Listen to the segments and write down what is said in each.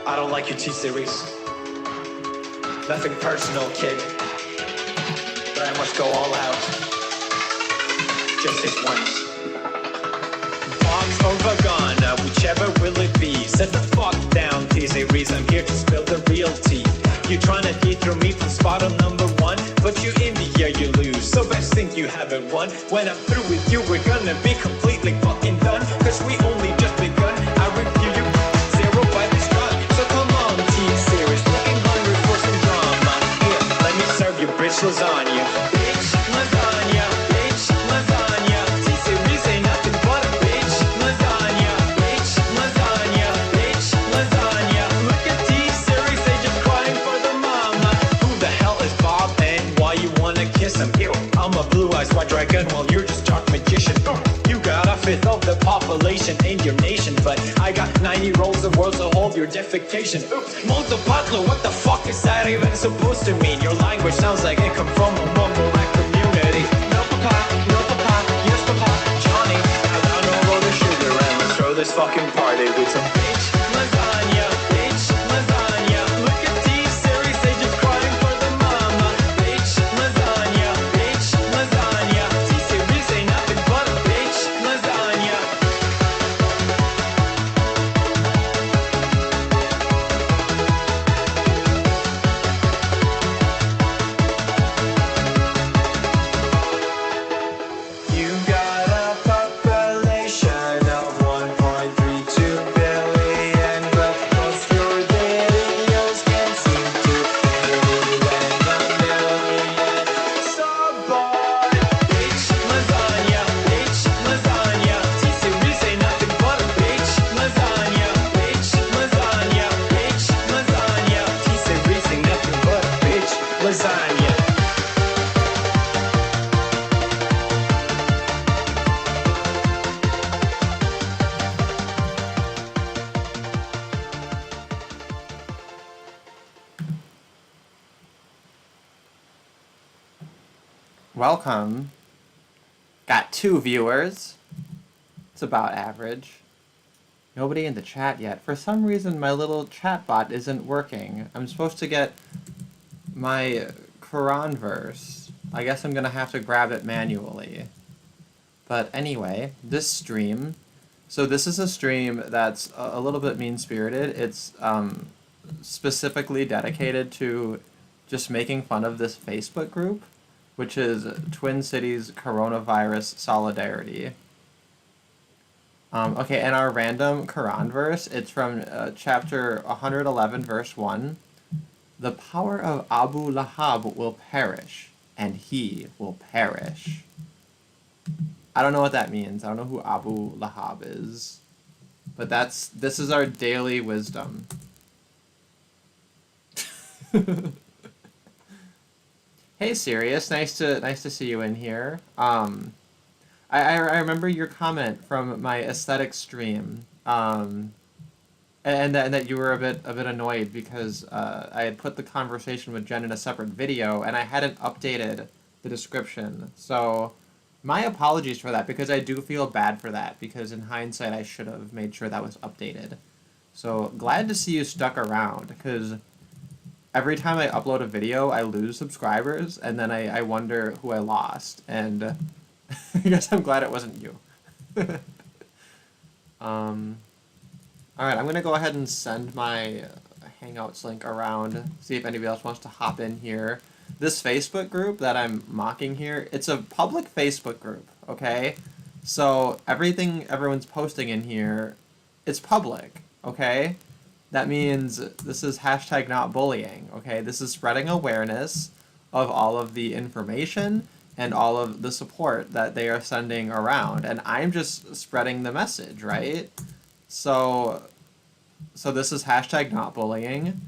I don't like your T-Series. Nothing personal, kid. But I must go all out. Just this once. Bombs or Vagana, whichever will it be. Set the fuck down, T-Series. I'm here to spill the real tea. You're trying to dethrone me from spot on number one, but you're in the air, you lose. So best think you haven't won. When I'm through with you, we're gonna be completely fucking done. Cause we only just begun. I review you zero by this run. So come on, T-Series, looking hungry for some drama. Here, let me serve you bitch lasagna. Bitch lasagna, bitch lasagna. T-Series ain't nothing but a bitch lasagna. Bitch lasagna, bitch lasagna. Look at T-Series, they just crying for the mama. Who the hell is Bob and why you wanna kiss him? Ew, I'm a blue-eyed white dragon while you're just dark magician. You got a fifth of the population in your nation, but I got 90 rolls of world to hold your defecation. Oops, Montepatlo, what the fuck is that even supposed to mean? Your language sounds like it come from a mumble rap community. No papa, yes papa, Johnny. Now down all the sugar and let's throw this fucking party with some bitch lasagna, bitch lasagna. Look at T-Series, they just crying for the mama. Bitch lasagna, bitch lasagna. T-Series ain't nothing but a bitch lasagna. You got a population of 1.32 billion, but most your videos can't seem to anywhere a million. So bored. Bitch lasagna, bitch lasagna. T-Series ain't nothing but a bitch lasagna. Bitch lasagna, bitch lasagna. T-Series ain't nothing but a bitch lasagna. Welcome. Got 2 viewers. It's about average. Nobody in the chat yet. For some reason, my little chat bot isn't working. I'm supposed to get my Quran verse. I guess I'm gonna have to grab it manually. But anyway, this stream. So this is a stream that's a little bit mean-spirited. It's specifically dedicated to just making fun of this Facebook group, which is Twin Cities Coronavirus Solidarity. Okay, and our random Quran verse, it's from chapter 111, verse 1. The power of Abu Lahab will perish, and he will perish. I don't know what that means. I don't know who Abu Lahab is. But this is our daily wisdom. Hey Sirius, nice to see you in here. I remember your comment from my aesthetic stream, and that you were a bit annoyed because I had put the conversation with Jen in a separate video and I hadn't updated the description. So my apologies for that, because I do feel bad for that, because in hindsight I should have made sure that was updated. So glad to see you stuck around, because every time I upload a video, I lose subscribers, and then I wonder who I lost, and I guess I'm glad it wasn't you. Alright, I'm going to go ahead and send my Hangouts link around, see if anybody else wants to hop in here. This Facebook group that I'm mocking here, it's a public Facebook group, okay? So everything everyone's posting in here, it's public, okay? That means this is hashtag not bullying, okay? This is spreading awareness of all of the information and all of the support that they are sending around. And I'm just spreading the message, right? So this is hashtag not bullying,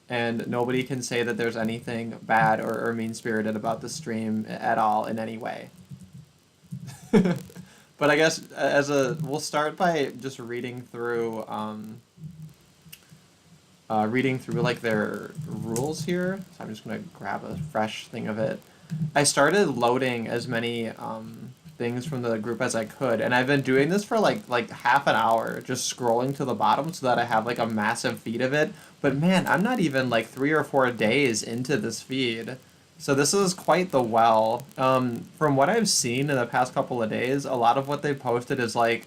and nobody can say that there's anything bad or mean-spirited about the stream at all in any way. But I guess we'll start by just reading through like their rules here. So I'm just gonna grab a fresh thing of it. I started loading as many things from the group as I could, and I've been doing this for like half an hour, just scrolling to the bottom so that I have like a massive feed of it. But man, I'm not even like 3 or 4 days into this feed. So this is quite the well. From what I've seen in the past couple of days, a lot of what they posted is like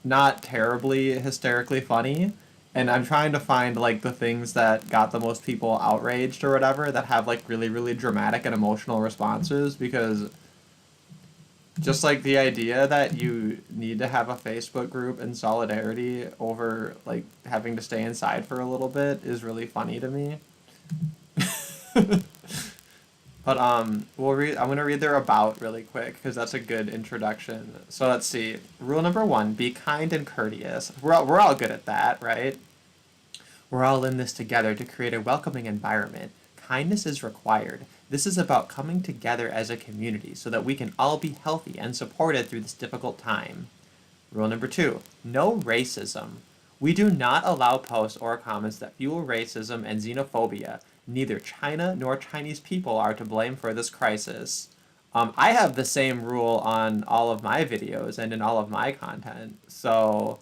not terribly hysterically funny. And I'm trying to find like the things that got the most people outraged or whatever that have like really, really dramatic and emotional responses, because just like the idea that you need to have a Facebook group in solidarity over like having to stay inside for a little bit is really funny to me. But we'll read. I'm gonna read their about really quick because that's a good introduction. So let's see. Rule number 1: be kind and courteous. We're all good at that, right? We're all in this together to create a welcoming environment. Kindness is required. This is about coming together as a community so that we can all be healthy and supported through this difficult time. Rule number 2: no racism. We do not allow posts or comments that fuel racism and xenophobia. Neither China nor Chinese people are to blame for this crisis. I have the same rule on all of my videos and in all of my content, so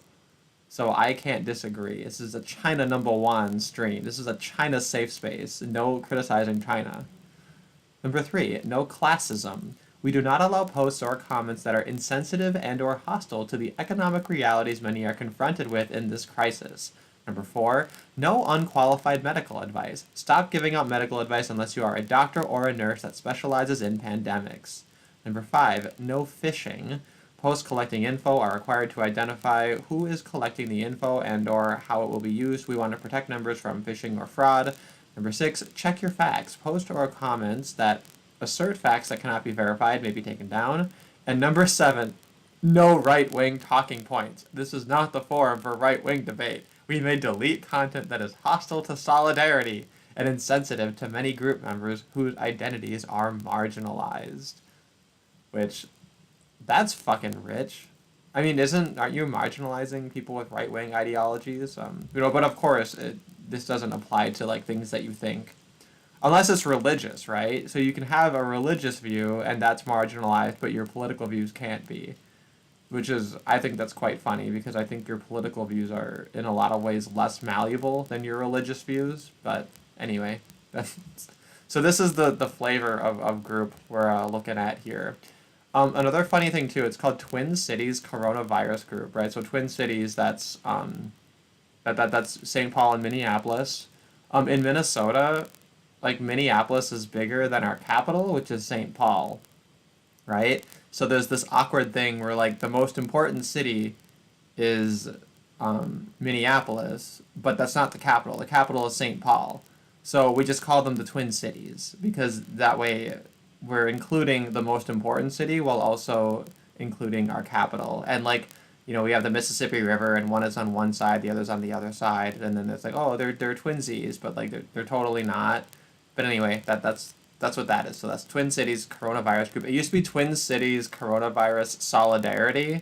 I can't disagree. This is a China #1 stream. This is a China safe space. No criticizing China. Number 3, no classism. We do not allow posts or comments that are insensitive and or hostile to the economic realities many are confronted with in this crisis. Number 4, no unqualified medical advice. Stop giving out medical advice unless you are a doctor or a nurse that specializes in pandemics. Number 5, no phishing. Posts collecting info are required to identify who is collecting the info and or how it will be used. We want to protect numbers from phishing or fraud. Number 6, check your facts. Posts or comments that assert facts that cannot be verified may be taken down. And number 7, no right-wing talking points. This is not the forum for right-wing debate. We may delete content that is hostile to solidarity and insensitive to many group members whose identities are marginalized. Which, that's fucking rich. I mean, aren't you marginalizing people with right-wing ideologies? But of course, this doesn't apply to like things that you think. Unless it's religious, right? So you can have a religious view and that's marginalized, but your political views can't be. Which is, I think that's quite funny because I think your political views are in a lot of ways less malleable than your religious views. But anyway, so this is the flavor of group we're looking at here. Another funny thing too, it's called Twin Cities Coronavirus Group, right? So Twin Cities, that's that's St. Paul and Minneapolis. In Minnesota, like Minneapolis is bigger than our capital, which is St. Paul, right? So there's this awkward thing where like the most important city is Minneapolis, but that's not the capital. The capital is St. Paul. So we just call them the Twin Cities because that way we're including the most important city while also including our capital. And like, we have the Mississippi River and one is on one side, the other's on the other side, and then it's like, oh, they're twinsies, but like they're totally not. But anyway, that's what that is. So that's Twin Cities Coronavirus Group. It used to be Twin Cities Coronavirus Solidarity,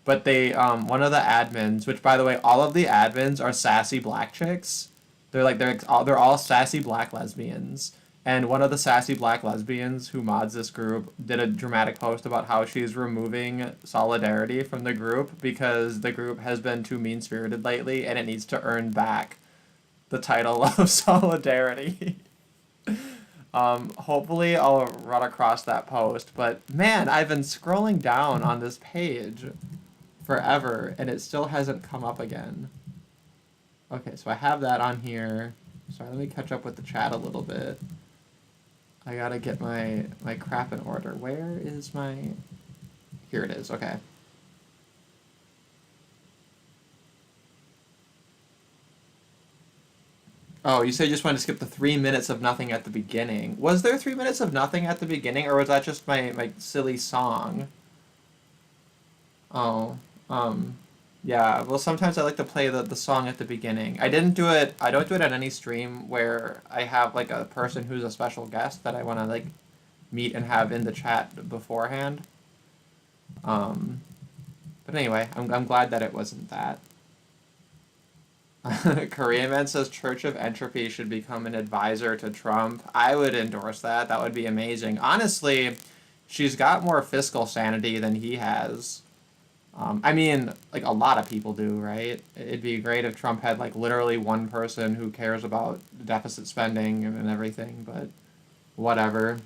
but they one of the admins, which by the way, all of the admins are sassy black chicks. They're all sassy black lesbians. And one of the sassy black lesbians who mods this group did a dramatic post about how she's removing Solidarity from the group because the group has been too mean-spirited lately and it needs to earn back the title of Solidarity. Hopefully I'll run across that post, but man, I've been scrolling down on this page forever and it still hasn't come up again. Okay, so I have that on here. Sorry, let me catch up with the chat a little bit. I gotta get my crap in order. Where is my... Here it is, okay. Oh, you said you just wanted to skip the 3 minutes of nothing at the beginning. Was there 3 minutes of nothing at the beginning, or was that just my silly song? Oh, yeah, well, sometimes I like to play the song at the beginning. I don't do it on any stream where I have, like, a person who's a special guest that I want to, like, meet and have in the chat beforehand. But anyway, I'm glad that it wasn't that. Korean Man says Church of Entropy should become an advisor to Trump. I would endorse that. That would be amazing. Honestly, she's got more fiscal sanity than he has. I mean, like a lot of people do, right? It'd be great if Trump had like literally one person who cares about deficit spending and everything, but whatever.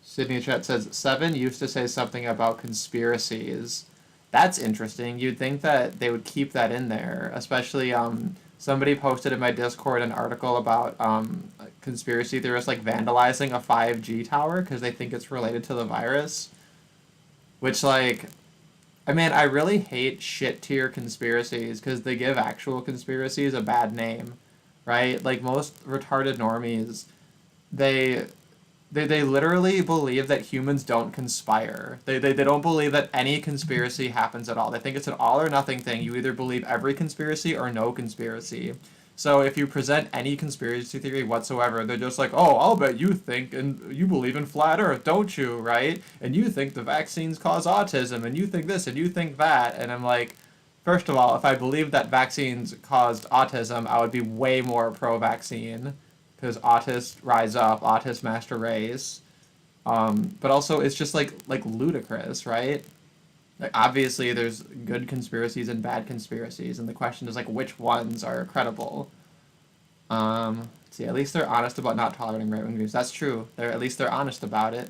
Sydney Chet says Seven used to say something about conspiracies. That's interesting. You'd think that they would keep that in there, especially somebody posted in my Discord an article about conspiracy theorists like vandalizing a 5G tower because they think it's related to the virus. Which like, I mean, I really hate shit tier conspiracies because they give actual conspiracies a bad name, right? Like most retarded normies, they they literally believe that humans don't conspire. They don't believe that any conspiracy happens at all. They think it's an all or nothing thing. You either believe every conspiracy or no conspiracy. So if you present any conspiracy theory whatsoever, they're just like, oh, I'll bet you think and you believe in flat earth, don't you, right? And you think the vaccines cause autism, and you think this, and you think that. And I'm like, first of all, if I believed that vaccines caused autism, I would be way more pro-vaccine. Because autists rise up, autists master race. But also, it's just like ludicrous, right? Like obviously, there's good conspiracies and bad conspiracies, and the question is like which ones are credible. Let's see, at least they're honest about not tolerating right wing views. That's true. At least they're honest about it.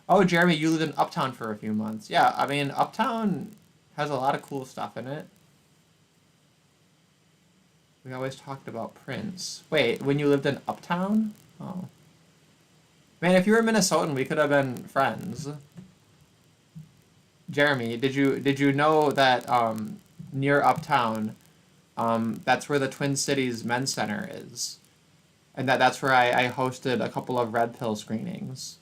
Oh, Jeremy, you lived in Uptown for a few months. Yeah, I mean, Uptown has a lot of cool stuff in it. We always talked about Prince. Wait, when you lived in Uptown? Oh. Man, if you were Minnesotan, we could have been friends. Jeremy, did you know that near Uptown, that's where the Twin Cities Men's Center is? And that's where I hosted a couple of Red Pill screenings.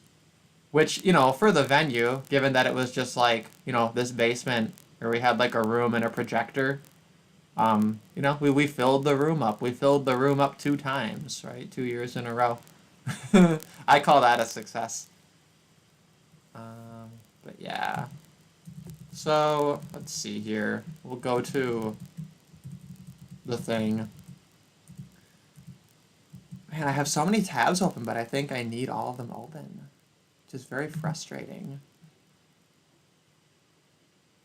Which, you know, for the venue, given that it was just like, you know, this basement where we had like a room and a projector, you know, we filled the room up. We filled the room up 2 times, right? 2 years in a row. I call that a success. But yeah. So, let's see here. We'll go to the thing. Man, I have so many tabs open, but I think I need all of them open. Which is very frustrating.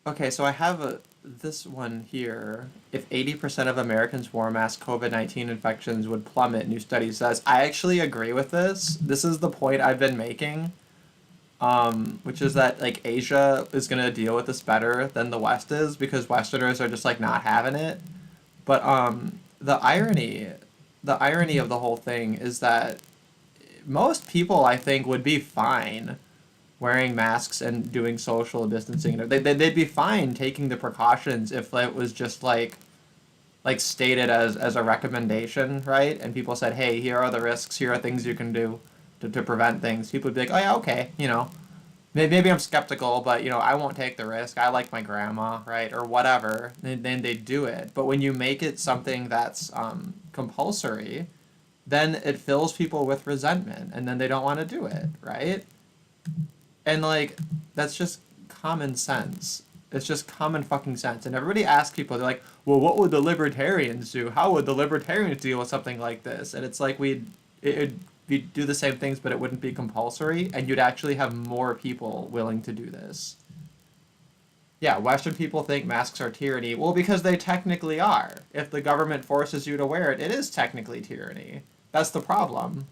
Okay, so I have this one here. If 80% of Americans wore masks, COVID-19 infections would plummet, new study says. I actually agree with this. This is the point I've been making, which is that like Asia is going to deal with this better than the West is because Westerners are just like not having it. But the irony of the whole thing is that most people, I think, would be fine wearing masks and doing social distancing. They'd be fine taking the precautions if it was just like stated as a recommendation, right? And people said, hey, here are the risks, here are things you can do to prevent things. People would be like, oh yeah, okay, you know. Maybe I'm skeptical, but, you know, I won't take the risk. I like my grandma, right? Or whatever. And then they do it. But when you make it something that's compulsory, then it fills people with resentment, and then they don't want to do it, right? And, like, that's just common sense. It's just common fucking sense. And everybody asks people, they're like, well, what would the libertarians do? How would the libertarians deal with something like this? And it's like we'd do the same things, but it wouldn't be compulsory, and you'd actually have more people willing to do this. Yeah, Western people think masks are tyranny. Well, because they technically are. If the government forces you to wear it, it is technically tyranny. That's the problem.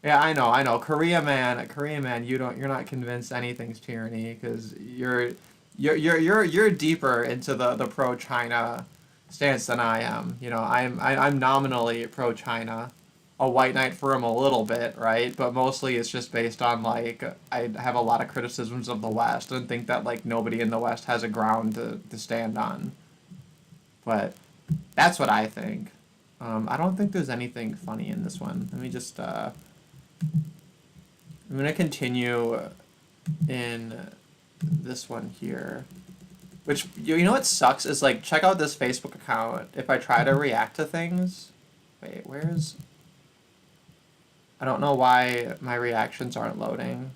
Yeah, I know. Korea man, you're not convinced anything's tyranny because you're deeper into the pro-China stance than I am. You know, I'm nominally pro-China. A white knight for him a little bit, right? But mostly it's just based on, like, I have a lot of criticisms of the West and think that, like, nobody in the West has a ground to stand on. But that's what I think. I don't think there's anything funny in this one. Let me just, I'm going to continue in this one here. Which, you know what sucks is, like, check out this Facebook account. If I try to react to things... Wait, where's... I don't know why my reactions aren't loading.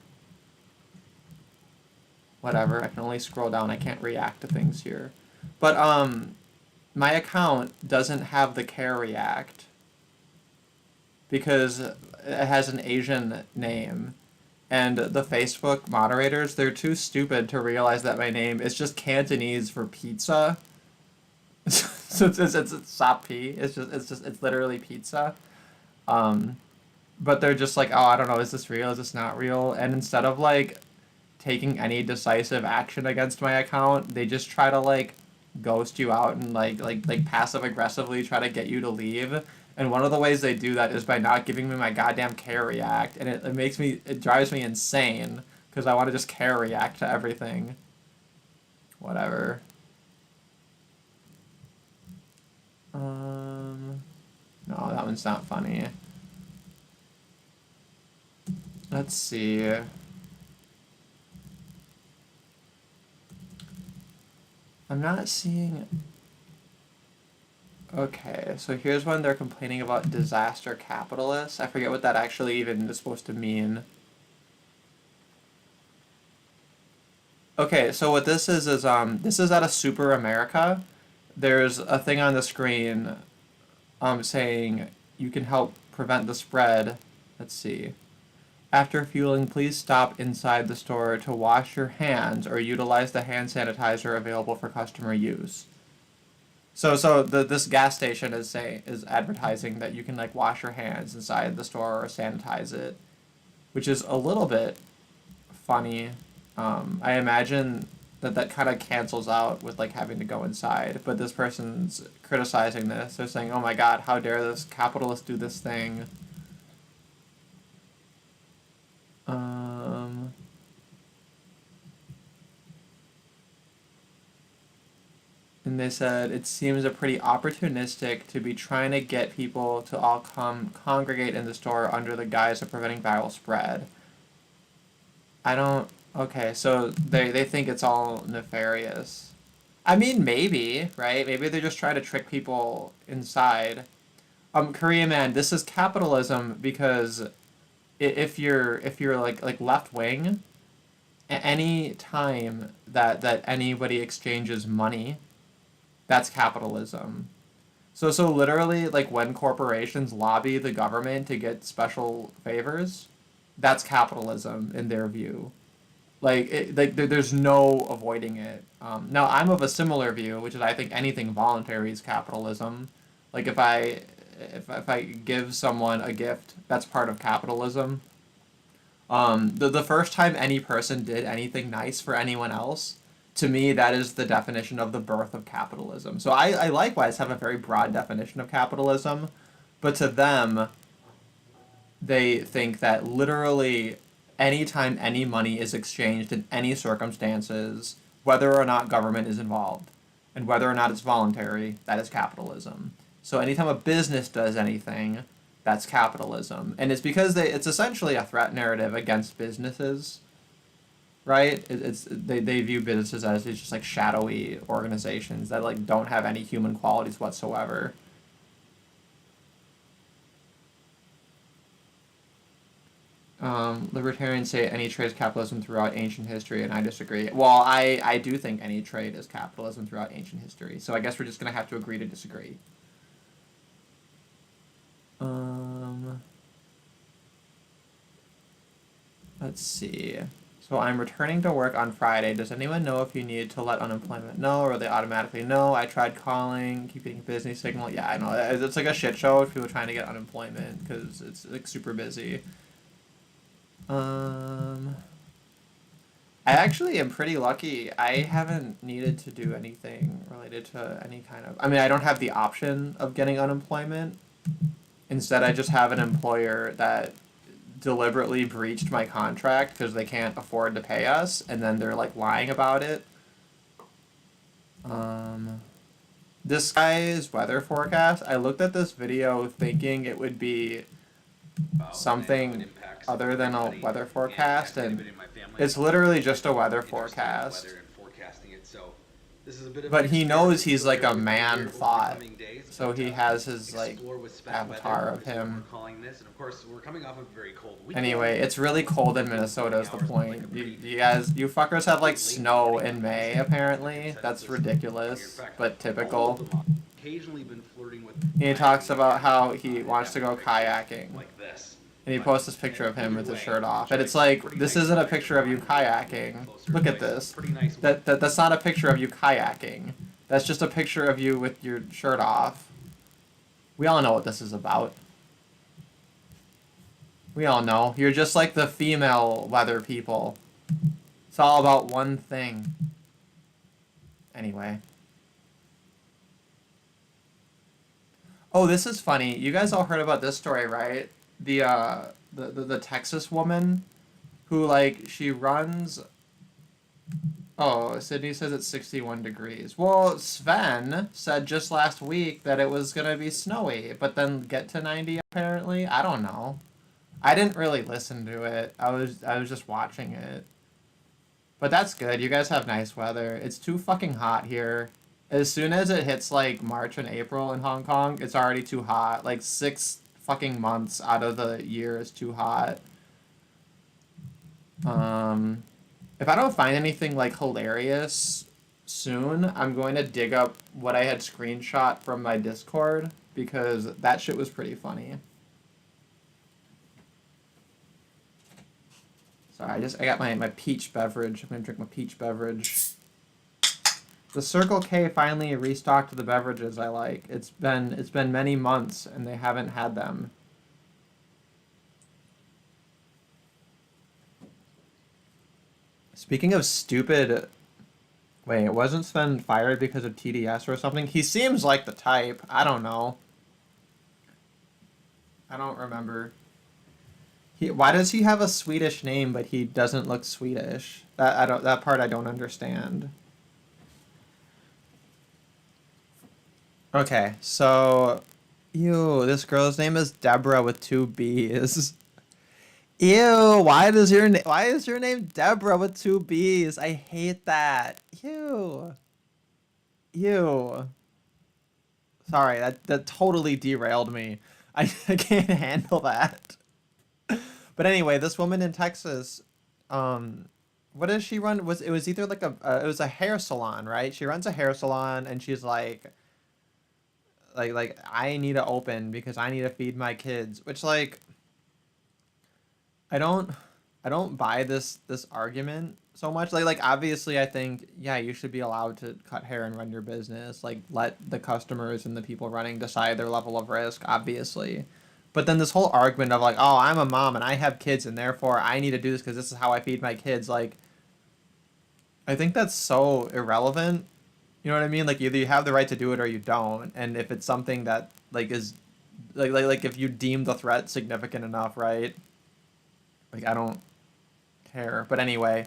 Whatever, I can only scroll down. I can't react to things here. But, my account doesn't have the care react because it has an Asian name. And the Facebook moderators, they're too stupid to realize that my name is just Cantonese for pizza. So it's sap pi. It's literally pizza. Um, but they're just like, oh, I don't know, is this real? Is this not real? And instead of like taking any decisive action against my account, they just try to like ghost you out and like passive aggressively try to get you to leave. And one of the ways they do that is by not giving me my goddamn care react, and it drives me insane because I want to just care react to everything. Whatever. No, that one's not funny. Let's see. I'm not seeing... Okay, so here's one they're complaining about disaster capitalists. I forget what that actually even is supposed to mean. Okay, so what this is this is out of Super America. There's a thing on the screen saying you can help prevent the spread. Let's see. After fueling, please stop inside the store to wash your hands or utilize the hand sanitizer available for customer use. So this gas station is advertising that you can like wash your hands inside the store or sanitize it, which is a little bit funny. I imagine that kind of cancels out with like having to go inside, but this person's criticizing this. They're saying, "Oh my God, how dare this capitalist do this thing?" And they said, it seems a pretty opportunistic to be trying to get people to all congregate in the store under the guise of preventing viral spread. I don't... Okay, so they think it's all nefarious. I mean, maybe, right? Maybe they're just trying to trick people inside. Korea man, this is capitalism because if you're like left wing, any time that anybody exchanges money, that's capitalism. So literally, like, when corporations lobby the government to get special favors, that's capitalism in their view. There's no avoiding it. Now, I'm of a similar view, which is I think anything voluntary is capitalism. Like, if I give someone a gift, that's part of capitalism. The first time any person did anything nice for anyone else, to me, that is the definition of the birth of capitalism. So I likewise have a very broad definition of capitalism, but to them, they think that literally anytime any money is exchanged in any circumstances, whether or not government is involved, and whether or not it's voluntary, that is capitalism. So anytime a business does anything, that's capitalism. And it's because it's essentially a threat narrative against businesses. Right? They view businesses as these just like shadowy organizations that like don't have any human qualities whatsoever. Libertarians say any trade is capitalism throughout ancient history, and I disagree. Well, I do think any trade is capitalism throughout ancient history, so I guess we're just gonna have to agree to disagree. Let's see. So I'm returning to work on Friday. Does anyone know if you need to let unemployment know, or they automatically know? I tried calling, keeping a busy signal. Yeah, I know. It's like a shit show with people trying to get unemployment because it's like super busy. I actually am pretty lucky. I haven't needed to do anything related to any kind of... I mean, I don't have the option of getting unemployment. Instead, I just have an employer that deliberately breached my contract because they can't afford to pay us, and then they're like lying about it. This guy's weather forecast, I looked at this video thinking it would be something other than a weather forecast, and it's literally just a weather forecast. But he knows he's like a man thought, so he has his like avatar of him. Anyway, it's really cold in Minnesota is the point. You fuckers have like snow in May apparently. That's ridiculous, but typical. He talks about how he wants to go kayaking. Like this. And he posts this picture of him with his shirt off. And it's like, this isn't a picture of you kayaking. Look at this. That's not a picture of you kayaking. That's just a picture of you with your shirt off. We all know what this is about. We all know. You're just like the female weather people. It's all about one thing. Anyway. Oh, this is funny. You guys all heard about this story, right? The Texas woman who, like, she runs... Oh, Sydney says it's 61 degrees. Well, Sven said just last week that it was going to be snowy, but then get to 90 apparently. I don't know. I didn't really listen to it. I was just watching it. But that's good. You guys have nice weather. It's too fucking hot here. As soon as it hits, like, March and April in Hong Kong, it's already too hot. Like, 6 fucking months out of the year is too hot. If I don't find anything, like, hilarious soon, I'm going to dig up what I had screenshot from my Discord, because that shit was pretty funny. Sorry, I got my peach beverage. I'm going to drink my peach beverage. The Circle K finally restocked the beverages I like. It's been many months, and they haven't had them. Speaking of stupid... Wait, wasn't Sven fired because of TDS or something? He seems like the type. I don't know. I don't remember. Why does he have a Swedish name, but he doesn't look Swedish? That part I don't understand. Okay, so... Ew, this girl's name is Deborah with 2 B's. Ew, why is your name Deborah with 2 B's? I hate that. Ew. Ew. Sorry, that totally derailed me. I can't handle that. But anyway, this woman in Texas, what does she run? It was either like it was a hair salon, right? She runs a hair salon, and she's like I need to open because I need to feed my kids, which, like, I don't buy this argument so much. Like obviously I think, yeah, you should be allowed to cut hair and run your business. Like, let the customers and the people running decide their level of risk, obviously. But then this whole argument of, like, oh, I'm a mom and I have kids and therefore I need to do this because this is how I feed my kids. Like, I think that's so irrelevant. You know what I mean? Like, either you have the right to do it or you don't. And if it's something that, like, is like if you deem the threat significant enough, right? Like, I don't care. But anyway,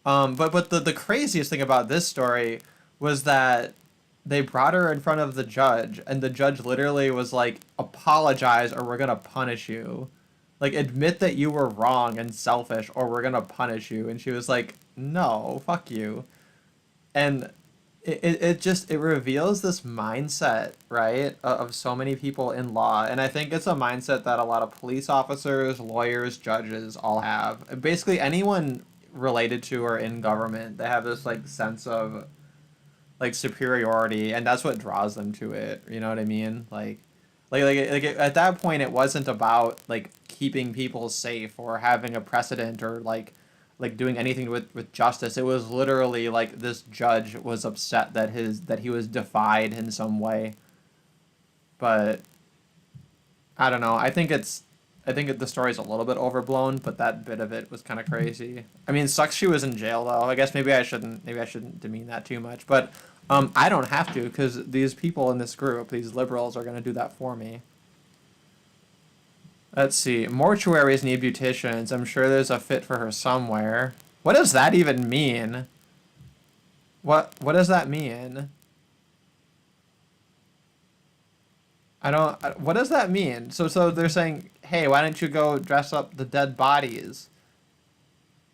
but the craziest thing about this story was that they brought her in front of the judge, and the judge literally was like, apologize or we're gonna punish you. Like, admit that you were wrong and selfish or we're gonna punish you. And she was like, no, fuck you. And it reveals this mindset, right, of so many people in law. And I think it's a mindset that a lot of police officers, lawyers, judges all have. Basically anyone related to or in government, they have this, like, sense of, like, superiority, and that's what draws them to it. You know what I mean? Like at that point, it wasn't about, like, keeping people safe or having a precedent or like doing anything with justice. It was literally like this judge was upset that he was defied in some way. But I don't know. I think the story's a little bit overblown, but that bit of it was kind of crazy. I mean, sucks she was in jail though. I guess maybe I shouldn't demean that too much. But I don't have to, because these people in this group, these liberals, are gonna do that for me. Let's see. Mortuaries need beauticians. I'm sure there's a fit for her somewhere. What does that even mean? What does that mean? What does that mean? So they're saying, hey, why don't you go dress up the dead bodies?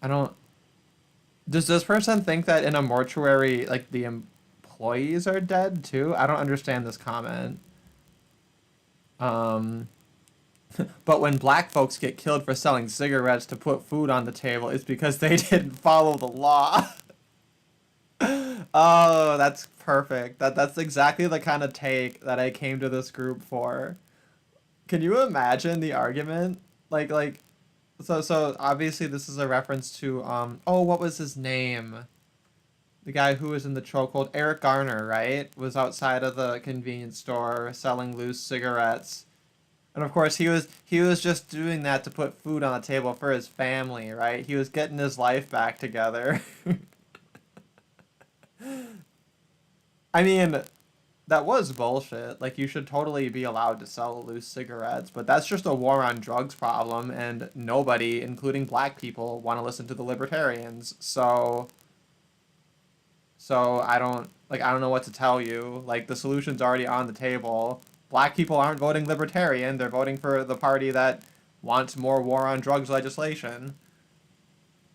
Does this person think that in a mortuary, like, the employees are dead too? I don't understand this comment. But when black folks get killed for selling cigarettes to put food on the table, it's because they didn't follow the law. Oh, that's perfect. That's exactly the kind of take that I came to this group for. Can you imagine the argument? like so obviously this is a reference to oh, what was his name? The guy who was in the chokehold, Eric Garner, right? Was outside of the convenience store selling loose cigarettes. And of course he was just doing that to put food on the table for his family, right? He was getting his life back together. I mean, that was bullshit. Like, you should totally be allowed to sell loose cigarettes, but that's just a war on drugs problem, and nobody, including black people, want to listen to the libertarians. So I don't know what to tell you. Like, the solution's already on the table. Black people aren't voting libertarian, they're voting for the party that wants more war on drugs legislation.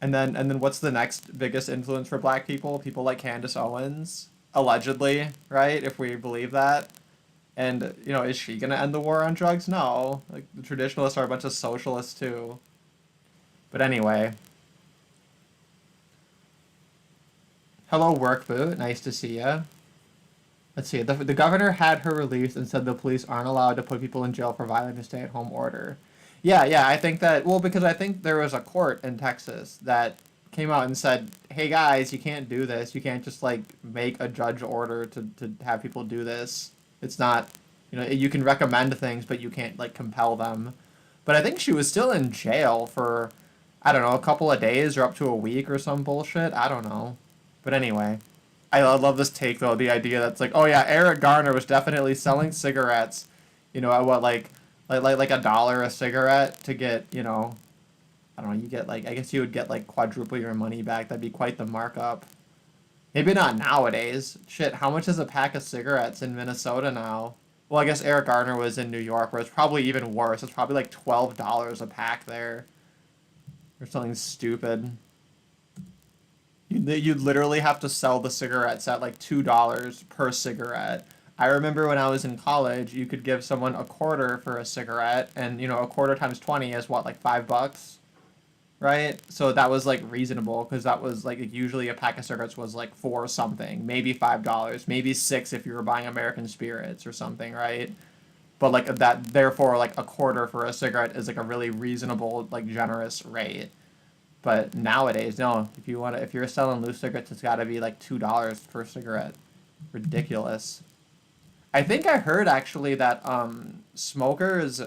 And then what's the next biggest influence for black people? People like Candace Owens, allegedly, right? If we believe that. And, is she going to end the war on drugs? No. Like, the traditionalists are a bunch of socialists, too. But anyway. Hello, Workboot. Nice to see ya. Let's see. The governor had her released and said the police aren't allowed to put people in jail for violating the stay-at-home order. Yeah, I think that... Well, because I think there was a court in Texas that came out and said, hey, guys, you can't do this. You can't just, like, make a judge order to have people do this. It's not... you can recommend things, but you can't, like, compel them. But I think she was still in jail for, I don't know, a couple of days or up to a week or some bullshit. I don't know. But anyway, I love this take, though, the idea that's like, oh yeah, Eric Garner was definitely selling cigarettes, at what, like $1 a cigarette to get, I don't know, you get, like, I guess you would get, like, quadruple your money back. That'd be quite the markup. Maybe not nowadays. Shit, how much is a pack of cigarettes in Minnesota now? Well, I guess Eric Garner was in New York, where it's probably even worse. It's probably like $12 a pack there. Or something stupid. You'd literally have to sell the cigarettes at like $2 per cigarette. I remember when I was in college, you could give someone a quarter for a cigarette, and a quarter times 20 is what, like $5, right? So that was like reasonable, because that was like usually a pack of cigarettes was like $4 something, maybe $5, maybe $6 if you were buying American Spirits or something, right? But like that, therefore, like a quarter for a cigarette is like a really reasonable, like generous rate. But nowadays, no. If you're selling loose cigarettes, it's got to be like $2 per cigarette. Ridiculous. I think I heard actually that smokers,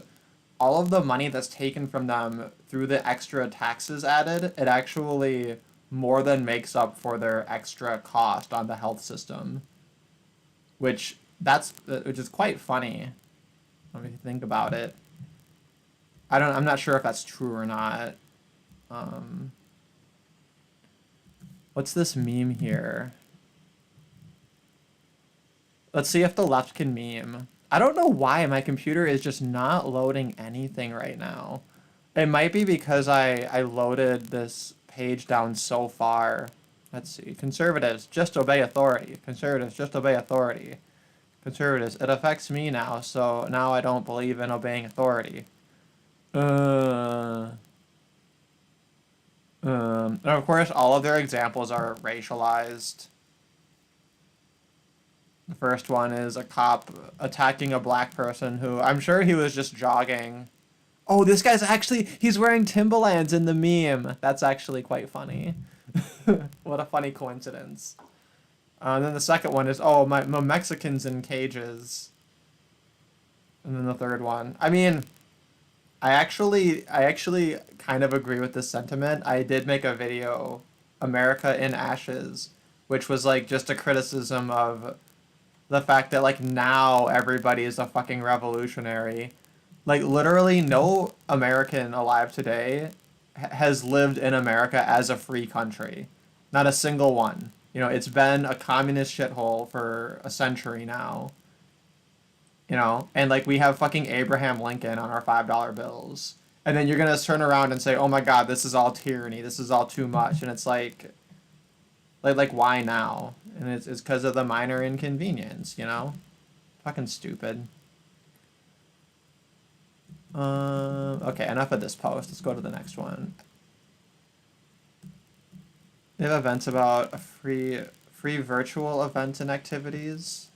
all of the money that's taken from them through the extra taxes added, it actually more than makes up for their extra cost on the health system. Which is quite funny. Let me think about it. I'm not sure if that's true or not. What's this meme here? Let's see if the left can meme. I don't know why my computer is just not loading anything right now. It might be because I loaded this page down so far. Let's see. Conservatives, just obey authority. Conservatives, just obey authority. Conservatives, it affects me now, so now I don't believe in obeying authority. And of course, all of their examples are racialized. The first one is a cop attacking a black person who, I'm sure he was just jogging. Oh, this guy's he's wearing Timberlands in the meme. That's actually quite funny. What a funny coincidence. And then the second one is, oh, my Mexicans in cages. And then the third one. I mean, I actually kind of agree with this sentiment. I did make a video, America in Ashes, which was like just a criticism of the fact that like now everybody is a fucking revolutionary. Like literally no American alive today has lived in America as a free country. Not a single one. It's been a communist shithole for a century now. And like we have fucking Abraham Lincoln on our $5 bills. And then you're going to turn around and say, oh my God, this is all tyranny. This is all too much. And it's like why now? And it's because of the minor inconvenience, Fucking stupid. Okay, enough of this post. Let's go to the next one. They have events about free virtual events and activities.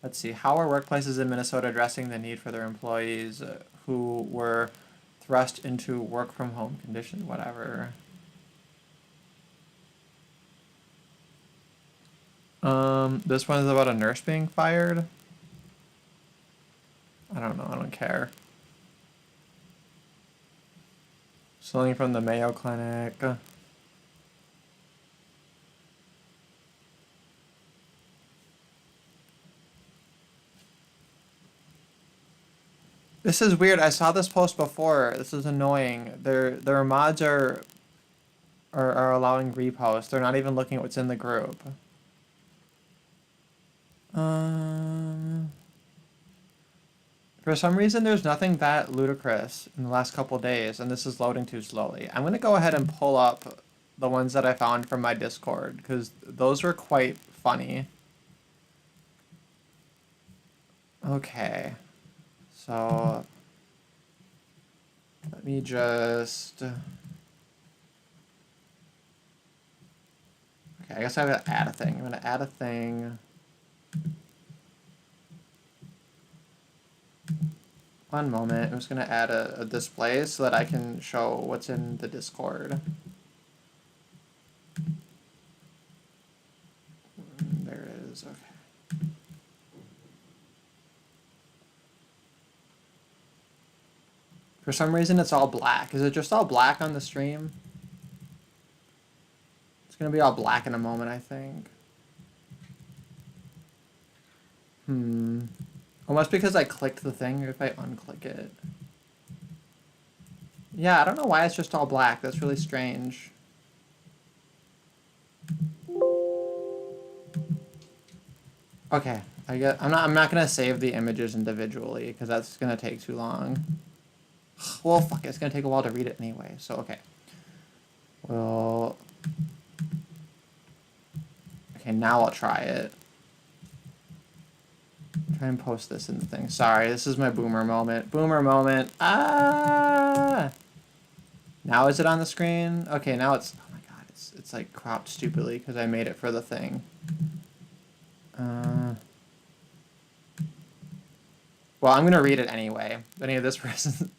Let's see. How are workplaces in Minnesota addressing the need for their employees who were thrust into work from home condition, whatever. This one is about a nurse being fired. I don't know, I don't care. Something from the Mayo Clinic. This is weird. I saw this post before. This is annoying. Their mods are allowing reposts. They're not even looking at what's in the group. For some reason, there's nothing that ludicrous in the last couple days, and this is loading too slowly. I'm going to go ahead and pull up the ones that I found from my Discord, because those were quite funny. Okay. So, let me just... Okay, I guess I have to add a thing. I'm going to add a thing. One moment. I'm just going to add a display so that I can show what's in the Discord. There it is. Okay. For some reason, it's all black. Is it just all black on the stream? It's going to be all black in a moment, I think. Almost because I clicked the thing, or if I unclick it. Yeah, I don't know why it's just all black. That's really strange. Okay, I'm not gonna save the images individually because that's gonna take too long. Well, fuck it, it's gonna take a while to read it anyway. So okay. Well. Okay, now I'll try it. Try and post this in the thing. Sorry, this is my boomer moment. Boomer moment. Ah! Now is it on the screen? Okay, now it's... Oh my god, it's like cropped stupidly because I made it for the thing. Well, I'm going to read it anyway. This person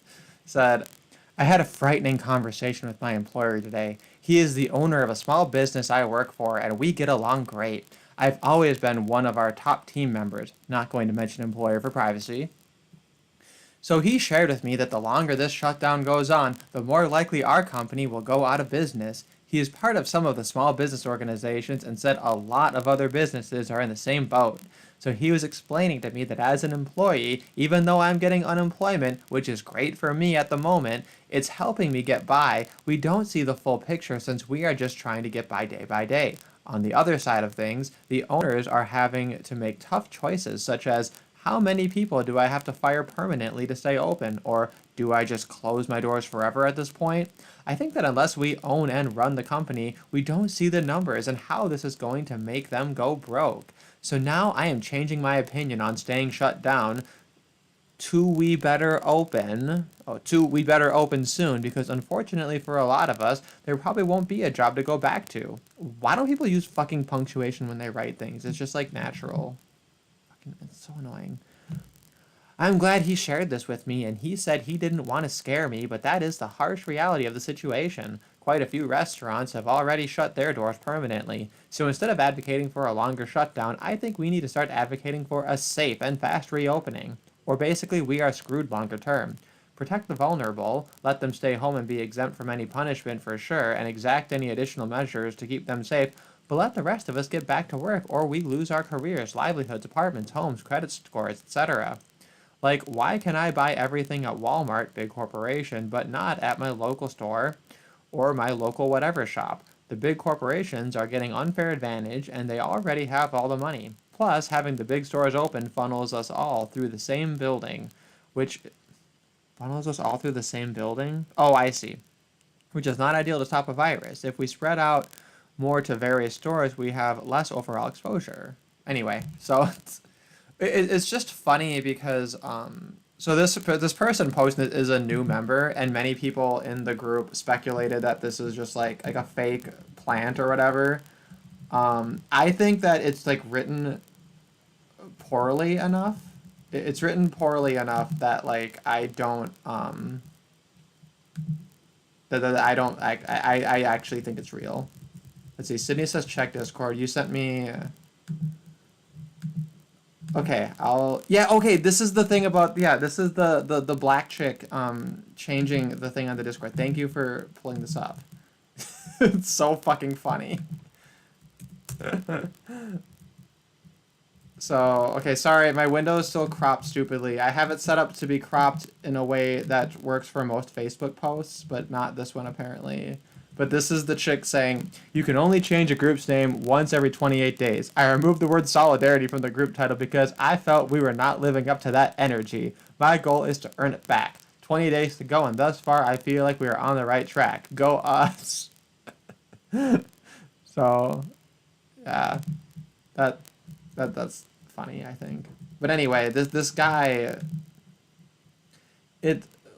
said, I had a frightening conversation with my employer today. He is the owner of a small business I work for, and we get along great. I've always been one of our top team members, not going to mention employer for privacy. So he shared with me that the longer this shutdown goes on, the more likely our company will go out of business. He is part of some of the small business organizations and said a lot of other businesses are in the same boat. So he was explaining to me that as an employee, even though I'm getting unemployment, which is great for me at the moment, it's helping me get by. We don't see the full picture since we are just trying to get by day. On the other side of things, the owners are having to make tough choices such as how many people do I have to fire permanently to stay open, or do I just close my doors forever at this point? I think that unless we own and run the company, we don't see the numbers and how this is going to make them go broke. So now I am changing my opinion on staying shut down to we better open soon, because unfortunately for a lot of us, there probably won't be a job to go back to. Why don't people use fucking punctuation when they write things? It's just like natural. It's so annoying. I'm glad he shared this with me, and he said he didn't want to scare me, but that is the harsh reality of the situation. Quite a few restaurants have already shut their doors permanently. So instead of advocating for a longer shutdown, I think we need to start advocating for a safe and fast reopening. Or basically, we are screwed longer term. Protect the vulnerable, let them stay home and be exempt from any punishment for sure, and exact any additional measures to keep them safe, but let the rest of us get back to work or we lose our careers, livelihoods, apartments, homes, credit scores, etc. Like, why can I buy everything at Walmart, big corporation, but not at my local store or my local whatever shop? The big corporations are getting unfair advantage and they already have all the money. Plus, having the big stores open funnels us all through the same building, which... Funnels us all through the same building? Oh, I see. Which is not ideal to stop a virus. If we spread out more to various stores, we have less overall exposure. Anyway, so it's just funny because so this person posted is a new member, and many people in the group speculated that this is just like a fake plant or whatever. I think that it's like written poorly enough. It's written poorly enough that like I don't That I don't. I actually think it's real. Let's see. Sydney says check Discord. You sent me. Okay, yeah, okay, this is the thing about, yeah, this is the black chick changing the thing on the Discord. Thank you for pulling this up. It's so fucking funny. So, okay, sorry, my window is still cropped stupidly. I have it set up to be cropped in a way that works for most Facebook posts, but not this one apparently. But this is the chick saying, you can only change a group's name once every 28 days. I removed the word solidarity from the group title because I felt we were not living up to that energy. My goal is to earn it back. 20 days to go, and thus far I feel like we are on the right track. Go us. So, yeah, that's funny, I think. But anyway, this guy,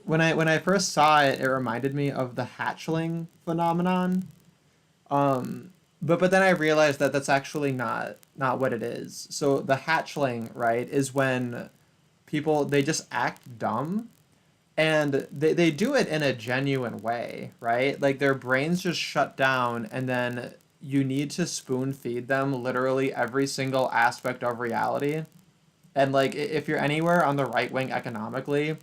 when I first saw it, it reminded me of the hatchling phenomenon. But then I realized that that's actually not what it is. So the hatchling, right, is when people, they just act dumb, and they do it in a genuine way, right? Like their brains just shut down, and then you need to spoon feed them literally every single aspect of reality. And like if you're anywhere on the right wing economically,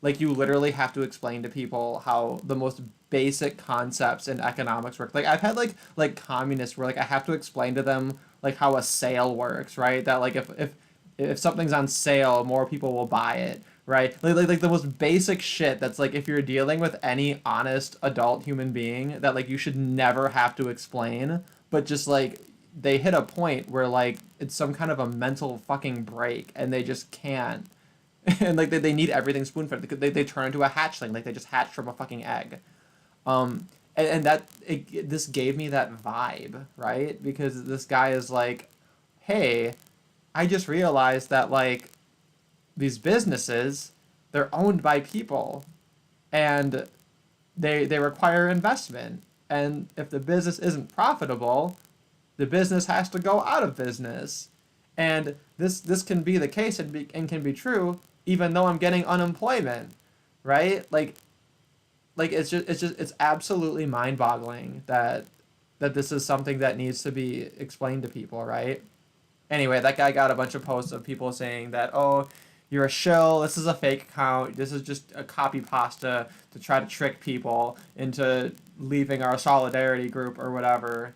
like you literally have to explain to people how the most basic concepts in economics work. Like I've had like communists where like I have to explain to them like how a sale works, right? That like if something's on sale, more people will buy it, right? Like the most basic shit that's like if you're dealing with any honest adult human being that like you should never have to explain, but just like they hit a point where like it's some kind of a mental fucking break and they just can't. And like they need everything spoon fed. They turn into a hatchling, like they just hatched from a fucking egg. And this gave me that vibe, right? Because this guy is like, hey, I just realized that like these businesses, they're owned by people, and they require investment. And if the business isn't profitable, the business has to go out of business. And this can be the case and can be true even though I'm getting unemployment, right? Like it's absolutely mind-boggling that this is something that needs to be explained to people, right? Anyway, that guy got a bunch of posts of people saying that, oh, you're a shill, this is a fake account, this is just a copy pasta to try to trick people into leaving our solidarity group or whatever.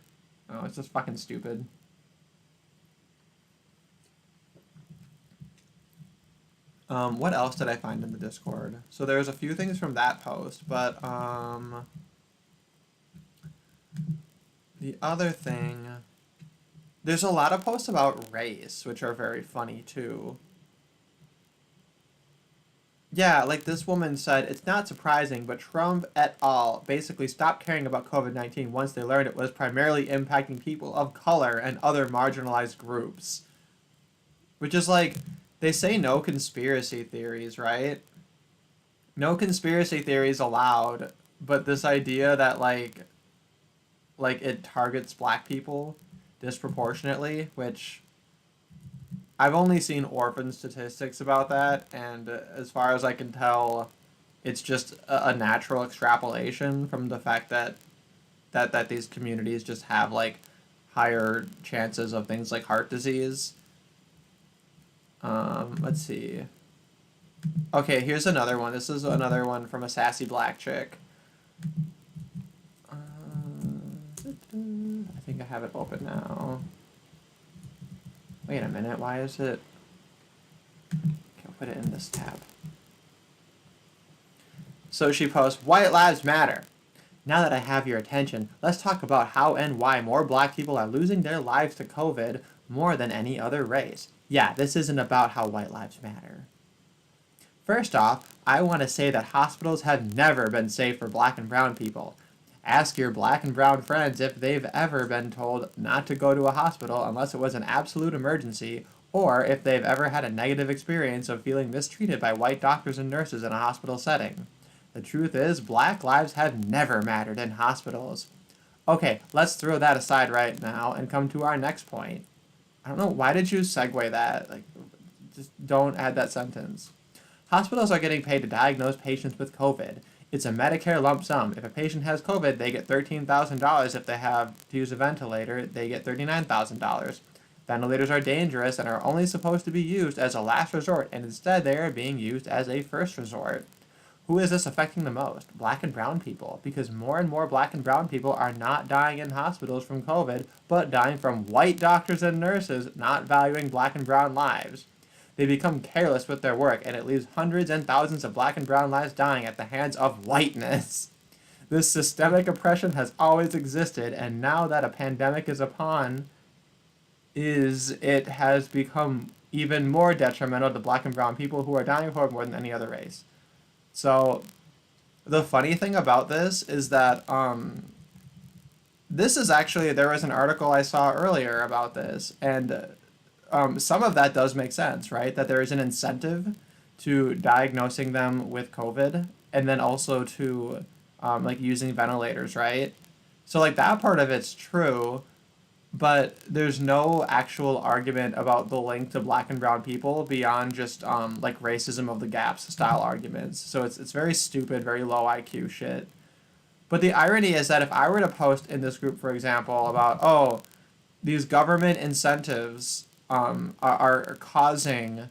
Oh, it's just fucking stupid. What else did I find in the Discord? So there's a few things from that post, but the other thing, there's a lot of posts about race, which are very funny too. Yeah, like this woman said, it's not surprising, but Trump et al. Basically stopped caring about COVID-19 once they learned it was primarily impacting people of color and other marginalized groups. Which is like, they say no conspiracy theories, right? No conspiracy theories allowed, but this idea that like it targets black people disproportionately, which I've only seen orphan statistics about that, and as far as I can tell, it's just a natural extrapolation from the fact that these communities just have like higher chances of things like heart disease. Let's see. Okay, here's another one. This is another one from a sassy black chick. I think I have it open now. Wait a minute, why is it... Can't put it in this tab. So she posts, White Lives Matter. Now that I have your attention, let's talk about how and why more black people are losing their lives to COVID more than any other race. Yeah, this isn't about how white lives matter. First off, I want to say that hospitals have never been safe for black and brown people. Ask your black and brown friends if they've ever been told not to go to a hospital unless it was an absolute emergency, or if they've ever had a negative experience of feeling mistreated by white doctors and nurses in a hospital setting. The truth is, black lives have never mattered in hospitals. Okay, let's throw that aside right now and come to our next point. I don't know, why did you segue that? Like, just don't add that sentence. Hospitals are getting paid to diagnose patients with COVID. It's a Medicare lump sum. If a patient has COVID, they get $13,000. If they have to use a ventilator, they get $39,000. Ventilators are dangerous and are only supposed to be used as a last resort, and instead they are being used as a first resort. Who is this affecting the most? Black and brown people, because more and more black and brown people are not dying in hospitals from COVID, but dying from white doctors and nurses not valuing black and brown lives. They become careless with their work, and it leaves hundreds and thousands of black and brown lives dying at the hands of whiteness. This systemic oppression has always existed, and now that a pandemic is upon, it has become even more detrimental to black and brown people who are dying for it more than any other race. So, the funny thing about this is that this is actually, there was an article I saw earlier about this, and some of that does make sense, right? That there is an incentive to diagnosing them with COVID, and then also to like using ventilators, right? So like that part of it's true, but there's no actual argument about the link to black and brown people beyond just like racism of the gaps style arguments. So it's very stupid, very low IQ shit. But the irony is that if I were to post in this group, for example, about, oh, these government incentives are causing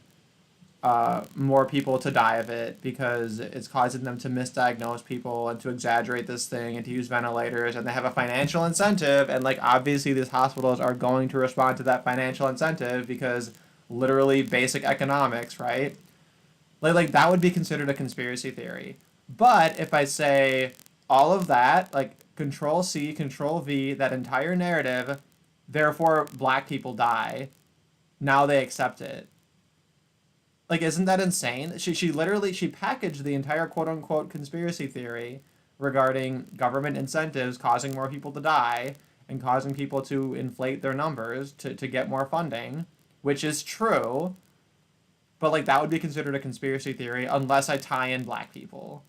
more people to die of it because it's causing them to misdiagnose people and to exaggerate this thing and to use ventilators, and they have a financial incentive, and like obviously these hospitals are going to respond to that financial incentive because literally basic economics, right? Like that would be considered a conspiracy theory. But if I say all of that, like Control C, Control V, that entire narrative, therefore black people die, now they accept it. Like, isn't that insane? She literally, she packaged the entire quote-unquote conspiracy theory regarding government incentives causing more people to die and causing people to inflate their numbers to get more funding, which is true, but, like, that would be considered a conspiracy theory unless I tie in black people.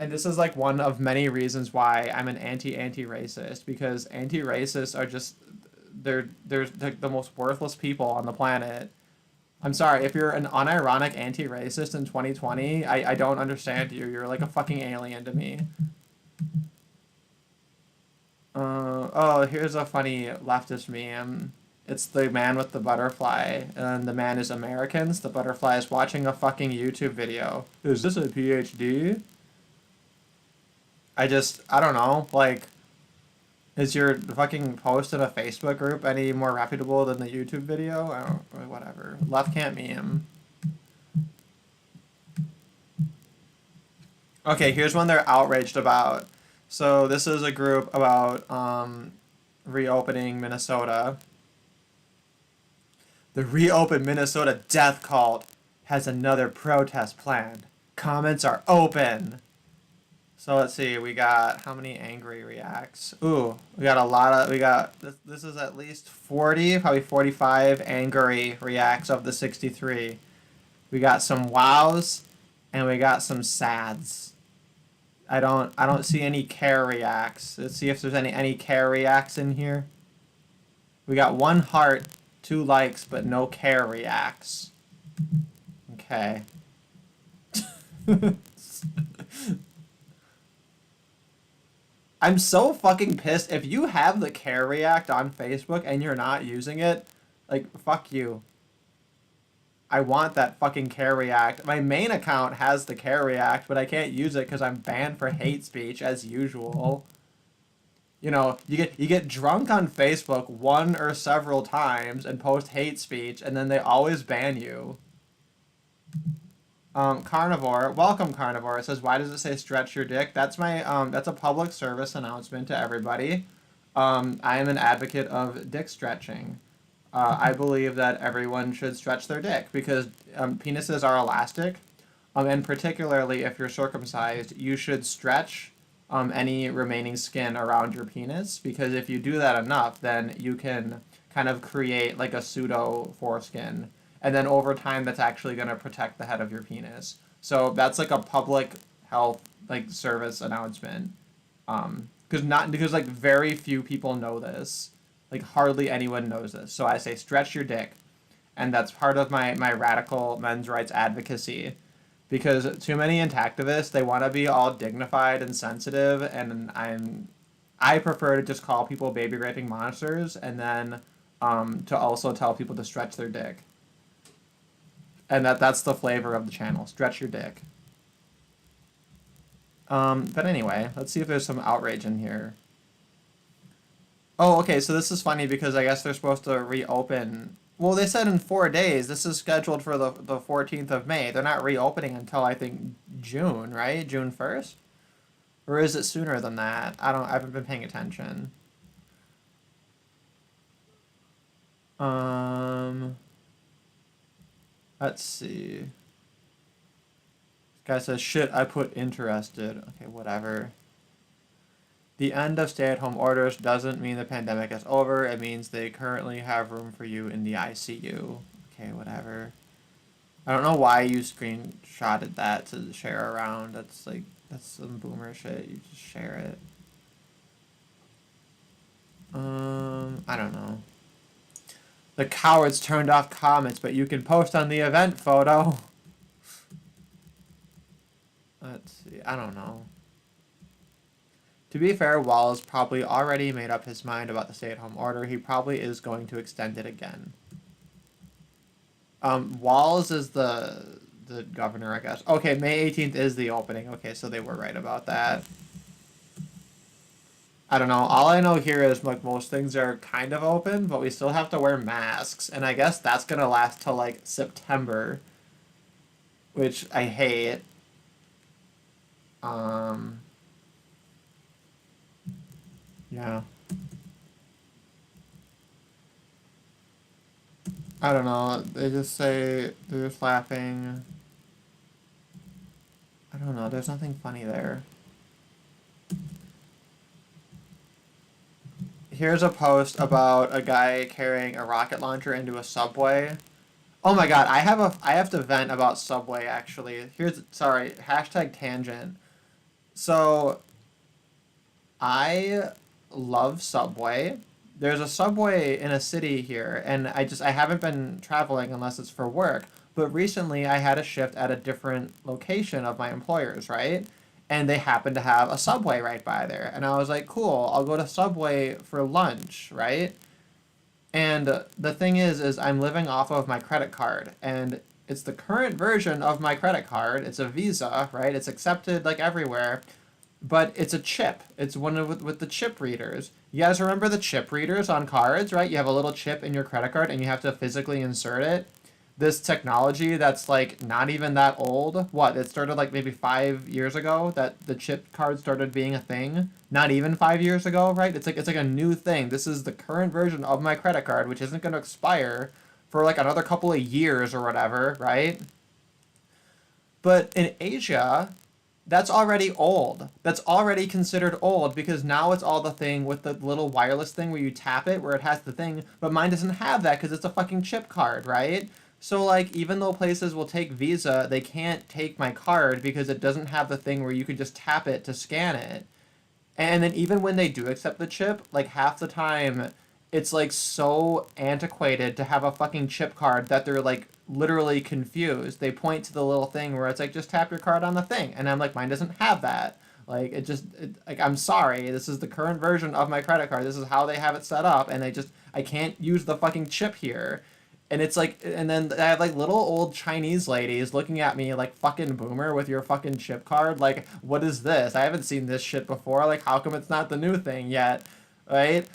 And this is, like, one of many reasons why I'm an anti-racist, because anti-racists are just, they're the most worthless people on the planet. I'm sorry, if you're an unironic anti-racist in 2020, I don't understand you. You're like a fucking alien to me. Oh, here's a funny leftist meme. It's the man with the butterfly, and the man is Americans. The butterfly is watching a fucking YouTube video. Is this a PhD? I don't know, like, is your fucking post in a Facebook group any more reputable than the YouTube video? I don't, whatever. Left can't meme. Okay, here's one they're outraged about. So this is a group about reopening Minnesota. The Reopen Minnesota Death Cult has another protest planned. Comments are open. So let's see, we got how many angry reacts? Ooh, we got a lot of, this is at least 40, probably 45 angry reacts of the 63. We got some wows, and we got some sads. I don't see any care reacts. Let's see if there's any care reacts in here. We got 1 heart, 2 likes, but no care reacts. Okay. I'm so fucking pissed. If you have the care react on Facebook and you're not using it, like, fuck you. I want that fucking care react. My main account has the care react, but I can't use it because I'm banned for hate speech as usual. You know, you get drunk on Facebook one or several times and post hate speech, and then they always ban you. Carnivore, welcome Carnivore. It says, why does it say stretch your dick? That's my, that's a public service announcement to everybody. I am an advocate of dick stretching. I believe that everyone should stretch their dick because penises are elastic. And particularly if you're circumcised, you should stretch any remaining skin around your penis, because if you do that enough, then you can kind of create like a pseudo foreskin. And then over time, that's actually going to protect the head of your penis. So that's like a public health like service announcement. Because like very few people know this. Like hardly anyone knows this. So I say stretch your dick. And that's part of my radical men's rights advocacy. because too many intactivists, they want to be all dignified and sensitive, and I prefer to just call people baby raping monsters, and then to also tell people to stretch their dick. And that's the flavor of the channel. Stretch your dick. But anyway, let's see if there's some outrage in here. Oh, okay, so this is funny because I guess they're supposed to reopen. Well, they said in 4 days. This is scheduled for the 14th of May. They're not reopening until, I think, June, right? June 1st? Or is it sooner than that? I haven't been paying attention. Let's see. This guy says, shit, I put interested. Okay, whatever. The end of stay-at-home orders doesn't mean the pandemic is over. It means they currently have room for you in the ICU. Okay, whatever. I don't know why you screenshotted that to share around. That's some boomer shit. You just share it. I don't know. The cowards turned off comments, but you can post on the event photo. Let's see. I don't know. To be fair, Wallace probably already made up his mind about the stay-at-home order. He probably is going to extend it again. Wallace is the governor, I guess. Okay, May 18th is the opening. Okay, so they were right about that. I don't know. All I know here is like most things are kind of open, but we still have to wear masks, and I guess that's gonna last till like September, which I hate. Yeah. I don't know. They just say they're just laughing. I don't know. There's nothing funny there. Here's a post about a guy carrying a rocket launcher into a subway. Oh my god, I have to vent about Subway actually. Sorry, hashtag tangent. So I love Subway. There's a Subway in a city here, and I haven't been traveling unless it's for work. But recently I had a shift at a different location of my employer's, right? And they happened to have a Subway right by there. And I was like, cool, I'll go to Subway for lunch, right? And the thing is I'm living off of my credit card, and it's the current version of my credit card. It's a Visa, right? It's accepted like everywhere, but it's a chip. It's one with the chip readers. You guys remember the chip readers on cards, right? You have a little chip in your credit card and you have to physically insert it. This technology that's like not even that old. What? It started like maybe 5 years ago that the chip card started being a thing. Not even 5 years ago, right? It's like a new thing. This is the current version of my credit card, which isn't going to expire for like another couple of years or whatever, right? But in Asia, that's already old. That's already considered old because now it's all the thing with the little wireless thing where you tap it, where it has the thing. But mine doesn't have that because it's a fucking chip card, right? So, like, even though places will take Visa, they can't take my card because it doesn't have the thing where you could just tap it to scan it. And then even when they do accept the chip, like, half the time, it's, like, so antiquated to have a fucking chip card that they're, like, literally confused. They point to the little thing where it's like, just tap your card on the thing. And I'm like, mine doesn't have that. Like, like, I'm sorry, this is the current version of my credit card. This is how they have it set up, and I can't use the fucking chip here. And it's like, and then I have like little old Chinese ladies looking at me like, fucking boomer with your fucking chip card. Like, what is this? I haven't seen this shit before. Like, how come it's not the new thing yet? Right?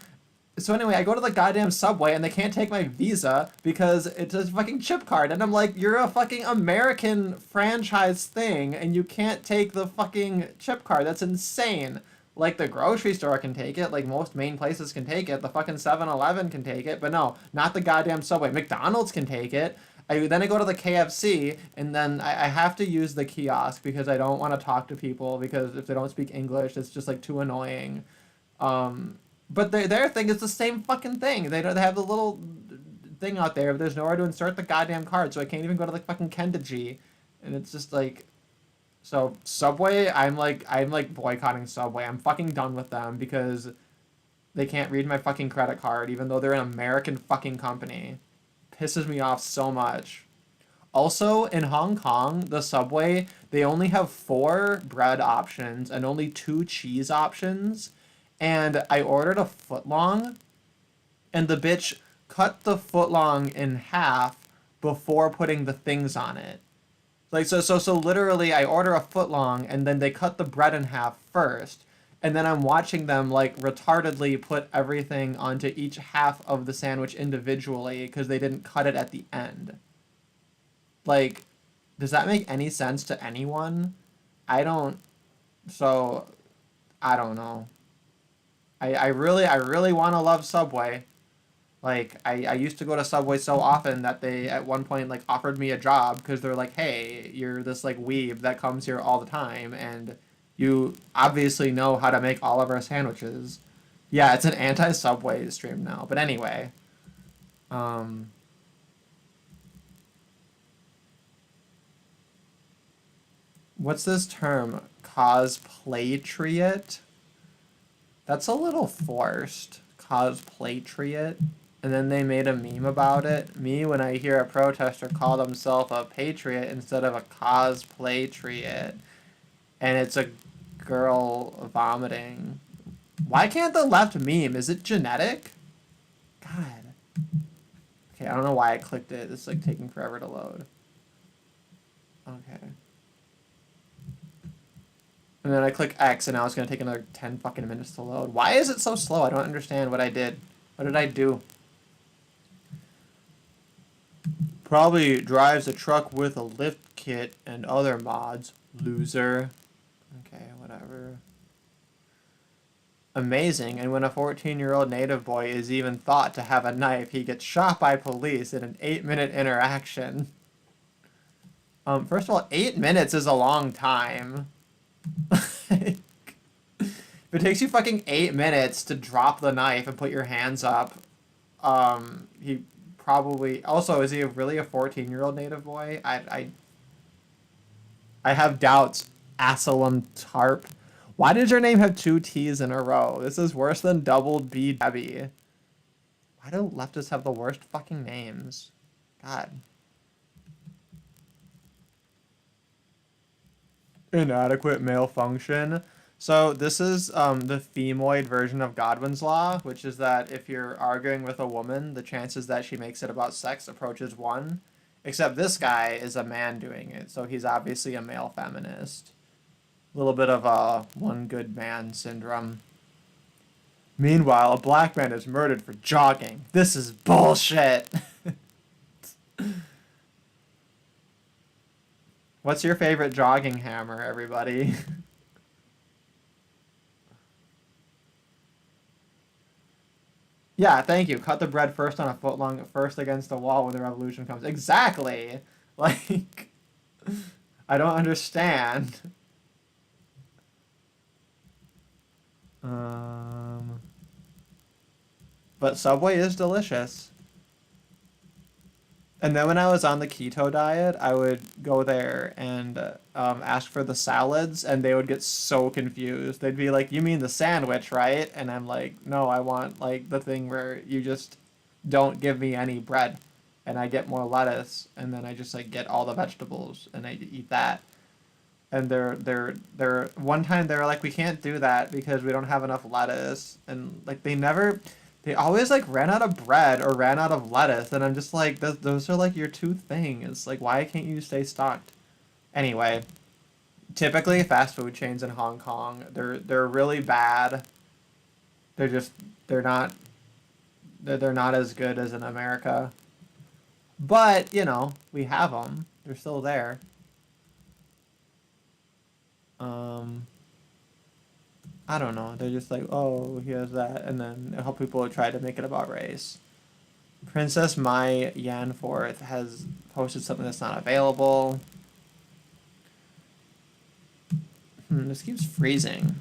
So anyway, I go to the goddamn Subway and they can't take my Visa because it's a fucking chip card. And I'm like, you're a fucking American franchise thing and you can't take the fucking chip card. That's insane. Like, the grocery store can take it. Like, most main places can take it. The fucking 7-Eleven can take it. But no, not the goddamn Subway. McDonald's can take it. Then I go to the KFC, and then I have to use the kiosk because I don't want to talk to people because if they don't speak English, it's just, like, too annoying. But their thing is the same fucking thing. They have the little thing out there, but there's nowhere to insert the goddamn card, so I can't even go to, like, fucking Kendaji. And it's just, like... So Subway, I'm like boycotting Subway. I'm fucking done with them because they can't read my fucking credit card even though they're an American fucking company. Pisses me off so much. Also, in Hong Kong, the Subway, they only have 4 bread options and only 2 cheese options. And I ordered a footlong, and the bitch cut the footlong in half before putting the things on it. Like so literally I order a footlong and then they cut the bread in half first. And then I'm watching them like retardedly put everything onto each half of the sandwich individually because they didn't cut it at the end. Like, does that make any sense to anyone? I don't. So, I don't know. I really want to love Subway. Like, I used to go to Subway so often that they at one point like offered me a job because they're like, hey, you're this like weeb that comes here all the time and you obviously know how to make all of our sandwiches. Yeah, it's an anti-Subway stream now. But anyway, um, what's this term? Cosplatriot? That's a little forced. Cosplatriot. And then they made a meme about it. Me, when I hear a protester call himself a patriot instead of a cosplatriot. And it's a girl vomiting. Why can't the left meme? Is it genetic? God. Okay, I don't know why I clicked it. It's like taking forever to load. Okay. And then I click X and now it's going to take another 10 fucking minutes to load. Why is it so slow? I don't understand what I did. What did I do? Probably drives a truck with a lift kit and other mods. Loser. Okay, whatever. Amazing, and when a 14-year-old native boy is even thought to have a knife, he gets shot by police in an 8-minute interaction. First of all, 8 minutes is a long time. If it takes you fucking 8 minutes to drop the knife and put your hands up, he probably... Also, is he really a 14-year-old native boy? I have doubts. Asylum Tarp. Why does your name have 2 T's in a row? This is worse than double B Debbie. Why do leftists have the worst fucking names? God. Inadequate male function. So this is the femoid version of Godwin's law, which is that if you're arguing with a woman, the chances that she makes it about sex approaches 1. Except this guy is a man doing it, so he's obviously a male feminist. A little bit of a one good man syndrome. Meanwhile, a black man is murdered for jogging. This is bullshit. What's your favorite jogging hammer, everybody? Yeah, thank you. Cut the bread first on a footlong, first against the wall when the revolution comes. Exactly. Like, I don't understand. But Subway is delicious. And then when I was on the keto diet, I would go there and ask for the salads, and they would get so confused. They'd be like, "You mean the sandwich, right?" And I'm like, "No, I want like the thing where you just don't give me any bread, and I get more lettuce, and then I just like get all the vegetables, and I eat that." And they're one time they were like, "We can't do that because we don't have enough lettuce," and like they always like ran out of bread or ran out of lettuce, and I'm just like, those are like your 2 things. Like, why can't you stay stocked? Anyway, typically fast food chains in Hong Kong, they're really bad. They're not they're not as good as in America. But, you know, we have them. They're still there. I don't know. They're just like, oh, he has that, and then how people try to make it about race. Princess Mai Yanforth has posted something that's not available. This keeps freezing.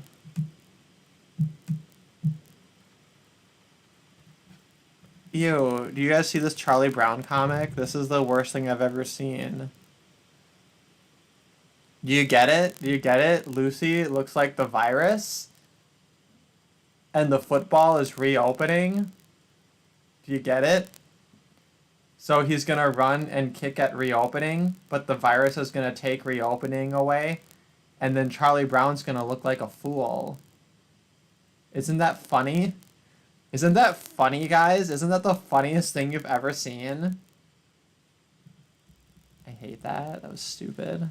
Ew, do you guys see this Charlie Brown comic? This is the worst thing I've ever seen. Do you get it? Do you get it? Lucy looks like the virus. And the football is reopening. Do you get it? So he's going to run and kick at reopening, but the virus is going to take reopening away, and then Charlie Brown's going to look like a fool. Isn't that funny? Isn't that funny, guys? Isn't that the funniest thing you've ever seen? I hate that. That was stupid.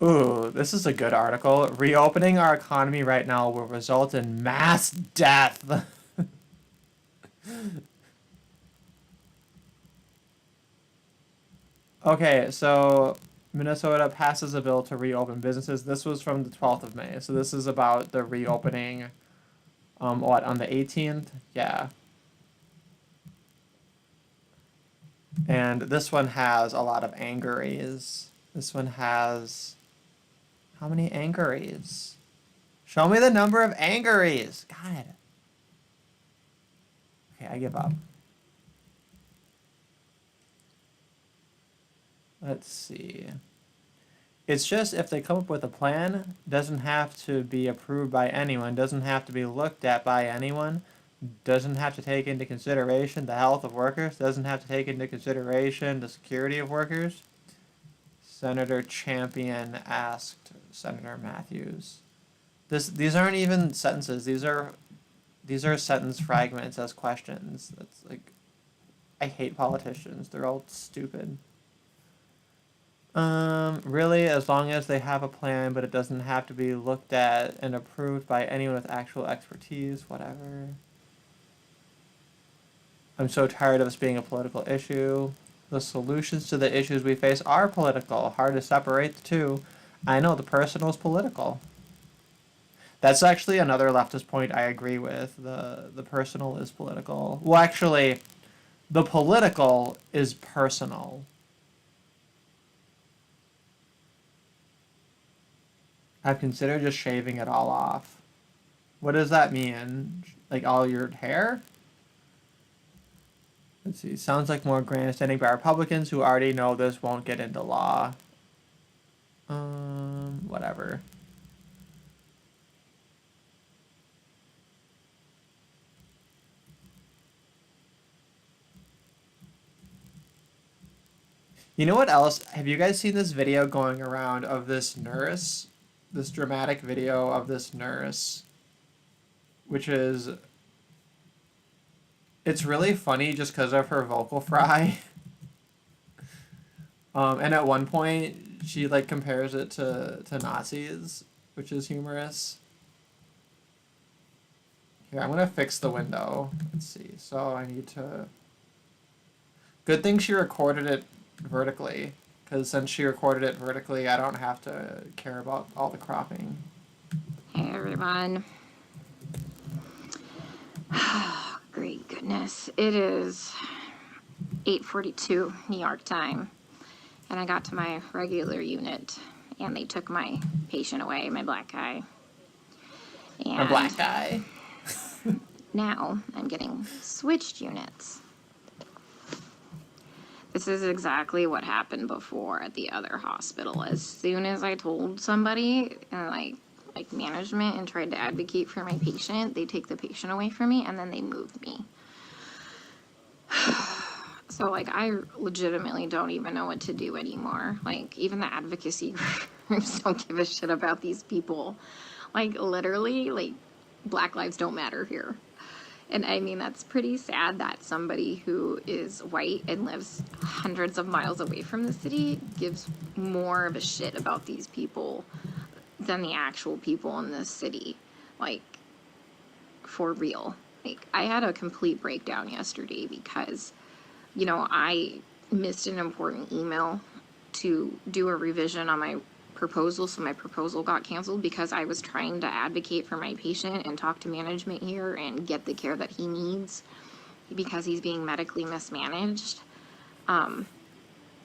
Ooh, this is a good article. Reopening our economy right now will result in mass death. Okay, so Minnesota passes a bill to reopen businesses. This was from the 12th of May. So this is about the reopening, what, on the 18th? Yeah. And this one has a lot of angeries. This one has... How many angeries? Show me the number of angeries. God. Okay, I give up. Let's see. It's just if they come up with a plan, doesn't have to be approved by anyone, doesn't have to be looked at by anyone, doesn't have to take into consideration the health of workers, doesn't have to take into consideration the security of workers. Senator Champion asked Senator Matthews. These aren't even sentences. These are sentence fragments as questions. That's like, I hate politicians. They're all stupid. Really, as long as they have a plan, but it doesn't have to be looked at and approved by anyone with actual expertise, whatever. I'm so tired of this being a political issue. The solutions to the issues we face are political. Hard to separate the two. I know the personal is political. That's actually another leftist point I agree with. The personal is political. Well, actually, the political is personal. I've considered just shaving it all off. What does that mean? Like all your hair? Let's see. Sounds like more grandstanding by Republicans who already know this won't get into law. Whatever. You know what else? Have you guys seen this video going around of this nurse? This dramatic video of this nurse, which is, it's really funny just because of her vocal fry. And at one point she like compares it to Nazis, which is humorous. Here, I'm gonna fix the window. Let's see. So I need to. Good thing she recorded it vertically, because since she recorded it vertically, I don't have to care about all the cropping. Hey everyone. Great goodness. It is 8:42 New York time, and I got to my regular unit, and they took my patient away, my black guy. And A black guy. now I'm getting switched units. This is exactly what happened before at the other hospital. As soon as I told somebody, like management, and tried to advocate for my patient, they take the patient away from me and then they move me. So like I legitimately don't even know what to do anymore. Like even the advocacy groups don't give a shit about these people. Like literally, like Black lives don't matter here. And I mean, that's pretty sad that somebody who is white and lives hundreds of miles away from the city gives more of a shit about these people than the actual people in this city. Like, for real. Like, I had a complete breakdown yesterday because, you know, I missed an important email to do a revision on my proposal, so my proposal got canceled because I was trying to advocate for my patient and talk to management here and get the care that he needs because he's being medically mismanaged. And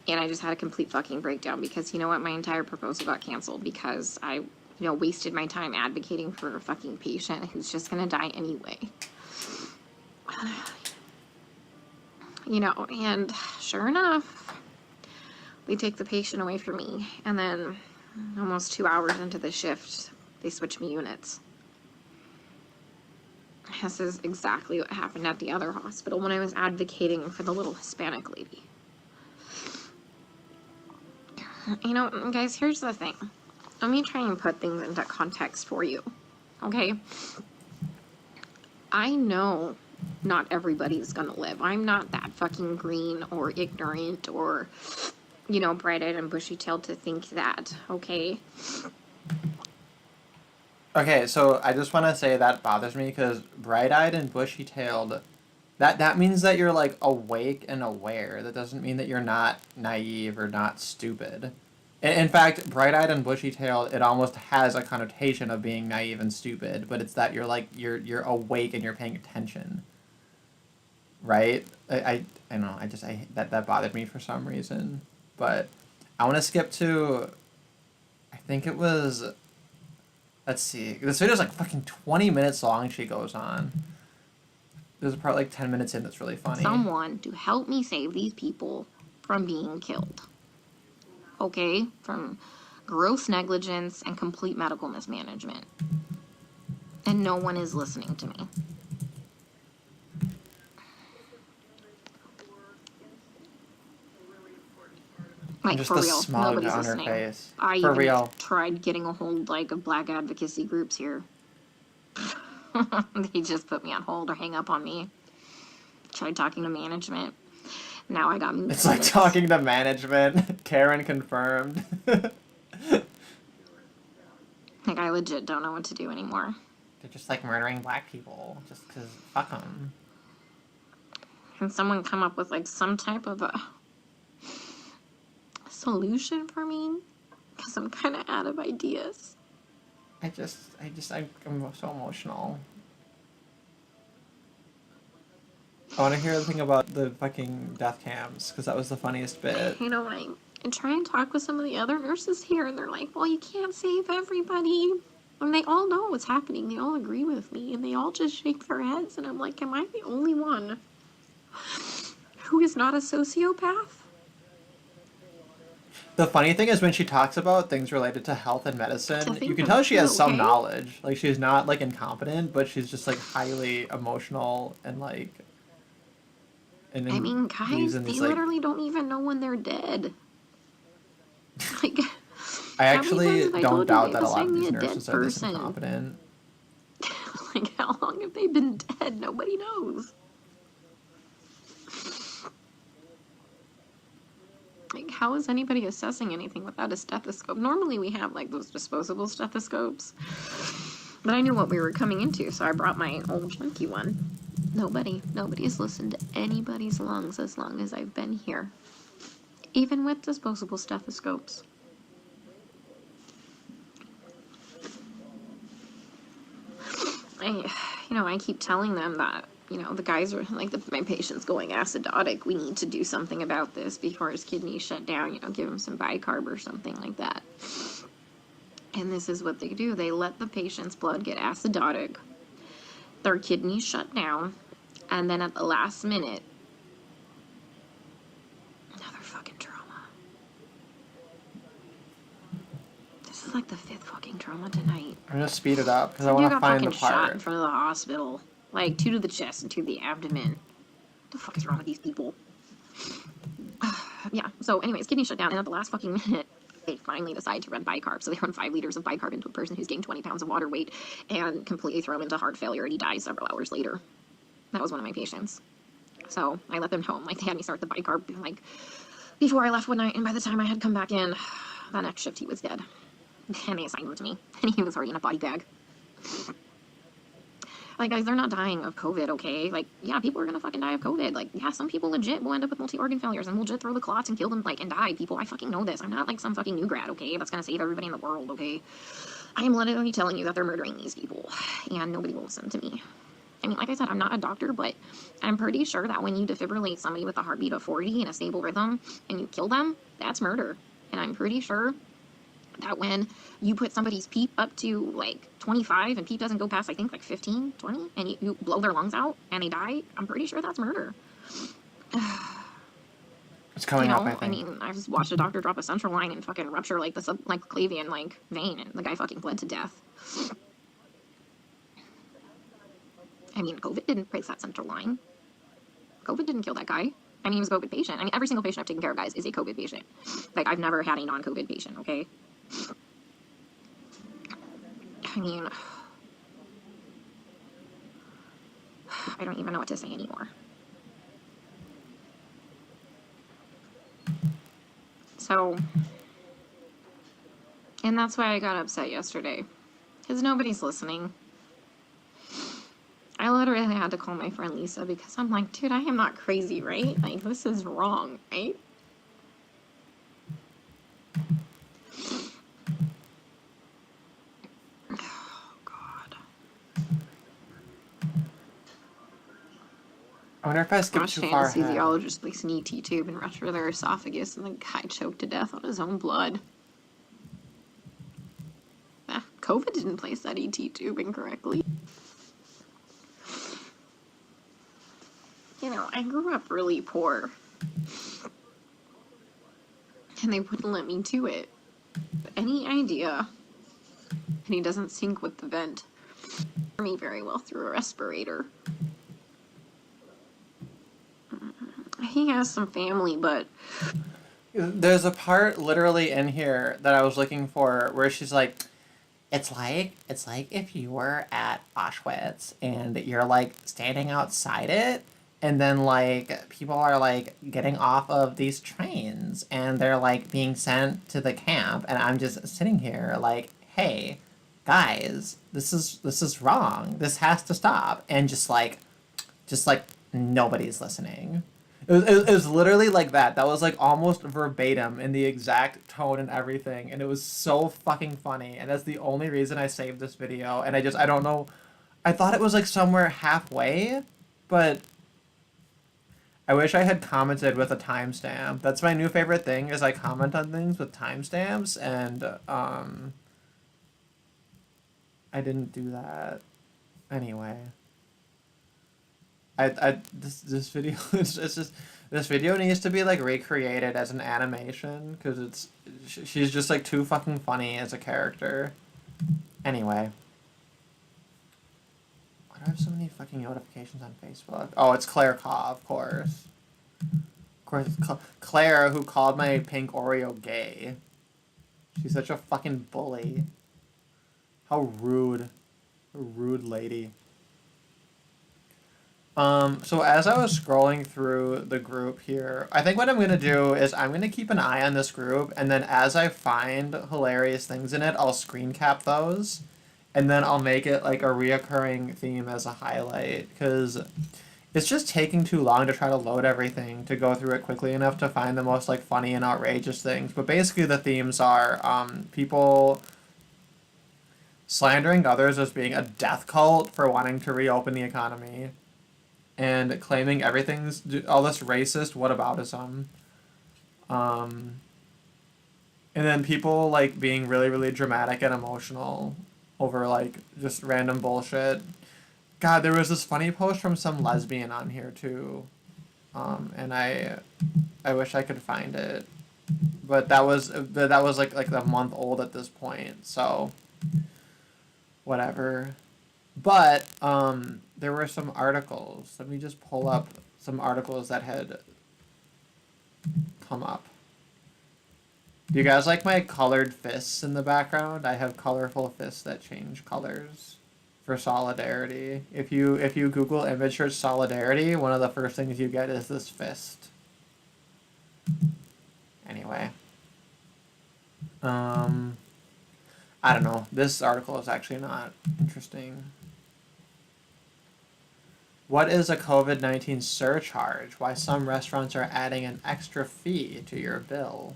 I just had a complete fucking breakdown because, you know what, my entire proposal got canceled because I, you know, wasted my time advocating for a fucking patient who's just gonna die anyway. You know, and sure enough, they take the patient away from me, and then almost 2 hours into the shift, they switch me units. This is exactly what happened at the other hospital when I was advocating for the little Hispanic lady. You know, guys, here's the thing. Let me try and put things into context for you, okay? I know not everybody's gonna live. I'm not that fucking green or ignorant or, you know, bright-eyed and bushy-tailed to think that, okay? Okay, so I just want to say that bothers me because bright-eyed and bushy-tailed, that means that you're like awake and aware. That doesn't mean that you're not naive or not stupid. In fact, bright-eyed and bushy-tailed, it almost has a connotation of being naive and stupid, but it's that you're like you're awake and you're paying attention. Right? I don't know. That bothered me for some reason, but I want to skip to. I think it was. Let's see. This video's like fucking 20 minutes long. She goes on. There's a part like 10 minutes in that's really funny. Someone to help me save these people from being killed. Okay? From gross negligence and complete medical mismanagement. And no one is listening to me. Like, Just for the real, smug nobody's on her listening. face. I For even real. tried getting a hold, like, of black advocacy groups here. They just put me on hold or hang up on me. Tried talking to management. Now I got moved. It's like talking to management. Karen confirmed. Like, I legit don't know what to do anymore. They're just like murdering black people just because fuck them. Can someone come up with, like, some type of a solution for me? Because I'm kind of out of ideas. I'm so emotional. I want to hear the thing about the fucking death cams because that was the funniest bit. You know, like, I try and talk with some of the other nurses here, and they're like, well, you can't save everybody. And they all know what's happening. They all agree with me, and they all just shake their heads. And I'm like, am I the only one who is not a sociopath? The funny thing is when she talks about things related to health and medicine, think you can I'm tell she has okay. some knowledge. Like, she's not, like, incompetent, but she's just, like, highly emotional and, like... And I mean, guys, using they these, like... literally don't even know when they're dead. Like, I how many actually times have I don't told you doubt they that a lot assigned of me these a dead nurses are this person? incompetent. Like, how long have they been dead? Nobody knows. Like, how is anybody assessing anything without a stethoscope? Normally we have, like, those disposable stethoscopes. But I knew what we were coming into, so I brought my old chunky one. Nobody's listened to anybody's lungs as long as I've been here. Even with disposable stethoscopes. I keep telling them that, the guys are, like, my patient's going acidotic. We need to do something about this before his kidneys shut down, give him some bicarb or something like that. And this is what they do. They let the patient's blood get acidotic. Their kidneys shut down. And then at the last minute, another fucking trauma. This is like the 5th fucking trauma tonight. I'm gonna speed it up because I You want to got find fucking the shot in part. front of the hospital. Like, 2 to the chest and 2 to the abdomen. What the fuck is wrong with these people? Yeah, so anyways, kidney shut down, and at the last fucking minute, they finally decide to run bicarb. So they run 5 liters of bicarb into a person who's gained 20 pounds of water weight and completely throw him into heart failure, and he dies several hours later. That was one of my patients. So I let them home. Like, they had me start the bicarb, like, before I left one night, and by the time I had come back in, that next shift he was dead. And they assigned him to me, and he was already in a body bag. Like, guys, they're not dying of COVID, okay? Like, yeah, people are gonna fucking die of COVID. Like, yeah, some people legit will end up with multi-organ failures and will legit throw the clots and kill them, like, and die. People, I fucking know this. I'm not, like, some fucking new grad, okay? That's gonna save everybody in the world, okay? I am literally telling you that they're murdering these people, and nobody will listen to me. I mean, like I said, I'm not a doctor, but I'm pretty sure that when you defibrillate somebody with a heartbeat of 40 in a stable rhythm and you kill them, that's murder. And I'm pretty sure that when you put somebody's PEEP up to, like, 25 and PEEP doesn't go past, I think, like 15, 20, and you blow their lungs out and they die, I'm pretty sure that's murder. It's coming up, I think. I mean, I just watched a doctor drop a central line and fucking rupture, like, the subclavian, like, vein, and the guy fucking bled to death. I mean, COVID didn't break that central line. COVID didn't kill that guy. I mean, he was a COVID patient. I mean, every single patient I've taken care of, guys, is a COVID patient. Like, I've never had a non-COVID patient, okay? I mean, I don't even know what to say anymore. So, and that's why I got upset yesterday. Because nobody's listening. I literally had to call my friend Lisa because I'm like, dude, I am not crazy, right? Like, this is wrong, right? Oh, God. I wonder if I skipped Russian too far ahead. anesthesiologist placed an ET tube and ruptured their esophagus, and the guy choked to death on his own blood. COVID didn't place that ET tube incorrectly. You know, I grew up really poor. And they wouldn't let me do it. But any idea, and he doesn't sync with the vent, for me very well through a respirator. He has some family, but There's a part literally in here that I was looking for where she's like, it's like if you were at Auschwitz and you're like standing outside it, and then like people are like getting off of these trains and they're like being sent to the camp, and I'm just sitting here like, hey, guys, this is wrong. This has to stop. And just like nobody's listening. It was literally like that. That was like almost verbatim in the exact tone and everything. And it was so fucking funny. And that's the only reason I saved this video. And I don't know. I thought it was like somewhere halfway, but I wish I had commented with a timestamp. That's my new favorite thing, is I comment on things with timestamps, and I didn't do that. Anyway. This video it's just, this video needs to be like recreated as an animation, because she's just like too fucking funny as a character. Anyway, why do I have so many fucking notifications on Facebook? Oh, it's Claire Kaw, of course. Of course, it's Claire, who called my pink Oreo gay. She's such a fucking bully. How rude. A rude lady. So as I was scrolling through the group here, I think what I'm going to do is I'm going to keep an eye on this group, and then as I find hilarious things in it, I'll screen cap those, and then I'll make it like a reoccurring theme as a highlight, because it's just taking too long to try to load everything to go through it quickly enough to find the most like funny and outrageous things. But basically the themes are people slandering others as being a death cult for wanting to reopen the economy, and claiming everything's all this racist whataboutism. And then people like being really, really dramatic and emotional over like just random bullshit. God, there was this funny post from some lesbian on here too. And I wish I could find it. But that was like a month old at this point, so whatever. But there were some articles. Let me just pull up some articles that had come up. Do you guys like my colored fists in the background? I have colorful fists that change colors for solidarity. If you Google image search solidarity, one of the first things you get is this fist. Anyway. I don't know. This article is actually not interesting. What is a COVID-19 surcharge? Why some restaurants are adding an extra fee to your bill?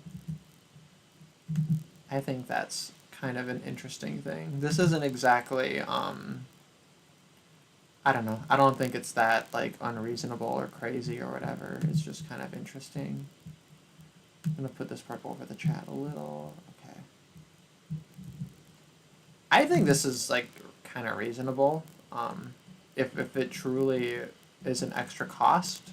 I think that's kind of an interesting thing. This isn't exactly, I don't know. I don't think it's that, like, unreasonable or crazy or whatever. It's just kind of interesting. I'm going to put this part over the chat a little. Okay. I think this is, like, kind of reasonable. If it truly is an extra cost.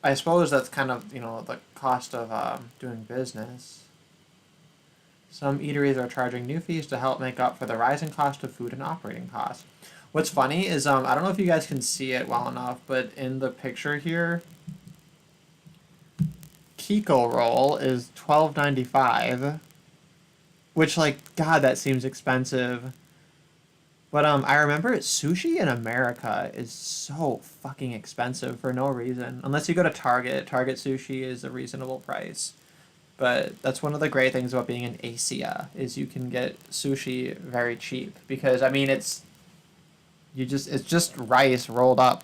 I suppose that's kind of, the cost of doing business. Some eateries are charging new fees to help make up for the rising cost of food and operating costs. What's funny is I don't know if you guys can see it well enough, but in the picture here, Kiko roll is $12.95, which like God, that seems expensive. But I remember sushi in America is so fucking expensive for no reason. Unless you go to Target. Target sushi is a reasonable price. But that's one of the great things about being in Asia is you can get sushi very cheap because I mean it's just rice rolled up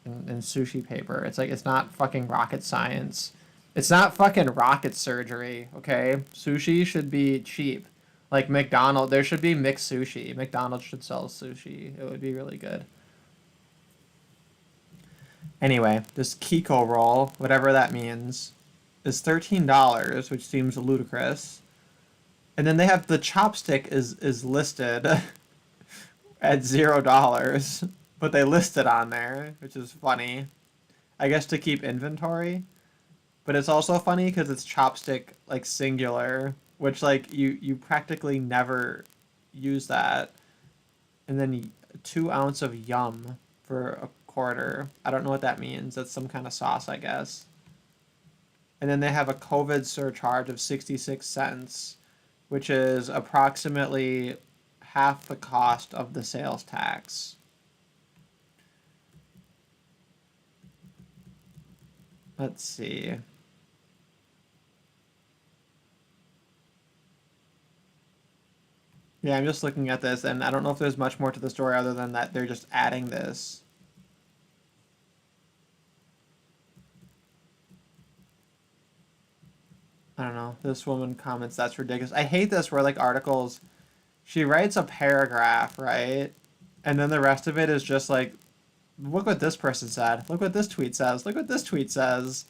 in sushi paper. It's like it's not fucking rocket science. It's not fucking rocket surgery, okay? Sushi should be cheap. Like McDonald's, there should be mixed sushi. McDonald's should sell sushi. It would be really good. Anyway, this Kiko roll, whatever that means, is $13, which seems ludicrous. And then they have the chopstick is listed at $0, but they list it on there, which is funny. I guess to keep inventory. But it's also funny because it's chopstick like singular, which like you practically never use that. And then 2 ounce of yum for a quarter. I don't know what that means. That's some kind of sauce, I guess. And then they have a COVID surcharge of 66 cents, which is approximately half the cost of the sales tax. Let's see. Yeah, I'm just looking at this, and I don't know if there's much more to the story other than that they're just adding this. I don't know. This woman comments, that's ridiculous. I hate this where, like, articles, she writes a paragraph, right? And then the rest of it is just like, look what this person said. Look what this tweet says. Look what this tweet says.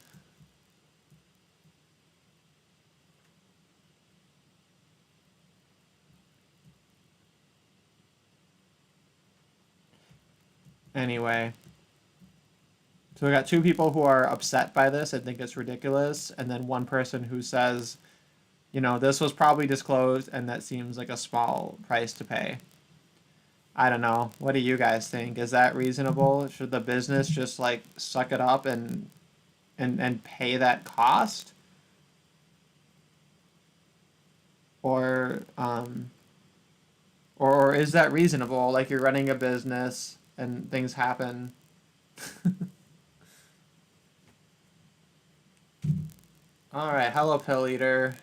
Anyway. So we got two people who are upset by this and think it's ridiculous, and then one person who says, you know, this was probably disclosed and that seems like a small price to pay. I don't know. What do you guys think? Is that reasonable? Should the business just like suck it up and pay that cost? Or or is that reasonable? Like you're running a business and things happen. All right, hello, Pill Eater.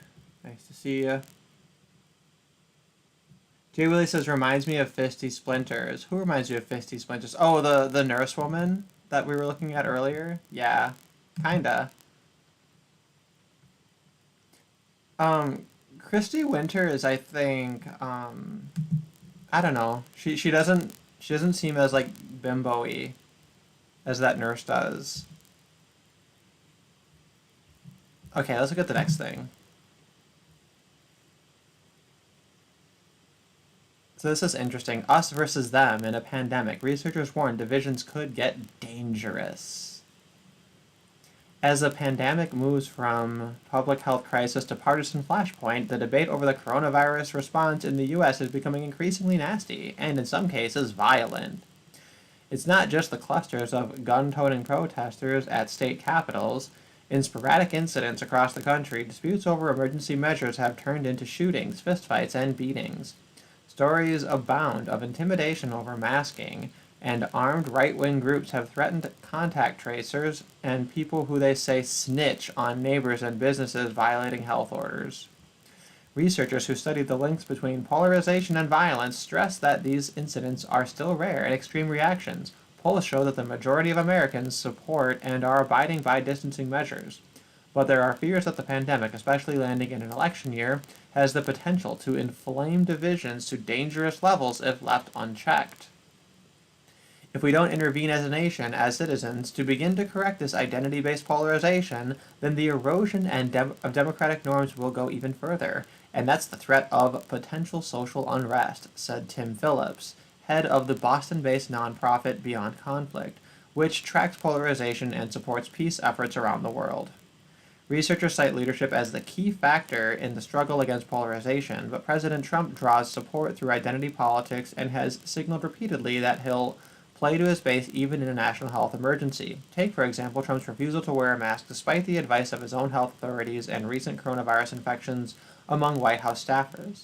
Nice to see you. Jay Willie says, reminds me of Fisty Splinters. Who reminds you of Fisty Splinters? Oh, the nurse woman that we were looking at earlier? Yeah, kinda. Christy Winter is, I think, I don't know. She doesn't seem as like bimbo-y as that nurse does. Okay, let's look at the next thing. So this is interesting. Us versus them in a pandemic. Researchers warn divisions could get dangerous. As the pandemic moves from public health crisis to partisan flashpoint, the debate over the coronavirus response in the U.S. is becoming increasingly nasty, and in some cases, violent. It's not just the clusters of gun-toting protesters at state capitals. In sporadic incidents across the country, disputes over emergency measures have turned into shootings, fistfights, and beatings. Stories abound of intimidation over masking, and armed right-wing groups have threatened contact tracers and people who they say snitch on neighbors and businesses violating health orders. Researchers who studied the links between polarization and violence stress that these incidents are still rare and extreme reactions. Polls show that the majority of Americans support and are abiding by distancing measures. But there are fears that the pandemic, especially landing in an election year, has the potential to inflame divisions to dangerous levels if left unchecked. If we don't intervene as a nation, as citizens, to begin to correct this identity-based polarization, then the erosion of democratic norms will go even further, and that's the threat of potential social unrest, said Tim Phillips, head of the Boston-based nonprofit Beyond Conflict, which tracks polarization and supports peace efforts around the world. Researchers cite leadership as the key factor in the struggle against polarization, but President Trump draws support through identity politics and has signaled repeatedly that he'll play to his base even in a national health emergency. Take, for example, Trump's refusal to wear a mask despite the advice of his own health authorities and recent coronavirus infections among White House staffers.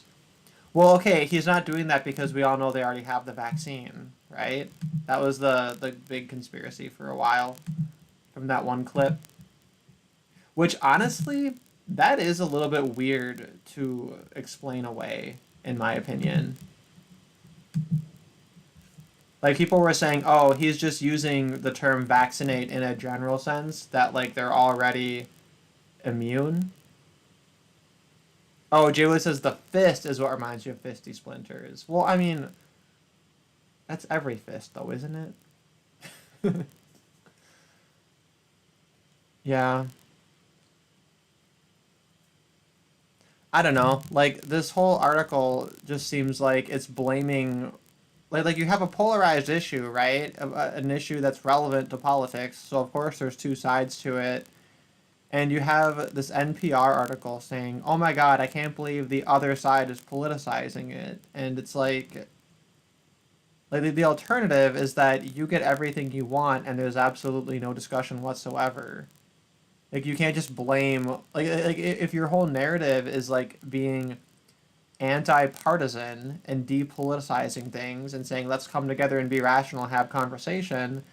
Well, okay, he's not doing that because we all know they already have the vaccine, right? That was the big conspiracy for a while from that one clip. Which, honestly, that is a little bit weird to explain away, in my opinion. Like, people were saying, oh, he's just using the term vaccinate in a general sense, that, like, they're already immune. Oh, Jayla says the fist is what reminds you of Fisty Splinters. Well, I mean, that's every fist, though, isn't it? Yeah. I don't know. Like, this whole article just seems like it's blaming, like you have a polarized issue, right? An issue that's relevant to politics. So of course there's two sides to it. And you have this NPR article saying, "Oh my God, I can't believe the other side is politicizing it." And it's like the alternative is that you get everything you want and there's absolutely no discussion whatsoever. Like, you can't just blame, like if your whole narrative is like being anti-partisan and depoliticizing things and saying let's come together and be rational, have conversation,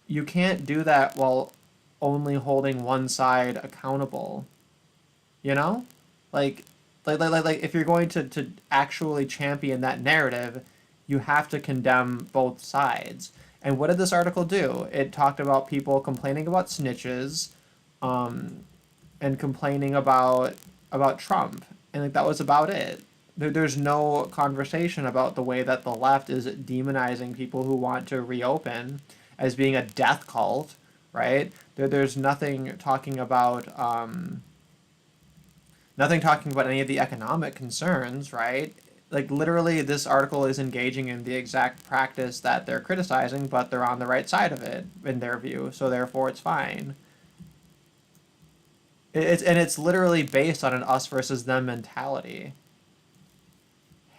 you can't do that while only holding one side accountable. You know? Like like if you're going to actually champion that narrative, you have to condemn both sides. And what did this article do? It talked about people complaining about snitches, um, and complaining about Trump, and like that was about it. There's no conversation about the way that the left is demonizing people who want to reopen as being a death cult, right? There's nothing talking about nothing talking about any of the economic concerns, right? Like, literally, this article is engaging in the exact practice that they're criticizing, but they're on the right side of it in their view, so therefore it's fine. It's literally based on an us versus them mentality.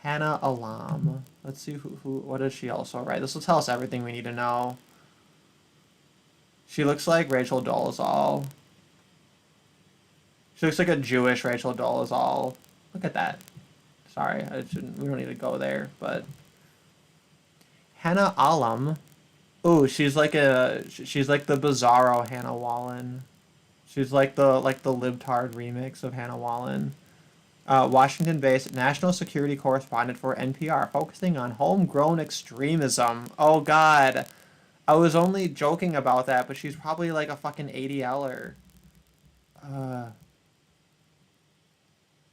Hannah Alam. Let's see who what does she also write? This will tell us everything we need to know. She looks like Rachel Dolezal. She looks like a Jewish Rachel Dolezal. Look at that. Sorry, I shouldn't. We don't need to go there, but Hannah Alam. Ooh, she's like the bizarro Hannah Wallen. She's like the libtard remix of Hannah Wallen. Washington-based national security correspondent for NPR, focusing on homegrown extremism. Oh God, I was only joking about that, but she's probably like a fucking ADLer.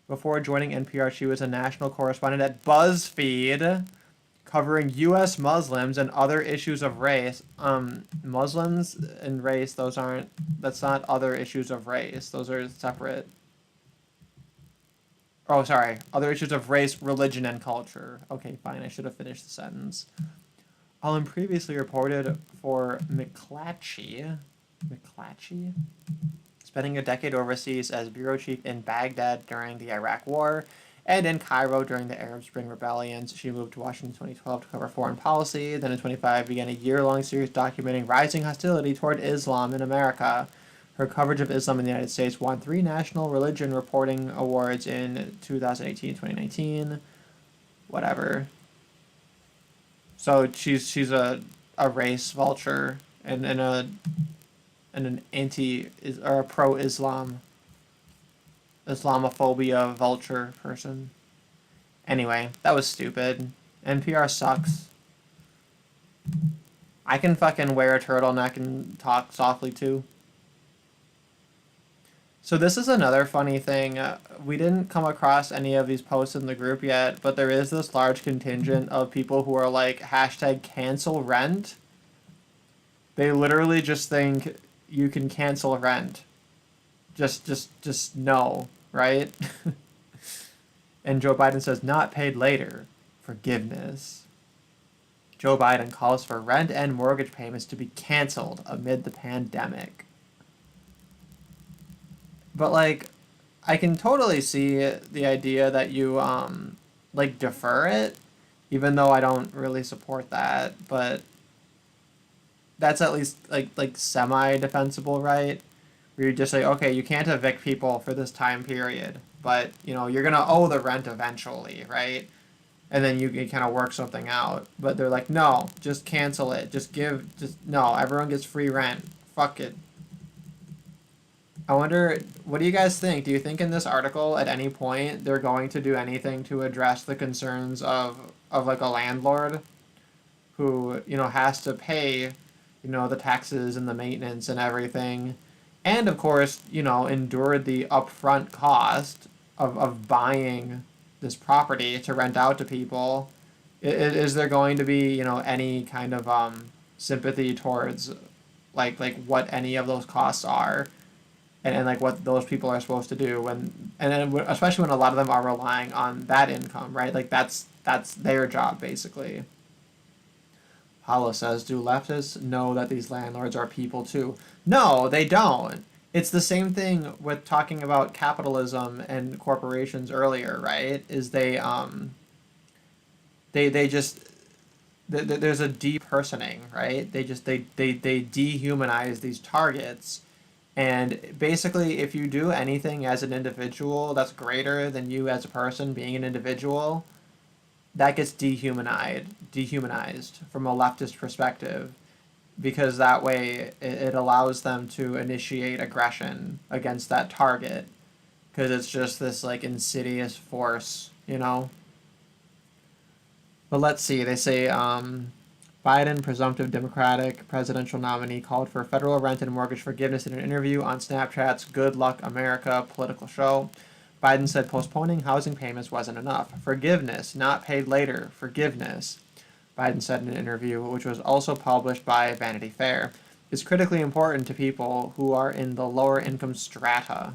Before joining NPR, she was a national correspondent at BuzzFeed, covering U.S. Muslims and other issues of race. Muslims and race, that's not other issues of race. Those are separate. Oh, sorry. Other issues of race, religion, and culture. Okay, fine. I should have finished the sentence. Allen previously reported for McClatchy, spending a decade overseas as bureau chief in Baghdad during the Iraq War and in Cairo during the Arab Spring rebellions. She moved to Washington in 2012 to cover foreign policy, then in 2025 began a year-long series documenting rising hostility toward Islam in America. Her coverage of Islam in the United States won 3 National Religion Reporting Awards in 2018 and 2019. Whatever. So she's a race vulture and an anti or a pro-Islam Islamophobia vulture person. Anyway, that was stupid. NPR sucks. I can fucking wear a turtleneck and talk softly too. So this is another funny thing. We didn't come across any of these posts in the group yet, but there is this large contingent of people who are like hashtag cancel rent. They literally just think you can cancel rent. Just no, right? And Joe Biden says not paid later. Forgiveness. Joe Biden calls for rent and mortgage payments to be canceled amid the pandemic. But like, I can totally see the idea that you like defer it, even though I don't really support that. But that's at least like semi defensible, right? Where you just say, okay, you can't evict people for this time period, but you know you're gonna owe the rent eventually, right? And then you kind of work something out. But they're like, no, just cancel it. Just no, everyone gets free rent. Fuck it. I wonder, what do you guys think? Do you think in this article at any point they're going to do anything to address the concerns of like a landlord who, you know, has to pay, you know, the taxes and the maintenance and everything, and of course, you know, endured the upfront cost of buying this property to rent out to people? Is there going to be, you know, any kind of sympathy towards like what any of those costs are? And like what those people are supposed to do when, and then especially when a lot of them are relying on that income, right? Like that's their job basically. Paula says, do leftists know that these landlords are people too? No, they don't. It's the same thing with talking about capitalism and corporations earlier, right? Is they just there's a depersoning, right? They dehumanize these targets. And basically, if you do anything as an individual that's greater than you as a person being an individual, that gets dehumanized from a leftist perspective, because that way it allows them to initiate aggression against that target, because it's just this like insidious force, you know? But let's see, they say Biden, presumptive Democratic presidential nominee, called for federal rent and mortgage forgiveness in an interview on Snapchat's Good Luck America political show. Biden said postponing housing payments wasn't enough. Forgiveness, not paid later. Forgiveness, Biden said in an interview, which was also published by Vanity Fair, is critically important to people who are in the lower income strata.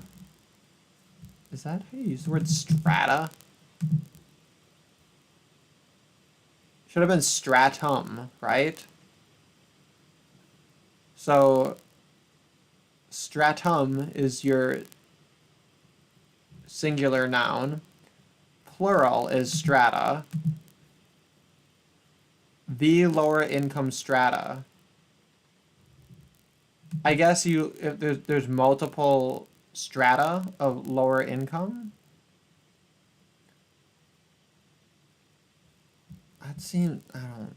Is that how you use the word strata? Should have been stratum, right? So stratum is your singular noun. Plural is strata. The lower income strata. I guess if there's multiple strata of lower income. That seems, I don't.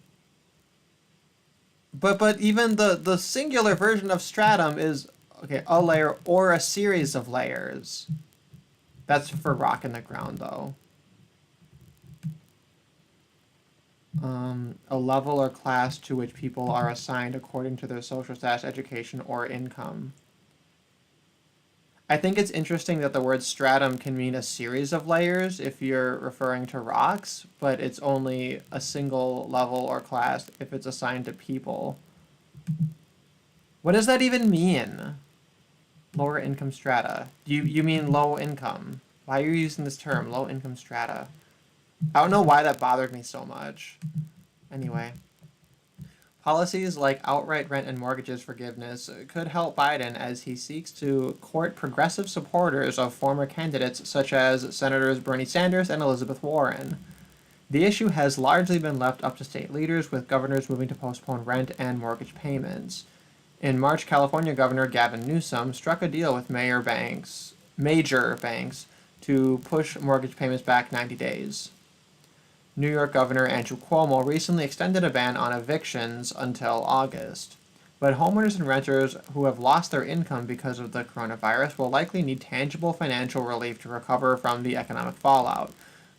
But even the singular version of stratum is, okay, a layer or a series of layers. That's for rock in the ground though. A level or class to which people are assigned according to their social status, education, or income. I think it's interesting that the word stratum can mean a series of layers if you're referring to rocks, but it's only a single level or class if it's assigned to people. What does that even mean? Lower income strata. You mean low income? Why are you using this term, low income strata? I don't know why that bothered me so much. Anyway. Policies like outright rent and mortgages forgiveness could help Biden as he seeks to court progressive supporters of former candidates such as Senators Bernie Sanders and Elizabeth Warren. The issue has largely been left up to state leaders, with governors moving to postpone rent and mortgage payments. In March, California Governor Gavin Newsom struck a deal with major banks, to push mortgage payments back 90 days. New York Governor Andrew Cuomo recently extended a ban on evictions until August. But homeowners and renters who have lost their income because of the coronavirus will likely need tangible financial relief to recover from the economic fallout.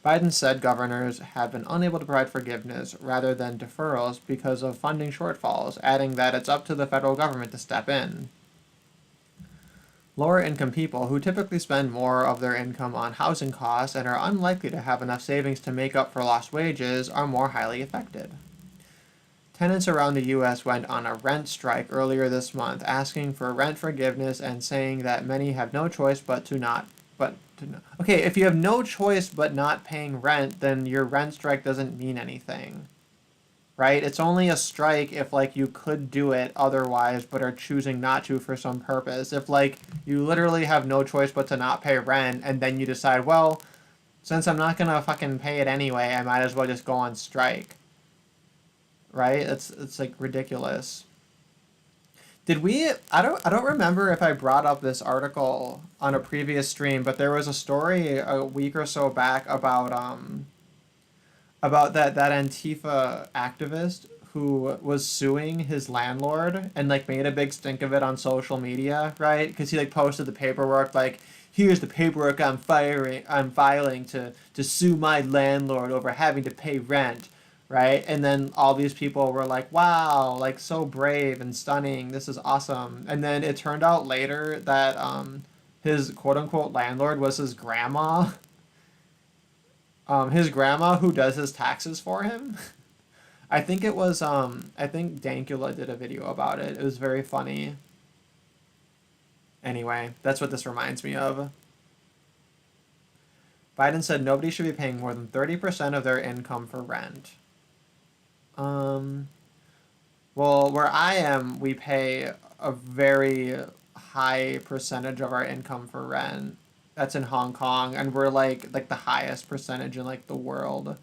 Biden said governors have been unable to provide forgiveness rather than deferrals because of funding shortfalls, adding that it's up to the federal government to step in. Lower income people, who typically spend more of their income on housing costs and are unlikely to have enough savings to make up for lost wages, are more highly affected. Tenants around the U.S. went on a rent strike earlier this month, asking for rent forgiveness and saying that many have no choice but to not. Okay, if you have no choice but not paying rent, then your rent strike doesn't mean anything, right? It's only a strike if like you could do it otherwise but are choosing not to for some purpose. If like you literally have no choice but to not pay rent and then you decide, well, since I'm not gonna fucking pay it anyway, I might as well just go on strike. Right? It's like ridiculous. Did we I don't remember if I brought up this article on a previous stream, but there was a story a week or so back about that Antifa activist who was suing his landlord and like made a big stink of it on social media, right? Because he like posted the paperwork like, here's the paperwork I'm filing to sue my landlord over having to pay rent, right? And then all these people were like, wow, like so brave and stunning, this is awesome. And then it turned out later that his quote unquote landlord was his grandma. His grandma who does his taxes for him. I think it was I think Dankula did a video about it. It was very funny. Anyway, that's what this reminds me of. Biden said nobody should be paying more than 30% of their income for rent. Well, where I am, we pay a very high percentage of our income for rent. That's in Hong Kong, and we're like the highest percentage in like the world.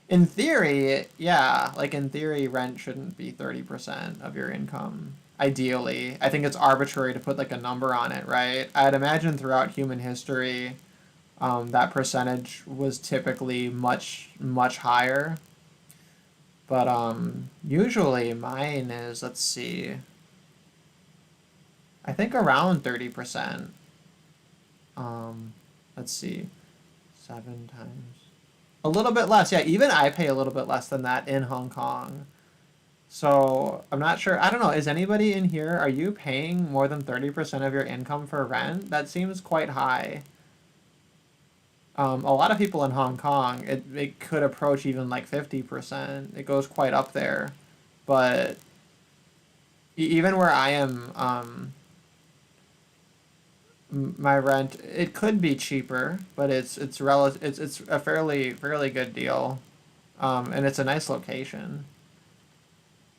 In theory, yeah, like in theory, rent shouldn't be 30% of your income. Ideally, I think it's arbitrary to put like a number on it, right? I'd imagine throughout human history, that percentage was typically much higher. But usually mine is, let's see, I think around 30%. Let's see, 7 times. A little bit less, yeah. Even I pay a little bit less than that in Hong Kong. So I'm not sure. I don't know. Is anybody in here? Are you paying more than 30% of your income for rent? That seems quite high. A lot of people in Hong Kong, it could approach even like 50%. It goes quite up there. But even where I am, my rent, it could be cheaper, but it's a fairly good deal, and it's a nice location.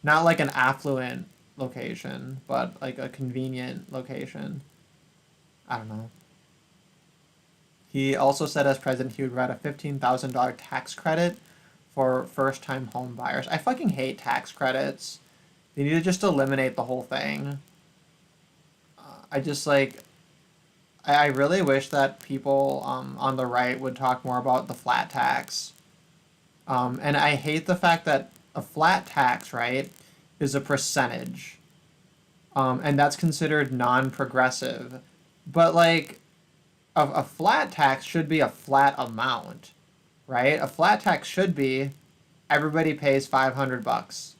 Not like an affluent location, but like a convenient location. I don't know. He also said as president he would write a $15,000 tax credit for first-time home buyers. I fucking hate tax credits. They need to just eliminate the whole thing. I just like. I really wish that people on the right would talk more about the flat tax. And I hate the fact that a flat tax, right, is a percentage. And that's considered non-progressive. But, like, a flat tax should be a flat amount, right? A flat tax should be everybody pays $500,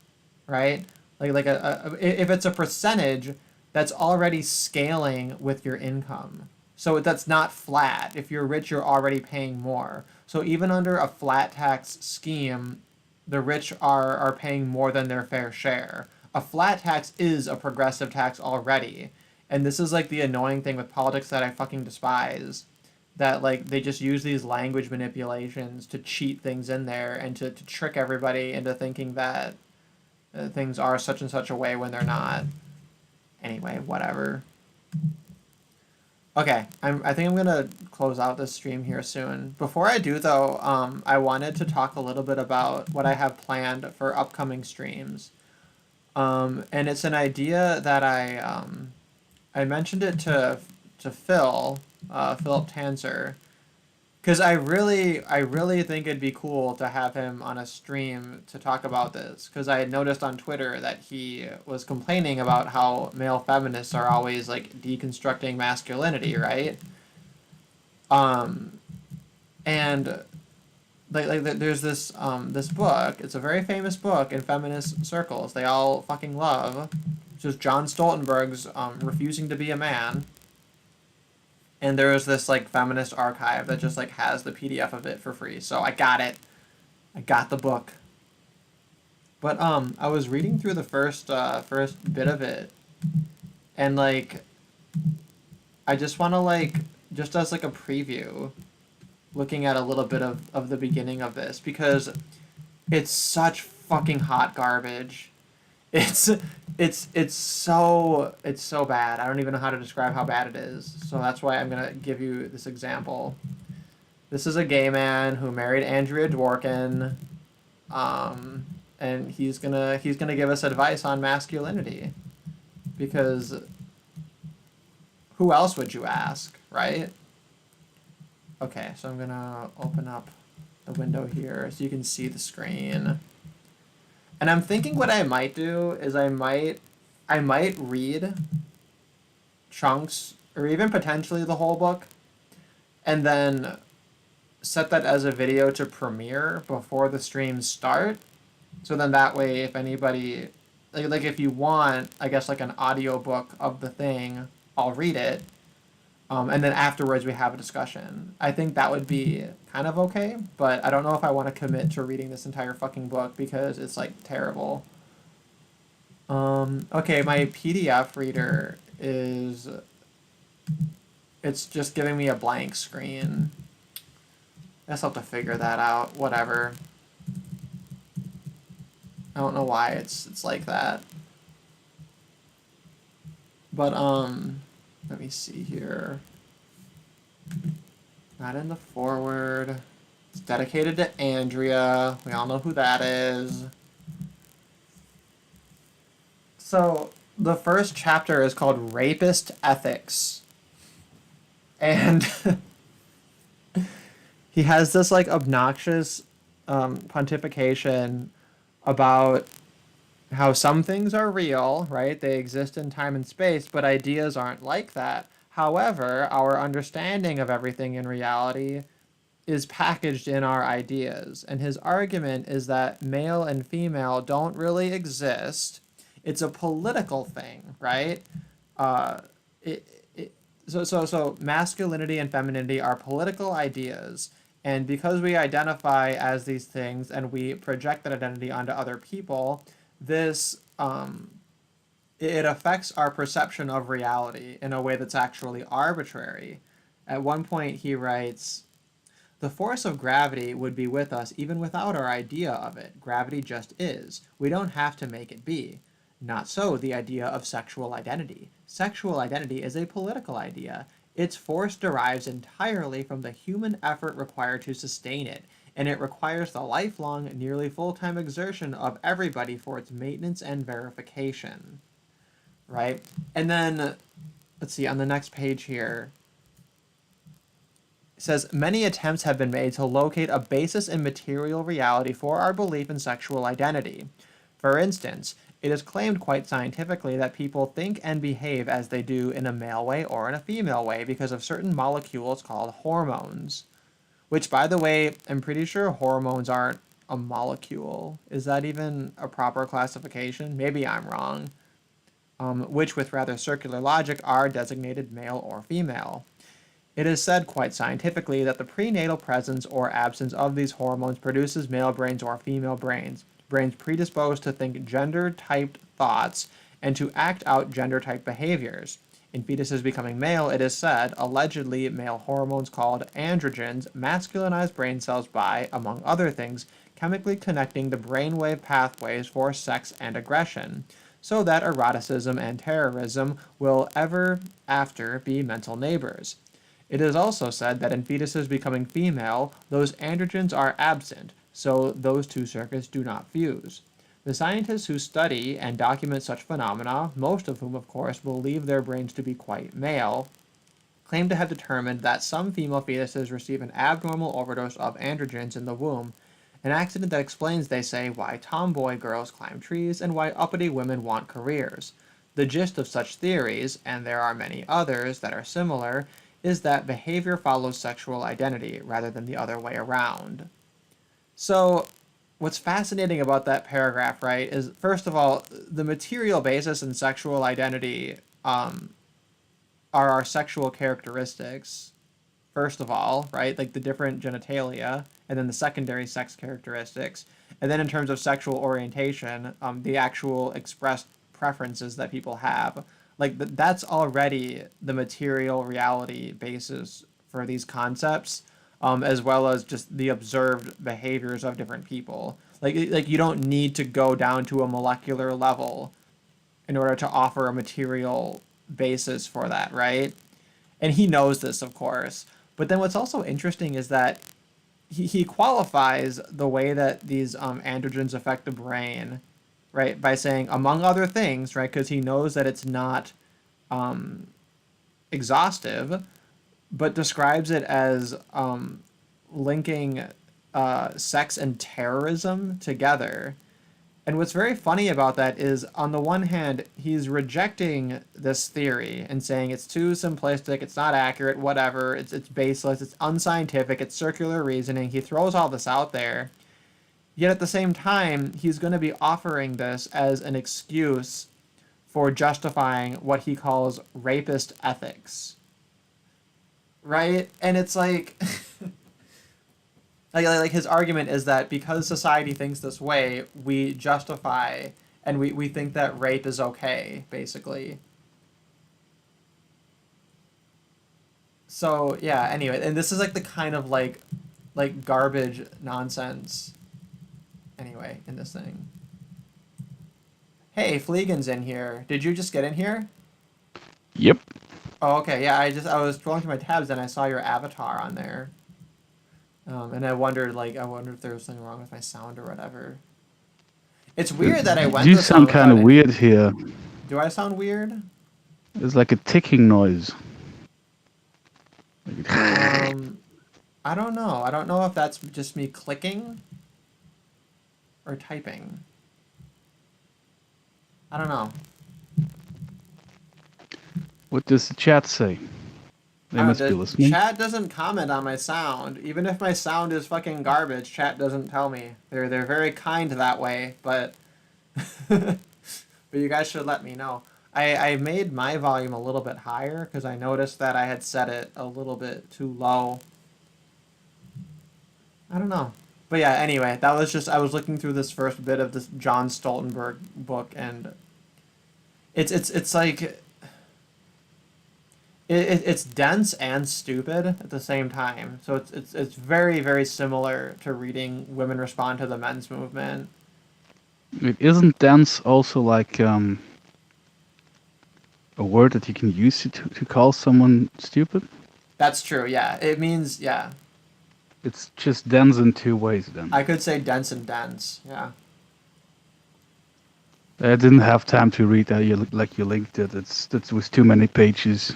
right? If it's a percentage, that's already scaling with your income. So that's not flat. If you're rich, you're already paying more. So even under a flat tax scheme, the rich are paying more than their fair share. A flat tax is a progressive tax already. And this is like the annoying thing with politics that I fucking despise. That like they just use these language manipulations to cheat things in there and to trick everybody into thinking that things are such and such a way when they're not. Anyway, whatever. Okay, I think I'm gonna close out this stream here soon. Before I do though, I wanted to talk a little bit about what I have planned for upcoming streams. And it's an idea that I mentioned it to Philip Tanzer, because I really think it'd be cool to have him on a stream to talk about this, because I had noticed on Twitter that he was complaining about how male feminists are always like deconstructing masculinity, right? And like there's this this book. It's a very famous book in feminist circles. They all fucking love. It's just John Stoltenberg's Refusing to Be a Man. And there was this like feminist archive that just like has the PDF of it for free. So I got it. I got the book. But I was reading through the first bit of it, and like I just want to like just as like a preview, looking at a little bit of the beginning of this, because it's such fucking hot garbage. It's so bad. I don't even know how to describe how bad it is. So that's why I'm gonna give you this example. This is a gay man who married Andrea Dworkin, and he's gonna give us advice on masculinity, because who else would you ask, right? Okay, so I'm gonna open up the window here so you can see the screen. And I'm thinking what I might do is I might read chunks or even potentially the whole book and then set that as a video to premiere before the streams start. So then that way, if anybody, like if you want, I guess like an audio book of the thing, I'll read it. And then afterwards we have a discussion. I think that would be kind of okay, but I don't know if I want to commit to reading this entire fucking book because it's like terrible. Okay, my PDF reader is, it's just giving me a blank screen. I guess I'll have to figure that out. Whatever. I don't know why it's like that. But let me see here. Not in the forward. It's dedicated to Andrea. We all know who that is. So the first chapter is called Rapist Ethics. And he has this like obnoxious pontification about how some things are real, right? They exist in time and space, but ideas aren't like that. However, our understanding of everything in reality is packaged in our ideas. And his argument is that male and female don't really exist. It's a political thing, right? So masculinity and femininity are political ideas. And because we identify as these things and we project that identity onto other people, this it affects our perception of reality in a way that's actually arbitrary. At one point he writes, "The force of gravity would be with us even without our idea of it. Gravity just is. We don't have to make it be. Not so the idea of sexual identity. Sexual identity is a political idea. Its force derives entirely from the human effort required to sustain it, and it requires the lifelong, nearly full-time exertion of everybody for its maintenance and verification." Right? And then, let's see, on the next page here, it says, "Many attempts have been made to locate a basis in material reality for our belief in sexual identity. For instance, it is claimed quite scientifically that people think and behave as they do in a male way or in a female way because of certain molecules called hormones." Which, by the way, I'm pretty sure hormones aren't a molecule. Is that even a proper classification? Maybe I'm wrong. Which, with rather circular logic, are designated male or female. It is said quite scientifically that the prenatal presence or absence of these hormones produces male brains or female brains, brains predisposed to think gender-typed thoughts and to act out gender-type behaviors. In fetuses becoming male, it is said, allegedly male hormones called androgens masculinize brain cells by, among other things, chemically connecting the brainwave pathways for sex and aggression, so that eroticism and terrorism will ever after be mental neighbors. It is also said that in fetuses becoming female, those androgens are absent, so those two circuits do not fuse. The scientists who study and document such phenomena, most of whom, of course, believe their brains to be quite male, claim to have determined that some female fetuses receive an abnormal overdose of androgens in the womb, an accident that explains, they say, why tomboy girls climb trees and why uppity women want careers. The gist of such theories, and there are many others that are similar, is that behavior follows sexual identity rather than the other way around. So, what's fascinating about that paragraph, right, is first of all, the material basis in sexual identity are our sexual characteristics, first of all, right, like the different genitalia, and then the secondary sex characteristics, and then in terms of sexual orientation, the actual expressed preferences that people have. Like, that's already the material reality basis for these concepts, as well as just the observed behaviors of different people. Like you don't need to go down to a molecular level in order to offer a material basis for that, right? And he knows this, of course. But then what's also interesting is that he qualifies the way that these androgens affect the brain, right, by saying, among other things, right, because he knows that it's not exhaustive, but describes it as linking sex and terrorism together. And what's very funny about that is, on the one hand, he's rejecting this theory and saying it's too simplistic, it's not accurate, whatever, it's baseless, it's unscientific, it's circular reasoning. He throws all this out there. Yet at the same time, he's going to be offering this as an excuse for justifying what he calls rapist ethics. Right? And it's like like his argument is that because society thinks this way, we justify and we think that rape is okay, basically. So yeah, anyway, and this is like the kind of like garbage nonsense anyway in this thing. Hey, Fleegan's in here. Did you just get in here? Yep. Oh, okay. Yeah, I was scrolling through my tabs and I saw your avatar on there. And I wondered if there was something wrong with my sound or whatever. It's weird that I went You this sound long kind of without weird here. Do I sound weird? It's like a ticking noise. I don't know. I don't know if that's just me clicking or typing. I don't know. What does the chat say? They must be listening. Chat doesn't comment on my sound. Even if my sound is fucking garbage, chat doesn't tell me. They're very kind that way, but but you guys should let me know. I made my volume a little bit higher because I noticed that I had set it a little bit too low. I don't know. But yeah, anyway, that was just, I was looking through this first bit of this John Stoltenberg book, and it's like it's dense and stupid at the same time. So it's very, very similar to reading Women Respond to the Men's Movement. It isn't dense also like a word that you can use to call someone stupid? That's true, yeah. It means, yeah. It's just dense in two ways then. I could say dense and dense, yeah. I didn't have time to read that. You linked it. That was too many pages.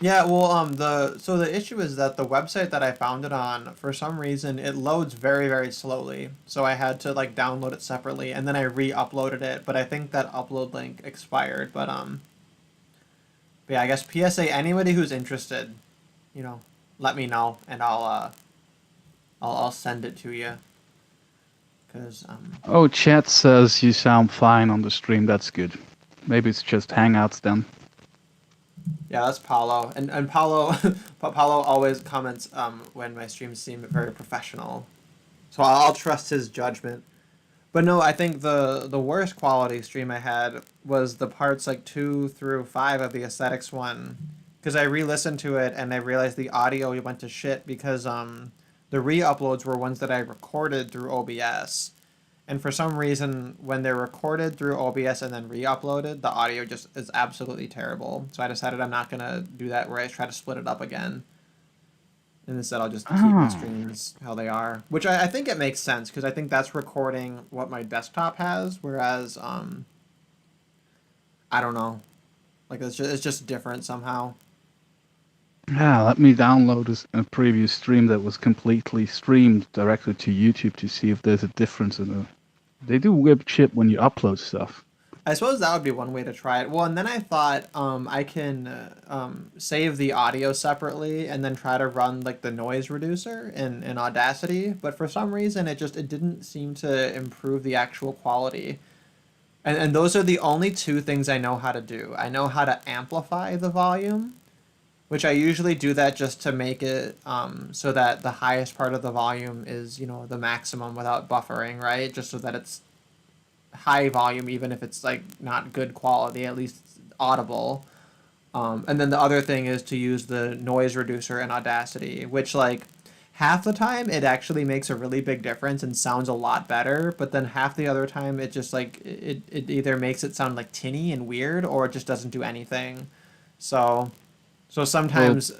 Yeah, well, the issue is that the website that I found it on, for some reason, it loads very, very slowly. So I had to like download it separately, and then I re-uploaded it. But I think that upload link expired. But yeah, I guess PSA. Anybody who's interested, let me know, and I'll send it to you. Cause Oh, chat says you sound fine on the stream. That's good. Maybe it's just Hangouts then. Yeah, that's Paulo, and Paulo Paulo always comments when my streams seem very professional, so I'll trust his judgment. But no, I think the worst quality stream I had was the parts like 2 through 5 of the aesthetics one, because I re-listened to it and I realized the audio went to shit because the re-uploads were ones that I recorded through OBS. And for some reason, when they're recorded through OBS and then re-uploaded, the audio just is absolutely terrible. So I decided I'm not going to do that where I try to split it up again. And instead I'll just keep my streams how they are. Which I think it makes sense, because I think that's recording what my desktop has, whereas, I don't know. Like, it's just different somehow. Yeah, let me download a previous stream that was completely streamed directly to YouTube to see if there's a difference in the... They do weird shit when you upload stuff. I suppose that would be one way to try it. Well, and then I thought I can save the audio separately and then try to run like the noise reducer in Audacity. But for some reason, it didn't seem to improve the actual quality. And those are the only two things I know how to do. I know how to amplify the volume, which I usually do that just to make it so that the highest part of the volume is, the maximum without buffering, right? Just so that it's high volume, even if it's like not good quality, at least it's audible. And then the other thing is to use the noise reducer in Audacity, which like half the time it actually makes a really big difference and sounds a lot better, but then half the other time it just like it either makes it sound like tinny and weird or it just doesn't do anything. So so Well, sometimes,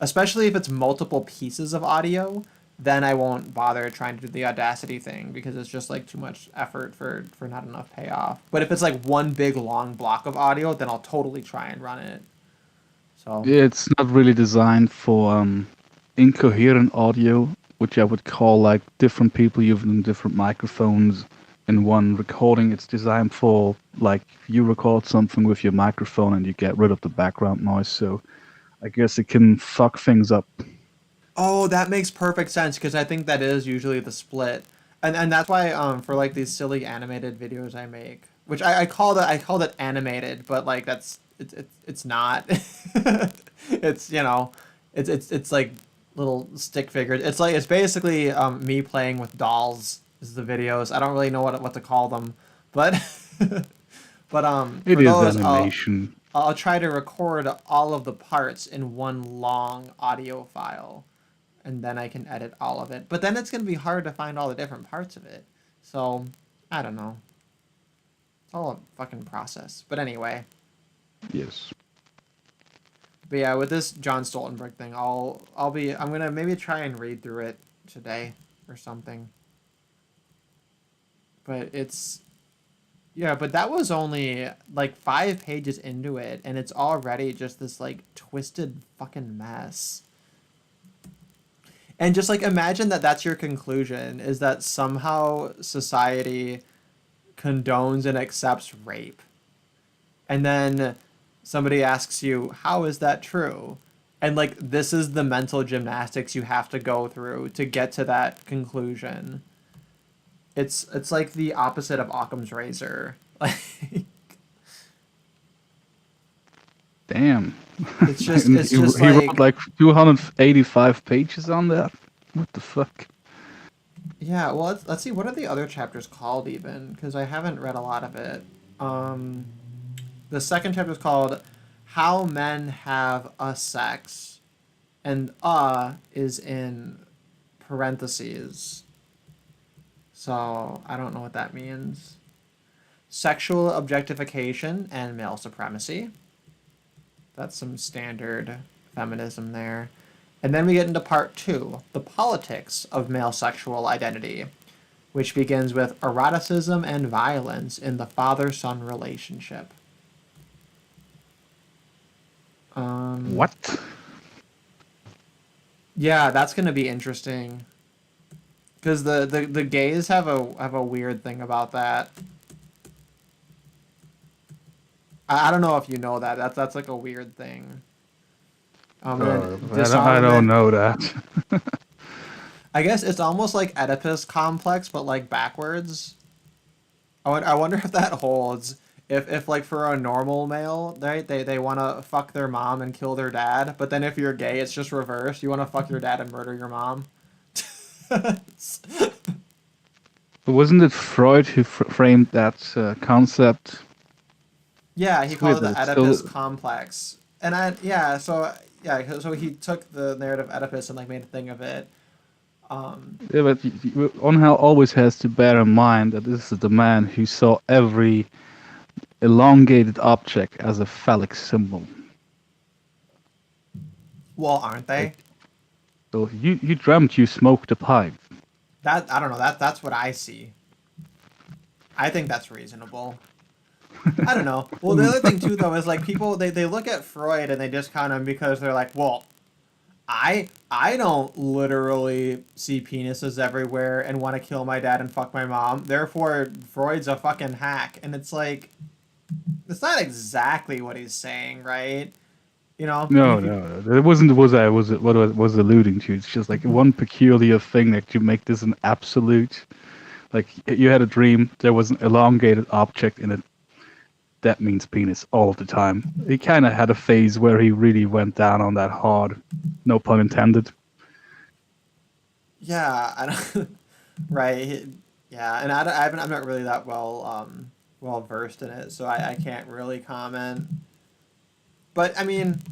especially if it's multiple pieces of audio, then I won't bother trying to do the Audacity thing because it's just like too much effort for not enough payoff. But if it's like one big long block of audio, then I'll totally try and run it. So yeah, it's not really designed for incoherent audio, which I would call like different people using different microphones in one recording. It's designed for like you record something with your microphone and you get rid of the background noise. So I guess it can fuck things up. oh, that makes perfect sense because I think that is usually the split, and that's why for like these silly animated videos I make, which I called it animated, but like that's it's not. It's you know, it's like little stick figures. It's like it's basically me playing with dolls is the videos. I don't really know what to call them, but but It for is those animation. I'll try to record all of the parts in one long audio file and then I can edit all of it. But then it's going to be hard to find all the different parts of it. So, I don't know. It's all a fucking process. But anyway. Yes. But yeah, with this John Stoltenberg thing, I'm going to maybe try and read through it today or something. But yeah, but that was only like 5 pages into it and it's already just this like twisted fucking mess. And just like imagine that that's your conclusion is that somehow society condones and accepts rape. And then somebody asks you, "How is that true?" And like this is the mental gymnastics you have to go through to get to that conclusion. It's like the opposite of Occam's razor. Like Damn. it's just And it's he just he wrote like like 285 pages on that. What the fuck? yeah, well, let's see. What are the other chapters called even? Because I haven't read a lot of it. Um, the second chapter is called "How Men Have a Sex," and is in parentheses. So I don't know what that means. Sexual objectification and male supremacy. That's some standard feminism there. And then we get into part 2, the politics of male sexual identity, which begins with eroticism and violence in the father-son relationship. What? Yeah, that's gonna be interesting. Because the gays have a weird thing about that. I don't know if you know that. That's like a weird thing. And then I don't disarmament. know that. I guess it's almost like Oedipus complex, but like backwards. I wonder if that holds. If like for a normal male, right, they want to fuck their mom and kill their dad, but then if you're gay, it's just reversed. You want to fuck your dad and murder your mom. Wasn't it Freud who framed that concept? Yeah, he It's weird called it that the it's Oedipus still. complex, and so he took the narrative Oedipus and like made a thing of it. Yeah, but Onhel always has to bear in mind that this is the man who saw every elongated object as a phallic symbol. Well, aren't they? Like, so you dreamt you smoked a pipe. That I don't know. That's what I see. I think that's reasonable. I don't know. Well, the other thing too, though, is like people they look at Freud and they discount him because they're like, well, I don't literally see penises everywhere and want to kill my dad and fuck my mom. Therefore, Freud's a fucking hack, and it's like, it's not exactly what he's saying, right? You know, No, no, no. It wasn't what I was alluding to. It's just like one peculiar thing that you make this an absolute. Like you had a dream, there was an elongated object in it. That means penis all of the time. He kind of had a phase where he really went down on that hard. No pun intended. yeah, I don't, right, yeah, and I'm not really that well versed in it, so I can't really comment. But I mean,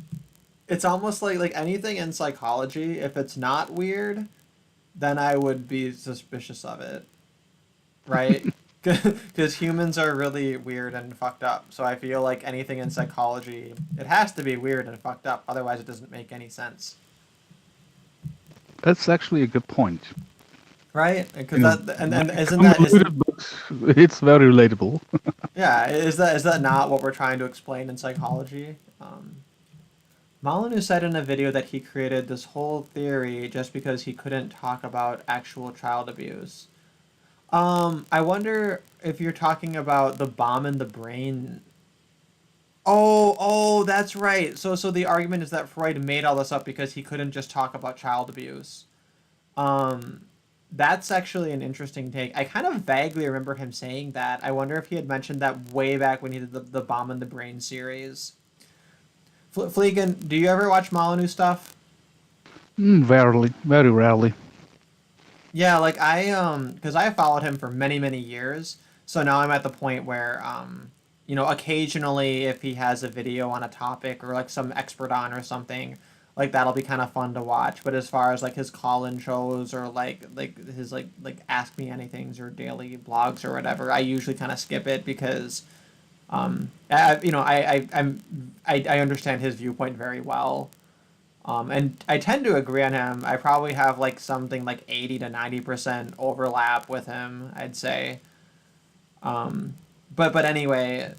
it's almost like anything in psychology, if it's not weird, then I would be suspicious of it, right? Because humans are really weird and fucked up. So I feel like anything in psychology, it has to be weird and fucked up. Otherwise, it doesn't make any sense, That's actually a good point. right? Because You know, that and very isn't that isn't convoluted, but it's very relatable. yeah, is that not what we're trying to explain in psychology? Molyneux said in a video that he created this whole theory just because he couldn't talk about actual child abuse. I wonder if you're talking about the bomb in the brain. Oh, that's right. So the argument is that Freud made all this up because he couldn't just talk about child abuse. Um, that's actually an interesting take. I kind of vaguely remember him saying that. I wonder if he had mentioned that way back when he did the Bomb in the Brain series. Fleegan, do you ever watch Molyneux stuff? Rarely, very rarely. Yeah, like because I followed him for many, many years. So now I'm at the point where, occasionally if he has a video on a topic or like some expert on or something, like that'll be kind of fun to watch. But as far as like his call-in shows or like his like Ask Me Anythings or daily blogs or whatever, I usually kind of skip it because, I understand his viewpoint very well. And I tend to agree on him. I probably have like something like 80 to 90% overlap with him, I'd say. But anyway,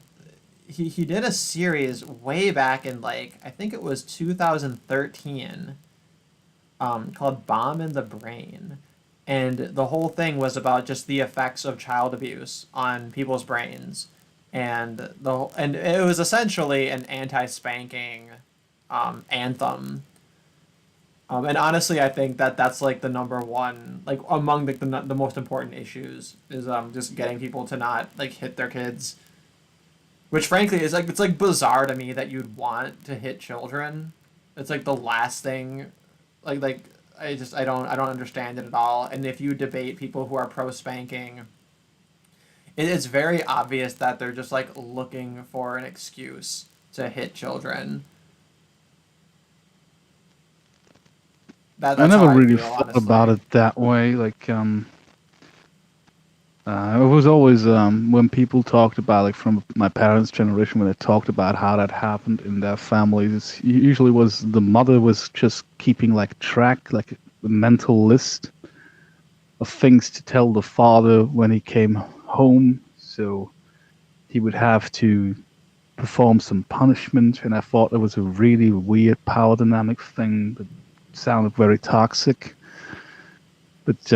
he did a series way back in like I think it was 2013, called Bomb in the Brain. And the whole thing was about just the effects of child abuse on people's brains. And it was essentially an anti-spanking anthem. And honestly, I think that that's like the number one, like among the most important issues is just getting people to not like hit their kids, which frankly is like it's like bizarre to me that you'd want to hit children. It's like the last thing, like I don't understand it at all. And if you debate people who are pro spanking, it's very obvious that they're just like looking for an excuse to hit children. I That's how never I really feel, thought about honestly. it that way. It was always when people talked about, like, from my parents' generation, when they talked about how that happened in their families, usually was the mother was just keeping like track, like a mental list of things to tell the father when he came home. So he would have to perform some punishment, and I thought it was a really weird power dynamic thing that sounded very toxic. But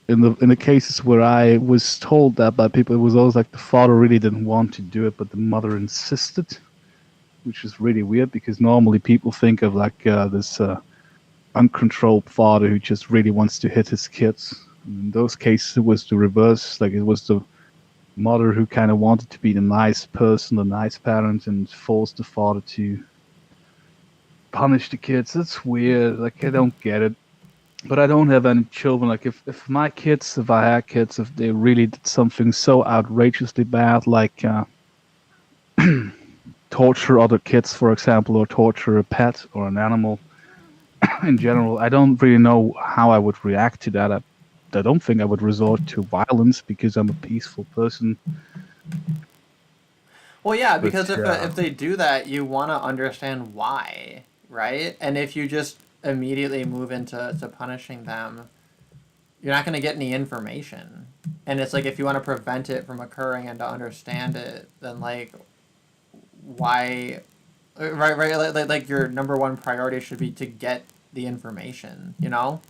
in the cases where I was told that by people, it was always like the father really didn't want to do it, but the mother insisted, which is really weird because normally people think of like this uncontrolled father who just really wants to hit his kids. In those cases, it was the reverse. Like it was the mother who kind of wanted to be the nice person, the nice parent, and forced the father to punish the kids. That's weird. Like I don't get it. But I don't have any children. Like if my kids, if I had kids, if they really did something so outrageously bad, like torture other kids, for example, or torture a pet or an animal in general, I don't really know how I would react to that. I don't think I would resort to violence because I'm a peaceful person. Well, yeah, But because if they do that, you want to understand why, right? And if you just immediately move into punishing them, you're not going to get any information. And it's like if you want to prevent it from occurring and to understand it, then like why, right, like your number one priority should be to get the information, you know,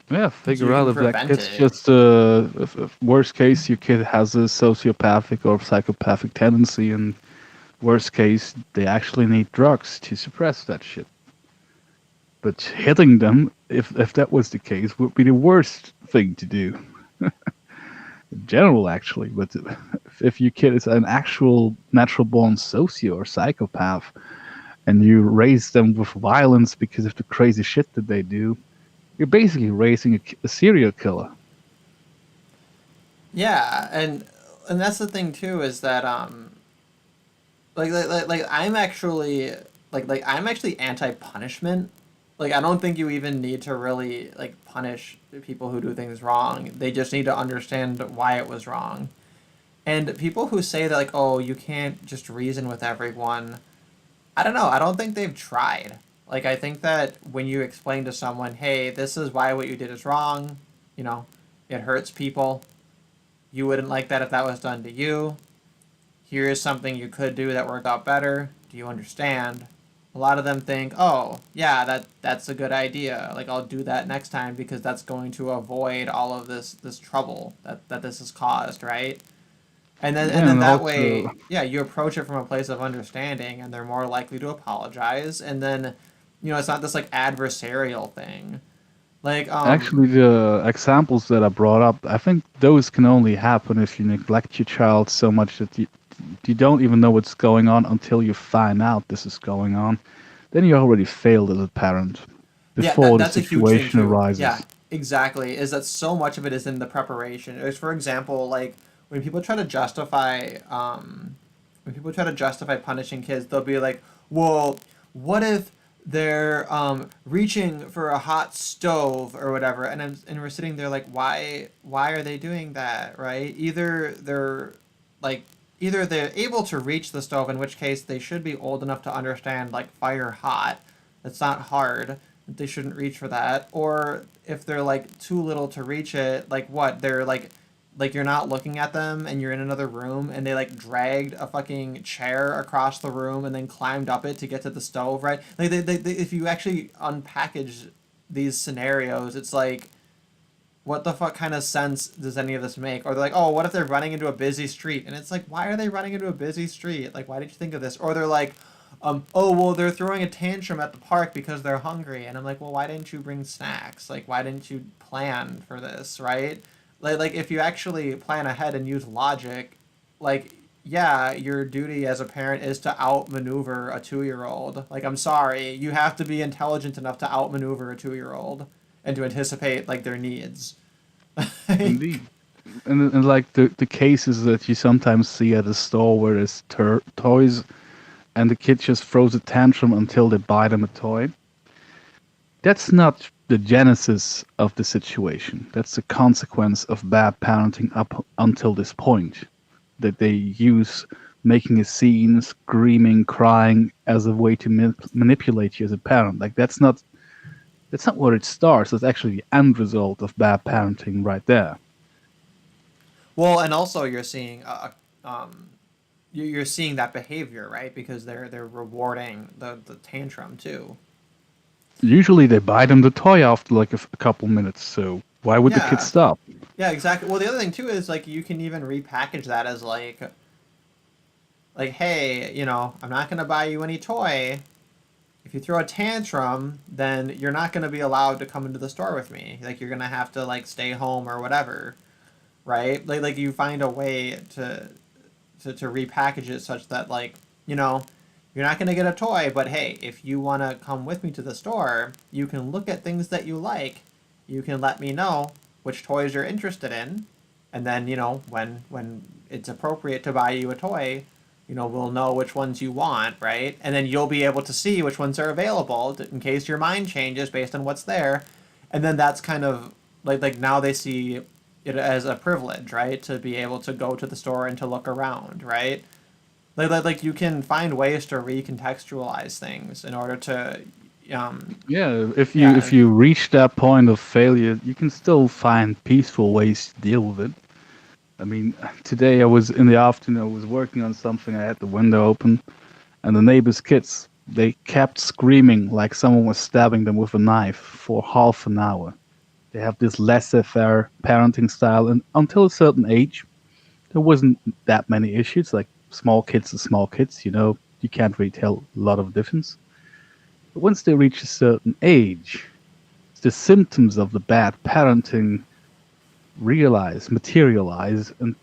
yeah, so figure you out can if that prevent kid's it. just if worst case your kid has a sociopathic or psychopathic tendency, and worst case they actually need drugs to suppress that shit. But hitting them, if that was the case, would be the worst thing to do. In general, actually. But if your kid is an actual natural born socio or psychopath, and you raise them with violence because of the crazy shit that they do, you're basically raising a serial killer. Yeah, and that's the thing too is that like I'm actually I'm actually anti punishment. Like, I don't think you even need to really like punish people who do things wrong. They just need to understand why it was wrong. And people who say that, like, oh, you can't just reason with everyone, I don't know. I don't think they've tried. Like, I think that when you explain to someone, hey, this is why what you did is wrong, you know, it hurts people. You wouldn't like that if that was done to you. Here is something you could do that worked out better. Do you understand? A lot of them think, oh, yeah, that's a good idea. Like, I'll do that next time because that's going to avoid all of this trouble that this has caused, right? And Yeah, then and that also way, yeah, you approach it from a place of understanding, and they're more likely to apologize. And then, it's not this like adversarial thing. Like, actually the examples that I brought up, I think those can only happen if you neglect your child so much that you don't even know what's going on until you find out this is going on. Then you already failed as a parent yeah, before the that's a huge thing situation too. Yeah, arises. exactly. Is that so much of it is in the preparation. Is, for example, like when people try to justify, punishing kids, they'll be like, well, what if they're reaching for a hot stove or whatever, and we're sitting there like, why are they doing that, right? Like either they're able to reach the stove, in which case they should be old enough to understand like fire hot. It's not hard. They shouldn't reach for that. Or if they're like too little to reach it, like what? They're like you're not looking at them and you're in another room and they like dragged a fucking chair across the room and then climbed up it to get to the stove, right? Like they if you actually unpackage these scenarios, it's like what the fuck kind of sense does any of this make? Or they're like, oh, what if they're running into a busy street? And it's like, why are they running into a busy street? Like, why did you think of this? Or they're like, oh, well, they're throwing a tantrum at the park because they're hungry. And I'm like, well, why didn't you bring snacks? Like, why didn't you plan for this, right? Like if you actually plan ahead and use logic, like, yeah, your duty as a parent is to outmaneuver a 2-year-old. Like, I'm sorry, you have to be intelligent enough to outmaneuver a 2-year-old and to anticipate like their needs. Indeed. And like the cases that you sometimes see at a store where there's toys and the kid just throws a tantrum until they buy them a toy. That's not the genesis of the situation. That's the consequence of bad parenting up until this point. That they use making a scene, screaming, crying as a way to manipulate you as a parent. Like that's not where it starts. That's actually the end result of bad parenting right there. Well, and also you're seeing you're seeing that behavior, right? Because they're rewarding the tantrum too. Usually they buy them the toy after like a couple minutes, so why would the kid Yeah. stop? Yeah, exactly. Well, the other thing too is like you can even repackage that as like hey, I'm not going to buy you any toy. If you throw a tantrum, then you're not going to be allowed to come into the store with me. Like you're going to have to like stay home or whatever, right? Like you find a way to repackage it such that like, you're not going to get a toy, but hey, if you want to come with me to the store, you can look at things that you like. You can let me know which toys you're interested in, and then, when it's appropriate to buy you a toy, we'll know which ones you want, right? And then you'll be able to see which ones are available in case your mind changes based on what's there. And then that's kind of like now they see it as a privilege, right? To be able to go to the store and to look around, right? Like you can find ways to recontextualize things in order to, Yeah, if you yeah, if you reach that point of failure, you can still find peaceful ways to deal with it. I mean, today I was in the afternoon, I was working on something, I had the window open, and the neighbor's kids, they kept screaming like someone was stabbing them with a knife for half an hour. They have this laissez-faire parenting style, and until a certain age, there wasn't that many issues. Like small kids are small kids, you can't really tell a lot of difference. But once they reach a certain age, the symptoms of the bad parenting materialize, and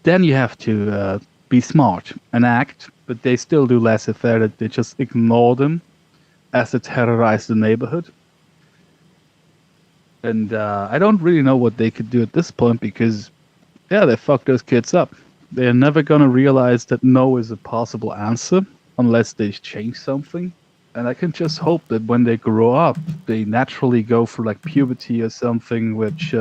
then you have to be smart and act. But they still do laissez-faire, that they just ignore them as they terrorize the neighborhood. And I don't really know what they could do at this point because, yeah, they fuck those kids up. They're never gonna realize that no is a possible answer unless they change something. And I can just hope that when they grow up, they naturally go through like puberty or something, which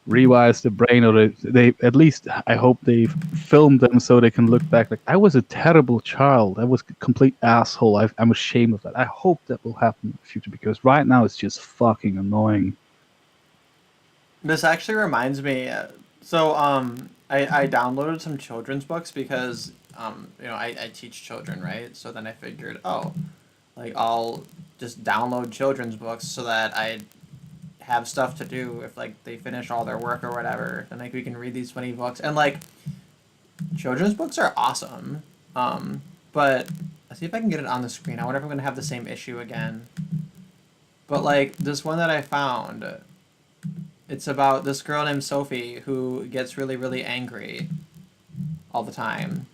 rewires the brain, or they at least I hope they film them so they can look back like I was a terrible child. I was a complete asshole. I'm ashamed of that. I hope that will happen in the future because right now it's just fucking annoying. This actually reminds me. I downloaded some children's books because I teach children, right? So then I figured, oh, like I'll just download children's books so that I have stuff to do if like they finish all their work or whatever. Then like we can read these funny books and like children's books are awesome. But let's see if I can get it on the screen. I wonder if I'm gonna have the same issue again. But like this one that I found, it's about this girl named Sophie who gets really, really angry all the time.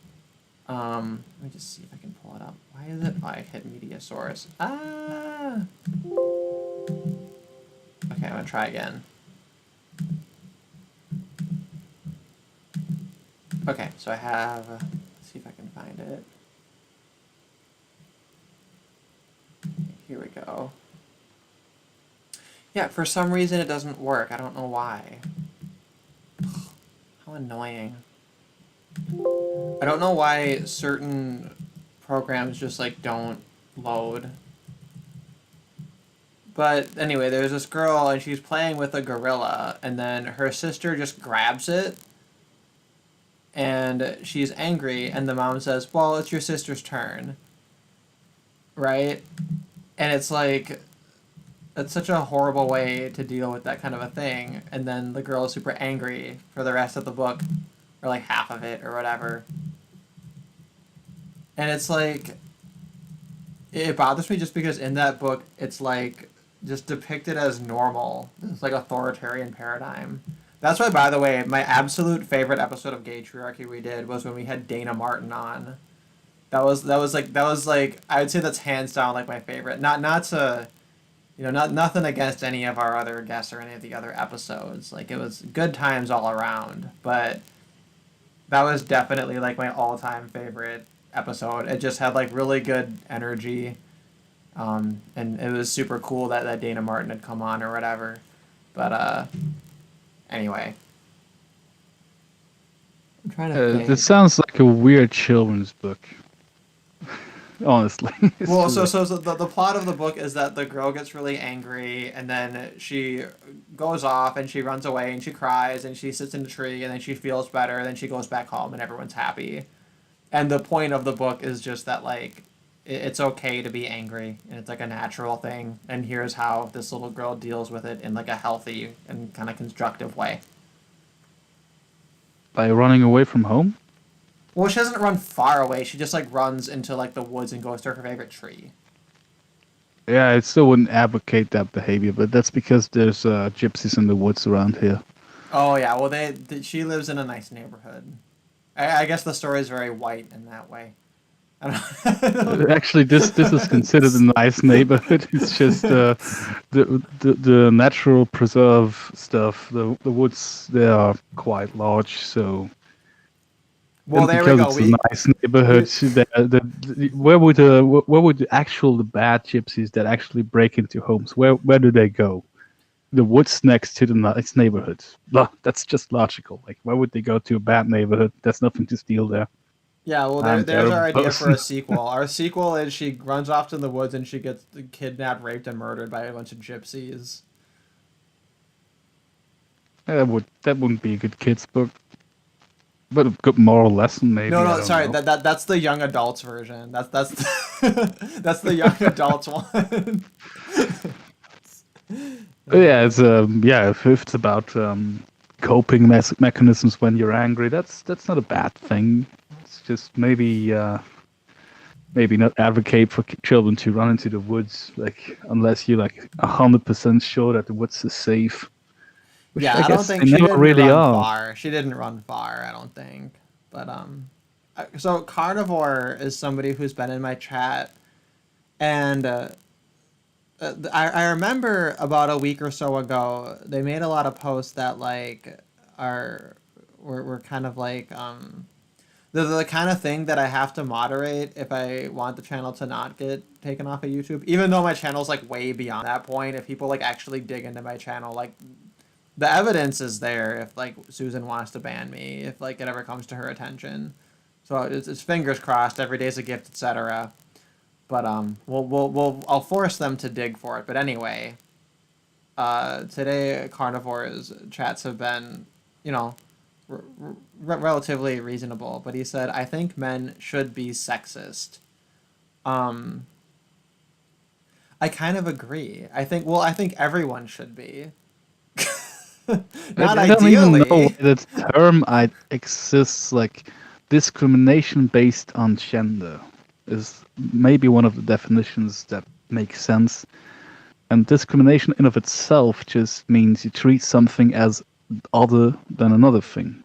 Let me just see if I can pull it up. Why is it? Oh, I hit media source. Ah. Okay, I'm gonna try again. Okay, so I have. Let's see if I can find it. Here we go. Yeah, for some reason it doesn't work. I don't know why. How annoying. I don't know why certain programs just like don't load. But anyway, there's this girl and she's playing with a gorilla and then her sister just grabs it and she's angry and the mom says, "Well, it's your sister's turn." Right? And it's like it's such a horrible way to deal with that kind of a thing. And then the girl is super angry for the rest of the book, or like half of it, or whatever. And it's like, it bothers me just because in that book, it's like just depicted as normal. It's like authoritarian paradigm. That's why, by the way, my absolute favorite episode of Gay Triarchy we did was when we had Dana Martin on. That was like I would say that's hands down like my favorite. Not to nothing against any of our other guests or any of the other episodes. Like, it was good times all around. But that was definitely, like, my all-time favorite episode. It just had, like, really good energy. And it was super cool that Dana Martin had come on or whatever. But, anyway. I'm trying to think. This sounds like a weird children's book. Honestly. Well, so the plot of the book is that the girl gets really angry and then she goes off and she runs away and she cries and she sits in a tree and then she feels better and then she goes back home and everyone's happy. And the point of the book is just that like it's okay to be angry and it's like a natural thing and here's how this little girl deals with it in like a healthy and kind of constructive way. By running away from home? Well, she doesn't run far away. She just like runs into like the woods and goes to her favorite tree. Yeah, I still wouldn't advocate that behavior, but that's because there's gypsies in the woods around here. Oh yeah, well she lives in a nice neighborhood. I guess the story is very white in that way. I don't Actually, this is considered a nice neighborhood. It's just the natural preserve stuff. The woods they are quite large, so. Well, And there we because go. it's a nice neighborhood, where would the actual the bad gypsies that actually break into homes? Where do they go? The woods next to the nice neighborhoods. That's just logical. Like, why would they go to a bad neighborhood? There's nothing to steal there. Yeah, well, there's our idea for a sequel. Our sequel is she runs off to the woods and she gets kidnapped, raped, and murdered by a bunch of gypsies. That wouldn't be a good kids book, but a good moral lesson maybe. No, I don't sorry, know. that's the young adults version. That's that's the young adults one. Yeah, it's if it's about coping mechanisms when you're angry, that's not a bad thing. It's just maybe not advocate for children to run into the woods, like unless you're like 100% sure that the woods is safe. Which Yeah, I I don't guess think they she never didn't really run are. far. She didn't run far, I don't think. But so Carnivore is somebody who's been in my chat, and I remember about a week or so ago they made a lot of posts that like were kind of like the kind of thing that I have to moderate if I want the channel to not get taken off of YouTube. Even though my channel's like way beyond that point, if people like actually dig into my channel, like the evidence is there. If like Susan wants to ban me, if like it ever comes to her attention, so it's fingers crossed. Every day's a gift, etc. But I'll force them to dig for it. But anyway, today Carnivore's chats have been, you know, relatively reasonable, but he said, I think men should be sexist. Um, I kind of agree. I think everyone should be. Not I don't even know ideally. why that term exists. Like discrimination based on gender is maybe one of the definitions that makes sense. And discrimination in of itself just means you treat something as other than another thing.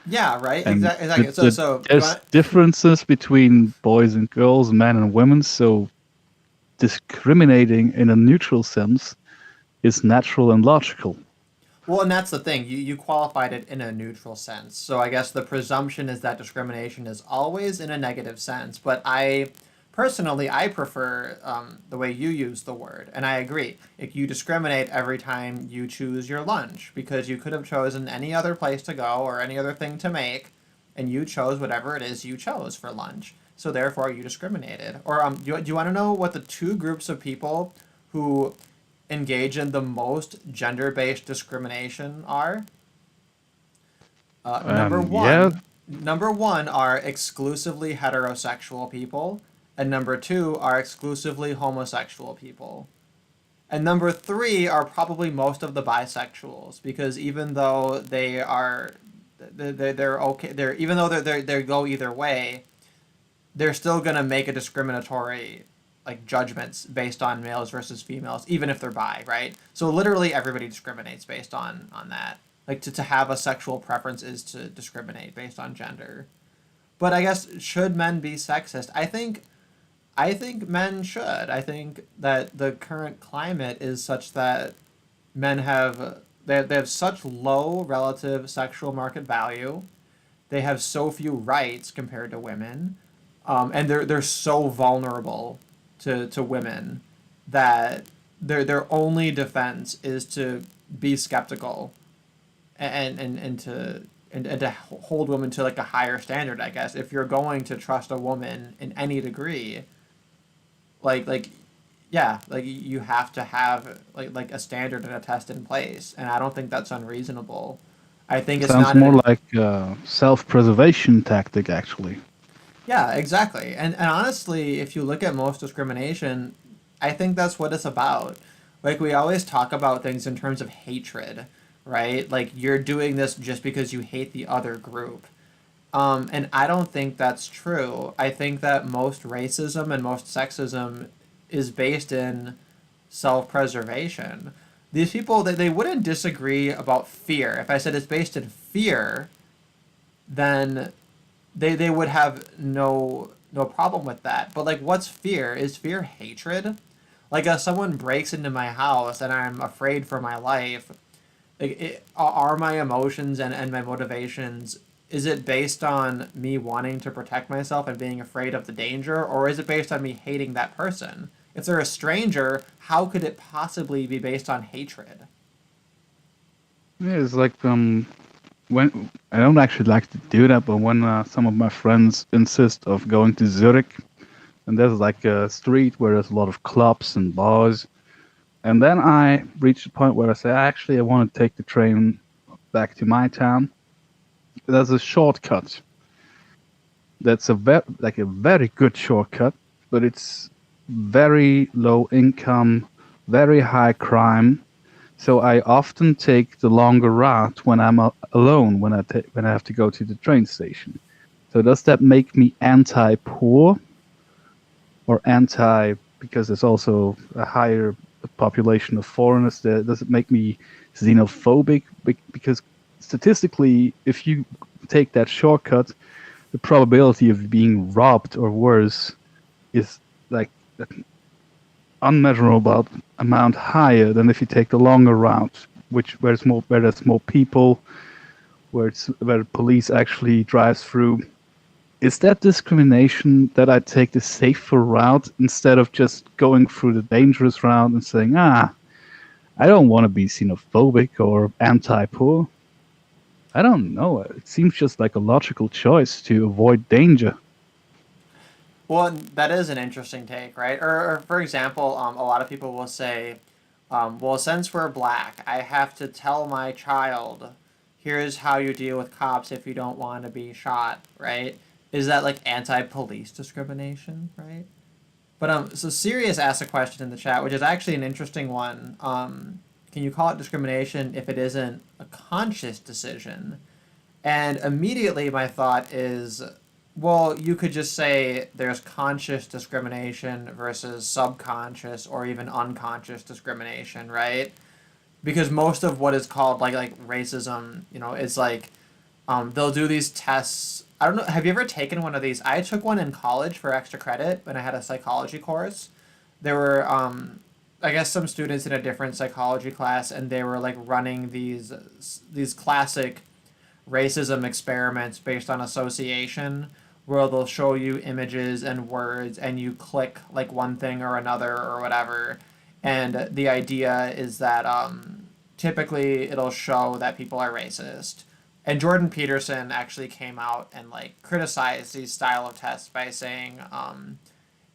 Yeah, right. And Exactly. So you there's want, differences between boys and girls, men and women. So discriminating in a neutral sense is natural and logical. well, and that's the thing. You qualified it in a neutral sense. So I guess the presumption is that discrimination is always in a negative sense. But personally, I prefer the way you use the word, and I agree. If you discriminate every time you choose your lunch, because you could have chosen any other place to go or any other thing to make, and you chose whatever it is you chose for lunch. So therefore, you discriminated. Or do you want to know what the two groups of people who engage in the most gender-based discrimination are? Number Yeah, one, number one are exclusively heterosexual people, and number two are exclusively homosexual people. And number three are probably most of the bisexuals, because even though they're okay, even though they go either way, they're still gonna make a discriminatory like judgments based on males versus females, even if they're bi, right? So literally everybody discriminates based on that. Like to have a sexual preference is to discriminate based on gender. But I guess should men be sexist? I think men should. I think that the current climate is such that men they have such low relative sexual market value. They have so few rights compared to women, and they're so vulnerable to women that their only defense is to be skeptical and to hold women to like a higher standard. I guess if you're going to trust a woman in any degree, like yeah, like you have to have like a standard and a test in place, and I don't think that's unreasonable. I think it's sounds not more an like a self-preservation tactic, actually. Yeah, exactly. And honestly, if you look at most discrimination, I think that's what it's about. Like we always talk about things in terms of hatred, right? Like you're doing this just because you hate the other group. And I don't think that's true. I think that most racism and most sexism is based in self-preservation. These people they wouldn't disagree about fear. If I said it's based in fear, then they would have no problem with that. But like what's fear? Is fear hatred? Like if someone breaks into my house and I'm afraid for my life, are my emotions and my motivations, is it based on me wanting to protect myself and being afraid of the danger, or is it based on me hating that person? If they're a stranger, how could it possibly be based on hatred? Yeah, it's like when I don't actually like to do that, but when some of my friends insist of going to Zurich, and there's like a street where there's a lot of clubs and bars, and then I reach the point where I say, actually, I want to take the train back to my town. There's a shortcut. That's like a very good shortcut, but it's very low income, very high crime. So I often take the longer route when I'm alone, when I have to go to the train station. So does that make me anti-poor or anti because there's also a higher population of foreigners? Does it make me xenophobic? Because statistically, if you take that shortcut, the probability of being robbed or worse is like unmeasurable amount higher than if you take the longer route, where there's more people, where the police actually drives through is that discrimination that I take the safer route instead of just going through the dangerous route and saying, I don't want to be xenophobic or anti-poor? I don't know. It seems just like a logical choice to avoid danger. Well, that is an interesting take, right? Or for example, a lot of people will say, well, since we're black, I have to tell my child, here's how you deal with cops if you don't want to be shot, right? Is that like anti-police discrimination, right? But so Sirius asked a question in the chat, which is actually an interesting one. Can you call it discrimination if it isn't a conscious decision? And immediately my thought is, well, you could just say there's conscious discrimination versus subconscious or even unconscious discrimination, right? Because most of what is called like racism, is like they'll do these tests. I don't know. Have you ever taken one of these? I took one in college for extra credit when I had a psychology course. There were, I guess, some students in a different psychology class, and they were like running these classic racism experiments based on association, where they'll show you images and words, and you click like one thing or another or whatever. And the idea is that typically it'll show that people are racist. And Jordan Peterson actually came out and like criticized these style of tests by saying,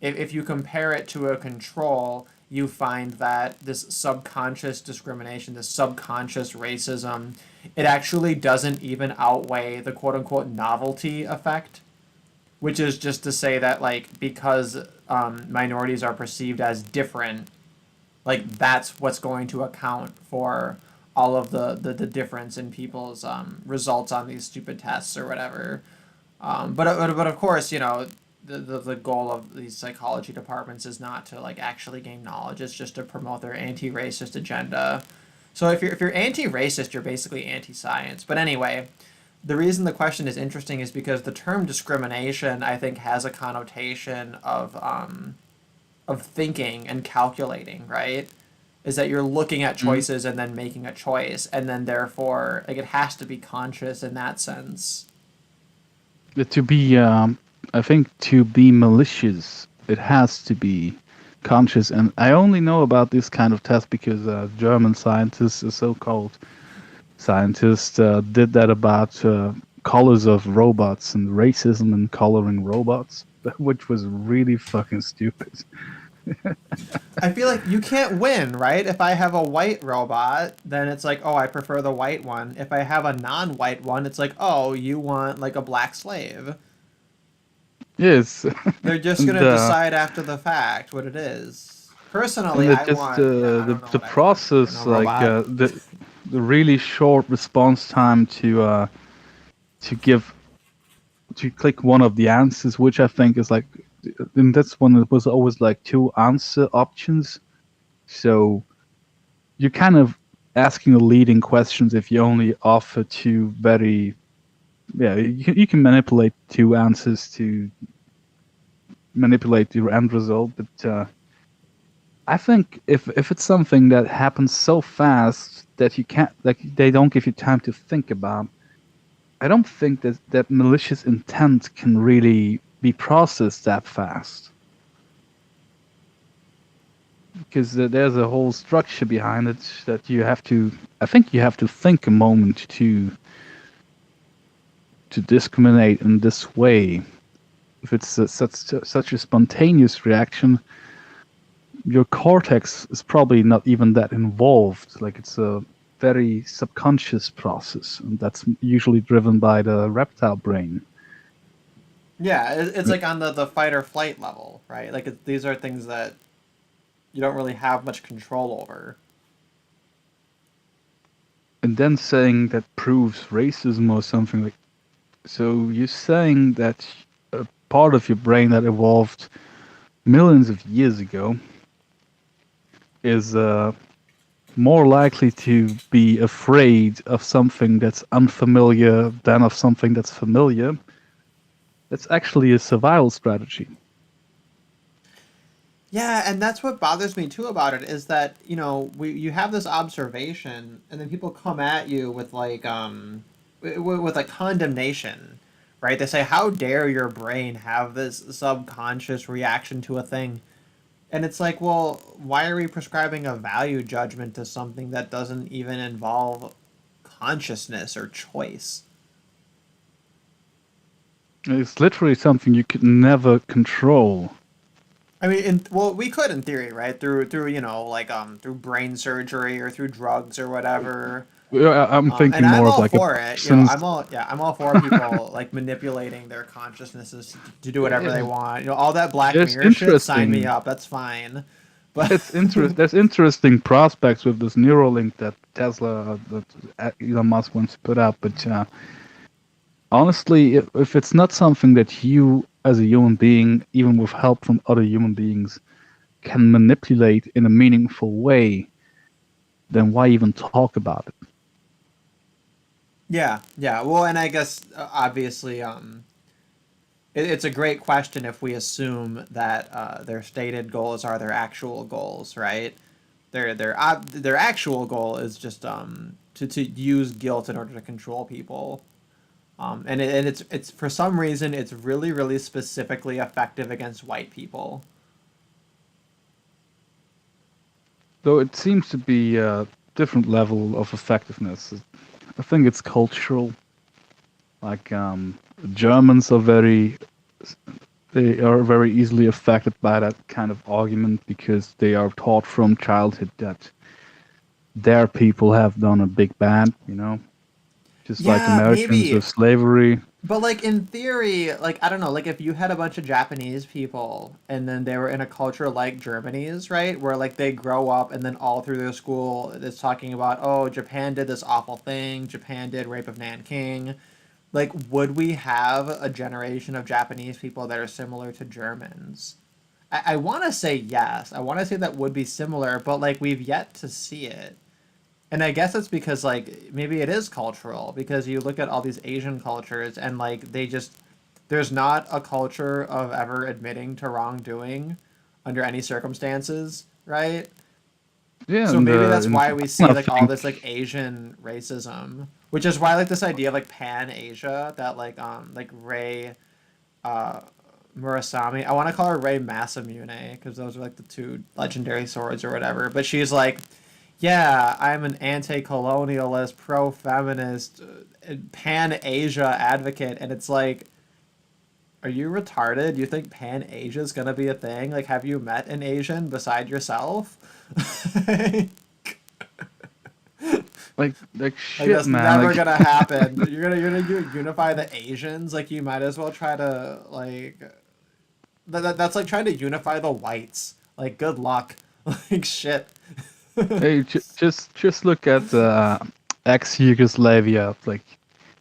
if you compare it to a control, you find that this subconscious discrimination, this subconscious racism, it actually doesn't even outweigh the quote unquote novelty effect, which is just to say that like because minorities are perceived as different, like that's what's going to account for all of the difference in people's results on these stupid tests or whatever. But of course, the goal of these psychology departments is not to like actually gain knowledge. It's just to promote their anti-racist agenda. So if you're anti-racist, you're basically anti-science. But anyway, the reason the question is interesting is because the term discrimination, I think, has a connotation of thinking and calculating, right? Is that you're looking at choices and then making a choice, and then therefore, like, it has to be conscious in that sense. To be, I think, to be malicious, it has to be conscious. And I only know about this kind of test because German scientists, a so-called scientist, did that about colors of robots and racism in coloring robots, which was really fucking stupid. I feel like you can't win, right? If I have a white robot, then it's like, oh, I prefer the white one. If I have a non-white one, it's like, oh, you want like a black slave. Yes. They're just gonna decide after the fact what it is. Personally, and I just want. Yeah, I don't know the what I want in process, a like robot. the really short response time to give to click one of the answers, which I think is like, and that's one that was always like two answer options. So you're kind of asking the leading questions if you only offer two very, yeah, you can manipulate two answers to manipulate the end result. But I think if it's something that happens so fast that you can't, like, they don't give you time to think about, I don't think that malicious intent can really be processed that fast. Because there's a whole structure behind it that you have to, I think you have to think a moment to discriminate in this way. If it's such a spontaneous reaction, your cortex is probably not even that involved. Like, it's a very subconscious process, and that's usually driven by the reptile brain. Yeah, it's like on the fight or flight level, right? Like these are things that you don't really have much control over. And then saying that proves racism or something like. So you're saying that a part of your brain that evolved millions of years ago is more likely to be afraid of something that's unfamiliar than of something that's familiar. That's actually a survival strategy. Yeah, and that's what bothers me too about it is that, you have this observation and then people come at you with like with a condemnation, right? They say, how dare your brain have this subconscious reaction to a thing? And it's like, well, why are we prescribing a value judgment to something that doesn't even involve consciousness or choice? It's literally something you could never control. I mean, well, we could in theory, right? Through like through brain surgery or through drugs or whatever. I'm And thinking I'm more of all like a for it. person's. I'm all for people like manipulating their consciousnesses to do whatever they Yeah, want. All that Black there's Mirror shit, sign me interesting. up. That's fine. But There's interesting prospects with this Neuralink that Tesla, that Elon Musk wants to put out. But honestly, if it's not something that you, as a human being, even with help from other human beings, can manipulate in a meaningful way, then why even talk about it? yeah. Well, and I guess obviously, it's a great question if we assume that their stated goals are their actual goals, right? Their actual goal is just to use guilt in order to control people. And it's for some reason it's really specifically effective against white people. Though it seems to be a different level of effectiveness. I think it's cultural. Like Germans are very easily affected by that kind of argument because they are taught from childhood that their people have done a big bad, just like Yeah, Americans maybe. with slavery. But like in theory, like I don't know, like if you had a bunch of Japanese people and then they were in a culture like Germany's, right, where like they grow up and then all through their school it's talking about, oh, Japan did this awful thing, Japan did rape of Nanking. Like, would we have a generation of Japanese people that are similar to Germans? I want to say yes. I want to say that would be similar, but like we've yet to see it. And I guess it's because like maybe it is cultural because you look at all these Asian cultures and like they just there's not a culture of ever admitting to wrongdoing under any circumstances, right? Yeah, So maybe that's in why we see Japan, I like all think. this like Asian racism, which is why like this idea of like Pan Asia that like Ray uh Murasami. I want to call her Ray Masamune because those are like the two legendary swords or whatever. But she's like, yeah, I'm an anti-colonialist, pro-feminist, pan-Asia advocate, and it's like, are you retarded? You think pan-Asia is gonna be a thing? Like, have you met an Asian beside yourself? Like Like shit, that's man. never Like gonna happen. You're gonna unify the Asians. Like you might as well try to like that's like trying to unify the whites. Like good luck. Like shit. hey, just look at ex-Yugoslavia. Like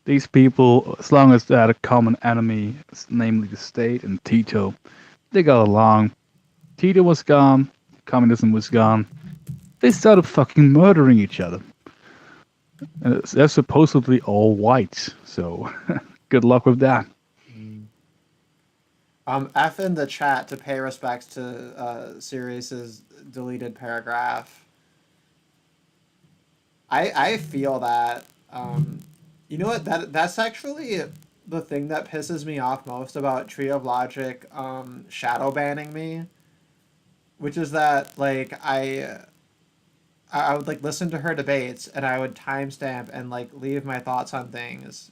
these people, as long as they had a common enemy, namely the state and Tito, they got along. Tito was gone, communism was gone. They started fucking murdering each other. And they're supposedly all white, so good luck with that. F in the chat to pay respects to Sirius's deleted paragraph. I feel that. You know what? That's actually the thing that pisses me off most about Tree of Logic shadow banning me, which is that like I would like listen to her debates and I would timestamp and like leave my thoughts on things.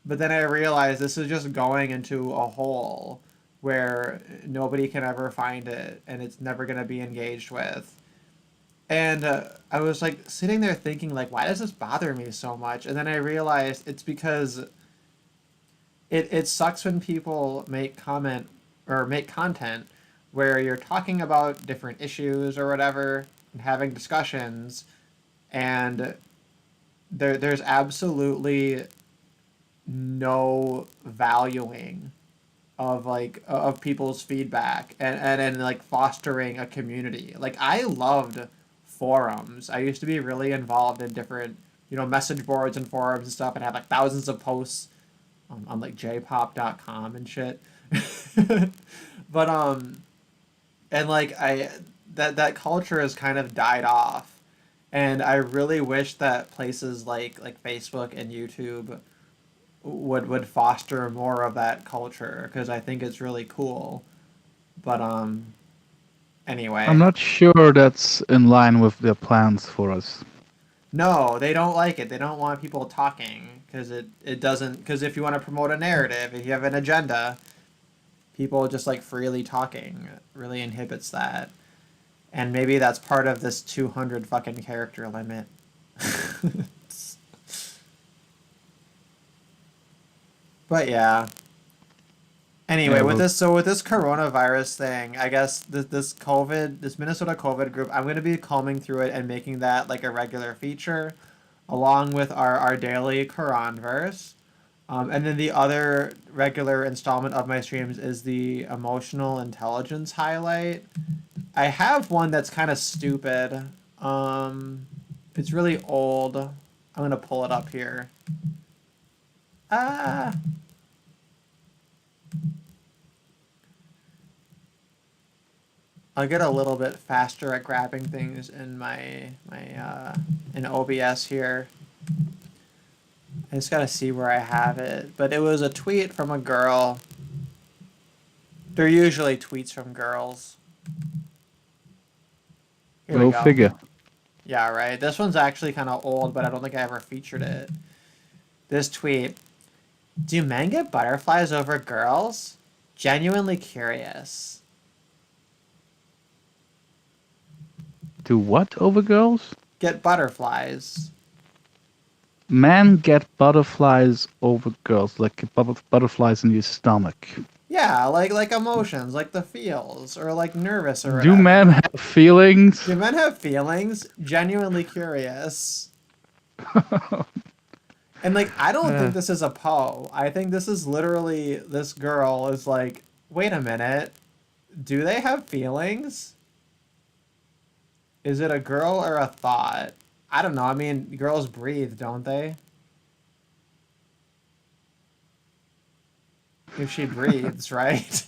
But then I realized this is just going into a hole where nobody can ever find it and it's never going to be engaged with. And I was like sitting there thinking like why does this bother me so much? And then I realized it's because it sucks when people make comment or make content where you're talking about different issues or whatever and having discussions and there's absolutely no valuing of like of people's feedback and like fostering a community. Like I loved forums. I used to be really involved in different, message boards and forums and stuff and have like thousands of posts on like jpop.com and shit. But and like I that culture has kind of died off. And I really wish that places like Facebook and YouTube would foster more of that culture because I think it's really cool. But I'm anyway, not sure that's in line with their plans for us. no, they don't like it. They don't want people talking because it doesn't. Because if you want to promote a narrative, if you have an agenda, people just like freely talking really inhibits that. And maybe that's part of this 200 fucking character limit. But yeah. Anyway, Yeah, with well, this coronavirus thing, I guess this Minnesota COVID group, I'm gonna be combing through it and making that like a regular feature, along with our daily Quranverse. And then the other regular installment of my streams is the emotional intelligence highlight. I have one that's kind of stupid. It's really old. I'm gonna pull it up here. Ah, I'll get a little bit faster at grabbing things in in OBS here. I just gotta see where I have it. But it was a tweet from a girl. They're usually tweets from girls. Here we go go. figure. Yeah, right. This one's actually kind of old, but I don't think I ever featured it. This tweet. Do men get butterflies over girls? Genuinely curious. Do what over girls? Get butterflies. Men get butterflies over girls, like butterflies in your stomach. Yeah, like emotions, like the feels, or like nervous or Do whatever. men have feelings? Do men have feelings? Genuinely curious. And like, I don't think this is a Poe. I think this is literally this girl is like, wait a minute, do they have feelings? Is it a girl or a thought? I don't know. I mean, girls breathe, don't they? If she breathes, right?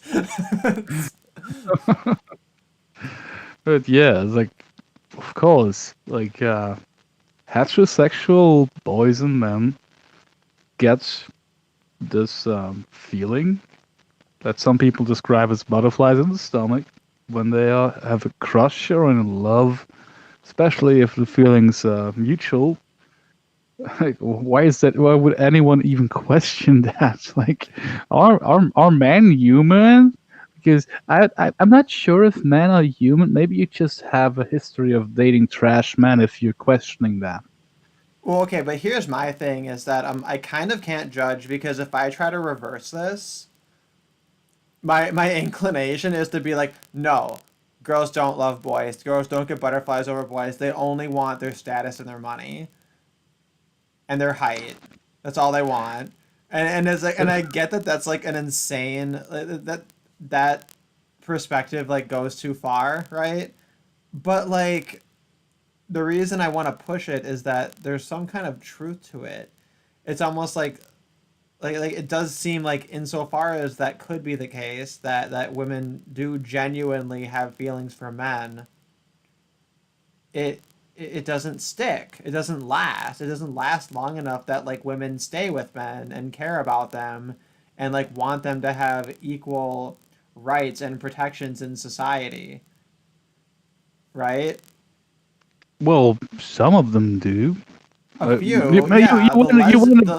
But yeah, it's like, of course, like heterosexual boys and men get this feeling that some people describe as butterflies in the stomach when they have a crush or in love, especially if the feeling's mutual. Like, why is that? Why would anyone even question that? Like, are men human? Because I'm not sure if men are human. Maybe you just have a history of dating trash men if you're questioning that. Well, okay, but here's my thing is that I kind of can't judge because if I try to reverse this, my inclination is to be like, no, girls don't love boys. Girls don't get butterflies over boys. They only want their status and their money and their height. That's all they want. And it's like, and I get that that's like an insane that perspective like goes too far, right? But like the reason I want to push it is that there's some kind of truth to it. It's almost like it does seem like insofar as that could be the case that women do genuinely have feelings for men, it it doesn't stick. It doesn't last. It doesn't last long enough that like women stay with men and care about them and like want them to have equal rights and protections in society. Right? Well, some of them do. A few, You yeah.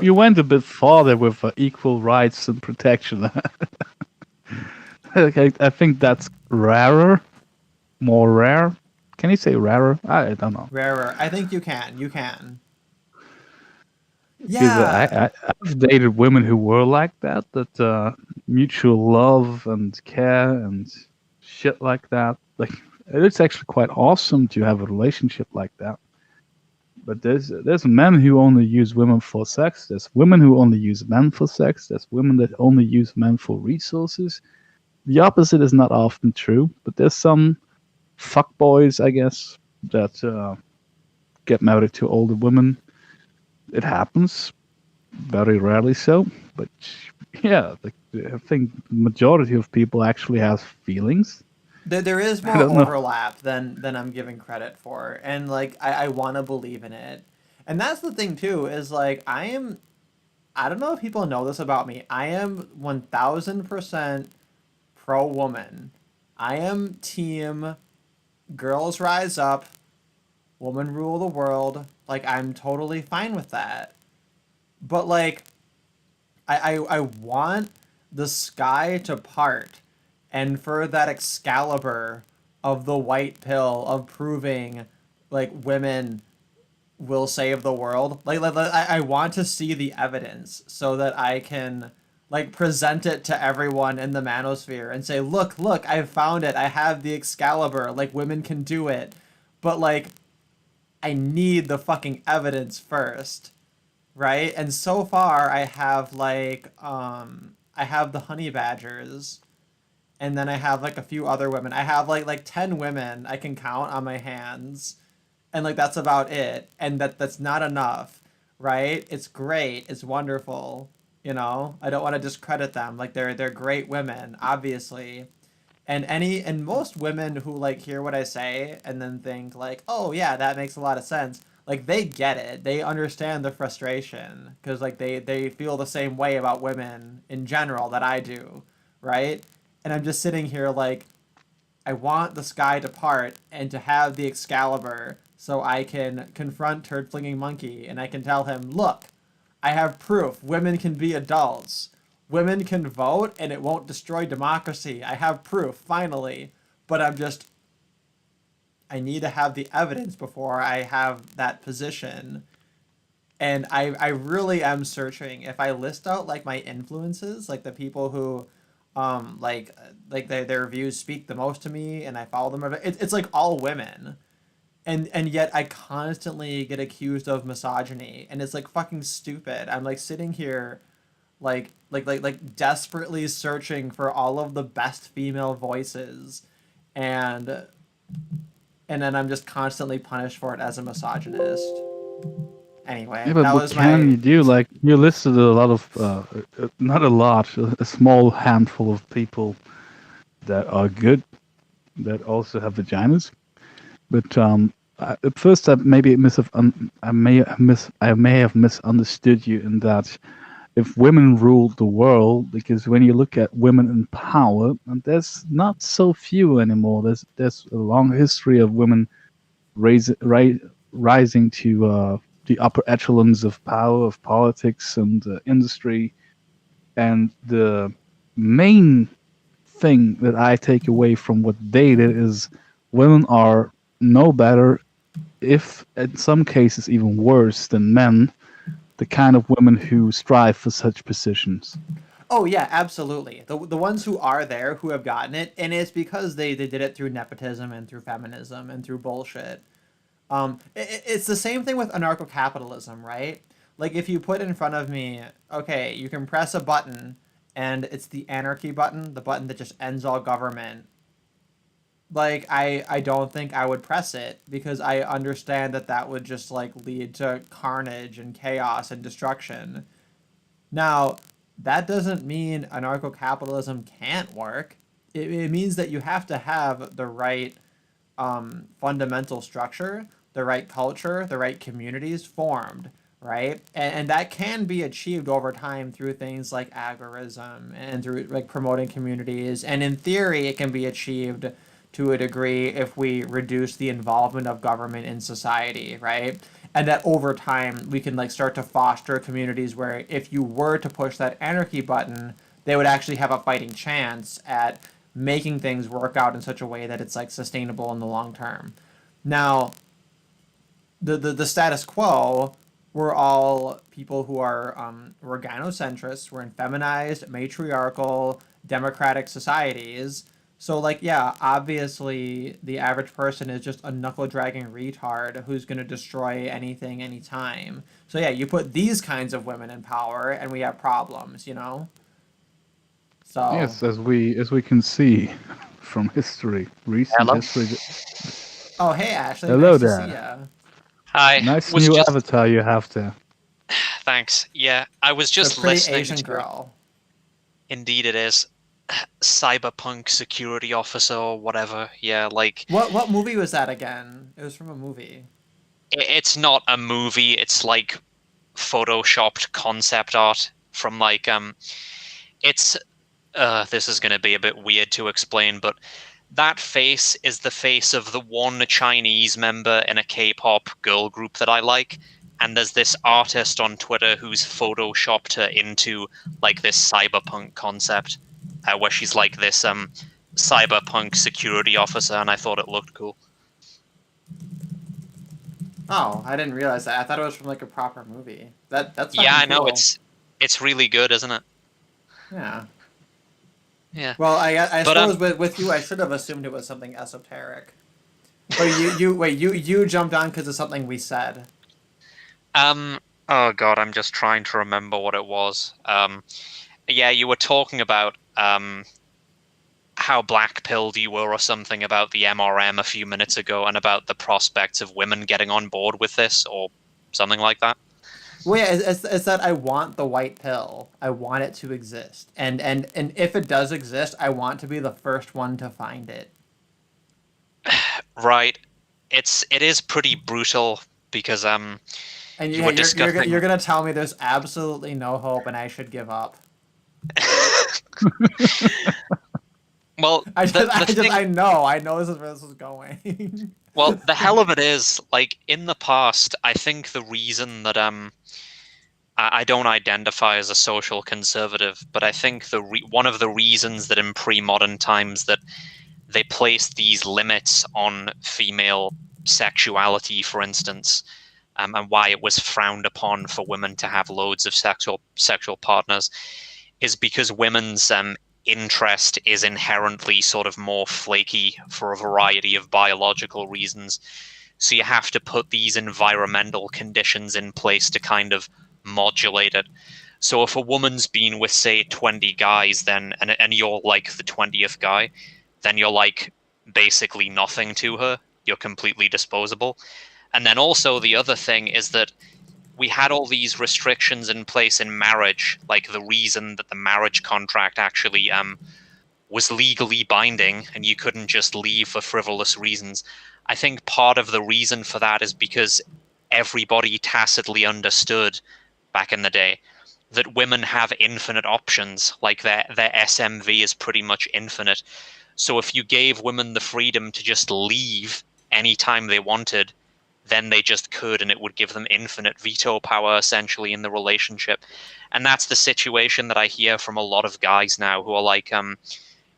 you went a bit farther with equal rights and protection. Okay, I think that's rarer, more rare. Can you say rarer? I don't know. Rarer. I think you can. You can. Because Yeah. I've dated women who were like that, mutual love and care and shit like that. Like, it's actually quite awesome to have a relationship like that. But there's men who only use women for sex. There's women who only use men for sex. There's women that only use men for resources. The opposite is not often true, but there's some fuckboys, I guess, that get married to older women. It happens, very rarely so, but yeah, like, I think the majority of people actually have feelings. There is I more don't know. overlap than I'm giving credit for, and like I want to believe in it, and that's the thing too. Is like I don't know if people know this about me. I am 1000% pro woman. I am team girls rise up, woman rule the world. Like, I'm totally fine with that. But like, I want the sky to part and for that Excalibur of the white pill of proving like women will save the world. I want to see the evidence so that I can like present it to everyone in the manosphere and say, look, I found it. I have the Excalibur. Like, women can do it. But like, I need the fucking evidence first, right? And so far I have like I have the honey badgers, and then I have like a few other women. I have like 10 women I can count on my hands, and like that's about it. And that's not enough, right? It's great, it's wonderful, you know. I don't want to discredit them. Like, they're great women, obviously. And most women who like hear what I say and then think like, oh yeah, that makes a lot of sense, like they get it, they understand the frustration, because like they feel the same way about women in general that I do, right? And I'm just sitting here like, I want the sky to part and to have the Excalibur so I can confront Turd Flinging Monkey and I can tell him, look, I have proof. Women can be adults. Women can vote and it won't destroy democracy. I have proof, finally. But I need to have the evidence before I have that position. And I really am searching. If I list out like my influences, like the people who like their views speak the most to me and I follow them, it's like all women. And yet I constantly get accused of misogyny, and it's like fucking stupid. I'm like sitting here like desperately searching for all of the best female voices, and then I'm just constantly punished for it as a misogynist. Anyway, Yeah, but that what was can my you do? Like, you listed a lot of, not a lot, a small handful of people that are good, that also have vaginas. But at first, I may have misunderstood you in that if women ruled the world, because when you look at women in power, and there's not so few anymore. There's a long history of women rising to the upper echelons of power, of politics and industry. And the main thing that I take away from what they did is women are no better, if in some cases even worse than men, the kind of women who strive for such positions. Oh yeah, absolutely. The ones who are there who have gotten it, and it's because they did it through nepotism and through feminism and through bullshit. It's the same thing with anarcho-capitalism, right? Like, if you put in front of me, okay, you can press a button, and it's the anarchy button, the button that just ends all government. Like, I don't think I would press it, because I understand that that would just like lead to carnage and chaos and destruction. Now, that doesn't mean anarcho-capitalism can't work. It means that you have to have the right fundamental structure, the right culture, the right communities formed, right? And that can be achieved over time through things like agorism and through like promoting communities. And in theory, it can be achieved to a degree if we reduce the involvement of government in society, right? And that over time we can like start to foster communities where if you were to push that anarchy button, they would actually have a fighting chance at making things work out in such a way that it's like sustainable in the long term. Now, the status quo, we're all people who are we're gynocentrists, we're in feminized, matriarchal, democratic societies. So like, yeah, obviously the average person is just a knuckle dragging retard who's gonna destroy anything anytime. So yeah, you put these kinds of women in power and we have problems, you know? So Yes, as we can see from history, recent Hello. history. oh, hey Ashley, Hello nice to see there. ya. Hi. Nice Was new just avatar you have there. Thanks. Yeah, I was It's a just pretty listening Asian to girl. Indeed it is. Cyberpunk security officer or whatever. Yeah, like What movie was that again? It was from a movie. it's not a movie, it's like photoshopped concept art from like it's this is going to be a bit weird to explain, but that face is the face of the one Chinese member in a K-pop girl group that I like. And there's this artist on Twitter who's photoshopped her into like this cyberpunk concept, where she's like this cyberpunk security officer, and I thought it looked cool. Oh, I didn't realize that. I thought it was from like a proper movie. That's Yeah, I fucking know cool. it's really good, isn't it? Yeah. Yeah. Well, I But, suppose with you, I should have assumed it was something esoteric. But you jumped on because of something we said. Oh god, I'm just trying to remember what it was. Yeah, you were talking about how black-pilled you were or something about the MRM a few minutes ago, and about the prospects of women getting on board with this or something like that. Well, yeah, it's that I want the white pill. I want it to exist, and if it does exist, I want to be the first one to find it. Right. It is pretty brutal because And you were discussing. you're gonna tell me there's absolutely no hope, and I should give up. Well, I know this is where this is going. well, the hell of it is, like, in the past, I think the reason that I don't identify as a social conservative, but I think one of the reasons that in pre-modern times that they placed these limits on female sexuality, for instance, and why it was frowned upon for women to have loads of sexual partners, is because women's interest is inherently sort of more flaky for a variety of biological reasons. So you have to put these environmental conditions in place to kind of modulate it. So if a woman's been with, say, 20 guys, then and you're like the 20th guy, then you're like basically nothing to her. You're completely disposable. And then also the other thing is that we had all these restrictions in place in marriage, like the reason that the marriage contract actually was legally binding and you couldn't just leave for frivolous reasons. I think part of the reason for that is because everybody tacitly understood back in the day that women have infinite options, like their SMV is pretty much infinite. So if you gave women the freedom to just leave anytime they wanted, then they just could, and it would give them infinite veto power essentially in the relationship. And that's the situation that I hear from a lot of guys now who are like,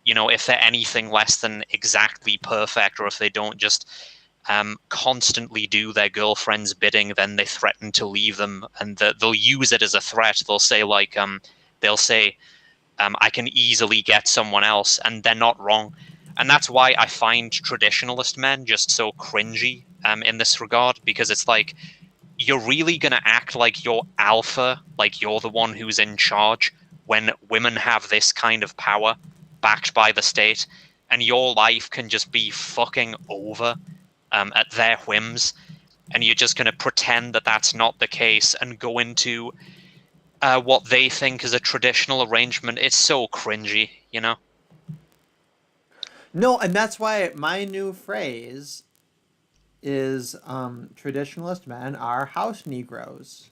if they're anything less than exactly perfect, or if they don't just constantly do their girlfriend's bidding, then they threaten to leave them, and they'll use it as a threat. They'll say I can easily get someone else, and they're not wrong. And that's why I find traditionalist men just so cringy in this regard, because it's like, you're really going to act like you're alpha, like you're the one who's in charge, when women have this kind of power backed by the state, and your life can just be fucking over at their whims, and you're just going to pretend that that's not the case and go into what they think is a traditional arrangement. It's so cringy, you know? No, and that's why my new phrase is traditionalist men are house Negroes.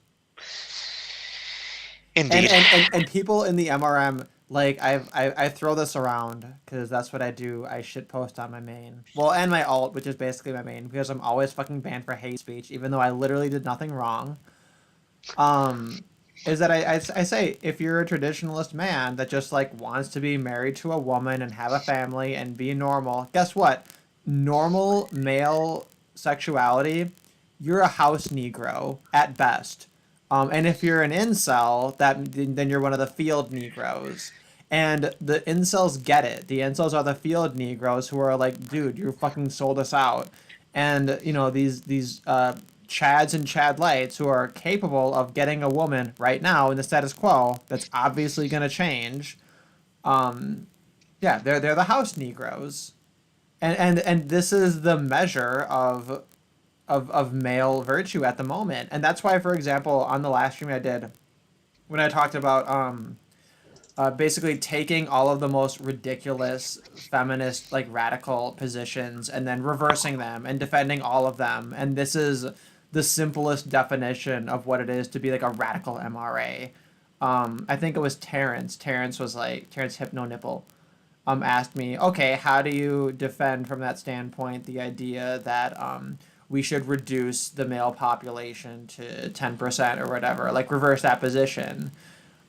Indeed. And people in the MRM, like, I throw this around because that's what I do. I shit post on my main. Well, and my alt, which is basically my main, because I'm always fucking banned for hate speech, even though I literally did nothing wrong. Is that I say, if you're a traditionalist man that just like wants to be married to a woman and have a family and be normal, guess what? Normal male sexuality, you're a house Negro at best. And if you're an incel, then you're one of the field Negroes. And the incels get it. The incels are the field Negroes who are like, dude, you fucking sold us out. And these Chads and Chad Lights who are capable of getting a woman right now in the status quo that's obviously going to change. Yeah, they're the house Negroes. And this is the measure of male virtue at the moment. And that's why, for example, on the last stream I did, when I talked about basically taking all of the most ridiculous feminist, like, radical positions and then reversing them and defending all of them. And this is the simplest definition of what it is to be like a radical MRA. I think it was Terrence. Terrence Hypno Nipple. Asked me, okay, how do you defend from that standpoint the idea that we should reduce the male population to 10% or whatever, like reverse that position?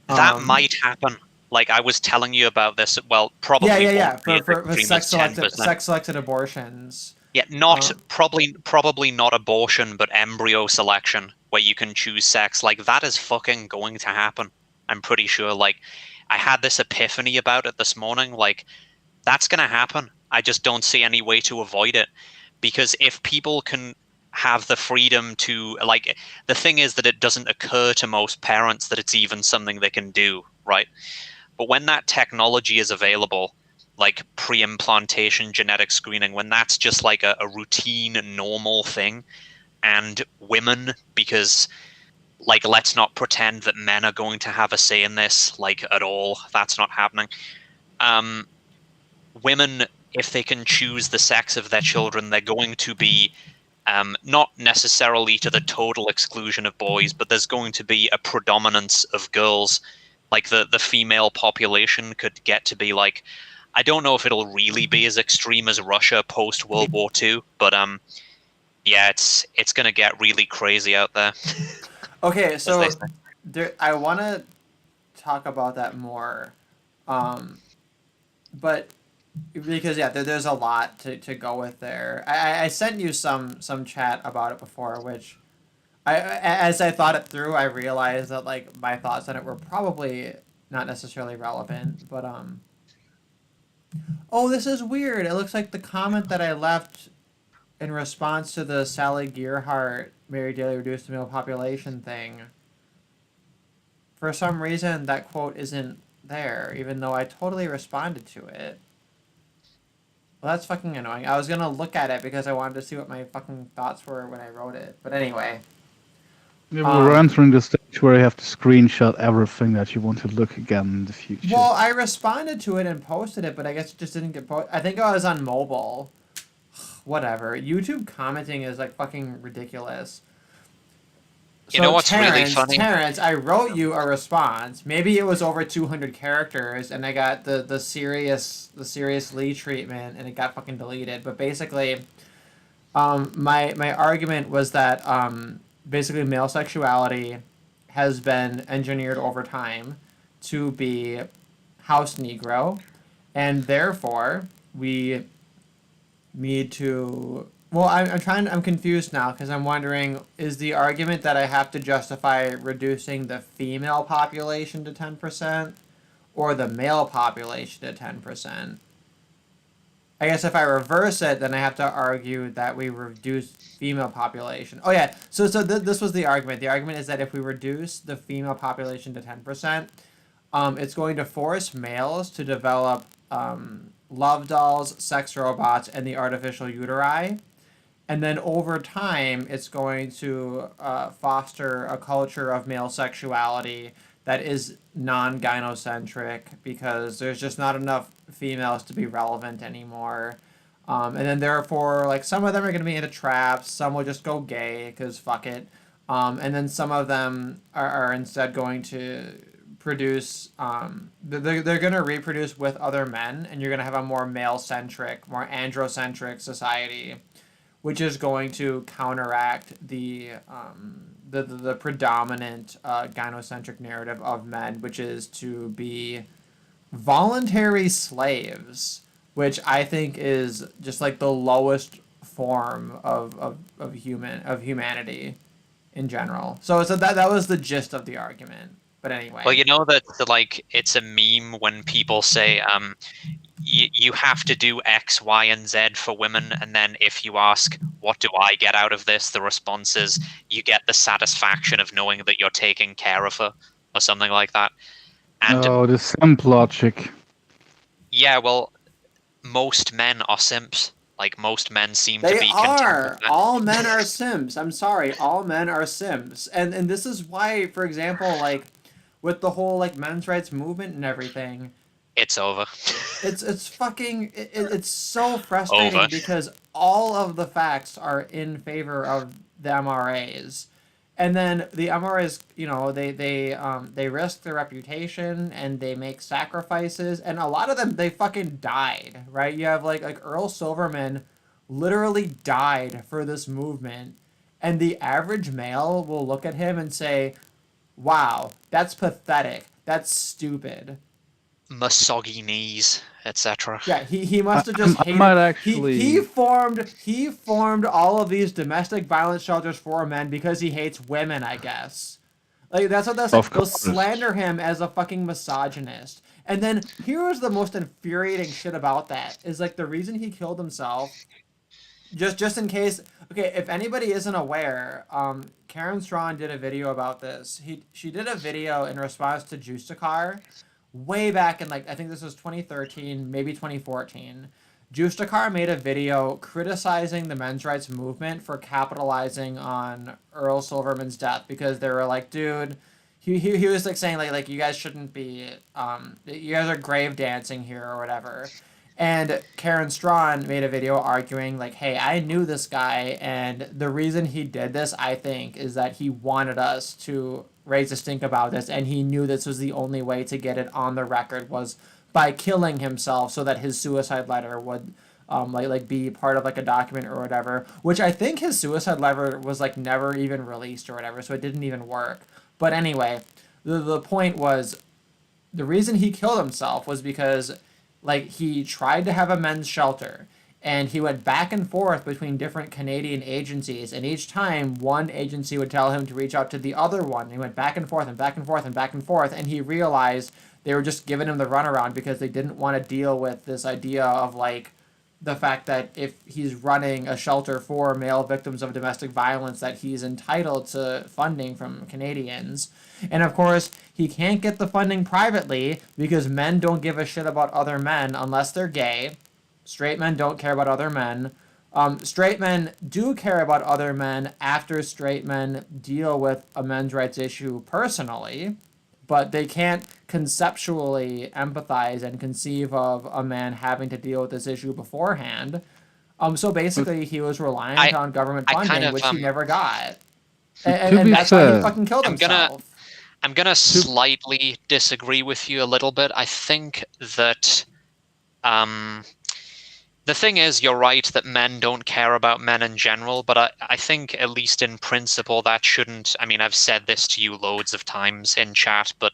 That might happen. Like I was telling you about this. Well, probably Yeah. won't be as For extreme as 10%. sex selected abortions. Yeah, not probably not abortion, but embryo selection, where you can choose sex. Like that is fucking going to happen. I'm pretty sure. Like I had this epiphany about it this morning. Like that's gonna happen. I just don't see any way to avoid it. Because if people can have the freedom to, like, the thing is that it doesn't occur to most parents that it's even something they can do, right? But when that technology is available, like pre-implantation genetic screening, when that's just like a routine, normal thing, and women, because, like, let's not pretend that men are going to have a say in this, like, at all. That's not happening. Women, if they can choose the sex of their children, they're going to be not necessarily to the total exclusion of boys, but there's going to be a predominance of girls. Like the female population could get to be like, I don't know if it'll really be as extreme as Russia post World War II, but yeah, it's gonna get really crazy out there. Okay, so I want to talk about that more, but because there's a lot to go with there. I sent you some chat about it before, which as I thought it through, I realized that like my thoughts on it were probably not necessarily relevant. But oh, this is weird. It looks like the comment that I left in response to the Sally Gearhart Mary Daly reduced the male population thing. For some reason, that quote isn't there, even though I totally responded to it. Well, that's fucking annoying. I was gonna look at it because I wanted to see what my fucking thoughts were when I wrote it. But anyway. Yeah, we're entering the stage where you have to screenshot everything that you want to look again in the future. Well, I responded to it and posted it, but I guess it just didn't get posted. I think I was on mobile. Whatever. YouTube commenting is like fucking ridiculous. You know what's really funny? Terrence, I wrote you a response. Maybe it was over 200 characters, and I got the serious Lee treatment, and it got fucking deleted. But basically, my argument was that basically male sexuality has been engineered over time to be house Negro, and therefore we need to. Well, I'm confused now because I'm wondering, is the argument that I have to justify reducing the female population to 10% or the male population to 10%? I guess if I reverse it, then I have to argue that we reduce female population. Oh yeah, so this was the argument. The argument is that if we reduce the female population to 10%, it's going to force males to develop love dolls, sex robots, and the artificial uteri. And then over time, it's going to foster a culture of male sexuality that is non-gynocentric because there's just not enough females to be relevant anymore. And then therefore, like, some of them are going to be into traps, some will just go gay because fuck it. And then some of them are instead going to produce, they're going to reproduce with other men, and you're going to have a more male-centric, more androcentric society, which is going to counteract the predominant gynocentric narrative of men, which is to be voluntary slaves, which I think is just like the lowest form of humanity in general. So that was the gist of the argument. But anyway. Well, you know that like it's a meme when people say you have to do X, Y, and Z for women, and then if you ask, what do I get out of this? The response is, you get the satisfaction of knowing that you're taking care of her, or something like that. And the simp logic. yeah, well, most men are simps. Like, most men seem to be They content are. with that. All men are simps. I'm sorry. All men are simps. And this is why, for example, like, with the whole, like, men's rights movement and everything, It's over. it's fucking it's so frustrating because all of the facts are in favor of the MRAs. And then the MRAs, you know, they risk their reputation and they make sacrifices, and a lot of them they fucking died, right? You have like Earl Silverman literally died for this movement, and the average male will look at him and say, "Wow, that's pathetic. That's stupid." Misogynies, etc. Yeah, he must have just I hated. might He actually. formed all of these domestic violence shelters for men because he hates women, I guess. Like that's what that's Of like. They'll course. slander him as a fucking misogynist. And then here's the most infuriating shit about that is like the reason he killed himself. Just in case, okay, if anybody isn't aware, Karen Strawn did a video about this. She did a video in response to Justakar, way back in like I think this was 2013, maybe 2014. Justakar made a video criticizing the men's rights movement for capitalizing on Earl Silverman's death because they were like, dude, he was like saying like you guys shouldn't be you guys are grave dancing here or whatever. And Karen Strawn made a video arguing like, hey, I knew this guy, and the reason he did this, I think, is that he wanted us to raise a stink about this, and he knew this was the only way to get it on the record was by killing himself so that his suicide letter would like be part of like a document or whatever, which I think his suicide letter was like never even released or whatever, so it didn't even work. But anyway, the point was the reason he killed himself was because like he tried to have a men's shelter and he went back and forth between different Canadian agencies, and each time one agency would tell him to reach out to the other one. He went back and forth and back and forth and back and forth, and he realized they were just giving him the runaround because they didn't want to deal with this idea of like the fact that if he's running a shelter for male victims of domestic violence that he's entitled to funding from Canadians. And of course, he can't get the funding privately because men don't give a shit about other men unless they're gay. Straight men don't care about other men. Straight men do care about other men after straight men deal with a men's rights issue personally, but they can't conceptually empathize and conceive of a man having to deal with this issue beforehand. So basically, he was reliant on government I kind funding, of which he never got, To and be that's why he fair, fucking killed I'm gonna himself. I'm gonna slightly disagree with you a little bit. I think that the thing is, you're right that men don't care about men in general, but I think at least in principle that shouldn't. I mean, I've said this to you loads of times in chat, but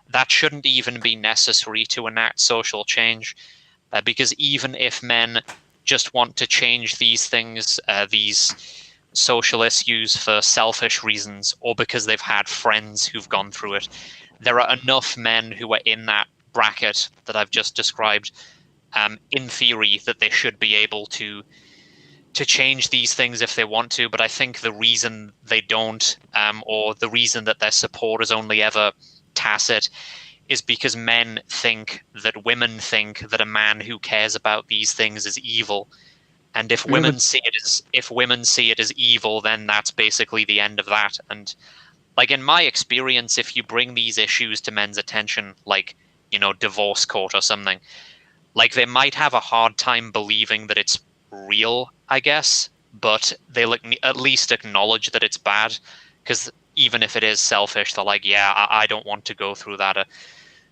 that shouldn't even be necessary to enact social change, because even if men just want to change these things, these social issues for selfish reasons or because they've had friends who've gone through it, there are enough men who are in that bracket that I've just described, in theory, that they should be able to change these things if they want to. But I think the reason they don't, or the reason that their support is only ever tacit, is because men think that women think that a man who cares about these things is evil. And if Yeah, women but see it as evil, then that's basically the end of that. And like in my experience, if you bring these issues to men's attention, like, you know, divorce court or something, like they might have a hard time believing that it's real, I guess, but they'll at least acknowledge that it's bad, because even if it is selfish, they're like, yeah, I don't want to go through that.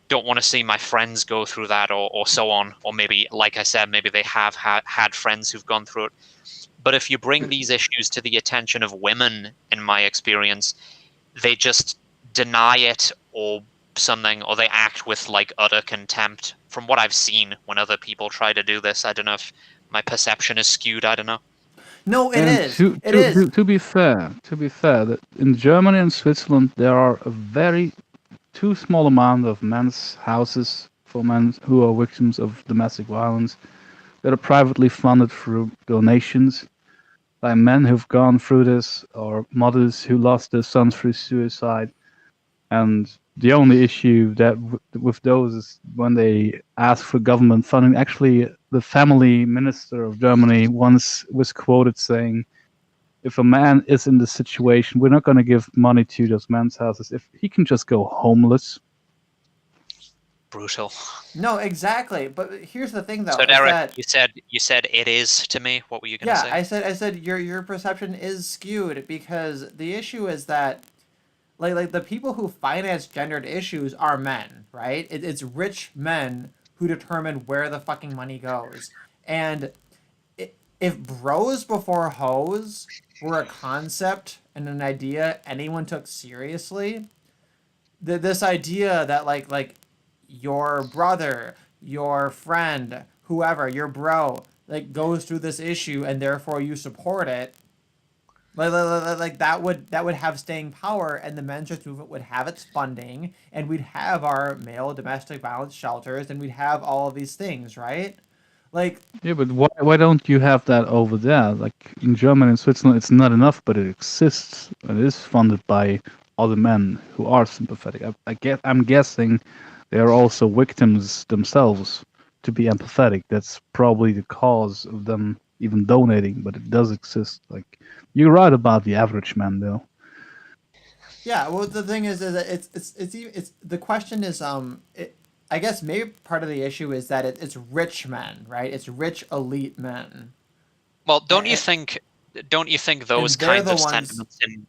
Don't want to see my friends go through that, or so on. Or maybe, like I said, maybe they have had friends who've gone through it. But if you bring these issues to the attention of women, in my experience, they just deny it or something, or they act with like utter contempt. From what I've seen when other people try to do this, I don't know if my perception is skewed. I don't know. No, it and is. It is. to be fair, that in Germany and Switzerland there are a very too small amount of men's houses for men who are victims of domestic violence that are privately funded through donations by men who've gone through this or mothers who lost their sons through suicide. And the only issue that with those is when they ask for government funding. Actually, the family minister of Germany once was quoted saying, if a man is in this situation, we're not going to give money to those men's houses if he can just go homeless. brutal. No, exactly. But here's the thing, though, So is Derek, that you said it is to me. What were you gonna yeah, say? I said your perception is skewed because the issue is that like the people who finance gendered issues are men, right? It's rich men who determine where the fucking money goes. And if bros before hoes were a concept and an idea anyone took seriously, this idea that like your brother, your friend, whoever, your bro, like goes through this issue and therefore you support it, like that would have staying power, and the men's rights movement would have its funding, and we'd have our male domestic violence shelters, and we'd have all of these things, right? Like, Yeah, but why don't you have that over there? Like in Germany and Switzerland, it's not enough, but it exists. It is funded by other men who are sympathetic. I'm guessing they are also victims themselves to be empathetic. That's probably the cause of them even donating, but it does exist. Like you're right about the average man, though. yeah, well, the thing is that it's the question is I guess maybe part of the issue is that it's rich men, right? It's rich elite men, Well, and, don't you think those and they're kinds the of ones. sentiments in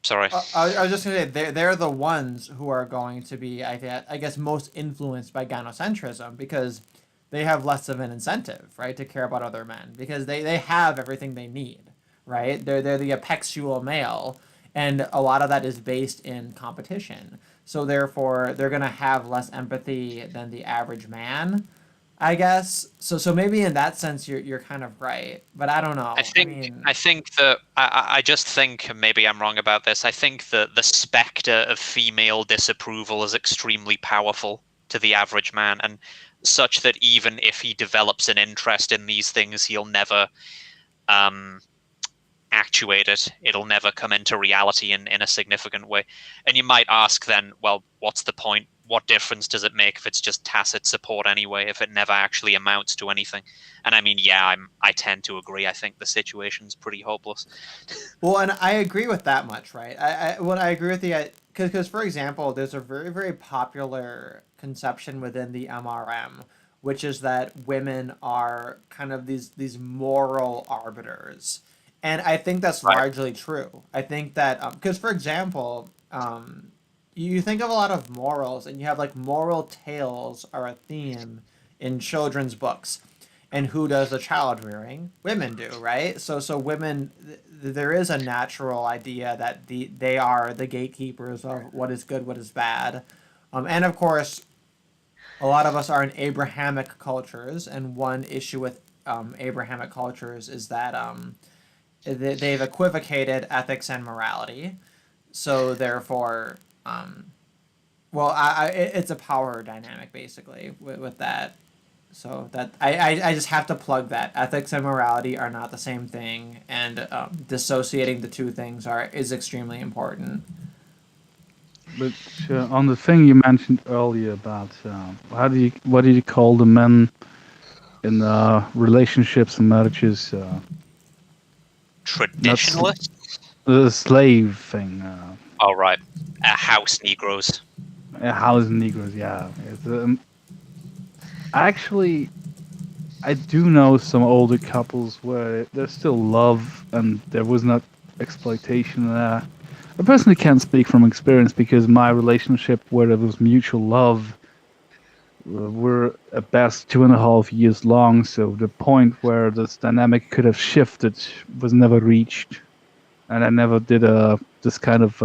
sorry. I was just gonna say they're the ones who are going to be I guess most influenced by gynocentrism because they have less of an incentive, right, to care about other men because they have everything they need, right? They're the apexual male, and a lot of that is based in competition. So therefore, they're gonna have less empathy than the average man, I guess. So maybe in that sense, you're kind of right, but I don't know. I mean, I think that I just think maybe I'm wrong about this. I think that the specter of female disapproval is extremely powerful to the average man, and such that even if he develops an interest in these things, he'll never um, actuate it. It'll never come into reality in a significant way. And you might ask then, well, what's the point? What difference does it make if it's just tacit support anyway, if it never actually amounts to anything? And I mean, yeah, I tend to agree. I think the situation's pretty hopeless. well, and I agree with that much, right? I agree with the because for example, there's a very popular conception within the MRM, which is that women are kind of these moral arbiters, and I think that's Right. largely true. I think that because for example, you think of a lot of morals, and you have like moral tales are a theme in children's books, and who does the child rearing? Women do, right? So women, there is a natural idea that they are the gatekeepers of what is good, what is bad, and of course, a lot of us are in Abrahamic cultures, and one issue with Abrahamic cultures is that they've equivocated ethics and morality, so therefore, well, it's a power dynamic basically with that. So that I just have to plug that ethics and morality are not the same thing, and dissociating the two things is extremely important. But on the thing you mentioned earlier about what did you call the men in relationships and marriages? Not Traditionalist? the slave thing. Oh, right. House Negroes. House Negroes, yeah. Actually, I do know some older couples where there's still love and there was not exploitation there. I personally can't speak from experience because my relationship where there was mutual love were at best 2.5 years long, so the point where this dynamic could have shifted was never reached. And I never did this kind of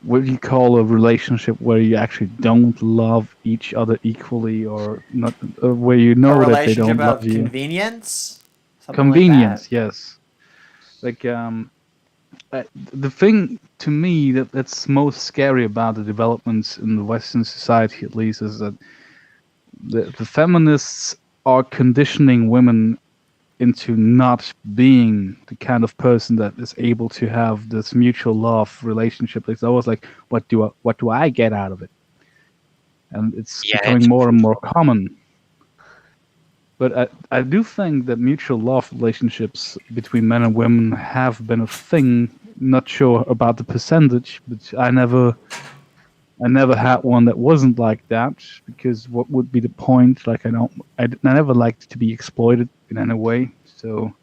what do you call a relationship where you actually don't love each other equally, or not, where you A know that they relationship don't love of you. convenience, something like Convenience, that. yes. Like the thing to me that's most scary about the developments in the Western society, at least, is that the feminists are conditioning women into not being the kind of person that is able to have this mutual love relationship. It's always like, what do I get out of it? And it's Yeah, becoming more and more common. But I do think that mutual love relationships between men and women have been a thing. Not sure about the percentage, but I never I never had one that wasn't like that, because what would be the point? Like, I never liked to be exploited in any way. So,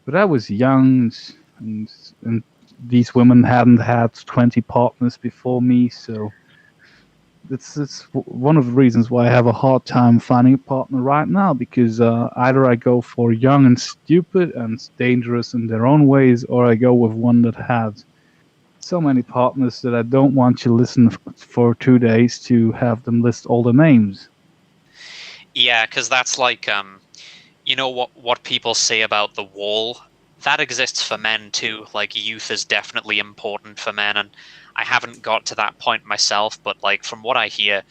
but I was young, and and these women hadn't had 20 partners before me, so it's one of the reasons why I have a hard time finding a partner right now, because either I go for young and stupid and dangerous in their own ways, or I go with one that had so many partners that I don't want to listen for 2 days to have them list all the names. Yeah, because that's like you know what people say about the wall, that exists for men too. Like, youth is definitely important for men, and I haven't got to that point myself, but like from what I hear,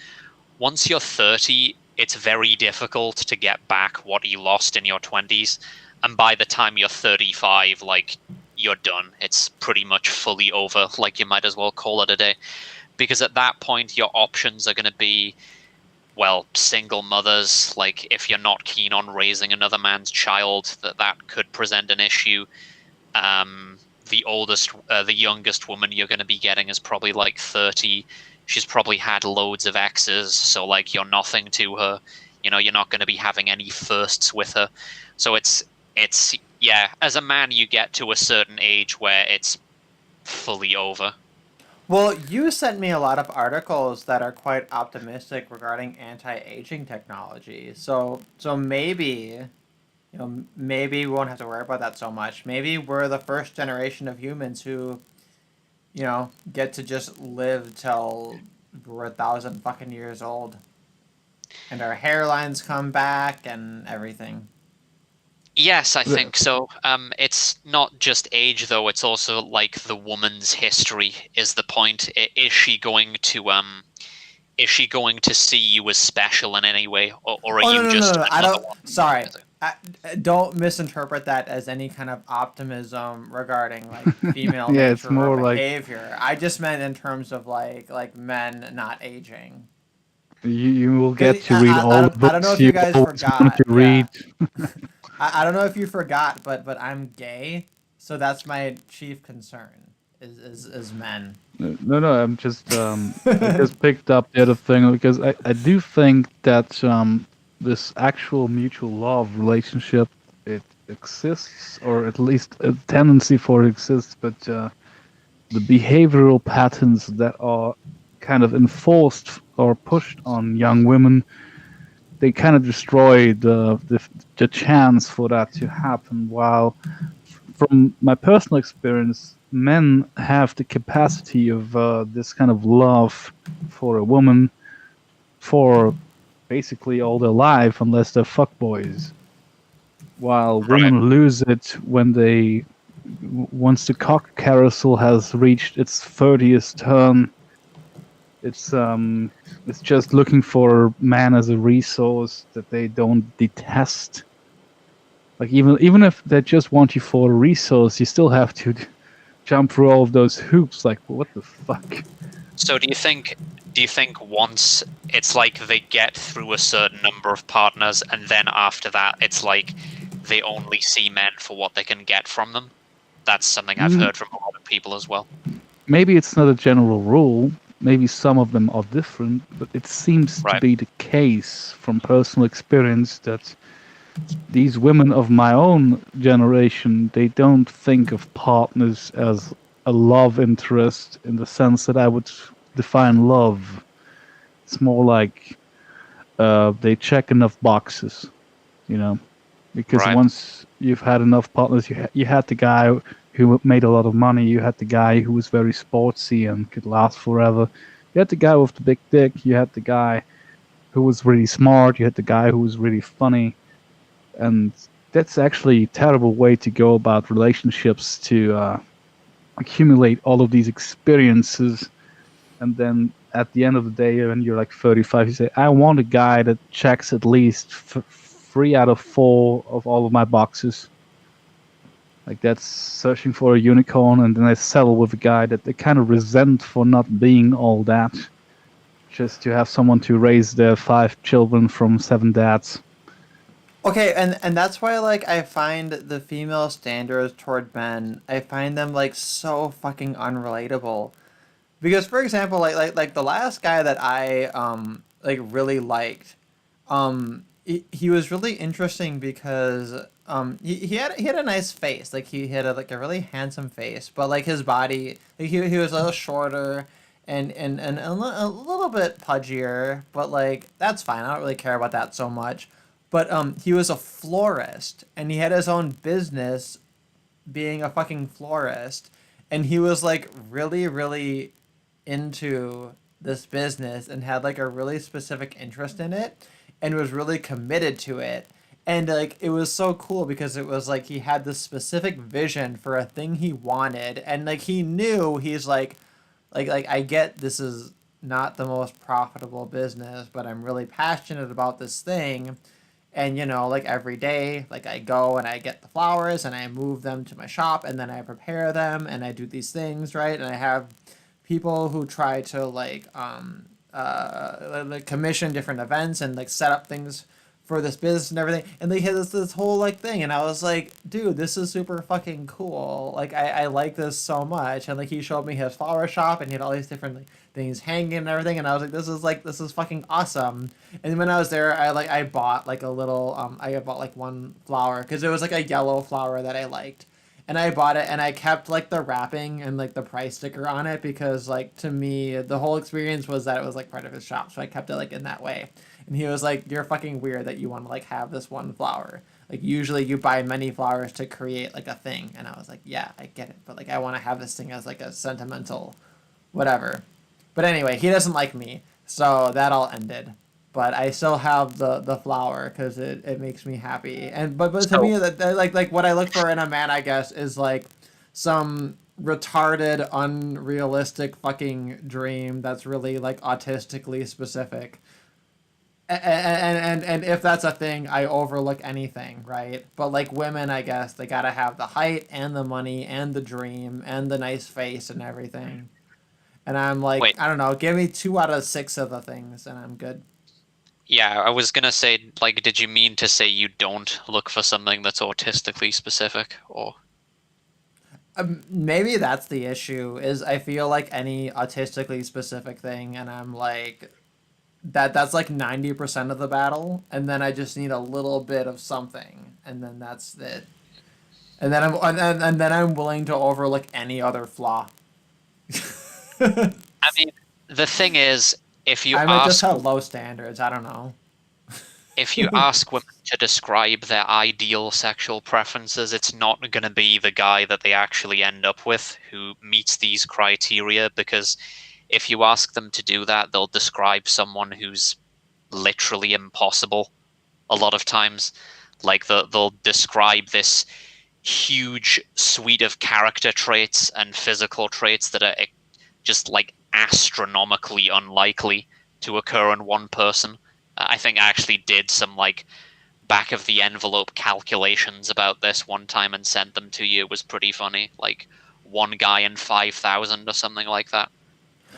once you're 30, it's very difficult to get back what you lost in your 20s, and by the time you're 35, like, you're done. It's pretty much fully over. Like, you might as well call it a day, because at that point your options are going to be, well, single mothers. Like, if you're not keen on raising another man's child, that could present an issue. The youngest woman you're going to be getting is probably like 30. She's probably had loads of exes, so like, you're nothing to her. You know, you're not going to be having any firsts with her. So it's yeah, as a man you get to a certain age where it's fully over. Well, you sent me a lot of articles that are quite optimistic regarding anti-aging technology. So maybe, maybe we won't have to worry about that so much. Maybe we're the first generation of humans who, get to just live till we're 1,000 fucking years old, and our hairlines come back and everything. Yes, I think so. It's not just age, though. It's also like the woman's history is the point. Is she going to see you as special in any way, or are Oh, no, you no, no, just no! I another don't. one? Sorry, don't misinterpret that as any kind of optimism regarding like female Yeah, it's nature or more like behavior. I just meant in terms of like men not aging. you will get Cause to read all the I don't know books if you you guys always wanted forgot. to Yeah, read. I don't know if you forgot, but I'm gay, so that's my chief concern is men. No, I just picked up the other thing, because I do think that this actual mutual love relationship, it exists, or at least a tendency for it exists, but the behavioral patterns that are kind of enforced or pushed on young women, they kind of destroy the chance for that to happen. While from my personal experience, men have the capacity of this kind of love for a woman for basically all their life, unless they're fuckboys. While Right. women lose it when once the cock carousel has reached its 30th turn. It's just looking for man as a resource that they don't detest. Like, even if they just want you for a resource, you still have to jump through all of those hoops. Like, what the fuck? So do you think once it's like they get through a certain number of partners, and then after that it's like they only see men for what they can get from them? That's something I've Mm, heard from a lot of people as well. Maybe it's not a general rule. Maybe some of them are different, but it seems to Right. be the case from personal experience that these women of my own generation, they don't think of partners as a love interest in the sense that I would define love. It's more like they check enough boxes, you know, because Right. once you've had enough partners, you had the guy who made a lot of money, you had the guy who was very sportsy and could last forever, you had the guy with the big dick, you had the guy who was really smart, you had the guy who was really funny, and that's actually a terrible way to go about relationships, to accumulate all of these experiences, and then at the end of the day, when you're like 35, you say, I want a guy that checks at least 3 out of 4 of all of my boxes. Like, that's searching for a unicorn, and then I settle with a guy that they kind of resent for not being all that, just to have someone to raise their 5 children from 7 dads. Okay, and that's why like I find the female standards toward men, I find them like so fucking unrelatable. Because for example, like the last guy that I like really liked, he was really interesting because he had a nice face. Like he had like a really handsome face, but like his body, like, he was a little shorter and a little bit pudgier, but like that's fine. I don't really care about that so much. But he was a florist and he had his own business being a fucking florist, and he was like really into this business and had like a really specific interest in it and was really committed to it. And like it was so cool because it was like he had this specific vision for a thing he wanted, and like he knew he's like I get this is not the most profitable business, but I'm really passionate about this thing. And like every day, like I go and I get the flowers and I move them to my shop and then I prepare them and I do these things, right? And I have people who try to like commission different events and like set up things for this business and everything, and they had this whole like thing, and I was like, dude, this is super fucking cool. Like I like this so much. And like he showed me his flower shop and he had all these different like things hanging and everything, and I was like this is fucking awesome. And when I was there, I bought like a little I bought like one flower because it was like a yellow flower that I liked, and I bought it and I kept like the wrapping and like the price sticker on it because like to me the whole experience was that it was like part of his shop, so I kept it like in that way. And he was like, you're fucking weird that you want to like have this one flower. Like usually you buy many flowers to create like a thing. And I was like, yeah, I get it, but like I want to have this thing as like a sentimental whatever. But anyway, he doesn't like me, so that all ended. But I still have the flower because it makes me happy. And but to So me that like what I look for in a man, I guess, is like some retarded, unrealistic fucking dream that's really like autistically specific. And if that's a thing, I overlook anything, right? But like women, I guess they gotta have the height and the money and the dream and the nice face and everything. And I'm like, wait, I don't know, give me 2 out of 6 of the things and I'm good. yeah, I was gonna say, like, did you mean to say you don't look for something that's autistically specific, or? Maybe that's the issue. Is I feel like any autistically specific thing, and I'm like, that's like 90% of the battle, and then I just need a little bit of something, and then that's it. And then and then I'm willing to overlook any other flaw. I mean, the thing is, if you I might just ask have low standards. I don't know. if you ask women to describe their ideal sexual preferences, it's not going to be the guy that they actually end up with who meets these criteria, because if you ask them to do that, they'll describe someone who's literally impossible a lot of times. Like they'll describe this huge suite of character traits and physical traits that are just like astronomically unlikely to occur in one person. I think I actually did some like back of the envelope calculations about this one time and sent them to you. It was pretty funny. Like one guy in 5,000 or something like that.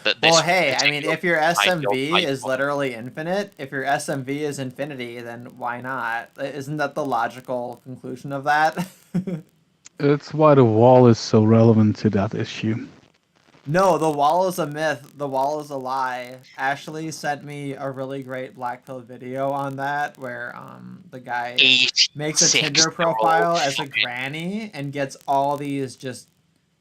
Well, This hey, I mean, particular if your ideal SMV type is of- literally infinite, if your SMV is infinity, then why not? Isn't that the logical conclusion of that? It's why the wall is so relevant to that issue. No, the wall is a myth. The wall is a lie. Ashley sent me a really great Black Pill video on that where the guy makes a Tinder 86-year-old profile as a fucking- granny and gets all these just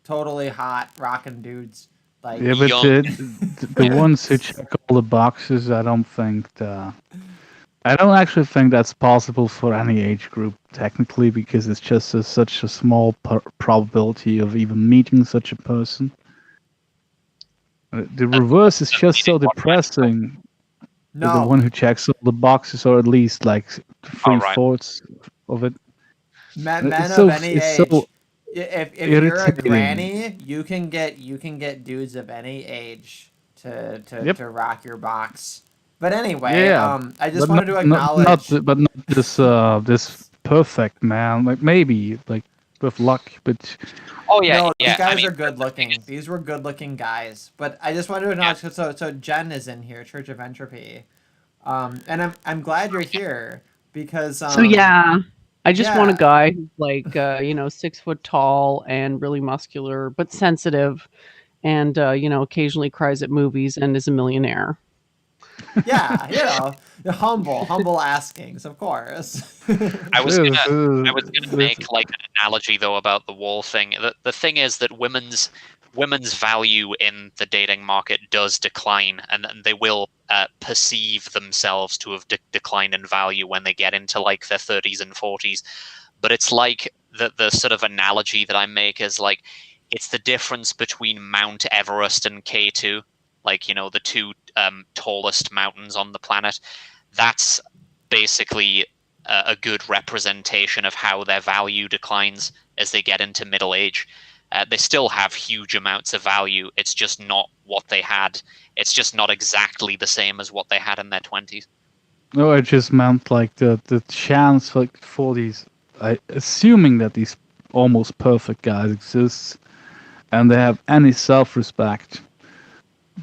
totally hot rockin' dudes. Like Yeah, but Young. the ones who check all the boxes, I don't think I don't actually think that's possible for any age group technically, because it's just such a small probability of even meeting such a person. The reverse is just so depressing. The no, one who checks all the boxes, or at least like All right. 3/4 of it. men It's of so any it's age. so If you're a irritating. granny, you can get dudes of any age Yep. to rock your box. But anyway, Yeah, I just but wanted to not acknowledge. but not this this perfect man. Like maybe like with luck, but Oh yeah, No, yeah. these guys I mean, are good looking. These were good looking guys. But I just wanted to acknowledge. So Jen is in here, Church of Entropy, and I'm glad you're here because So yeah, I just want a yeah. guy who's like 6 foot tall and really muscular but sensitive, and occasionally cries at movies and is a millionaire. Yeah, humble askings, of course. I was This gonna is make like an analogy though about the wall thing. The thing is that women's value in the dating market does decline, and they will perceive themselves to have declined in value when they get into like their 30s and 40s. But it's like the sort of analogy that I make is like it's the difference between Mount Everest and K2, like the two tallest mountains on the planet. That's basically a good representation of how their value declines as they get into middle age. They still have huge amounts of value. It's just not what they had. It's just not exactly the same as what they had in their 20s. no, it just meant like the chance like for these, assuming that these almost perfect guys exist, and they have any self-respect,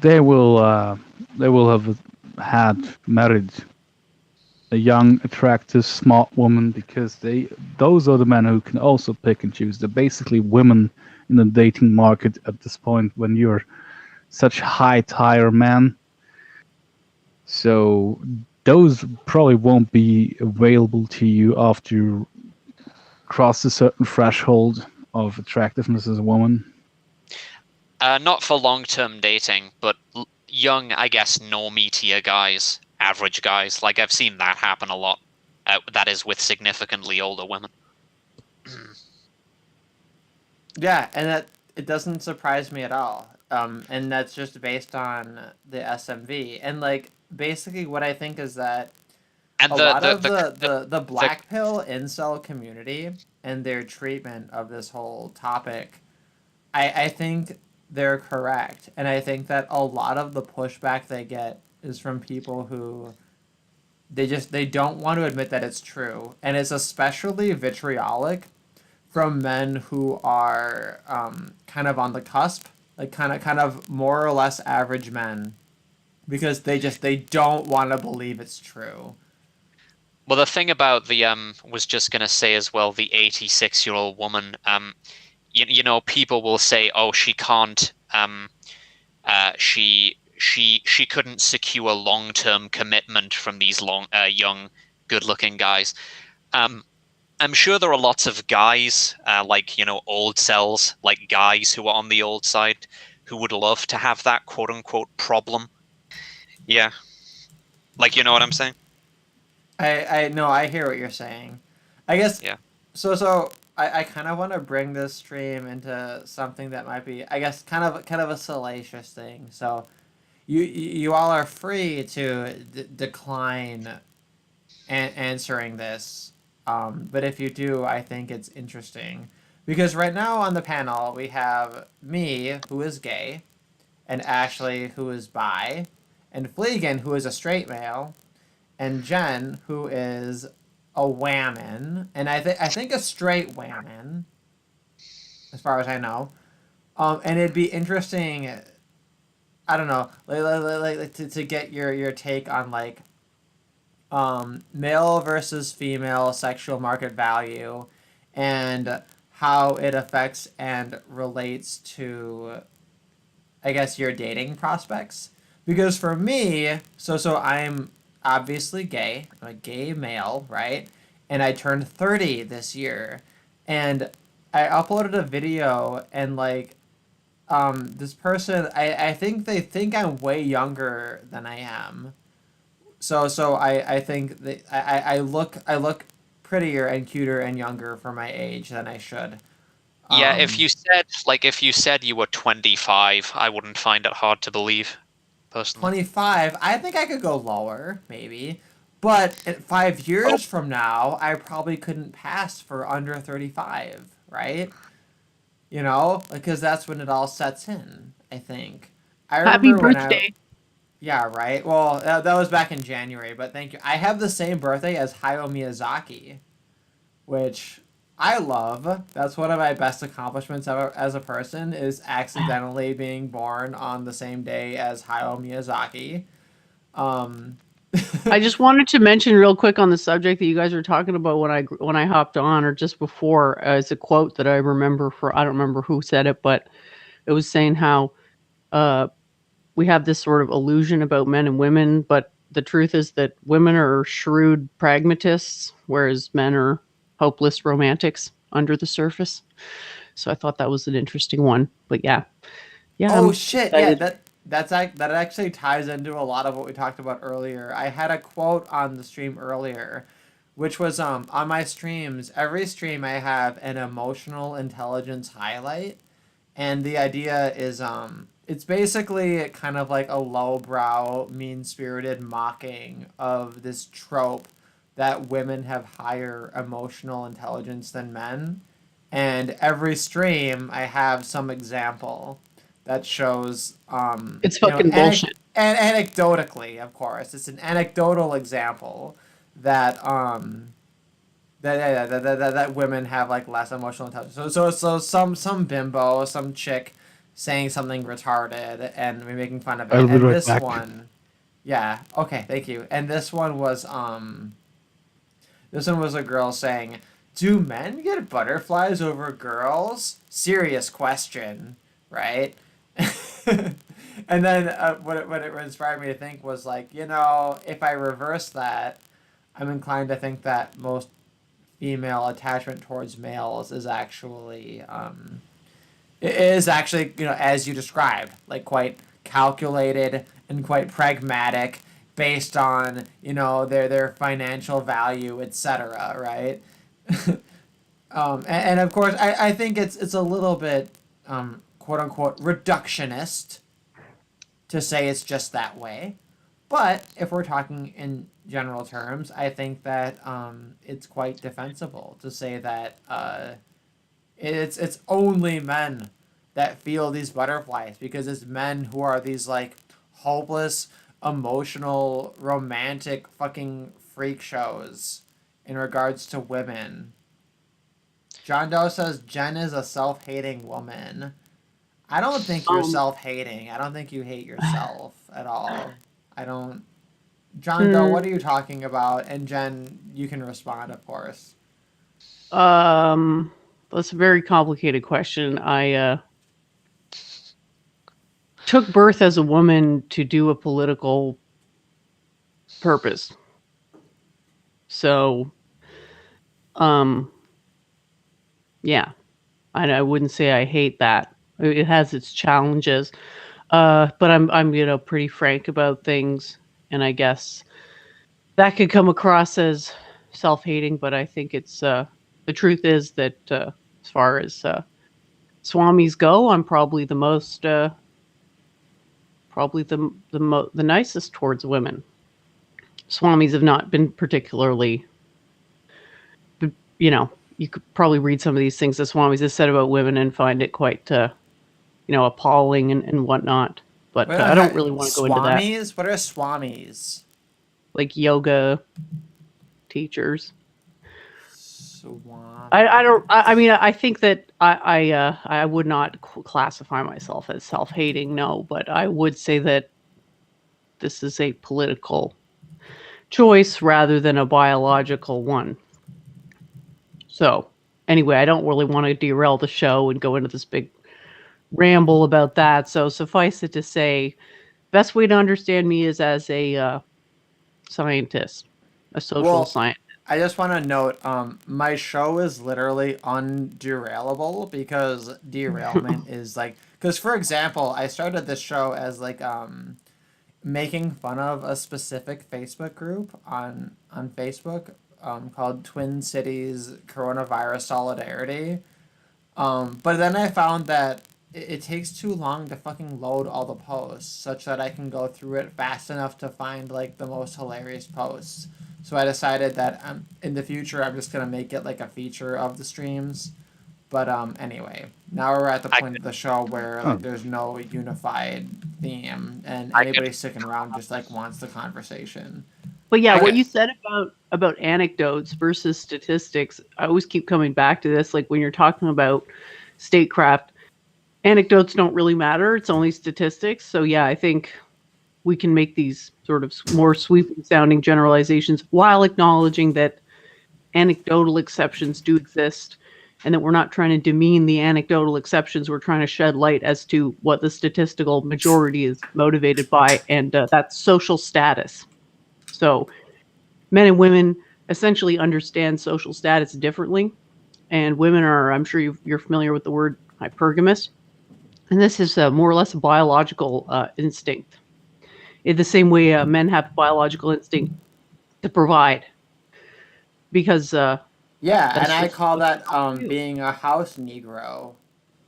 they will have had married a young, attractive, smart woman, because those are the men who can also pick and choose. They're basically women in the dating market at this point when you're such high tier man. So those probably won't be available to you after you cross a certain threshold of attractiveness as a woman. Not for long-term dating, but young, I guess, normie tier guys, average guys. Like I've seen that happen a lot. That is with significantly older women. Yeah, and that it doesn't surprise me at all. And that's just based on the SMV. And like basically what I think is that And a the lot the of the black pill incel community and their treatment of this whole topic, I think they're correct. And I think that a lot of the pushback they get is from people who they don't want to admit that it's true. And it's especially vitriolic from men who are kind of on the cusp, like kind of more or less average men, because they don't want to believe it's true. Well, the thing about the was just gonna say as well, the 86-year-old woman. People will say, oh, she can't. She couldn't secure long-term commitment from these young, good-looking guys. I'm sure there are lots of guys, like old cells, like guys who are on the old side, who would love to have that quote-unquote problem. Yeah, like you know what I'm saying? I know, I hear what you're saying. I guess Yeah. so I kind of want to bring this stream into something that might be, I guess, kind of a salacious thing. So you all are free to decline answering this. But if you do, I think it's interesting. Because right now on the panel, we have me, who is gay, and Ashley, who is bi, and Fleegan, who is a straight male, and Jen, who is a whammon, and I think a straight whammon, as far as I know. And it'd be interesting, I don't know, like to get your take on like male versus female sexual market value, and how it affects and relates to, I guess, your dating prospects. Because for me, so I'm obviously gay. I'm a gay male, right? And I turned 30 this year. And I uploaded a video, and like this person, I think they think I'm way younger than I am. So I think that I look prettier and cuter and younger for my age than I should. Yeah, Um, if you said you were 25, I wouldn't find it hard to believe, personally. 25, I think I could go lower, maybe. But at 5 years from now, I probably couldn't pass for under 35, right? Because that's when it all sets in, I think. I Happy remember when I. birthday. Yeah, right. Well, that was back in January, but thank you. I have the same birthday as Hayao Miyazaki, which I love. That's one of my best accomplishments ever as a person, is accidentally being born on the same day as Hayao Miyazaki. Um, I just wanted to mention real quick on the subject that you guys were talking about when I hopped on, or just before, as a quote that I remember, I don't remember who said it, but it was saying how we have this sort of illusion about men and women, but the truth is that women are shrewd pragmatists, whereas men are hopeless romantics under the surface. So I thought that was an interesting one. But yeah, Oh I'm shit! Yeah, excited. that actually ties into a lot of what we talked about earlier. I had a quote on the stream earlier, which was on my streams. Every stream I have an emotional intelligence highlight, and the idea is it's basically kind of like a lowbrow, mean-spirited mocking of this trope that women have higher emotional intelligence than men. And every stream I have some example that shows It's fucking bullshit. anecdotally, of course, it's an anecdotal example that that women have like less emotional intelligence. So some bimbo, some chick saying something retarded and we're making fun of I'll it. be And right this back. one, yeah, okay, thank you. And this one was a girl saying, "Do men get butterflies over girls? Serious question, right?" And then what it inspired me to think was like, if I reverse that, I'm inclined to think that most female attachment towards males is actually as you described, like quite calculated and quite pragmatic based on their financial value, etc., right? And of course I think it's a little bit quote unquote reductionist to say it's just that way. But if we're talking in general terms, I think that it's quite defensible to say that it's only men that feel these butterflies because it's men who are these like hopeless, emotional, romantic fucking freak shows in regards to women. John Doe says Jen is a self-hating woman. I don't think you're Um, self-hating. I don't think you hate yourself at all. I don't. John Doe, hmm, what are you talking about? And Jen, you can respond, of course. um, that's a very complicated question. I took birth as a woman to do a political purpose. So, um, yeah, I wouldn't say I hate that. It has its challenges. But I'm pretty frank about things, and I guess that could come across as self-hating, but I think it's the truth is that as far as swamis go, I'm probably the most probably the nicest towards women. Swamis have not been particularly, you know, you could probably read some of these things that swamis have said about women and find it quite appalling and whatnot. But What I don't are really want to go into that. swamis? What are swamis? Like yoga teachers. Swami. I don't. I mean, I think that I would not classify myself as self-hating. No, but I would say that this is a political choice rather than a biological one. So anyway, I don't really want to derail the show and go into this big ramble about that. So suffice it to say, best way to understand me is as a scientist, a social Well, scientist. I just want to note, my show is literally underailable because derailment is like, because for example, I started this show as like making fun of a specific Facebook group on Facebook called Twin Cities Coronavirus Solidarity. But then I found that it takes too long to fucking load all the posts, such that I can go through it fast enough to find like the most hilarious posts. So I decided that in the future I'm just gonna make it like a feature of the streams. But anyway, now we're at the I point of the show where Oh, like there's no unified theme, and I could anybody sticking around just like wants the conversation. But yeah, I what could you said about anecdotes versus statistics, I always keep coming back to this. Like when you're talking about statecraft, anecdotes don't really matter. It's only statistics. So yeah, I think we can make these sort of more sweeping sounding generalizations while acknowledging that anecdotal exceptions do exist and that we're not trying to demean the anecdotal exceptions. We're trying to shed light as to what the statistical majority is motivated by, and that's social status. So men and women essentially understand social status differently, and women are, I'm sure you're familiar with the word hypergamous, and this is more or less a biological instinct. In the same way men have biological instinct to provide, because Yeah, and that's I just call what that they do. being a house Negro.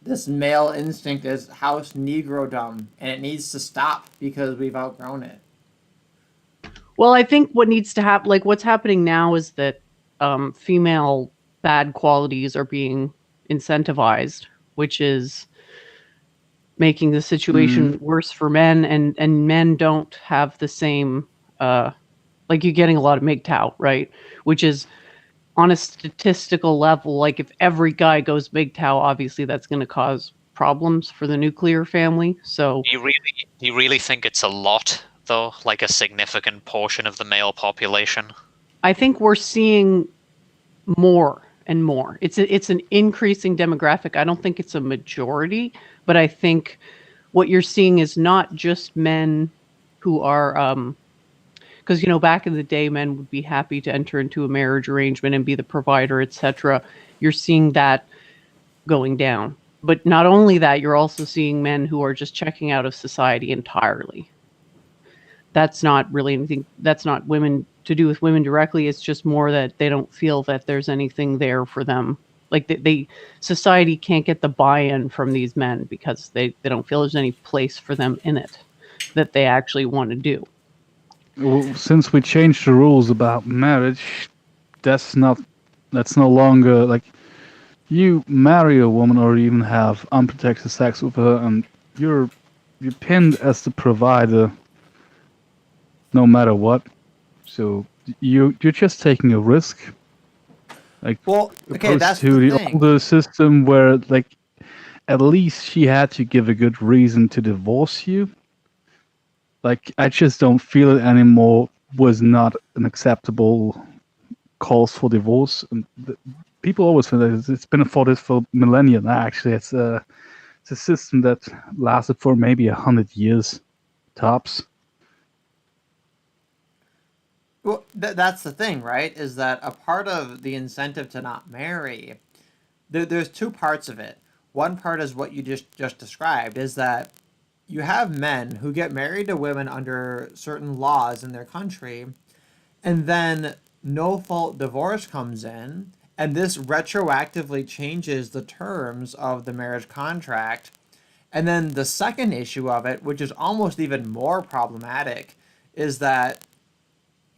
This male instinct is house Negro-dom, and it needs to stop because we've outgrown it. Well, I think what needs to happen, like what's happening now, is that female bad qualities are being incentivized, which is making the Mm. situation worse for men, and men don't have the same like you're getting a lot of MGTOW, right? Which is on a statistical level, like if every guy goes MGTOW, obviously that's going to cause problems for the nuclear family. So Do you really think it's a lot, though? Like a significant portion of the male population? I think we're seeing more and more. It's an increasing demographic. I don't think it's a majority, but I think what you're seeing is not just men who are because back in the day men would be happy to enter into a marriage arrangement and be the provider, etc. You're seeing that going down. But not only that, you're also seeing men who are just checking out of society entirely. That's not really anything, that's not women to do with women directly. It's just more that they don't feel that there's anything there for them. Like they society can't get the buy-in from these men because they don't feel there's any place for them in it that they actually want to do. Well, since we changed the rules about marriage, that's not that's no longer like you marry a woman or even have unprotected sex with her, and you're pinned as the provider no matter what. So you're just taking a risk, like Well, okay, opposed that's the to the thing. older system where like at least she had to give a good reason to divorce you. Like I just don't feel it anymore was not an acceptable cause for divorce. And people always feel that it's been for this for millennia now. Actually, it's a system that lasted for maybe 100 years tops. Well, that's the thing, right? Is that a part of the incentive to not marry? There's two parts of it. One part is what you just described, is that you have men who get married to women under certain laws in their country, and then no fault divorce comes in, and this retroactively changes the terms of the marriage contract. And then the second issue of it, which is almost even more problematic, is that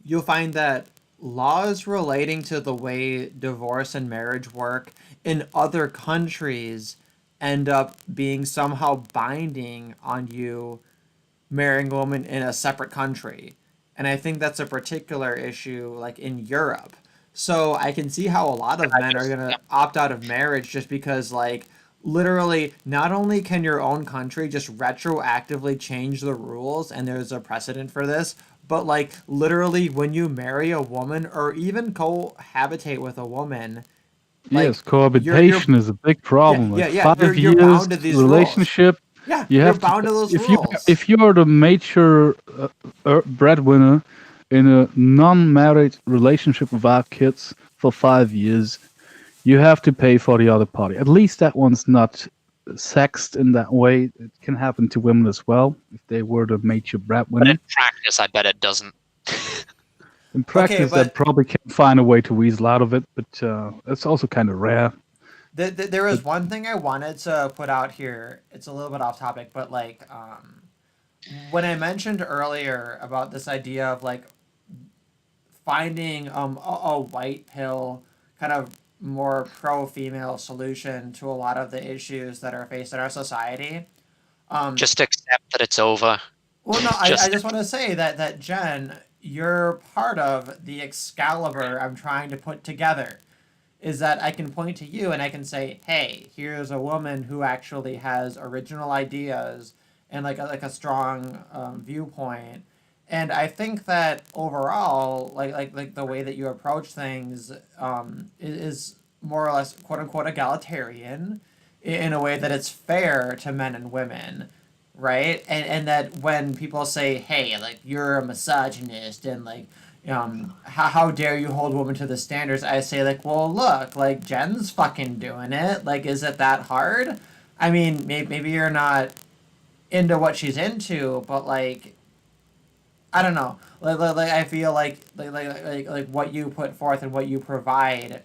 you'll find that laws relating to the way divorce and marriage work in other countries end up being somehow binding on you marrying a woman in a separate country. And I think that's a particular issue like in Europe. So I can see how a lot of I men are just, going to opt out of marriage just because like literally not only can your own country just retroactively change the rules and there's a precedent for this, but like literally when you marry a woman or even cohabitate with a woman, like Yes, you're cohabitation is a big yeah, problem. yeah, Like yeah, you're 5 years bound to these rules. relationship, Yeah, you you're have to bound to those if you rules. if you're the major breadwinner in a non-married relationship without kids for 5 years, you have to pay for the other party. At least that one's not sexed in that way. It can happen to women as well if they were the major but in breadwinner. practice, I bet it doesn't. In Okay, practice, they but probably can find a way to weasel out of it, but it's also kind of rare. there But is one thing I wanted to put out here. It's a little bit off topic, but like when I mentioned earlier about this idea of like finding a white pill kind of more pro female solution to a lot of the issues that are faced in our society. Um, Just accept that it's over. well, no, I Just just want to say that Jen, you're part of the Excalibur I'm trying to put together. Is that I can point to you and I can say, hey, here's a woman who actually has original ideas and like a strong viewpoint. And I think that overall, like the way that you approach things is more or less quote unquote egalitarian in a way that it's fair to men and women, right? And that when people say, hey, like, you're a misogynist and like, how dare you hold women to the standards, I say, like, well, look, like, Jen's fucking doing it. Like, is it that hard? I mean, maybe you're not into what she's into, but like, I don't know. Like I feel like what you put forth and what you provide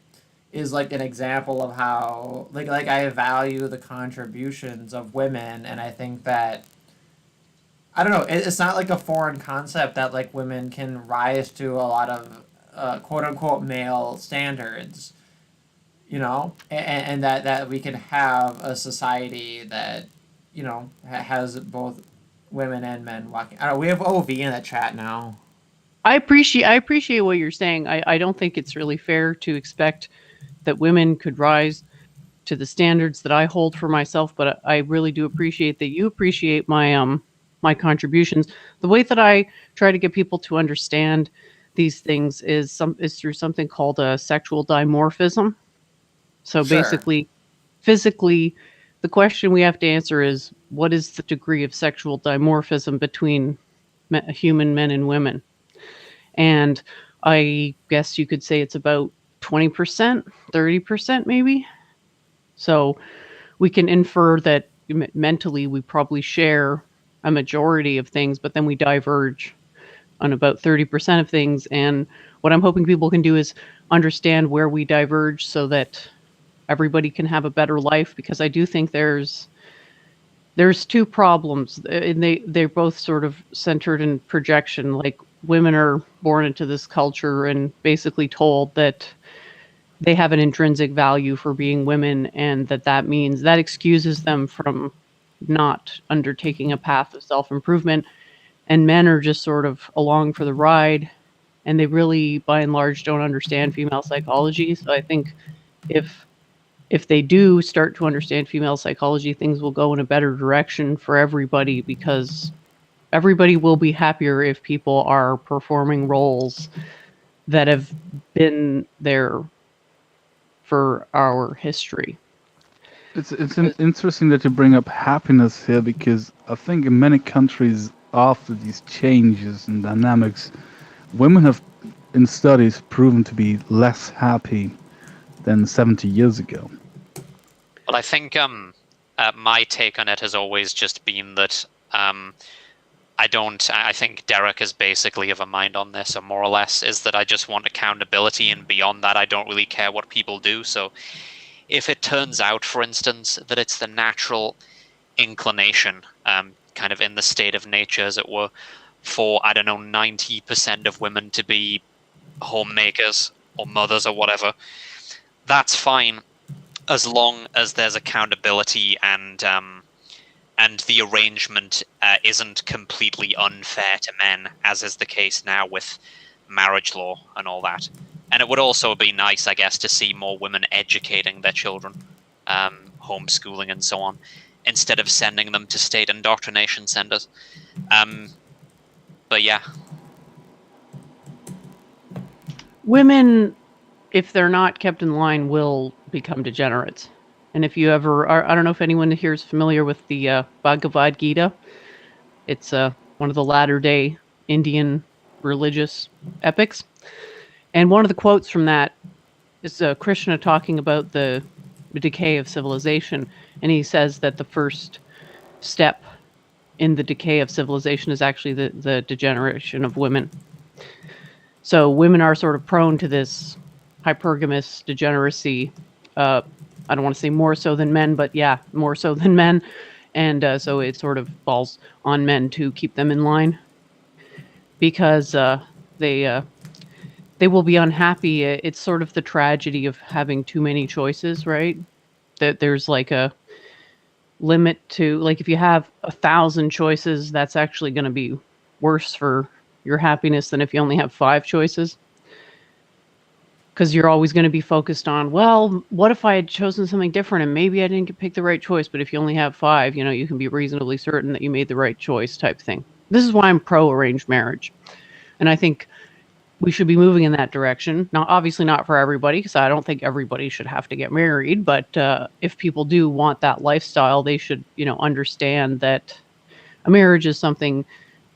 is like an example of how like I value the contributions of women, and I think that I don't know. It's not like a foreign concept that like women can rise to a lot of quote unquote male standards, and that we can have a society that has both women and men walking. I don't know, we have OV in the chat now. I appreciate what you're saying. I don't think it's really fair to expect that women could rise to the standards that I hold for myself, but I really do appreciate that you appreciate my contributions. The way that I try to get people to understand these things is through something called a sexual dimorphism. So Sure. basically, physically, the question we have to answer is, what is the degree of sexual dimorphism between human men and women? And I guess you could say it's about 20%, 30% maybe. So we can infer that mentally we probably share a majority of things, but then we diverge on about 30% of things. And what I'm hoping people can do is understand where we diverge so that everybody can have a better life, because I do think there's two problems, and they're both sort of centered in projection. Like, women are born into this culture and basically told that they have an intrinsic value for being women, and that means that excuses them from not undertaking a path of self-improvement. And men are just sort of along for the ride, and they really, by and large, don't understand female psychology. So I think if they do start to understand female psychology, things will go in a better direction for everybody, because everybody will be happier if people are performing roles that have been there for our history. It's interesting that you bring up happiness here, because I think in many countries after these changes and dynamics, women have in studies proven to be less happy than 70 years ago. Well, I think my take on it has always just been that I think Derek is basically of a mind on this, or more or less, is that I just want accountability, and beyond that I don't really care what people do. So if it turns out, for instance, that it's the natural inclination, kind of in the state of nature, as it were, for, I don't know, 90% of women to be homemakers or mothers or whatever, that's fine, as long as there's accountability and the arrangement isn't completely unfair to men, as is the case now with marriage law and all that. And it would also be nice, I guess, to see more women educating their children, homeschooling and so on, instead of sending them to state indoctrination centers. But yeah. Women, if they're not kept in line, will become degenerates. And if you ever are, I don't know if anyone here is familiar with the Bhagavad Gita. It's one of the latter-day Indian religious epics. And one of the quotes from that is Krishna talking about the decay of civilization. And he says that the first step in the decay of civilization is actually the degeneration of women. So women are sort of prone to this hypergamous degeneracy. I don't want to say more so than men, but yeah, more so than men. And so it sort of falls on men to keep them in line, because they will be unhappy. It's sort of the tragedy of having too many choices, right? That there's like a limit to, like, if you have 1,000 choices, that's actually going to be worse for your happiness than if you only have 5 choices. Because you're always going to be focused on, well, what if I had chosen something different and maybe I didn't pick the right choice? But if you only have 5, you can be reasonably certain that you made the right choice, type thing. This is why I'm pro arranged marriage. And I think we should be moving in that direction. Now, obviously not for everybody, because I don't think everybody should have to get married. But if people do want that lifestyle, they should, understand that a marriage is something.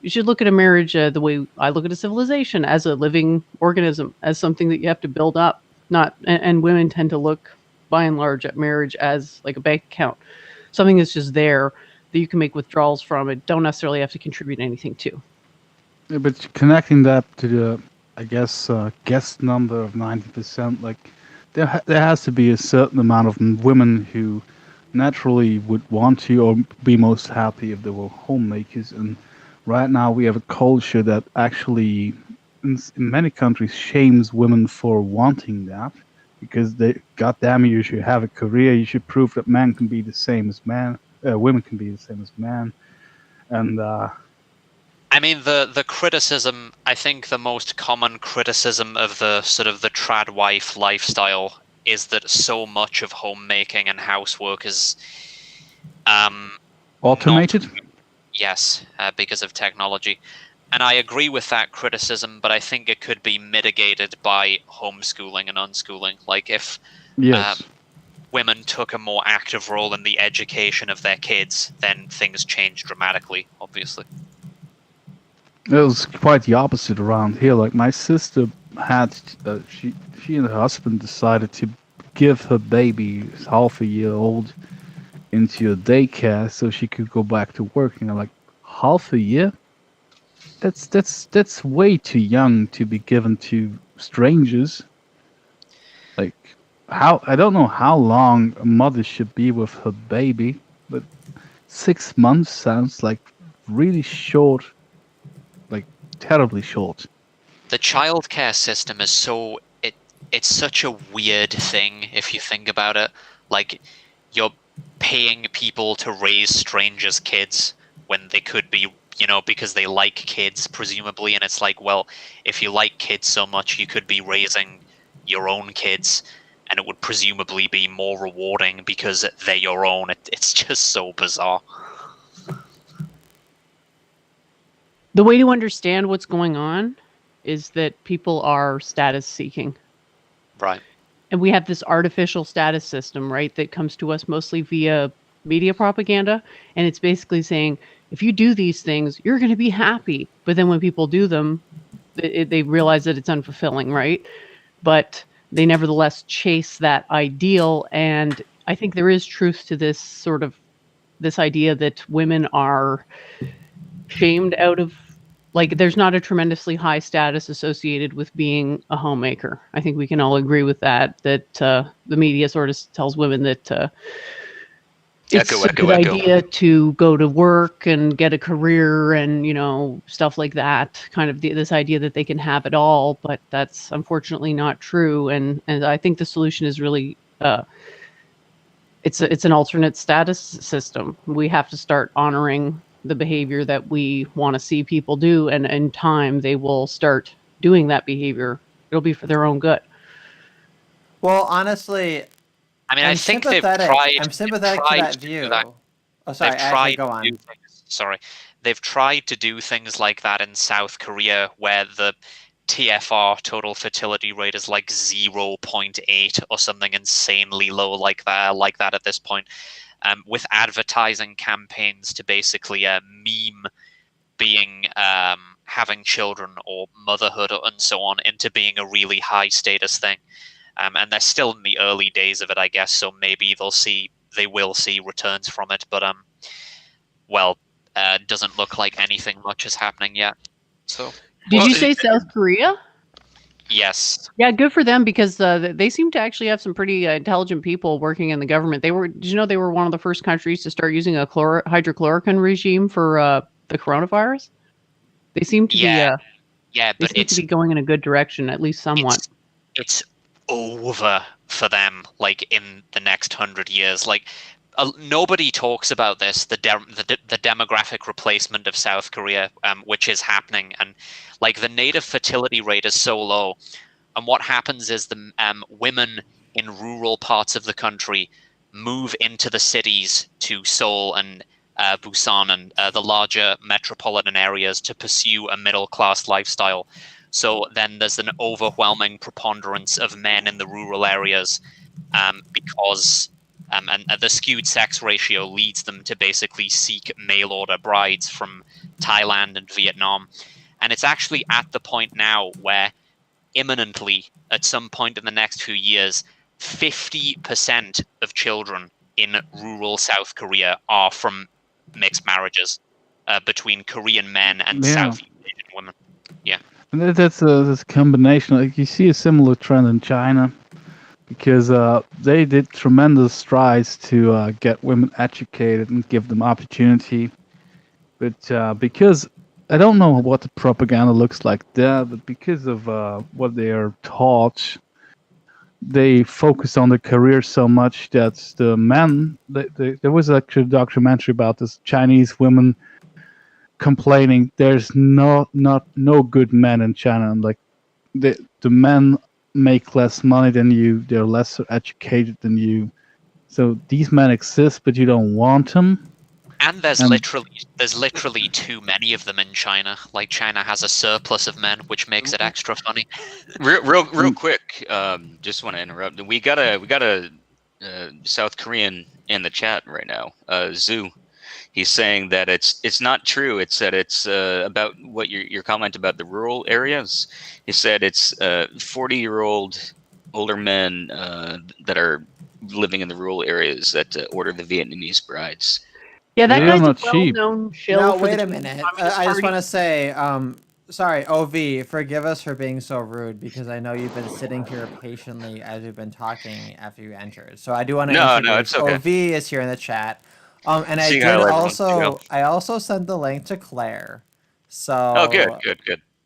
You should look at a marriage the way I look at a civilization, as a living organism, as something that you have to build up. Not, and women tend to look, by and large, at marriage as like a bank account, something that's just there that you can make withdrawals from. It don't necessarily have to contribute anything to. Yeah, but connecting that to the, I guess, guest number of 90%, like there has to be a certain amount of women who naturally would want to or be most happy if they were homemakers. And right now we have a culture that actually, in many countries, shames women for wanting that, because goddamn, you should have a career. You should prove that men can be the same as men, women can be the same as men, and. I mean, the criticism, I think the most common criticism of the sort of the trad wife lifestyle is that so much of homemaking and housework is Automated? Yes, because of technology. And I agree with that criticism, but I think it could be mitigated by homeschooling and unschooling. Like if Yes. Women took a more active role in the education of their kids, then things change dramatically, obviously. It was quite the opposite around here. Like my sister had, she and her husband decided to give her baby, half a year old, into a daycare so she could go back to work. You know, like half a year. That's way too young to be given to strangers. Like I don't know how long a mother should be with her baby, but 6 months sounds like really short. Like terribly short. The childcare system is it's such a weird thing if you think about it. Like you're paying people to raise strangers' kids when they could be, because they like kids, presumably, and it's like, well, if you like kids so much, you could be raising your own kids, and it would presumably be more rewarding because they're your own. It's just so bizarre. The way to understand what's going on is that people are status seeking. Right. And we have this artificial status system, right, that comes to us mostly via media propaganda. And it's basically saying, if you do these things, you're going to be happy. But then when people do them, they realize that it's unfulfilling, right? But they nevertheless chase that ideal. And I think there is truth to this idea that women are shamed out of, like, there's not a tremendously high status associated with being a homemaker. I think we can all agree with that the media sort of tells women that it's a good idea to go to work and get a career and, stuff like that, kind of this idea that they can have it all, but that's unfortunately not true. And I think the solution is really, it's an alternate status system. We have to start honoring the behavior that we want to see people do, and in time they will start doing that behavior. It'll be for their own good. Well, honestly, I mean, I'm I think I'm sympathetic to that view. Oh, sorry, go on. They've tried to do things like that in South Korea, where the TFR, total fertility rate, is like 0.8 or something insanely low like that at this point. With advertising campaigns to basically meme being having children or motherhood and so on into being a really high status thing. And they're still in the early days of it, I guess, so maybe they will see returns from it, but doesn't look like anything much is happening yet. So Did you say South Korea? Yes. Yeah, good for them, because they seem to actually have some pretty intelligent people working in the government. Did you know they were one of the first countries to start using a hydrochloroquine regime for the coronavirus? They seem to be going in a good direction, at least somewhat. It's over for them, like in the next 100 years. Like nobody talks about this, the demographic replacement of South Korea, which is happening, and like the native fertility rate is so low, and what happens is the women in rural parts of the country move into the cities, to Seoul and Busan and the larger metropolitan areas, to pursue a middle class lifestyle. So then there's an overwhelming preponderance of men in the rural areas because and the skewed sex ratio leads them to basically seek mail order brides from Thailand and Vietnam. And it's actually at the point now where imminently, at some point in the next few years, 50% of children in rural South Korea are from mixed marriages between Korean men and Yeah. Southeast Asian women. Yeah. And that's a combination. Like you see a similar trend in China, because they did tremendous strides to get women educated and give them opportunity. But because I don't know what the propaganda looks like there, but because of what they are taught, they focus on their career so much that the men. There was actually a documentary about this Chinese women complaining there's no good men in China, and like the men make less money than you, they're less educated than you, so these men exist but you don't want them. And there's literally too many of them in China. Like China has a surplus of men, which makes it extra funny. Real quick, just want to interrupt. We got a South Korean in the chat right now. Zoo. He's saying that it's not true. It's that it's about what your comment about the rural areas. He said it's 40-year-old older men that are living in the rural areas that order the Vietnamese brides. Yeah, that They're guy's not a well-known shill. No, for wait the a minute. Communist I just Party. want to say, sorry, OV, forgive us for being so rude because I know you've been sitting here patiently as we've been talking after you entered. So I do want to No, introduce it's okay. OV is here in the chat. And I Seeing did how everyone's also, feel. I also sent the link to Claire. So Oh, good.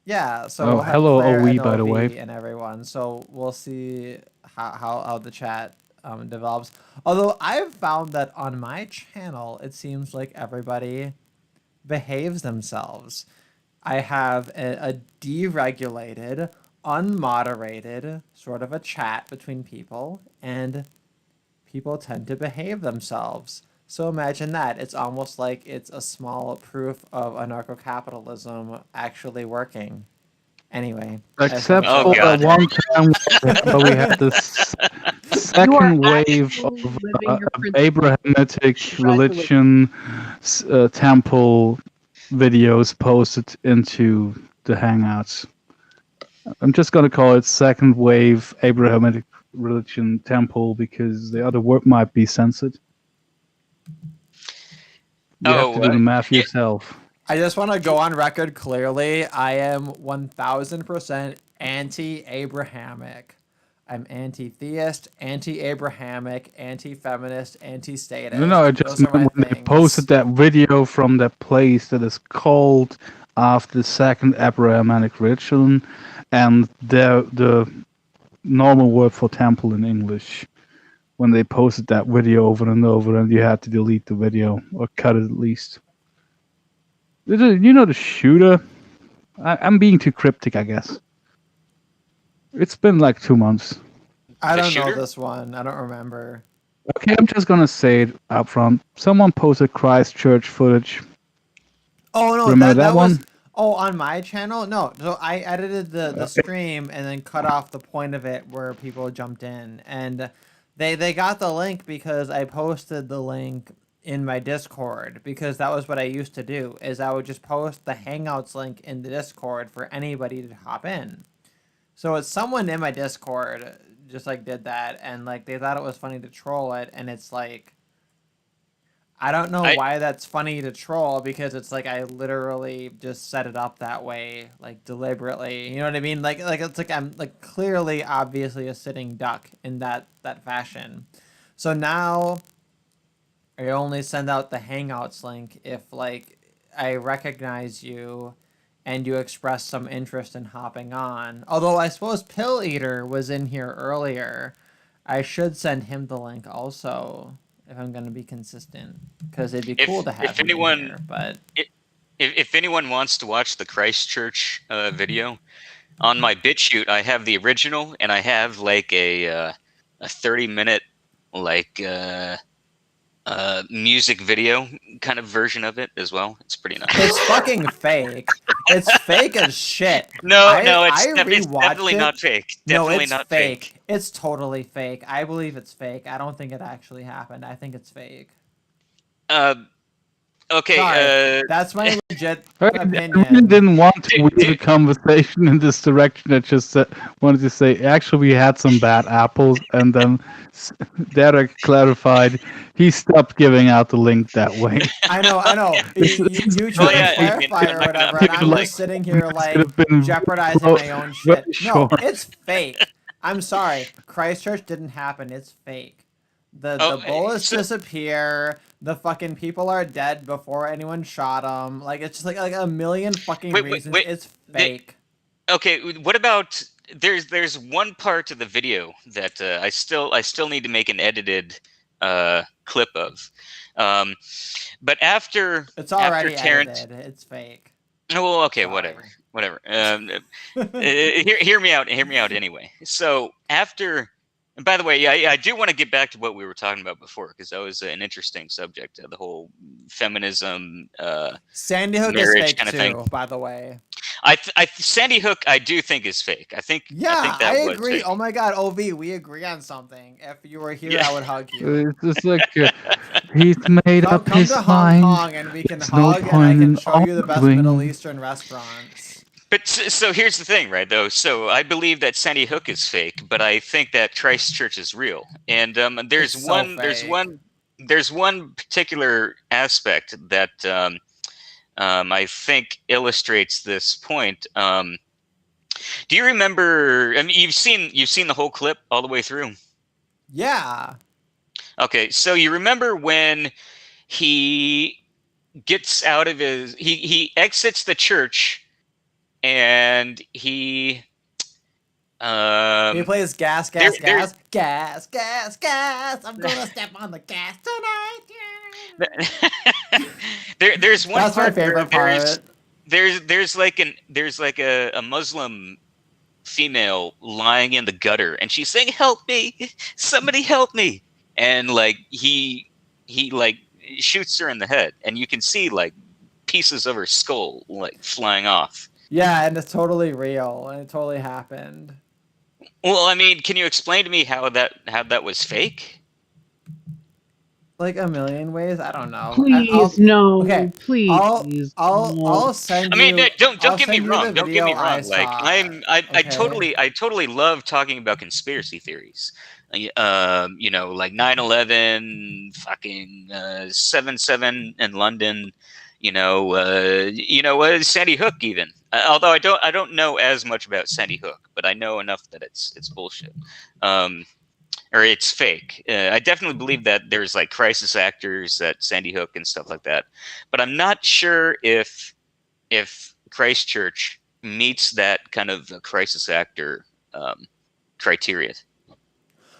yeah, so Oh, we'll have hello, Claire OV, and by the OV way. and everyone. So we'll see how the chat develops. Although I've found that on my channel, it seems like everybody behaves themselves. I have a deregulated, unmoderated sort of a chat between people, and people tend to behave themselves. So imagine that. It's almost like it's a small proof of anarcho-capitalism actually working. Anyway. I just Except wanna Oh, for throw that God. out one there. time where we had this You are second wave actually of living your principles. Abrahamic Congratulations. religion temple videos posted into the Hangouts. I'm just going to call it second wave Abrahamic religion temple because the other word might be censored. You have to do the math yeah. yourself. I just want to go on record clearly. I am 1000% anti-Abrahamic. I'm anti-theist, anti-Abrahamic, anti-feminist, anti-statist. No, I just Those are my meant when they things. posted that video from that place that is called after the second Abrahamic religion, and the normal word for temple in English. When they posted that video over and over, and you had to delete the video or cut it at least. You know the shooter? I'm being too cryptic, I guess. It's been like 2 months. I The don't know shooter? this one. I don't remember. Okay, I'm just gonna say it up front. Someone posted Christchurch footage. Oh no, Remember that that was one? on my channel? No. So I edited the stream and then cut off the point of it where people jumped in. And they got the link because I posted the link in my Discord, because that was what I used to do, is I would just post the Hangouts link in the Discord for anybody to hop in. So it's someone in my Discord just like did that, and like they thought it was funny to troll it, and it's like, I don't know why that's funny to troll, because it's like I literally just set it up that way, like deliberately. You know what I mean? Like it's like I'm like clearly, obviously a sitting duck in that fashion. So now I only send out the Hangouts link if like I recognize you and you express some interest in hopping on. Although I suppose Pill Eater was in here earlier. I should send him the link also if I'm going to be consistent, because it'd be cool to have him in here. But If anyone wants to watch the Christchurch video, on my BitChute I have the original, and I have like a 30-minute like music video kind of version of it as well. It's pretty nice. it's fucking fake. It's fake as shit. No, I it's rewatched definitely it. not fake. No, Definitely it's not fake. It's totally fake. I believe it's fake. I don't think it actually happened. I think it's fake. Uh, okay. Sorry, that's my legit I really opinion. didn't want to Dude, weave the conversation in this direction. I just wanted to say, actually, we had some bad apples, and then Derek clarified he stopped giving out the link that way. I know. You Well, try yeah, to I mean, clarify I'm or not gonna- I'm whatever, not and gonna, I'm like- just sitting here Could like have been jeopardizing my own very shit. No, short. it's fake. I'm sorry. Christchurch didn't happen. It's fake. The Oh, bullets so- disappear. The fucking people are dead before anyone shot them. Like it's just like a million fucking Wait, reasons. wait. It's fake. Okay, what about there's one part of the video that I still need to make an edited clip of, but after It's already Terrence, edited. It's fake. oh, well, okay, Sorry. whatever. Hear me out. Hear me out anyway. So after, and by the way, I do want to get back to what we were talking about before because that was an interesting subject, the whole feminism, Sandy Hook is marriage fake kinda too, thing. by the way. Sandy Hook, I do think is fake. I think Yeah, that I was agree. fake. Oh my god, OV, we agree on something. If you were here, Yeah. I would hug you. It's just like he's made Come, up come his to Hong mind. Kong and we can There's no hug and I point can in show you the best arguing. Middle Eastern restaurants. But so here's the thing, right? Though, so I believe that Sandy Hook is fake, but I think that Christchurch is real. And there's It's so one fake. there's one particular aspect that I think illustrates this point. Do you remember? I mean, you've seen the whole clip all the way through. Yeah. Okay, so you remember when he gets out of he exits the church and he He plays gas, there- gas, there- gas, gas, gas, gas. I'm gonna step on the gas tonight. Yeah. there's one That's my part where favorite part. there's like a Muslim female lying in the gutter and she's saying, "Help me, somebody help me," and like he like shoots her in the head and you can see like pieces of her skull like flying off. Yeah, and it's totally real, and it totally happened. Well, I mean, can you explain to me how that was fake? Like a million ways. I don't know. Please, no. okay, Please, I'll no. send I mean, you. don't I'll get me send you wrong. the Don't get me video I wrong. Like saw, I okay? totally love talking about conspiracy theories. You know, like 9/11, fucking 7/7 in London. Sandy Hook even. Although I don't know as much about Sandy Hook, but I know enough that it's bullshit. Or it's fake. I definitely believe that there's like crisis actors at Sandy Hook and stuff like that, but I'm not sure if Christchurch meets that kind of crisis actor criteria.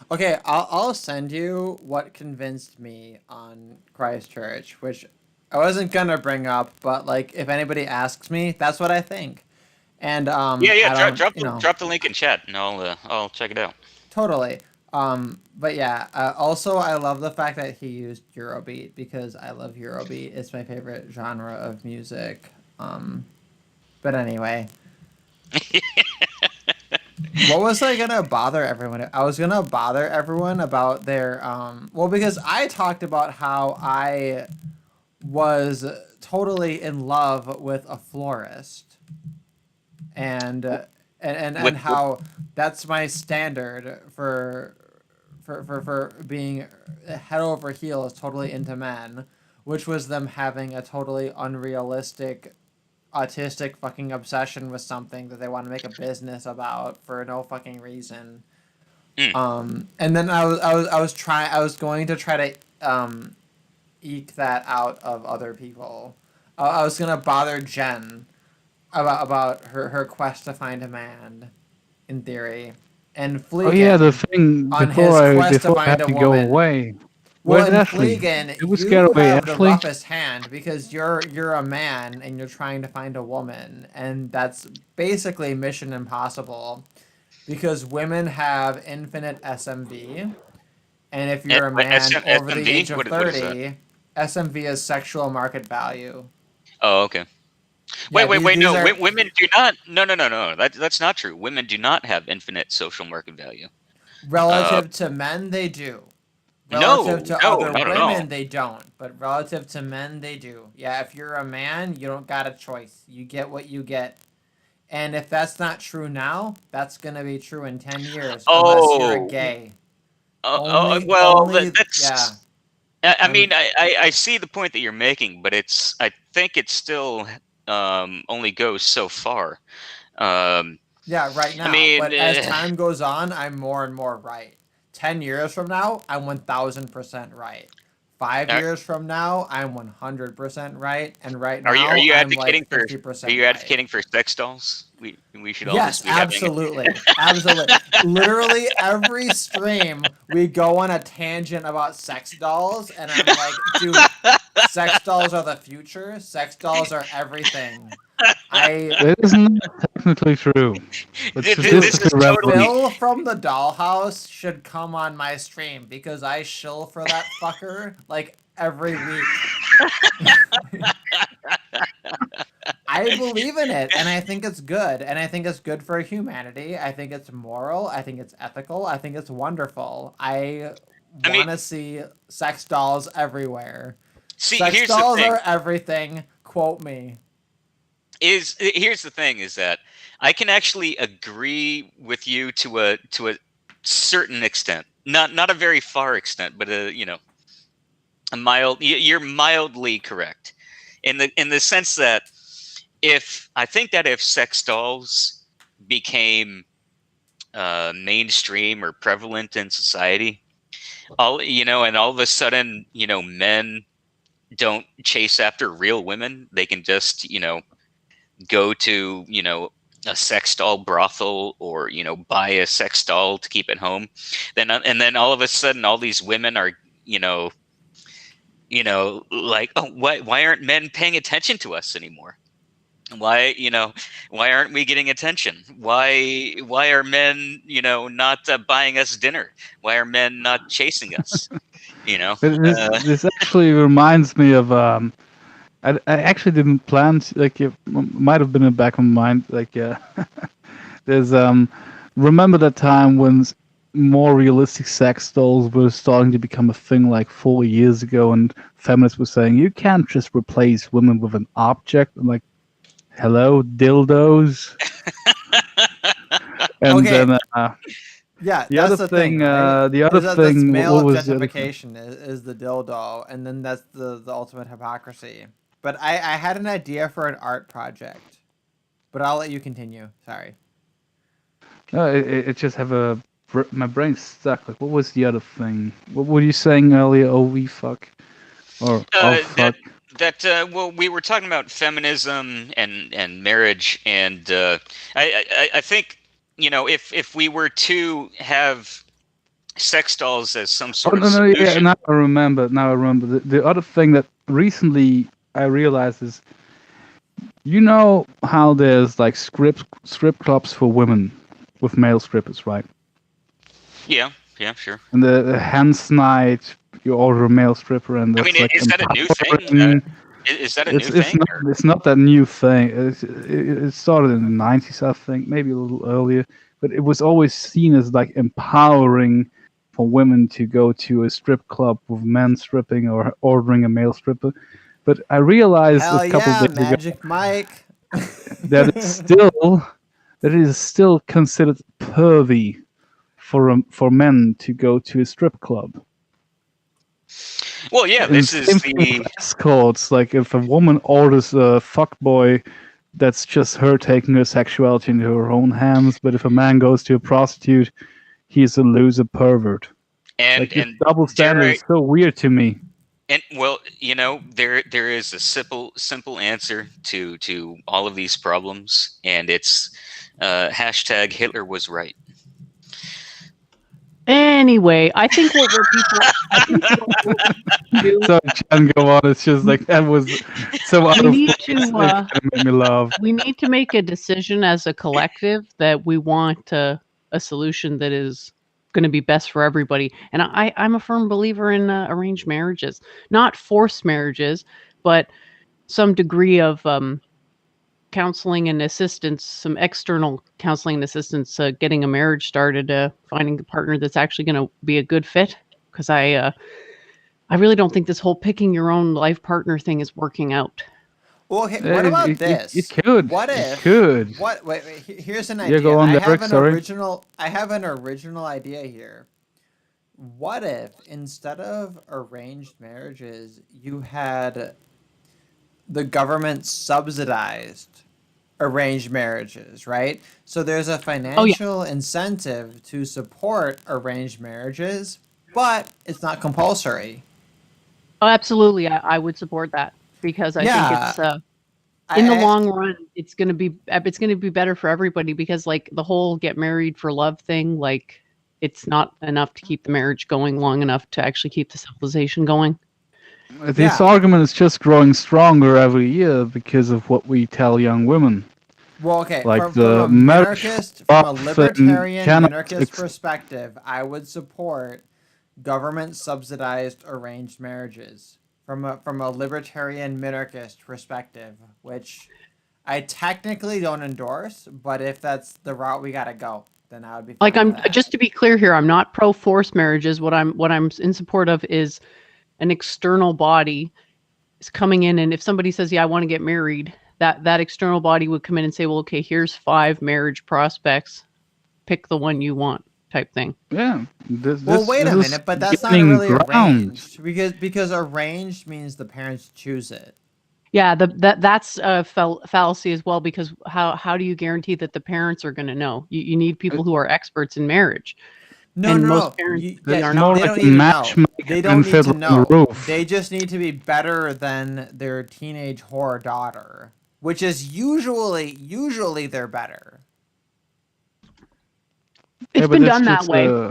Okay, I'll send you what convinced me on Christchurch, which I wasn't gonna bring up, but like if anybody asks me, that's what I think. And Yeah. I Drop don't, drop the link in chat, and I'll check it out. totally. But yeah, also I love the fact that he used Eurobeat because I love Eurobeat. It's my favorite genre of music. But anyway. What was I gonna bother everyone? I was gonna bother everyone about their well, because I talked about how I was totally in love with a florist, and how that's my standard for being head over heels totally into men, which was them having a totally unrealistic autistic fucking obsession with something that they want to make a business about for no fucking reason. And then I was going to try to eke that out of other people. I was gonna bother Jen about her quest to find a man, in theory, and Fleegan. Oh yeah, the thing on before his I quest to before I find had a to go woman. away. Well, Where's in Ashley? Fleegan, It was you scared away, have the Ashley. roughest hand because you're a man and you're trying to find a woman, and that's basically mission impossible, because women have infinite SMV, and if you're a man over the age of 30, SMV is sexual market value. Oh, okay. Wait, these no. are Women do not. No. That's not true. Women do not have infinite social market value. relative to men. They do. Relative No, to no, other not at all. women, they don't. But relative to men, they do. Yeah, if you're a man, you don't got a choice. You get what you get. And if that's not true now, that's gonna be true in 10 years, unless you're a Oh, gay. Only, well, only, yeah. that's. I mean, Um, I see the point that you're making, but I think it still only goes so far. Um, yeah, right I now. mean, But as time goes on, I'm more and more right. 10 years from now, I'm 1,000% right. Five are, years from now, I'm 100% right. And right are now, you I'm like advocating for 50% right. sex dolls? We should all Yes, just be having. absolutely. Absolutely. Literally every stream we go on a tangent about sex dolls and I'm like, dude, sex dolls are the future. Sex dolls are everything. I That is not technically true, but This is statistically relevant. totally. Phil from the Dollhouse should come on my stream because I shill for that fucker like every week. I believe in it and I think it's good and I think it's good for humanity. I think it's moral, I think it's ethical, I think it's wonderful. I I mean, want to see sex dolls everywhere. see, Sex here's the dolls thing. are everything. Quote me. Here's the thing: is that I can actually agree with you to a certain extent, not a very far extent, but a mild. You're mildly correct in the sense that if sex dolls became mainstream or prevalent in society, and all of a sudden, men don't chase after real women. They can just, go to, a sex doll brothel, or, buy a sex doll to keep at home. And then all of a sudden, all these women are, like, oh, why aren't men paying attention to us anymore? Why, why aren't we getting attention? Why are men, not buying us dinner? Why are men not chasing us? You know, uh, This actually reminds me of I actually didn't plan to, like it might have been in the back of my mind there's remember that time when more realistic sex dolls were starting to become a thing like 4 years ago, and feminists were saying you can't just replace women with an object. I'm like, hello, dildos. And Okay, then yeah, the that's other the thing, thing, right? the other Is that this thing, male what was the other thing? objectification is the dildo, and then that's the ultimate hypocrisy. But I had an idea for an art project, but I'll let you continue. Sorry. No, it just have my brain's stuck. Like, what was the other thing? What were you saying earlier? Oh, we fuck, or oh uh, that fuck. well, we were talking about feminism and marriage, and I think, if we were to have sex dolls as some Oh sort of no, no, yeah. solution. Now I remember. Now I remember. The other thing that recently I realized is, you know how there's like strip clubs for women with male strippers, right? Yeah, yeah, sure. And the hen's night, you order a male stripper, and I mean, that's like is that a new thing? empowering. Is that a It's new it's thing? not Or? it's not that new thing. It started in the 90s, I think, maybe a little earlier. But it was always seen as like empowering for women to go to a strip club with men stripping or ordering a male stripper. But I realized a Hell couple yeah, days ago Magic Mike. that it is still considered pervy for men to go to a strip club. Well, yeah, And this same is thing the. with escorts. Like if a woman orders a fuckboy, that's just her taking her sexuality into her own hands. But if a man goes to a prostitute, he's a loser pervert. and Like this and double standard Jerry, is so weird to me. and well, there is a simple answer to all of these problems, and it's hashtag Hitler was right. Anyway, I think I think what we do, So Jan, go on. It's just like that was so out we of need place. It kinda made me laugh. we need to make a decision as a collective that we want a solution that is going to be best for everybody. And I'm a firm believer in arranged marriages, not forced marriages, but some degree of counseling and assistance, some external counseling and assistance, getting a marriage started, finding a partner that's actually going to be a good fit. Because I really don't think this whole picking your own life partner thing is working out. Well, what about It this? could. What It if? could. Wait, here's an Yeah, idea. go on, I Derek. have an Sorry. original idea here. What if instead of arranged marriages, you had the government subsidized arranged marriages, right? So there's a financial incentive to support arranged marriages, but it's not compulsory. Oh, absolutely, I would support that because I think Yeah, it's in the I long run, it's going to be better for everybody because like the whole get married for love thing, like it's not enough to keep the marriage going long enough to actually keep the civilization going. This argument is just growing stronger every year because of what we tell young women. Well, okay, Like from the a marriage minarchist, from a love thing libertarian cannot minarchist perspective, I would support government subsidized arranged marriages. From a libertarian minarchist perspective, which I technically don't endorse, but if that's the route we gotta go, then I would be fine Like I'm with that. just to be clear here, I'm not pro forced marriages. What I'm in support of is an external body is coming in, and if somebody says, "Yeah, I want to get married," that external body would come in and say, "Well, okay, here's 5 marriage prospects. Pick the one you want," type thing. Yeah. Well, wait a this is minute, but that's not gaining really ground. arranged because arranged means the parents choose it. Yeah, that's a fallacy as well because how do you guarantee that the parents are going to know? You need people who are experts in marriage. No, And no, most no. parents It's are more not. They like don't a need to know. matchmaker They in don't need to Fiddler on know. the Roof. They just need to be better than their teenage whore daughter, which is usually they're better. It's but been that's done that just, way. it's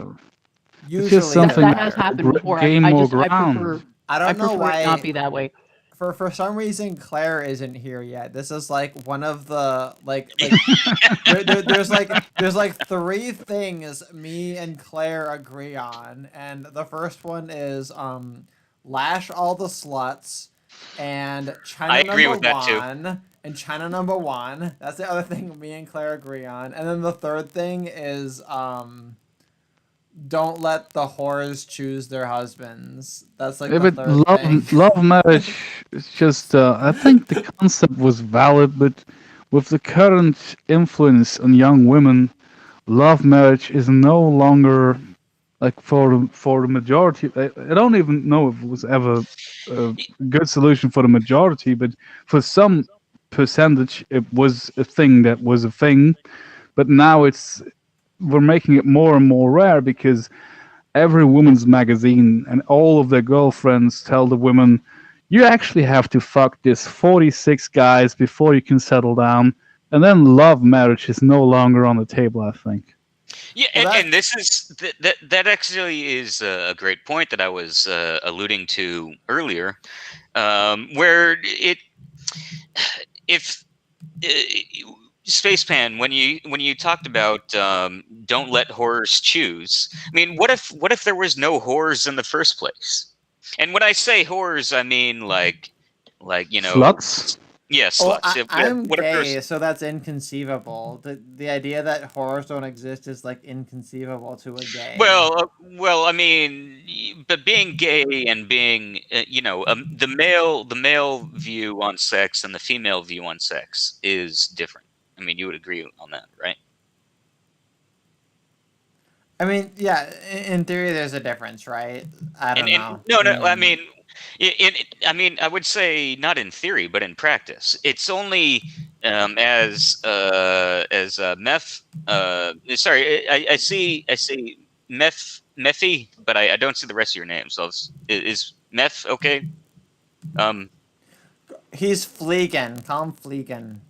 just Usually something That they're has better. happened before. gain I more just I ground. prefer I I don't know prefer it not why. be that way. For some reason, Claire isn't here yet. This is like one of the there's like 3 things me and Claire agree on, and the first one is lash all the sluts, and China I agree number with that too. one, and China number one. That's the other thing me and Claire agree on, and then the third thing is don't let the whores choose their husbands. That's like Yeah, the but third thing. love marriage is just. I think the concept was valid, but with the current influence on young women, love marriage is no longer like for the majority. I don't even know if it was ever a good solution for the majority, but for some percentage, it was a thing that was a thing. But now we're making it more and more rare because every woman's magazine and all of their girlfriends tell the women, you actually have to fuck this 46 guys before you can settle down. And then love marriage is no longer on the table, I think. Yeah, Well, and this is that actually is a great point that I was alluding to earlier, where if Spacepan, when you talked about don't let whores choose. I mean, what if there was no whores in the first place? And when I say whores, I mean like Sluts? yeah, Oh, sluts. I'm What if there's gay, so that's inconceivable. The idea that horrors don't exist is like inconceivable to a gay. well, I mean, but being gay and being, the male view on sex and the female view on sex is different. I mean, you would agree on that, right? I mean, yeah, in theory, there's a difference, right? I don't know. No. I mean, I mean, I would say not in theory, but in practice. It's only as meth. Sorry, I see Mephi, but I don't see the rest of your name. So is Meth okay? He's Fleegan. Call him Fleegan.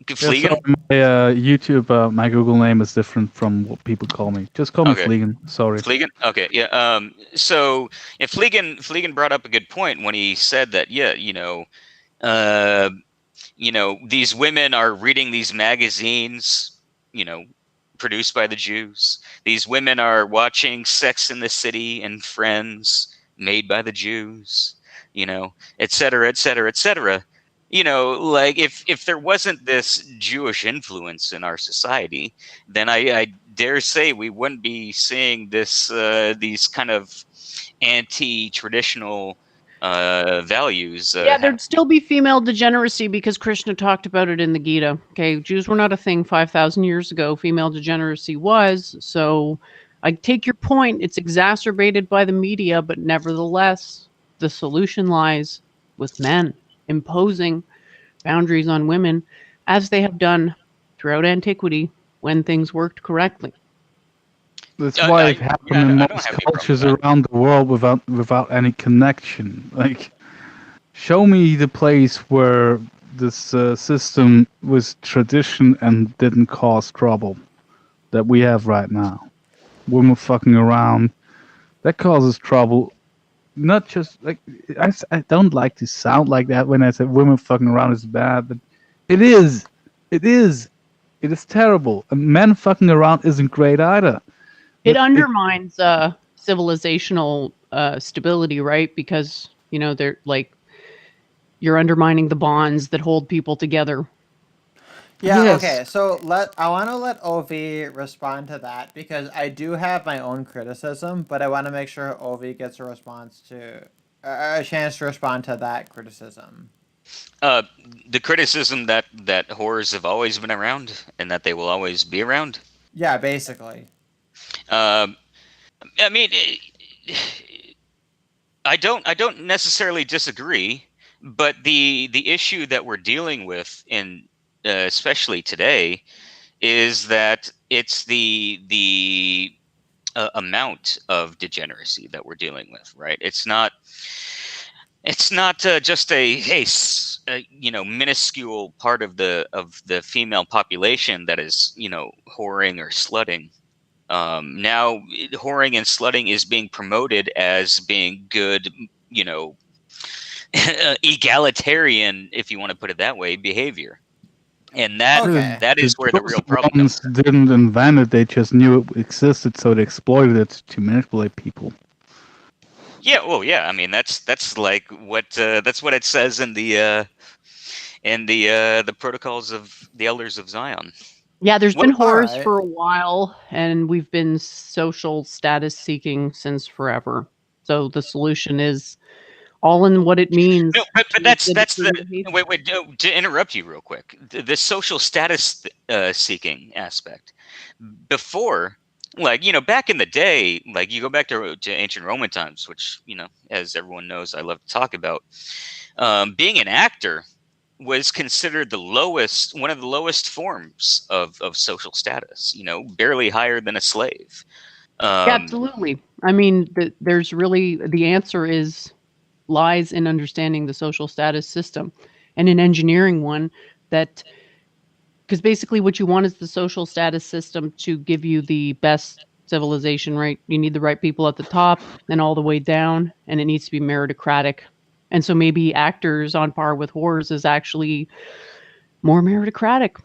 Yeah, Fleegan? sorry, my YouTube, my Google name is different from what people call me. Just call me Okay. Fleegan. Sorry. Fleegan? Okay, yeah. So if Fleegan brought up a good point when he said that, yeah, these women are reading these magazines, produced by the Jews. These women are watching Sex in the City and Friends made by the Jews, et cetera, et cetera, et cetera. you know, like if there wasn't this Jewish influence in our society, then I dare say we wouldn't be seeing this these kind of anti-traditional values. Yeah, there'd still be female degeneracy because Krishna talked about it in the Gita. Okay, Jews were not a thing 5,000 years ago. Female degeneracy was. So I take your point. It's exacerbated by the media, but nevertheless, the solution lies with men imposing boundaries on women as they have done throughout antiquity when things worked correctly. That's why it happened in I don't most have any problem cultures with that. around the world without any connection. Like, show me the place where this system was tradition and didn't cause trouble that we have right now. Women fucking around, that causes trouble. Not just like I don't like to sound like that when I say women fucking around is bad, but it is. It is. It is terrible. And men fucking around isn't great either. It But undermines civilizational stability, right? Because, you know, they're like, you're undermining the bonds that hold people together. Yeah, Yes. okay. So I want to let Ov respond to that because I do have my own criticism, but I want to make sure Ov gets a response to a chance to respond to that criticism. The criticism that horrors have always been around and that they will always be around. Yeah, basically. Um, I mean, I don't necessarily disagree, but the issue that we're dealing with in especially today is that it's the amount of degeneracy that we're dealing with, right? It's not just a you know, minuscule part of the female population that is, you know, whoring or slutting. Now, whoring and slutting is being promoted as being good, you know, egalitarian, if you want to put it that way, behavior, and Okay. that is where the real problem ones comes. didn't invent it; they just knew it existed, so they exploited it to manipulate people. Yeah, well, yeah. I mean, that's like what that's what it says in the protocols of the elders of Zion. Yeah, there's Well, been horrors right. for a while, and we've been social status seeking since forever. So the solution is all in what it means. no, but to that's exhibit the behavior. wait to interrupt you real quick. The social status seeking aspect before, like, you know, back in the day, like you go back to ancient Roman times, which, you know, as everyone knows, I love to talk about. Being an actor was considered the lowest, one of the lowest forms of social status. You know, barely higher than a slave. Yeah, absolutely. I mean, there's really the answer lies in understanding the social status system and in engineering one that, because basically what you want is the social status system to give you the best civilization, right? You need the right people at the top and all the way down, and it needs to be meritocratic. And so maybe actors on par with whores is actually more meritocratic.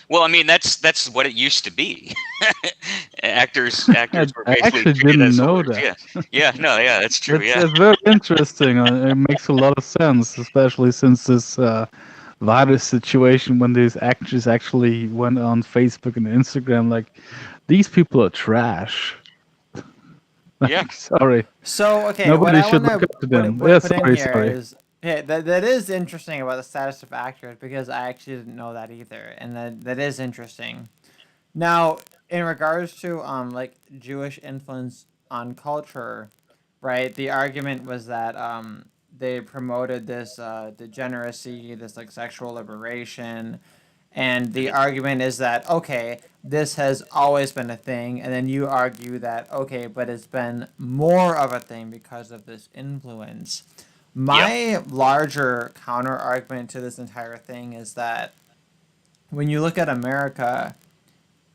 Well, I mean, that's what it used to be. actors I were basically actually treated didn't as know whores. that. Yeah, yeah, no, yeah, that's true. It's Yeah, it's very interesting. It makes a lot of sense, especially since this virus situation when these actors actually went on Facebook and Instagram. Like, these people are trash. yeah. Like, sorry, So okay, what nobody I should want look to up to them. Yeah, put in sorry, here sorry. is that is interesting about the status of actors because I actually didn't know that either, and that is interesting. Now, in regards to like Jewish influence on culture, right? The argument was that they promoted this degeneracy, this like sexual liberation, and the Mhm. argument is that okay, this has always been a thing, and then you argue that okay, but it's been more of a thing because of this influence. Yep. My larger counter argument to this entire thing is that when you look at America,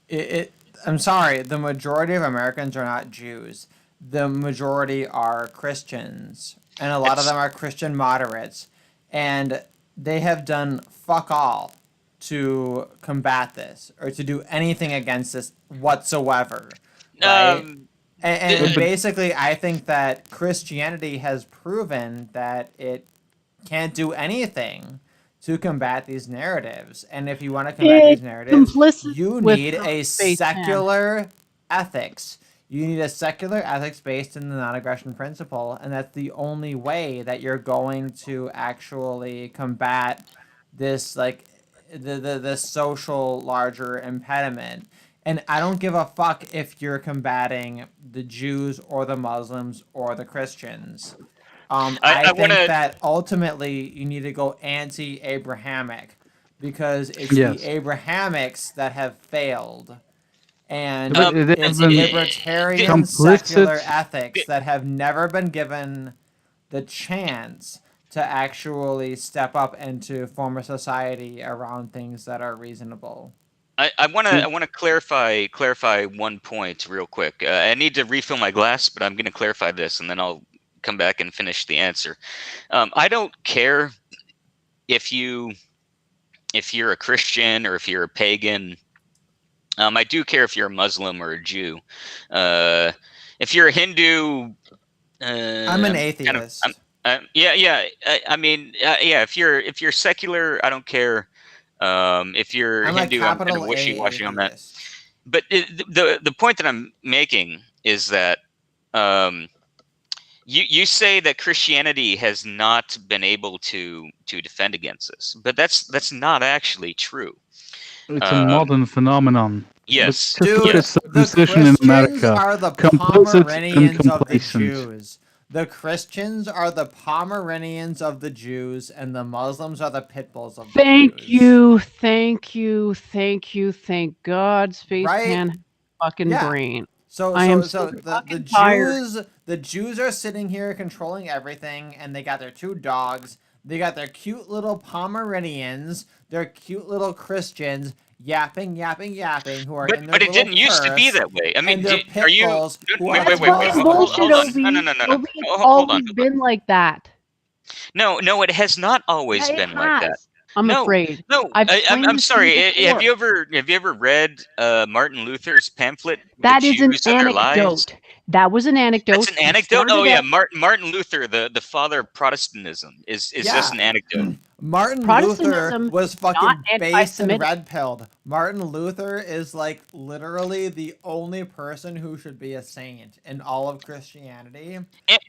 it I'm sorry, the majority of Americans are not Jews. The majority are Christians, and a lot of It's them are Christian moderates, and they have done fuck all to combat this or to do anything against this whatsoever, right? um, And the, basically, I think that Christianity has proven that it can't do anything to combat these narratives. And if you want to combat these narratives, complicit you with need a spaceman. secular ethics. You need a secular ethics based in the non-aggression principle, and that's the only way that you're going to actually combat this, like, the social larger impediment. And I don't give a fuck if you're combating the Jews or the Muslims or the Christians. I think wanna- that ultimately you need to go anti-Abrahamic, because it's the Yes. Abrahamics that have failed. And But they it's have been libertarian complicit. secular ethics that have never been given the chance to actually step up and to form a society around things that are reasonable. I want to clarify one point real quick. I need to refill my glass, but I'm going to clarify this, and then I'll come back and finish the answer. I don't care if you're a Christian or if you're a pagan. I do care if you're a Muslim or a Jew. If you're a Hindu, I'm an atheist. yeah. I mean, yeah. If you're secular, I don't care. If you're I'm Hindu, a I'm kind capital of A wishy-washy on that. atheist. But the point that I'm making is that you say that Christianity has not been able to defend against this, but that's not actually true. It's a modern phenomenon. Yes, But just look Dude, at yes. the the circumcision in Christians America. are the Complicit and Pomeranians of the complacent. Jews. The Christians are the Pomeranians of the Jews, and the Muslims are the pit bulls of the Thank Jews. you, thank you, thank you, thank God, Spaceman has a fucking Yeah. brain. So I am the fucking tired. Jews are sitting here controlling everything, and they got their two dogs. They got their cute little Pomeranians, their cute little Christians, yapping, who are in their But it little didn't used to be purse, that way. I mean, and their are pit you? bulls who Wait, are wait, That's wait, Muslim. wait. fucking Hold bullshit, on. Obi. No. Obi, it's Hold on. always been like that. No, it has not always Yeah, been it like that. has. I'm afraid. No, I've explained I'm this to you sorry. Have before. you ever read Martin Luther's pamphlet, That "The is an Jews and Their Lies"? anecdote. That was an anecdote. That's an He anecdote. Oh started yeah, out- Martin Luther, the father of Protestantism, is just an anecdote. Martin Luther Protestantism was is not fucking based and anti-Semitic. red-pilled. Martin Luther is like literally the only person who should be a saint in all of Christianity,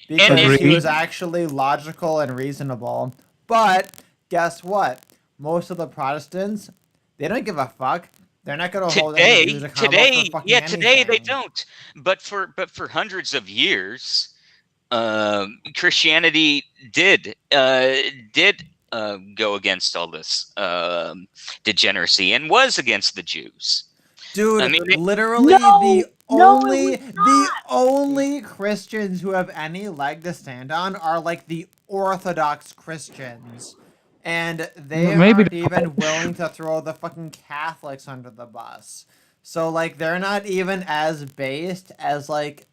because he Agreed. was actually logical and reasonable. But guess what? Most of the Protestants, they don't give a fuck. They're not going to hold any Jews accountable for fucking anything. Today they don't. But for hundreds of years, Christianity did go against all this degeneracy and was against the Jews. Dude, I mean, literally No, it was the only Christians who have any leg to stand on are like the Orthodox Christians. And they Maybe aren't the even Pope. willing to throw the fucking Catholics under the bus. So like they're not even as based as like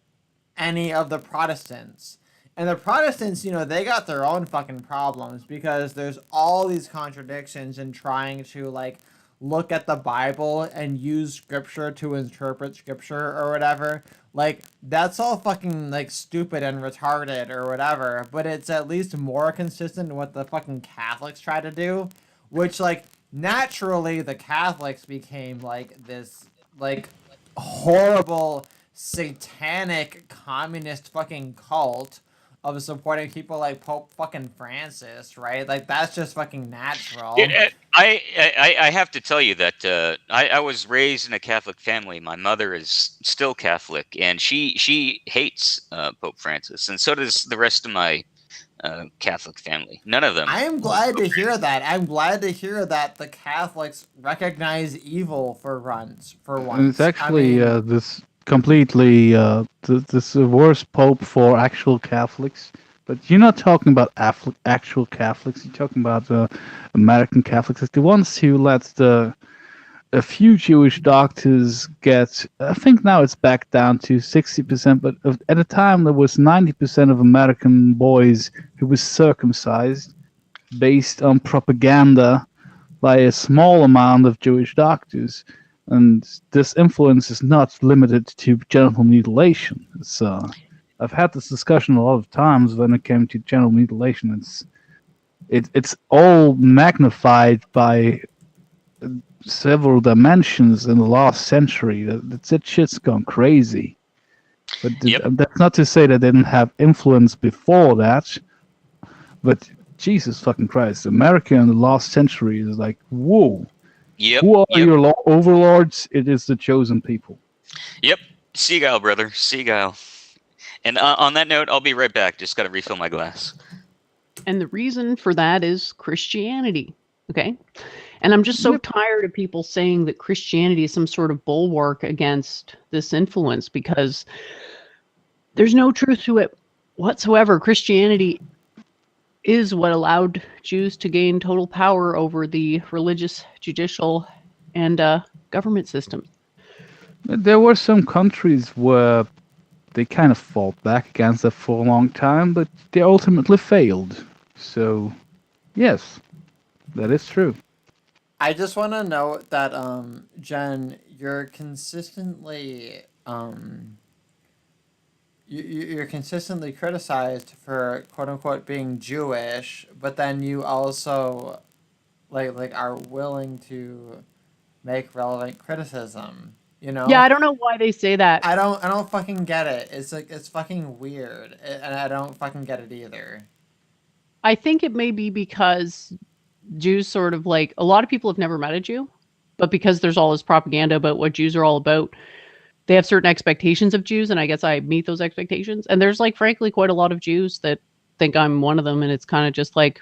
any of the Protestants. And the Protestants, you know, they got their own fucking problems, because there's all these contradictions in trying to like look at the Bible and use scripture to interpret scripture or whatever. Like that's all fucking like stupid and retarded or whatever, but it's at least more consistent with what the fucking Catholics try to do, which like naturally the Catholics became like this like horrible satanic communist fucking cult of supporting people like Pope fucking Francis, right? Like that's just fucking natural. Dude, I have to tell you that I was raised in a Catholic family. My mother is still Catholic, and she hates Pope Francis, and so does the rest of my Catholic family. None of them. I am glad to hear that. I'm glad to hear that the Catholics recognize evil for once. And it's actually this completely this worst pope for actual Catholics. But you're not talking about actual Catholics. You're talking about American Catholics, like the ones who let a few Jewish doctors get. I think now it's back down to 60%. But at the time, there was 90% of American boys who was circumcised based on propaganda by a small amount of Jewish doctors. And this influence is not limited to genital mutilation. I've had this discussion a lot of times when it came to genital mutilation. it's all magnified by several dimensions in the last century. That shit's gone crazy. But Yep. that's not to say that they didn't have influence before that. But Jesus fucking Christ, America in the last century is like, whoa. Yep. Who are Yep. your overlords? It is the chosen people. Yep. Seagull, brother. Seagull. And on that note, I'll be right back. Just got to refill my glass. And the reason for that is Christianity. Okay. And I'm just so tired of people saying that Christianity is some sort of bulwark against this influence, because there's no truth to it whatsoever. Christianity is what allowed Jews to gain total power over the religious, judicial, and government system. There were some countries where they kind of fought back against that for a long time, but they ultimately failed. So, yes, that is true. I just want to note that, Jen, you're consistently, you're consistently criticized for quote unquote being Jewish, but then you also like are willing to make relevant criticism. You know? Yeah, I don't know why they say that. I don't fucking get it. It's like it's fucking weird, and I don't fucking get it either. I think it may be because Jews sort of like, a lot of people have never met a Jew, but because there's all this propaganda about what Jews are all about, they have certain expectations of Jews, and I guess I meet those expectations. And there's like, frankly, quite a lot of Jews that think I'm one of them, and it's kind of just like,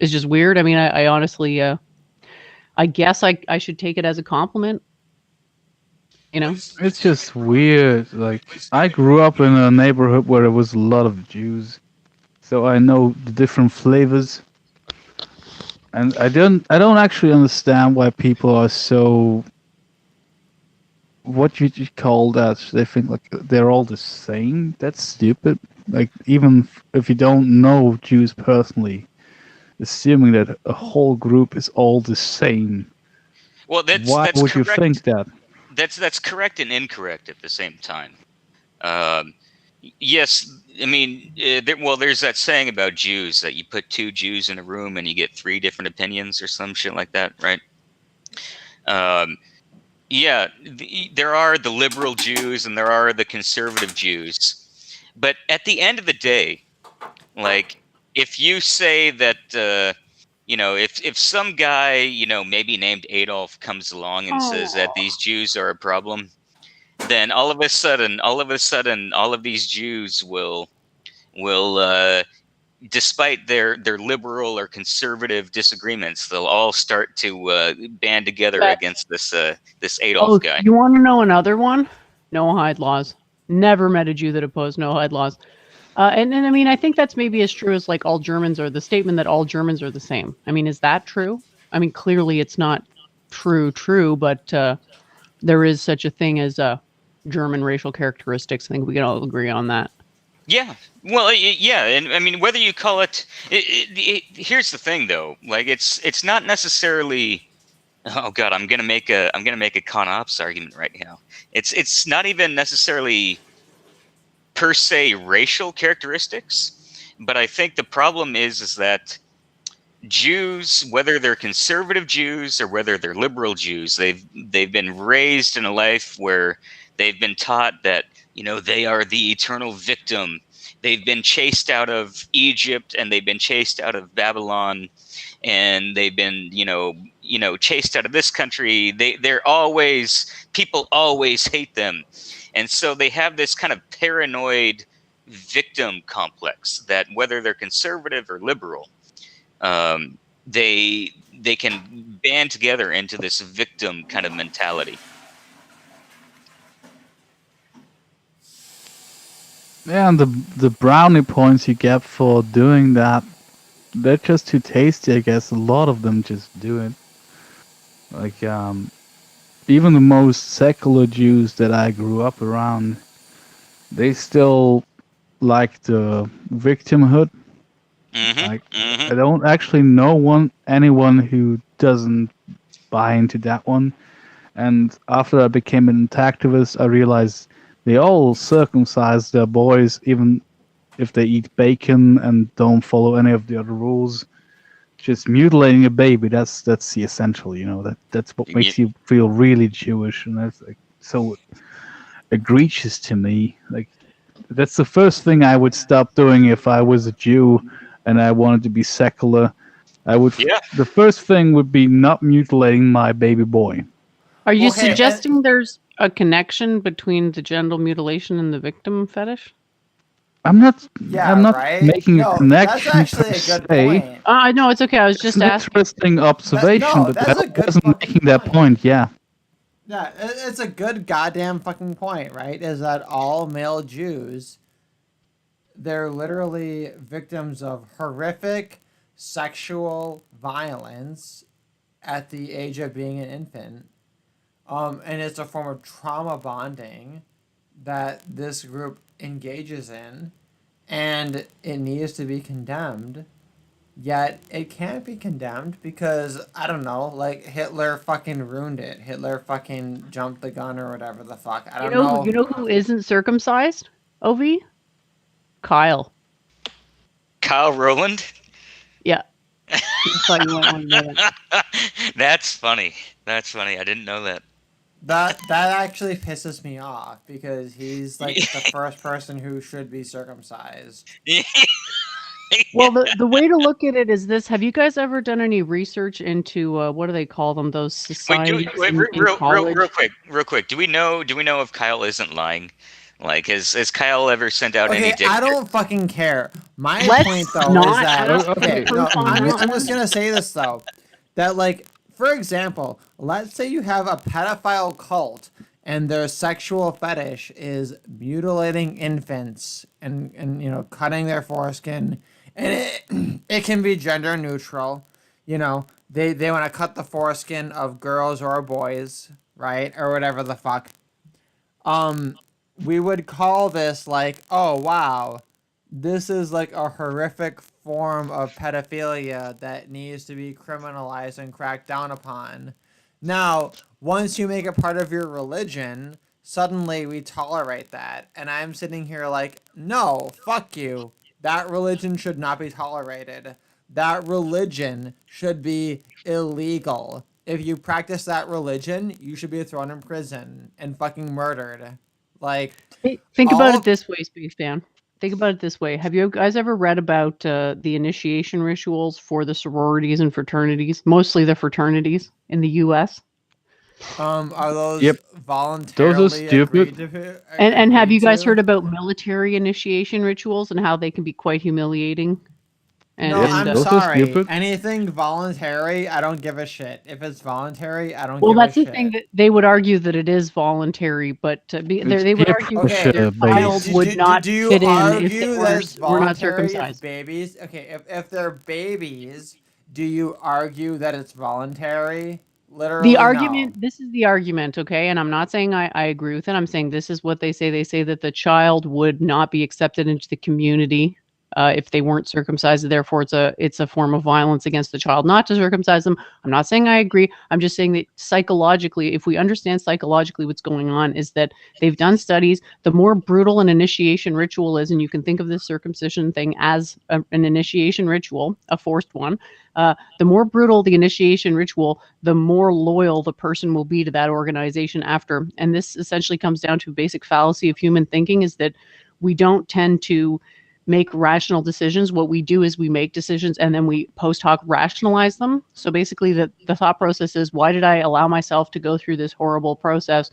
it's just weird. I mean, I honestly, I guess I should take it as a compliment. You know? It's just weird. Like, I grew up in a neighborhood where there was a lot of Jews, so I know the different flavors. And I don't actually understand why people are so, what you call that? They think like they're all the same. That's stupid. Like, even if you don't know Jews personally, assuming that a whole group is all the same. Well, Why that's would correct. you think that? That's correct and incorrect at the same time. Yes, I mean, there's that saying about Jews that you put two Jews in a room and you get three different opinions or some shit like that, right? Yeah, there are the liberal Jews and there are the conservative Jews. But at the end of the day, like, if you say that, if some guy, maybe named Adolf comes along and says that these Jews are a problem, then all of a sudden, all of these Jews will, despite their liberal or conservative disagreements, they'll all start to band together against this Adolf guy. You want to know another one? No-hide laws. Never met a Jew that opposed no-hide laws. And I mean, I think that's maybe as true as like all Germans, or the statement that all Germans are the same. I mean, is that true? I mean, clearly it's not true, but there is such a thing as German racial characteristics. I think we can all agree on that. Yeah. Well, yeah, and I mean, whether you call it, here's the thing though, like it's not necessarily. Oh God, I'm gonna make a con ops argument right now. It's not even necessarily per se racial characteristics, but I think the problem is that Jews, whether they're conservative Jews or whether they're liberal Jews, they've been raised in a life where they've been taught that they are the eternal victim. They've been chased out of Egypt and they've been chased out of Babylon, and they've been chased out of this country. People always hate them, and so they have this kind of paranoid victim complex that whether they're conservative or liberal, they can band together into this victim kind of mentality. Yeah, and the brownie points you get for doing that, they're just too tasty, I guess. A lot of them just do it. Like, even the most secular Jews that I grew up around, they still like the victimhood. I don't actually know anyone who doesn't buy into that one. And after I became an activist, I realized they all circumcise their boys, even if they eat bacon and don't follow any of the other rules. just mutilating a baby. That's the essential. That's what makes you feel really Jewish, and that's like so egregious to me. Like that's the first thing I would stop doing if I was a Jew and I wanted to be secular. I would. Yeah. The first thing would be not mutilating my baby boy. Are you Okay, and- suggesting there's a connection between the genital mutilation and the victim fetish? I'm not. Yeah, I'm not right? making No, a connection. that's actually per a good se. point. No, it's okay. I was It's just an asking. interesting observation, no, but that's a that good wasn't fucking making that point. Yeah. Yeah, it's a good goddamn fucking point, right? Is that all male Jews, they're literally victims of horrific sexual violence at the age of being an infant. And it's a form of trauma bonding that this group engages in, and it needs to be condemned. Yet it can't be condemned because I don't know, like Hitler fucking ruined it. Hitler fucking jumped the gun or whatever the fuck. I don't know. You know who isn't circumcised? Ov? Kyle. Kyle Rowland. Yeah. I thought you might want to know that. That's funny. That's funny. I didn't know that. That actually pisses me off because he's like the first person who should be circumcised. Well, the way to look at it is this: have you guys ever done any research into what do they call them? Those societies in college? Real quick. Do we know if Kyle isn't lying? Like, has Kyle ever sent out any Okay, dick? I don't fucking care. My Let's point though not is that ask okay, the no, proof on that I'm just one. gonna say this though, that like for example, let's say you have a pedophile cult and their sexual fetish is mutilating infants and cutting their foreskin, and it can be gender neutral. They want to cut the foreskin of girls or boys, right, or whatever the fuck. We would call this like, oh wow, this is like a horrific form of pedophilia that needs to be criminalized and cracked down upon. Now, once you make it part of your religion, suddenly we tolerate that. And I'm sitting here like, no, fuck you. That religion should not be tolerated. That religion should be illegal. If you practice that religion, you should be thrown in prison and fucking murdered. Like, Think all about of- it this way, Spaceman. Think about it this way. Have you guys ever read about the initiation rituals for the sororities and fraternities? Mostly the fraternities in the U.S. Are those Yep. voluntarily Those are stupid. agreed to? And have you guys to? heard about military initiation rituals and how they can be quite humiliating? No, I'm those are sorry. stupid. Anything voluntary, I don't give a shit. If it's voluntary, I don't Well, give that's a the shit. thing that they would argue that it is voluntary, but they would peer argue Okay, that their pressure child based. would not do you fit in if argue they that it's were not voluntary if circumcised. babies? Okay, if they're babies, do you argue that it's voluntary? Literally, The no. argument, this is the argument, okay? And I'm not saying I agree with it. I'm saying this is what they say. They say that the child would not be accepted into the community if they weren't circumcised. Therefore, it's a form of violence against the child not to circumcise them. I'm not saying I agree. I'm just saying that psychologically, if we understand psychologically what's going on, is that they've done studies. The more brutal an initiation ritual is, and you can think of this circumcision thing as an initiation ritual, a forced one. The more brutal the initiation ritual, the more loyal the person will be to that organization after. And this essentially comes down to a basic fallacy of human thinking, is that we don't tend to make rational decisions. What we do is we make decisions and then we post hoc rationalize them. So basically the thought process is, why did I allow myself to go through this horrible process?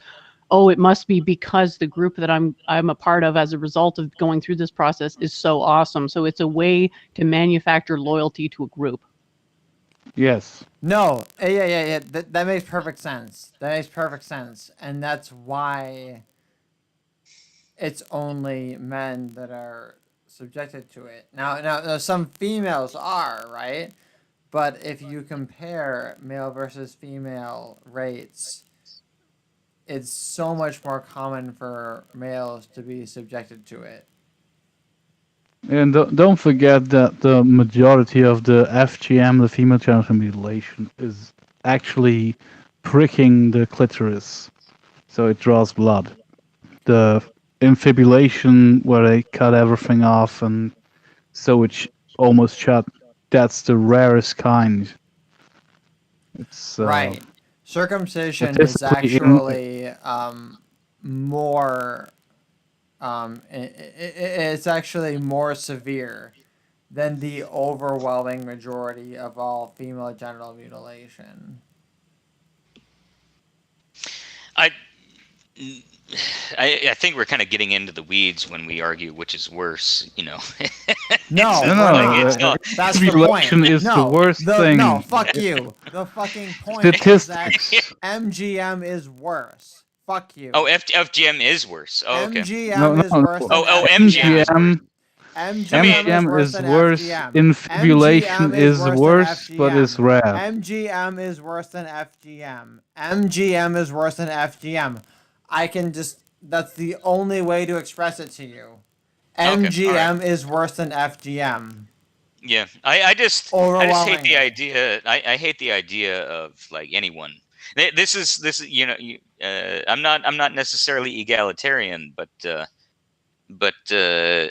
Oh, it must be because the group that I'm a part of as a result of going through this process is so awesome. So it's a way to manufacture loyalty to a group. Yes. No, yeah. That makes perfect sense. That makes perfect sense, and that's why it's only men that are subjected to it. Now, some females are, right? But if you compare male versus female rates, it's so much more common for males to be subjected to it. And don't forget that the majority of the FGM, the female genital mutilation, is actually pricking the clitoris, so it draws blood. The infibulation, where they cut everything off and sew it almost shut, that's the rarest kind. It's Right. Circumcision is statistically in actually more. It's actually more severe than the overwhelming majority of all female genital mutilation. I, I think we're kind of getting into the weeds when we argue which is worse. You know. No, It's we're like, not. it's not. That's the point. Mutilation is the worst thing. No, fuck you. The fucking point is that Statistics. MGM is worse. Fuck you. Oh, FGM is worse. Oh, okay. MGM is worse than Oh, FGM. MGM. MGM is worse than FGM. Infibulation is worse, but it's rare. MGM is worse than FGM. MGM is worse than FGM. I can just. That's the only way to express it to you. MGM is worse than FGM. Yeah, I just hate the Overwhelmingly. idea. I hate the idea of like anyone. This is you know I'm not necessarily egalitarian, but I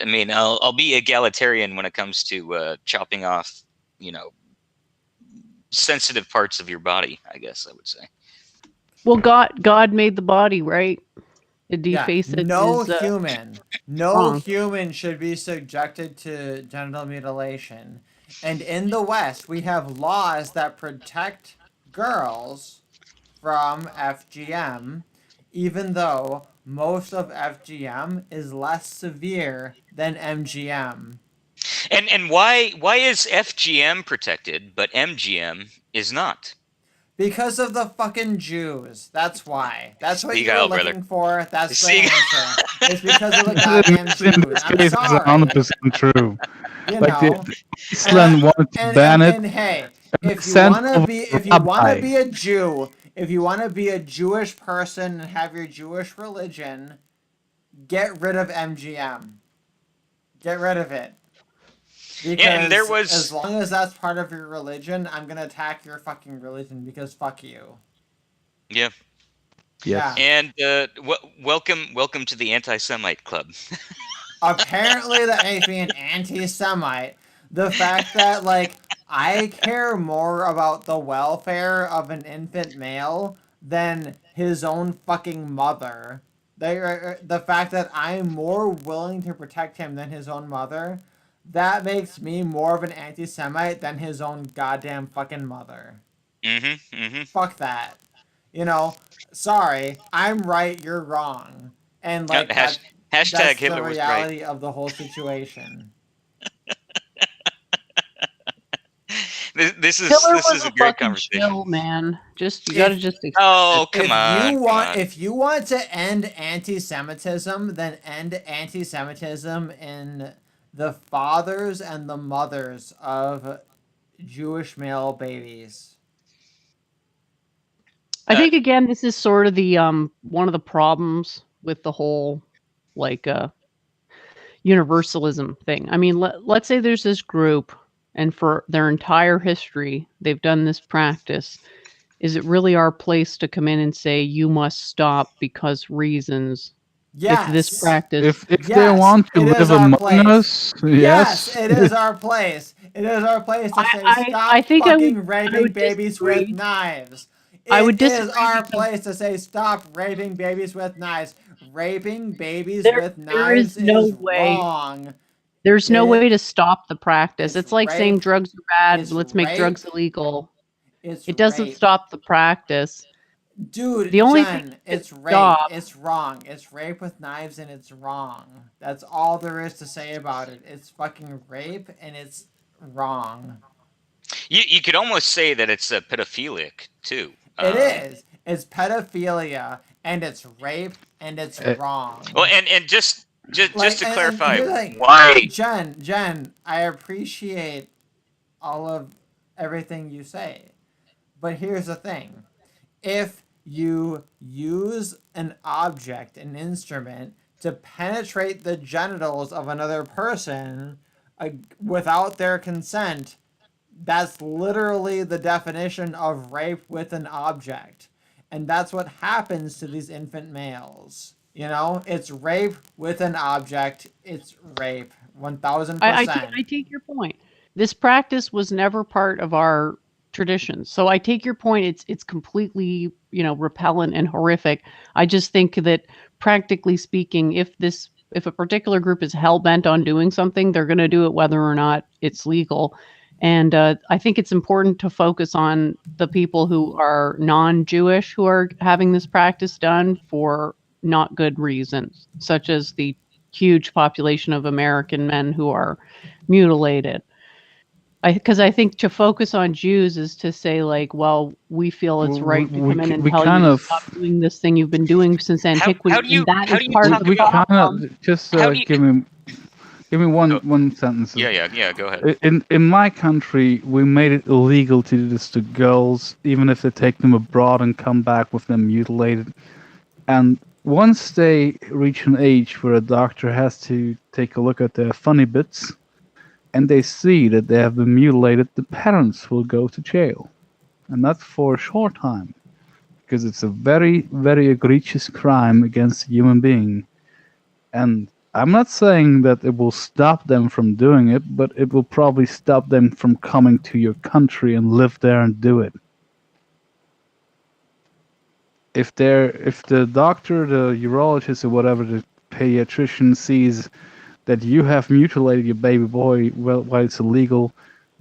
mean I'll be egalitarian when it comes to chopping off sensitive parts of your body. I guess I would say. Well, God made the body, right? To deface it No is, wrong. human should be subjected to genital mutilation. And in the West, we have laws that protect girls from FGM, even though most of FGM is less severe than MGM. And why is FGM protected but MGM is not? Because of the fucking Jews. That's why. That's what you were Seagull, looking for. That's the Seagull. answer. It's because of the goddamn In Jews. this I'm case, it's sorry. 100% true. You Like know. Iceland wanted to ban And it. hey, if you Sent wanna over be rabbi. a Jew, if you wanna be a Jewish person and have your Jewish religion, get rid of MGM. Get rid of it. Because and there was as long as that's part of your religion, I'm gonna attack your fucking religion because fuck you. Yeah. Yeah. And welcome to the anti-Semite club. Apparently that makes me an anti-Semite. The fact that like I care more about the welfare of an infant male than his own fucking mother. The fact that I'm more willing to protect him than his own mother, that makes me more of an anti-Semite than his own goddamn fucking mother. Fuck that. You know, sorry, I'm right, you're wrong. And like Hashtag that's Hitler the was reality right. of the whole situation. This Hitler is was a a great fucking conversation. chill, man. Just you gotta just accept Oh, it. come on. If you want to end anti-Semitism, then end anti-Semitism in the fathers and the mothers of Jewish male babies. I think again, this is sort of the one of the problems with the whole like universalism thing. I mean, let's say there's this group, and for their entire history, they've done this practice. Is it really our place to come in and say you must stop because reasons? Yes. If this practice, If they want to live among us, yes, yes. it is our place. It is our place to say stop I think fucking raping babies disagree. with knives. I would It is disagree our because place to say stop raping babies with knives. Raping babies with there knives is no is way. wrong. There's no It- way to stop the practice. it's It's like saying rape. drugs are bad. It's Let's make rape. drugs illegal. It's It doesn't rape. stop the practice. Dude, The only Jen, thing it's rape. stop. It's wrong. It's rape with knives and it's wrong. That's all there is to say about it. It's fucking rape and it's wrong. You could almost say that it's pedophilic too. It is. It's pedophilia and it's rape and it's wrong. Well, and just to clarify, here's the thing. why? Jen, I appreciate all of everything you say, but here's the thing: if you use an object, an instrument, to penetrate the genitals of another person without their consent, that's literally the definition of rape with an object. And that's what happens to these infant males. You know, it's rape with an object. It's rape, 1000%. I take your point. This practice was never part of our traditions. So I take your point. It's completely, repellent and horrific. I just think that practically speaking, if a particular group is hell bent on doing something, they're going to do it whether or not it's legal. And I think it's important to focus on the people who are non-Jewish who are having this practice done for not good reasons, such as the huge population of American men who are mutilated. Because I think to focus on Jews is to say, like, well, we feel it's right to come in and we tell you kind to of stop doing this thing you've been doing since antiquity, how do you and that how is do you part of talk the we about problem. kind of just how do you give me Oh, one sentence. yeah. Go ahead. In my country, we made it illegal to do this to girls, even if they take them abroad and come back with them mutilated. And once they reach an age where a doctor has to take a look at their funny bits, and they see that they have been mutilated, the parents will go to jail, and that's for a short time, because it's a very, very egregious crime against a human being. And I'm not saying that it will stop them from doing it, but it will probably stop them from coming to your country and live there and do it. If the doctor, the urologist, or whatever, the pediatrician sees that you have mutilated your baby boy while it's illegal,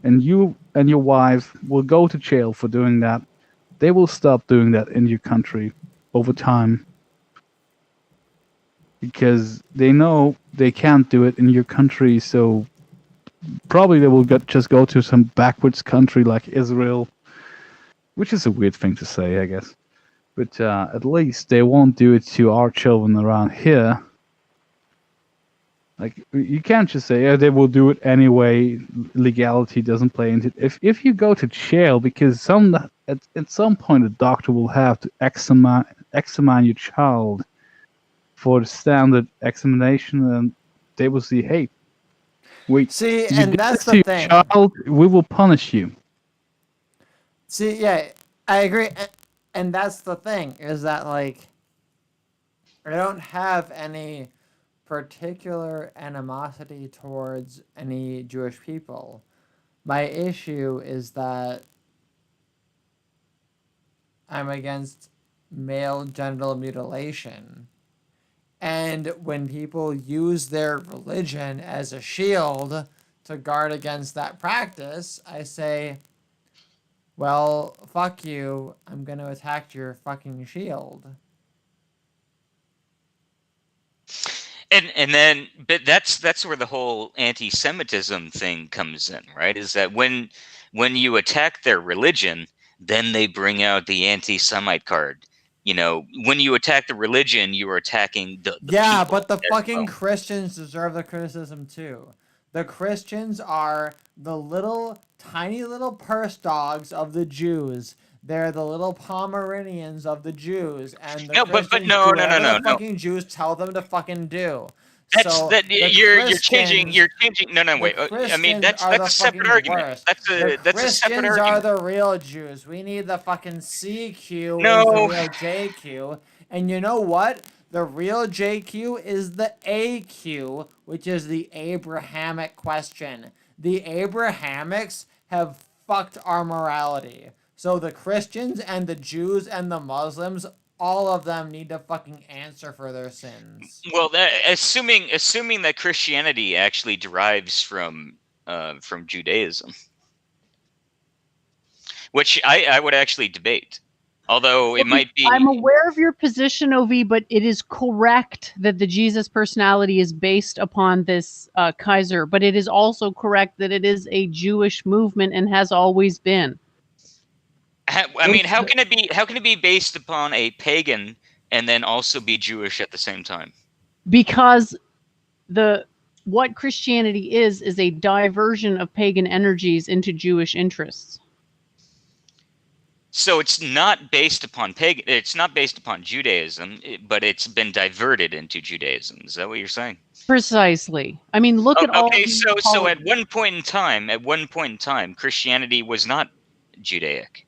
and you and your wife will go to jail for doing that, they will stop doing that in your country over time, because they know they can't do it in your country. So probably they will just go to some backwards country like Israel, which is a weird thing to say, I guess. But at least they won't do it to our children around here. Like, you can't just say, yeah, they will do it anyway. Legality doesn't play into it. If you go to jail, because at some point a doctor will have to examine your child for the standard examination, and they will see, hey, wait, See, you and did that's this the to your thing. child, we will punish you. See, yeah, I agree, and that's the thing, is that, like, I don't have any particular animosity towards any Jewish people. My issue is that I'm against male genital mutilation. And when people use their religion as a shield to guard against that practice, I say, well, fuck you. I'm going to attack your fucking shield. And then, but that's where the whole anti-Semitism thing comes in, right? Is that when you attack their religion, then they bring out the anti-Semite card. When you attack the religion, you are attacking the Yeah, people but the as fucking well. Christians deserve the criticism too. The Christians are the little, tiny little purse dogs of the Jews. They're the little Pomeranians of the Jews, and the No, but Christians no, do no, no, whatever the no, no. fucking Jews tell them to fucking do. That's So that the you're changing. Christians, You're changing. No, no, the wait. I mean, Christians that's are the a separate fucking argument. worst. The That's a separate Christians are argument. the real Jews. We need the fucking CQ is the No, real JQ. And you know what? The real JQ is the AQ, which is the Abrahamic question. The Abrahamics have fucked our morality. So the Christians and the Jews and the Muslims, all of them need to fucking answer for their sins. well, assuming that Christianity actually derives from Judaism, which I would actually debate, although it might I'm be. aware of your position, Ov, but it is correct that the Jesus personality is based upon this Kaiser, but it is also correct that it is a Jewish movement and has always been. I mean, how can it be? How can it be based upon a pagan and then also be Jewish at the same time? Because what Christianity is a diversion of pagan energies into Jewish interests. So it's not based upon pagan. It's not based upon Judaism, but it's been diverted into Judaism. Is that what you're saying? Precisely. I mean, look at all. Okay, so at one point in time, Christianity was not Judaic.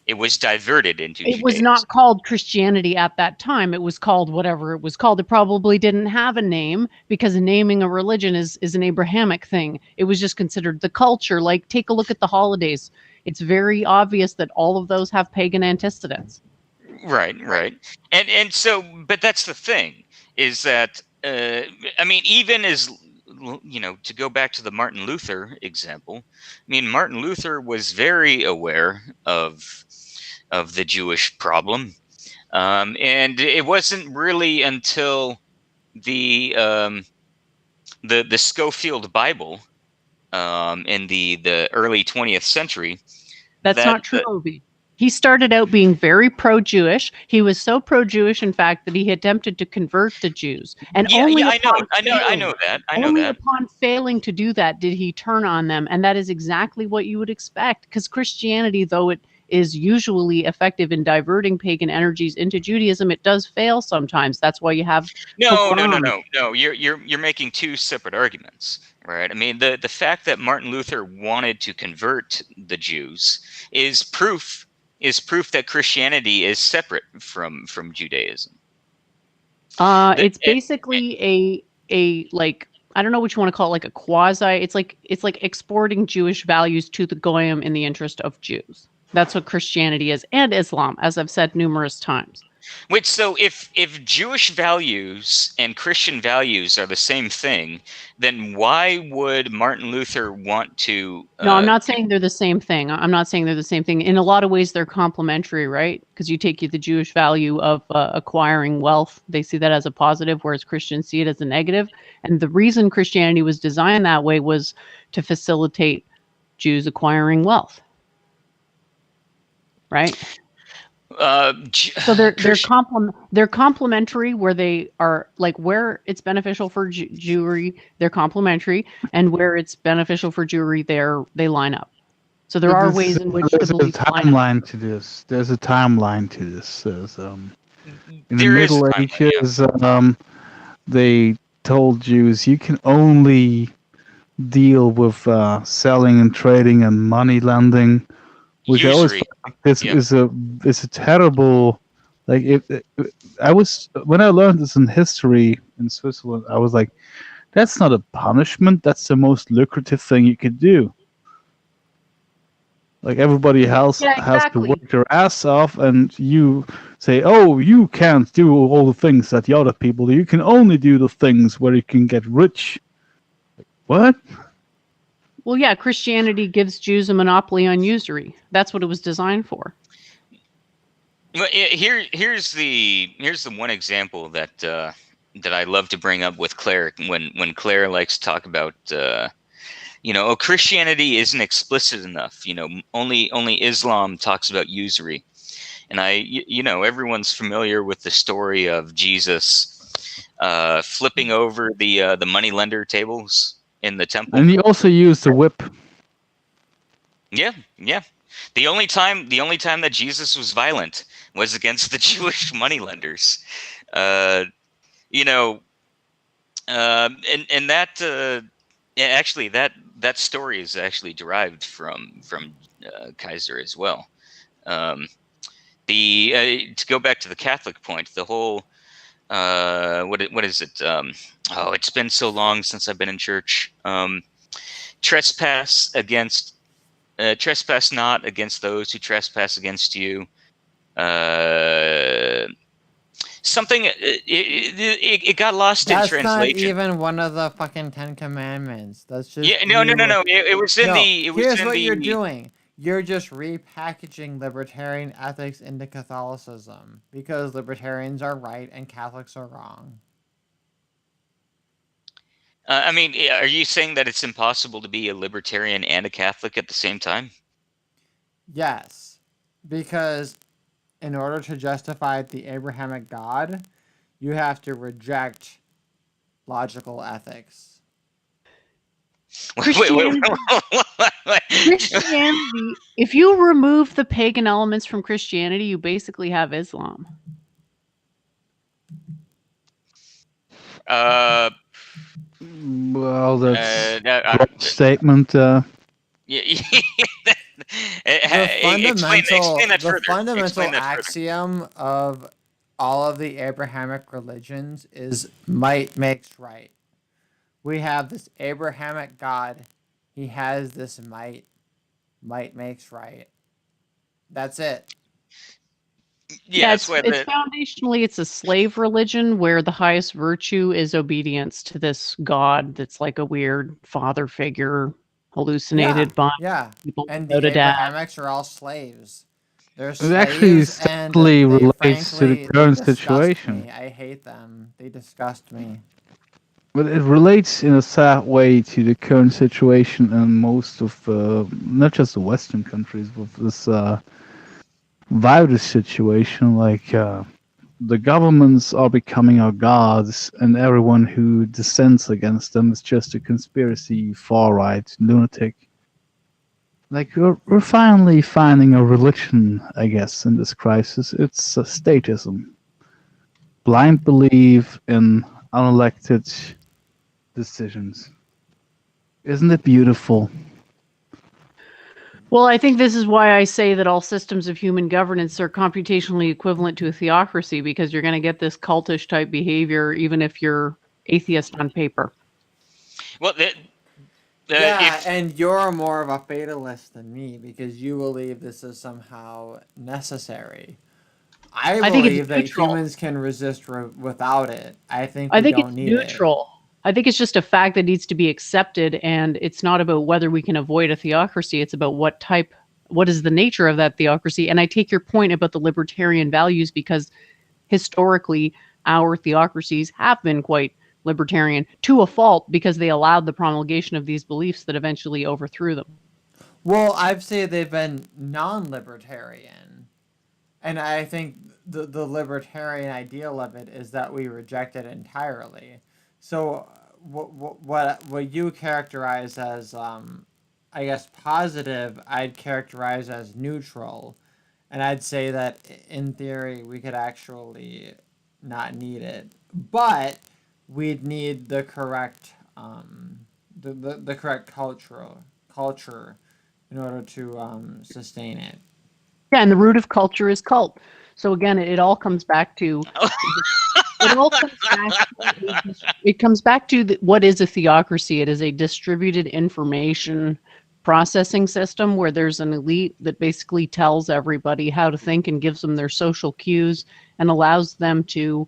It was diverted into It was Judaism. not called Christianity at that time. It was called whatever it was called. It probably didn't have a name because naming a religion is an Abrahamic thing. It was just considered the culture. Like, take a look at the holidays. It's very obvious that all of those have pagan antecedents. Right. And so, but that's the thing, is that I mean, even as to go back to the Martin Luther example, I mean, Martin Luther was very aware of the Jewish problem, and it wasn't really until the Schofield Bible in the early 20th century. That's not true, Obi. He started out being very pro-Jewish. He was so pro-Jewish, in fact, that he attempted to convert the Jews. And only I know that. Only upon failing to do that did he turn on them. And that is exactly what you would expect. Because Christianity, though it is usually effective in diverting pagan energies into Judaism, it does fail sometimes. That's why you have No. You're making two separate arguments, right? I mean, the fact that Martin Luther wanted to convert the Jews is proof that Christianity is separate from Judaism. It's basically a like, I don't know what you want to call it, like a quasi. It's like exporting Jewish values to the goyim in the interest of Jews. That's what Christianity is, and Islam, as I've said numerous times. Wait, so if Jewish values and Christian values are the same thing, then why would Martin Luther want to... No, I'm not saying they're the same thing. I'm not saying they're the same thing. In a lot of ways, they're complementary, right? Because you take the Jewish value of acquiring wealth. They see that as a positive, whereas Christians see it as a negative. And the reason Christianity was designed that way was to facilitate Jews acquiring wealth. Right? So they're complementary, where they are like, where it's beneficial for Jewry, they're complementary, and where it's beneficial for Jewry, they line up. So there are ways in which there's a timeline to this. There's a timeline to this. In the Middle Ages, they told Jews you can only deal with selling and trading and money lending. Which I always this is a terrible, like, when I learned this in history in Switzerland, I was like, that's not a punishment, that's the most lucrative thing you could do. Like, everybody else has to work their ass off, and you say, oh, you can't do all the things that the other people do, you can only do the things where you can get rich. Like, what? Well, yeah, Christianity gives Jews a monopoly on usury. That's what it was designed for. Well, here's the one example that I love to bring up with Claire when Claire likes to talk about Christianity isn't explicit enough. Only Islam talks about usury, and everyone's familiar with the story of Jesus flipping over the money lender tables in the temple. And he also used the whip. Yeah. The only time that Jesus was violent was against the Jewish moneylenders. And that actually that story is actually derived from Kaiser as well. To go back to the Catholic point, the whole what is it? It's been so long since I've been in church. Trespass not against those who trespass against you. Something it got lost in translation. That's not even one of the fucking 10 Commandments. That's just no. It was in the. Here's what you're doing. You're just repackaging libertarian ethics into Catholicism because libertarians are right and Catholics are wrong. I mean, are you saying that it's impossible to be a libertarian and a Catholic at the same time? Yes, because in order to justify the Abrahamic God, you have to reject logical ethics. Christianity, if you remove the pagan elements from Christianity, you basically have Islam. Well, that's a statement. Yeah, Explain that the further. fundamental Explain that further. axiom of all of the Abrahamic religions is might makes right. We have this Abrahamic God. He has this might. Might makes right. That's it. Yeah, it's that's why it's the foundationally it's a slave religion where the highest virtue is obedience to this god that's like a weird father figure hallucinated by Yeah. people And the without a dad. Abrahamics are all slaves. They're It actually slaves, and sadly they relates to the frankly they current disgust situation. me. I hate them. They disgust me. But it relates in a sad way to the current situation in most of, not just the Western countries, with this virus situation. Like, the governments are becoming our gods, and everyone who dissents against them is just a conspiracy, far right, lunatic. Like, we're finally finding a religion, I guess, in this crisis. It's statism. Blind belief in unelected decisions. Isn't it beautiful? Well, I think this is why I say that all systems of human governance are computationally equivalent to a theocracy, because you're going to get this cultish type behavior even if you're atheist on paper. well, Yeah, if and you're more of a fatalist than me because you believe this is somehow necessary. I I think it's believe that neutral. humans can resist without it. I think I we think don't it's need it. neutral. I think it's just a fact that needs to be accepted, and it's not about whether we can avoid a theocracy. It's about what is the nature of that theocracy. And I take your point about the libertarian values because historically, our theocracies have been quite libertarian to a fault because they allowed the promulgation of these beliefs that eventually overthrew them. Well, I'd say they've been non-libertarian. And I think the libertarian ideal of it is that we reject it entirely. So what you characterize as I guess positive, I'd characterize as neutral, and I'd say that in theory we could actually not need it, but we'd need the correct the correct culture in order to sustain it. Yeah, and the root of culture is cult. So again, it all comes back to it all comes back to what is a theocracy. It is a distributed information processing system where there's an elite that basically tells everybody how to think and gives them their social cues and allows them to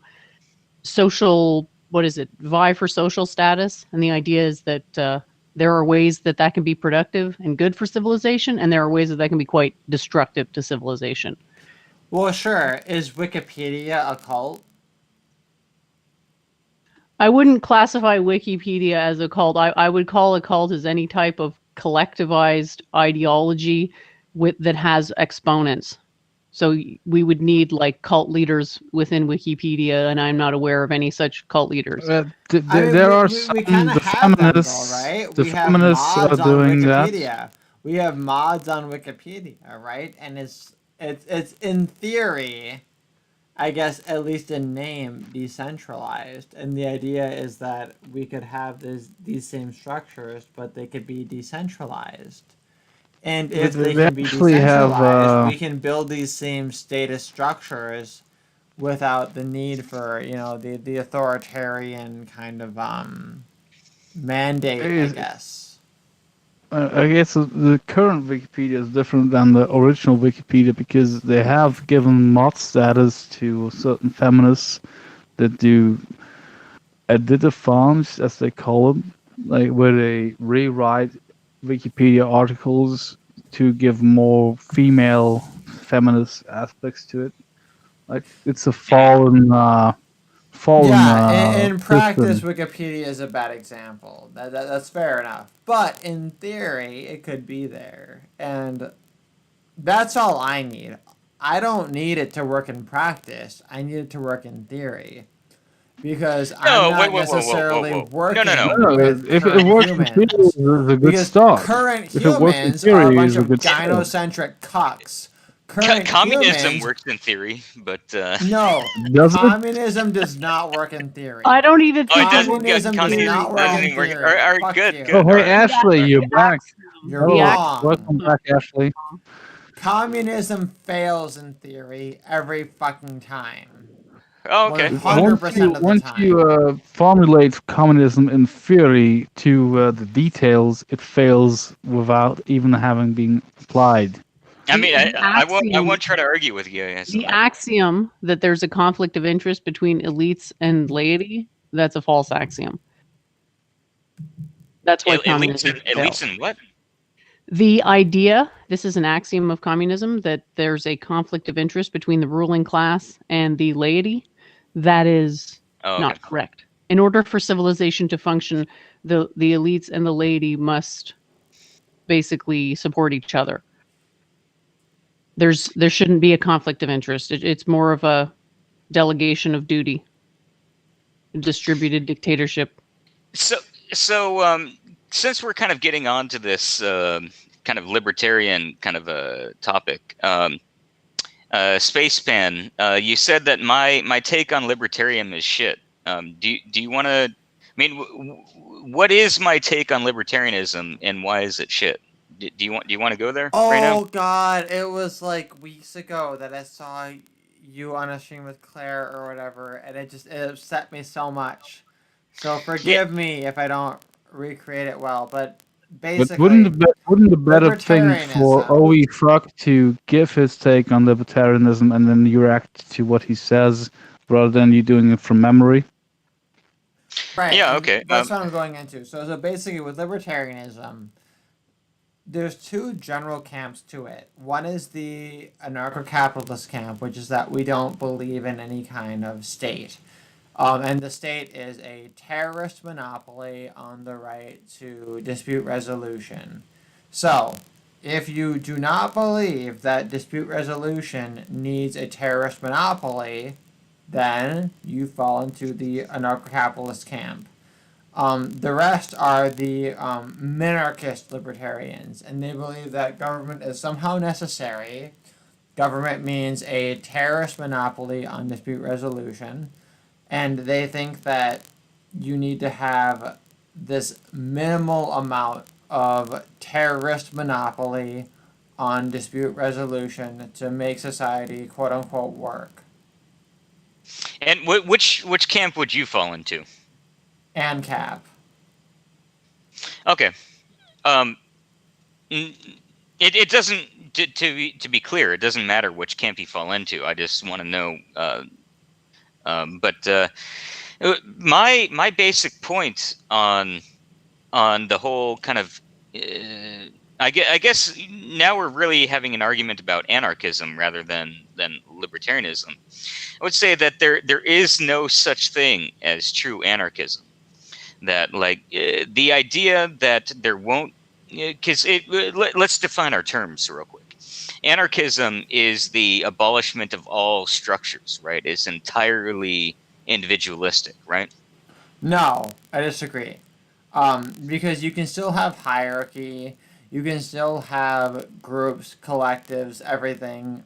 vie for social status. And the idea is that there are ways that can be productive and good for civilization, and there are ways that can be quite destructive to civilization. Well, sure. Is Wikipedia a cult? I wouldn't classify Wikipedia as a cult. I would call a cult as any type of collectivized ideology that has exponents. So we would need like cult leaders within Wikipedia, and I'm not aware of any such cult leaders. There are some. We kind of The have them, though, feminists. right? The We have feminists are mods on doing that. Wikipedia. We have mods on Wikipedia, right? And it's in theory, I guess, at least in name, decentralized. And the idea is that we could have these same structures, but they could be decentralized. And if they They can be actually have, decentralized, we can build these same status structures without the need for, the authoritarian kind of mandate, I guess. I guess the current Wikipedia is different than the original Wikipedia because they have given mod status to certain feminists that do editathons, as they call them, like where they rewrite Wikipedia articles to give more female feminist aspects to it. Like it's a fallen In practice, system. Wikipedia is a bad example. That's fair enough. But in theory, it could be there. And that's all I need. I don't need it to work in practice. I need it to work in theory. Because I'm not necessarily working No, with if it current works in theory, humans. it's a good Because start. current If it works in humans are a theory, bunch it's a of good start. gynocentric cucks current Communism humans, works in theory, but no, Does it? communism does not work in theory. I don't even oh, think it it doesn't. works Communism does in not theory. work Doesn't in even work. theory. All right, Fuck good, you. good. Oh, All hey, right. Ashley, you're back. You're The wrong. Welcome back, Ashley. Communism fails in theory every fucking time. Oh, okay. Well, 100% of the Once time. you formulate communism in theory to the details, it fails without even having been applied. I mean, The I won't. I axiom- won't try to argue with you guys. The axiom that there's a conflict of interest between elites and laity, that's a false axiom. That's why communism fails. Elites and what? The idea, this is an axiom of communism, that there's a conflict of interest between the ruling class and the laity, that is Oh, okay. not correct. In order for civilization to function, the elites and the laity must basically support each other. There shouldn't be a conflict of interest. It's more of a delegation of duty, distributed dictatorship. So since we're kind of getting onto this kind of libertarian kind of a topic, Spacepan, you said that my take on libertarian is shit. Do you want to? I mean, what is my take on libertarianism, and why is it shit? Do you want to go there right now? Oh god, it was like weeks ago that I saw you on a stream with Claire or whatever, and it upset me so much. So forgive me if I don't recreate it well, but basically, But wouldn't the better thing for libertarianism- OE Fruck to give his take on libertarianism and then you react to what he says rather than you doing it from memory? right? Yeah, and okay, That's what I'm going into. So basically, with libertarianism, there's two general camps to it. One is the anarcho-capitalist camp, which is that we don't believe in any kind of state. And the state is a terrorist monopoly on the right to dispute resolution. So, if you do not believe that dispute resolution needs a terrorist monopoly, then you fall into the anarcho-capitalist camp. The rest are the minarchist libertarians, and they believe that government is somehow necessary. Government means a terrorist monopoly on dispute resolution, and they think that you need to have this minimal amount of terrorist monopoly on dispute resolution to make society quote unquote work. And which camp would you fall into? ANCAP. Okay. It doesn't to be clear. It doesn't matter which camp you fall into. I just want to know. But my basic point on the whole kind of I guess now we're really having an argument about anarchism rather than libertarianism. I would say that there is no such thing as true anarchism. That like the idea that there won't, because let's define our terms real quick. Anarchism is the abolishment of all structures, right? It's entirely individualistic, right? No, I disagree. Because you can still have hierarchy, you can still have groups, collectives, everything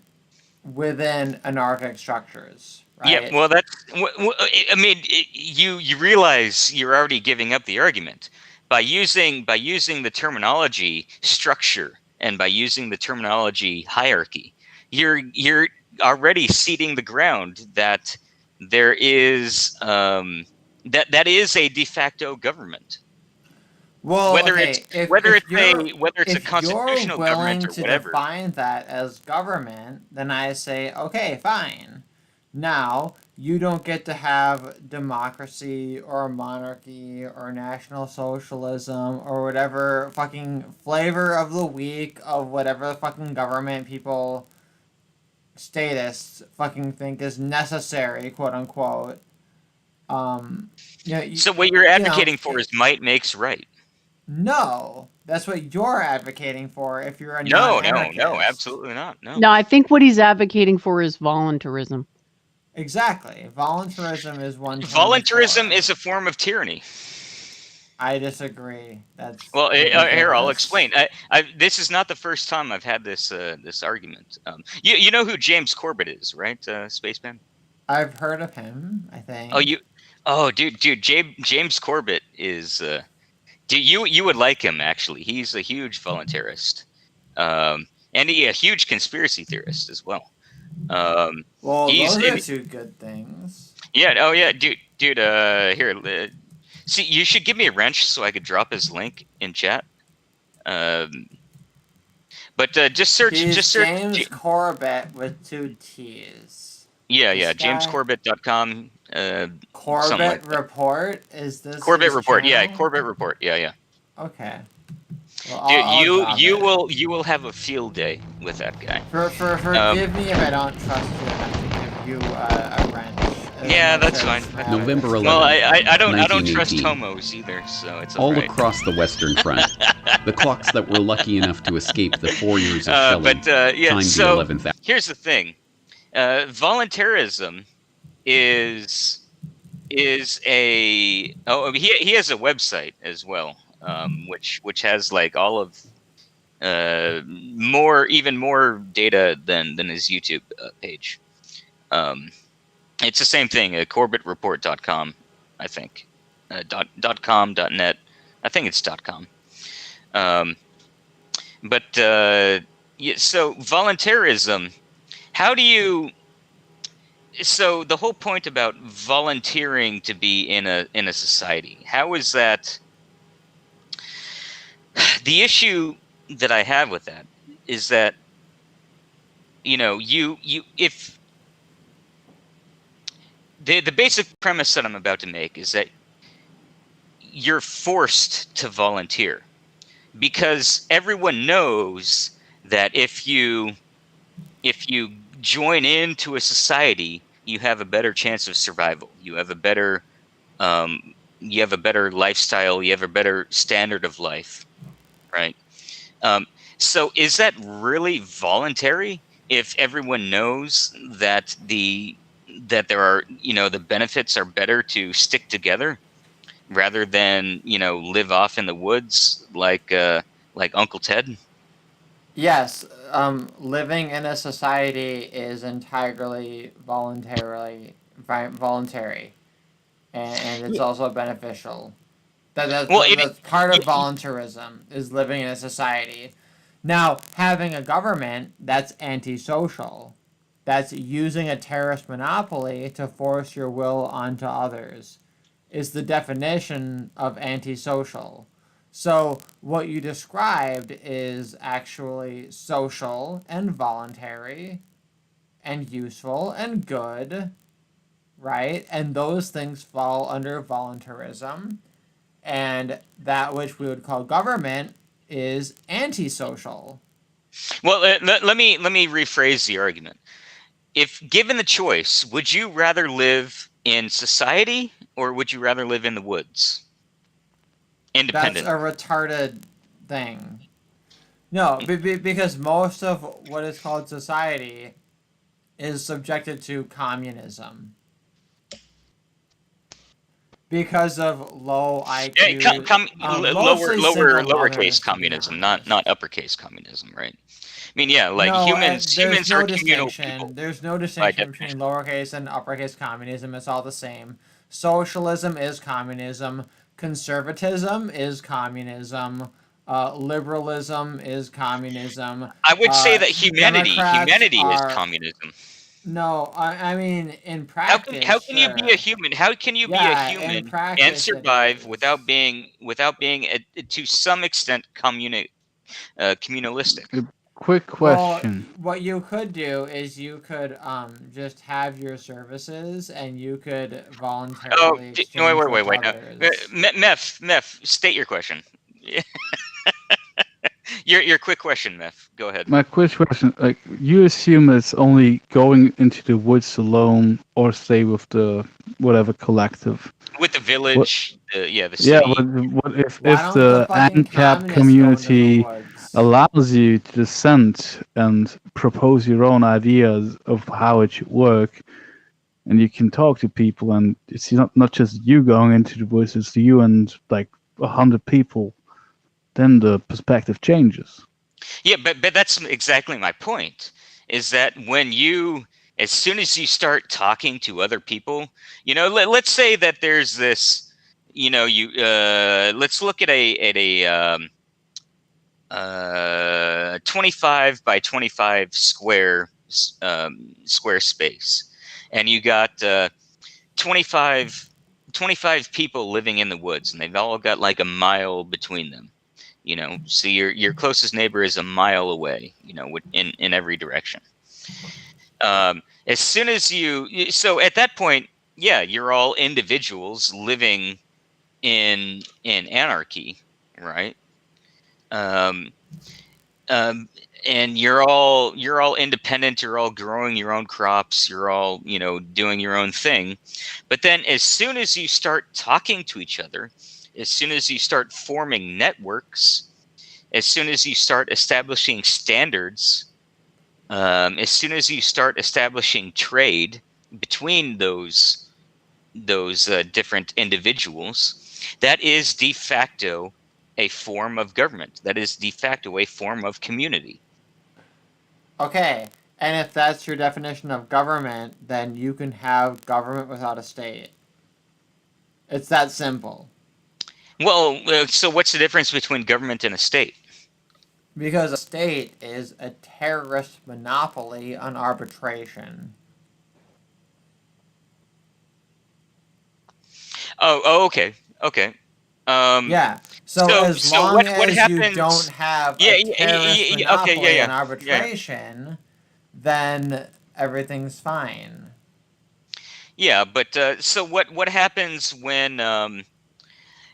within anarchic structures, right? Yeah, well, that's. I mean, you realize you're already giving up the argument by using the terminology structure and by using the terminology hierarchy. You're already ceding the ground that there is that is a de facto government. Well, Whether okay, it's a if constitutional you're willing government or to whatever. define that as government, then I say, okay, fine. Now, you don't get to have democracy or monarchy or national socialism or whatever fucking flavor of the week of whatever fucking government people, statists, fucking think is necessary, quote unquote. So what you're advocating for is might makes right. No, that's what you're advocating for if you're a No, non-anarchist. absolutely not. No. No, I think what he's advocating for is voluntarism. Exactly. Voluntarism is one. Voluntarism is a form of tyranny. I disagree. That's Well, here I'll ridiculous. explain. This is not the first time I've had this argument. You know who James Corbett is, right, Spaceman? I've heard of him, I think. Dude, James Corbett is. You would like him actually. He's a huge voluntarist, and a huge conspiracy theorist as well. Well, those are two good things. Yeah. Oh yeah, dude. Here. See, you should give me a wrench so I could drop his link in chat. But just search. He's James Corbett with 2 T's. Yeah, JamesCorbett.com. Corbett like Report? Is this Corbett his Report? channel? Yeah, Corbett Report. Yeah. Okay. Well, Dude, you it. will have a field day with that guy. Forgive me if I don't trust you enough to give you a wrench. Yeah, that's fine. November 11th, Well, I don't trust 1918. homos either, so it's All alright. across the Western Front, the clocks that were lucky enough to escape the 4 years of shelling timed so the 11th hour. here's the thing: voluntarism is a he has a website as well, which has like all of even more data than his YouTube page. It's the same thing, CorbettReport.com, I think. .com, .net. I think it's .com. So voluntarism, how do you... So the whole point about volunteering to be in a society, how is that... The issue that I have with that is that, if... The basic premise that I'm about to make is that you're forced to volunteer because everyone knows that if you join into a society, you have a better chance of survival. You have a better lifestyle. You have a better standard of life, right? So is that really voluntary if everyone knows that there are, the benefits are better to stick together rather than, live off in the woods like Uncle Ted? Yes, living in a society is entirely voluntary, and it's also beneficial. That's part of voluntarism, is living in a society. Now, having a government that's antisocial, that's using a terrorist monopoly to force your will onto others, is the definition of antisocial. So what you described is actually social and voluntary and useful and good, right? And those things fall under voluntarism. And that which we would call government is antisocial. Well, let me rephrase the argument. If given the choice, would you rather live in society or would you rather live in the woods? Independent. That's a retarded thing. No, because most of what is called society is subjected to communism. Because of low IQ. Lowercase communism, not uppercase communism, right? I mean, yeah, like humans are communal people. There's no distinction between lowercase and uppercase communism. It's all the same. Socialism is communism. Conservatism is communism. Liberalism is communism. I would say that humanity is communism. No, I mean in practice. How can you be a human? How can you be a human and survive without being to some extent communalistic? Quick question. Well, what you could do is you could just have your services and you could voluntarily exchange wait. others. Meth, state your question. Your quick question, Meth. Go ahead. My quick question, like, you assume it's only going into the woods alone or stay with the whatever collective? With the village, the city. Yeah, but what if the ANCAP community allows you to dissent and propose your own ideas of how it should work, and you can talk to people, and it's not just you going into the woods, it's you and like 100 people, then the perspective changes. Yeah, but that's exactly my point. Is that as soon as you start talking to other people, let's say that there's this, let's look at a 25 by 25 square space, and you got 25 people living in the woods, and they've all got like a mile between them. So your closest neighbor is a mile away, in every direction. As soon as so at that point, yeah, you're all individuals living in anarchy, right? And you're all independent. You're all growing your own crops. You're all doing your own thing. But then, as soon as you start talking to each other, as soon as you start forming networks, as soon as you start establishing standards, as soon as you start establishing trade between those different individuals, that is de facto a form of government. That is de facto a form of community. Okay, and if that's your definition of government, then you can have government without a state. It's that simple. Well, so what's the difference between government and a state? Because a state is a terrorist monopoly on arbitration. Oh, okay. Yeah. So as long as you don't have a terrorist monopoly on arbitration, then everything's fine. Yeah, but so what happens when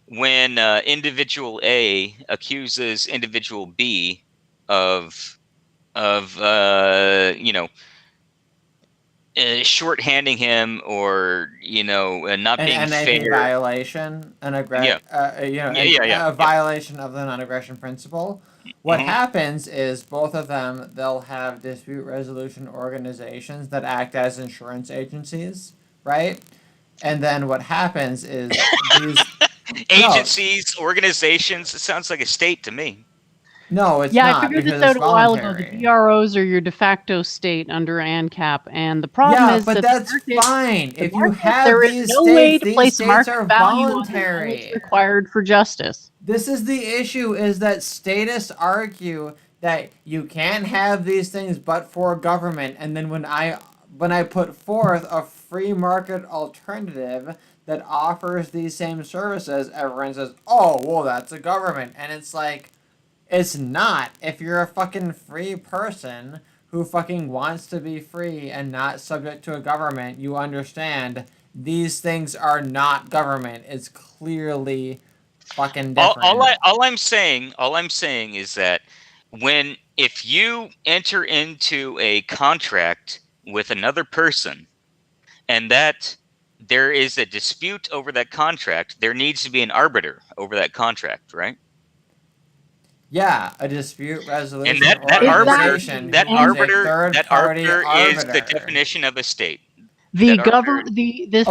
individual A accuses individual B of shorthanding him, or not being fair, violation, a violation of the non-aggression principle. What happens is both of them, they'll have dispute resolution organizations that act as insurance agencies, right? And then what happens is these agencies, organizations. It sounds like a state to me. No, it's not. Yeah, I figured this out a while ago. The DROs are your de facto state under ANCAP, and the problem is but that's fine. If you have there these is no states, way to these place states market are value voluntary. on them, and it's required for justice. This is the issue: is that statists argue that you can't have these things but for government, and then when I put forth a free market alternative that offers these same services, everyone says, "Oh, well, that's a government," and it's like, it's not. If you're a fucking free person who fucking wants to be free and not subject to a government, you understand these things are not government. It's clearly fucking different. All I'm saying is that if you enter into a contract with another person, and that there is a dispute over that contract, there needs to be an arbiter over that contract, right? Yeah, a dispute resolution. And that arbiter is the definition of a state. The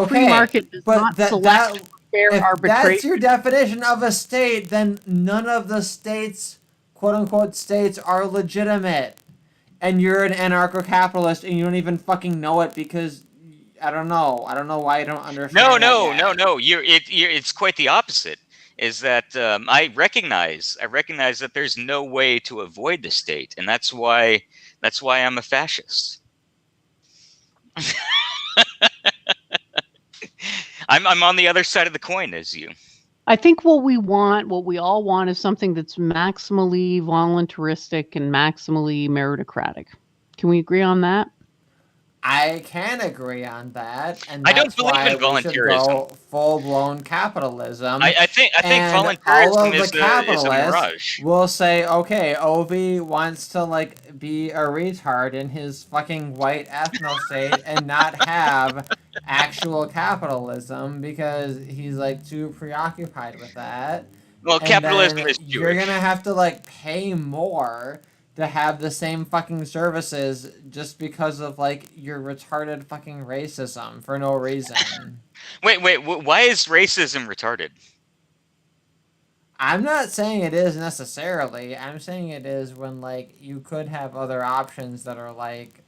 free market does not select fair arbitration. If that's your definition of a state, then none of the states, quote unquote states, are legitimate. And you're an anarcho-capitalist and you don't even fucking know it because I don't know why you don't understand. No. It's quite the opposite. Is that I recognize that there's no way to avoid the state, and that's why I'm a fascist. I'm on the other side of the coin as you. I think what we all want, is something that's maximally voluntaristic and maximally meritocratic. Can we agree on that? I can agree on that, and I don't believe in voluntarism. Full-blown capitalism. I think voluntarism is a mirage. We'll say, okay, Ovi wants to be a retard in his fucking white ethno state and not have actual capitalism because he's too preoccupied with that. Well, capitalism is Jewish. You're gonna have to pay more to have the same fucking services just because of your retarded fucking racism for no reason. Wait, why is racism retarded? I'm not saying it is necessarily. I'm saying it is when like you could have other options that are like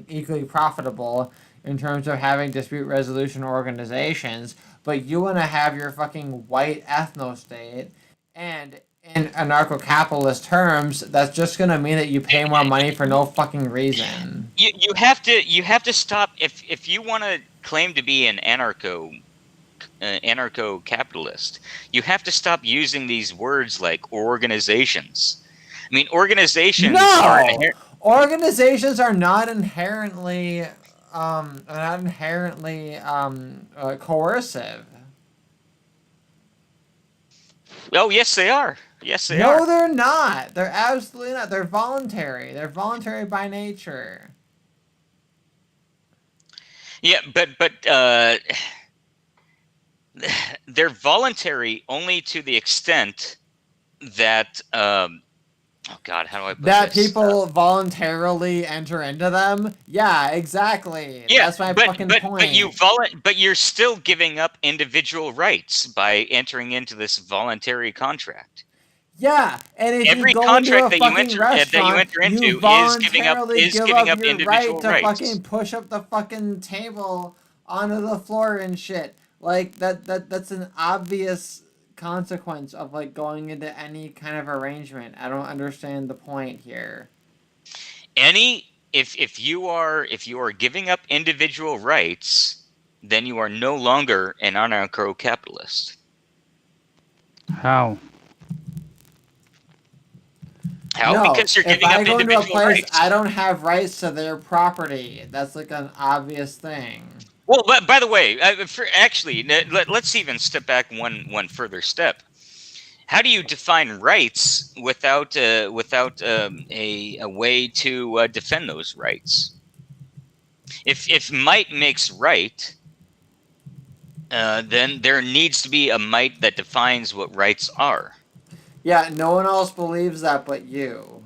equally profitable in terms of having dispute resolution organizations, but you want to have your fucking white ethno state, and in anarcho-capitalist terms, that's just gonna mean that you pay more money for no fucking reason. You have to stop if you want to claim to be an anarcho-capitalist. You have to stop using these words like organizations. I mean, organizations are No, organizations are not inherently coercive. Oh, yes, they are. Yes, they No, are. they're not. They're absolutely not. They're voluntary. They're voluntary by nature. Yeah, but they're voluntary only to the extent that oh God, how do I put that this? People voluntarily enter into them? Yeah, exactly. Yeah, That's my fucking point. but you're still giving up individual rights by entering into this voluntary contract. Yeah, and if Every you go into contract a fucking that you restaurant, enter you into is giving up voluntarily give up your right individual to rights. fucking push up the fucking table onto the floor and shit. Like that's an obvious consequence of like going into any kind of arrangement. I don't understand the point here. If you are giving up individual rights, then you are no longer an anarcho-capitalist. How? How? No, Because you're if giving I up go into a individual place, rights. I don't have rights to their property. That's like an obvious thing. Well, but by the way, let's even step back one further step. How do you define rights without a way to defend those rights? If might makes right, then there needs to be a might that defines what rights are. Yeah, no one else believes that but you.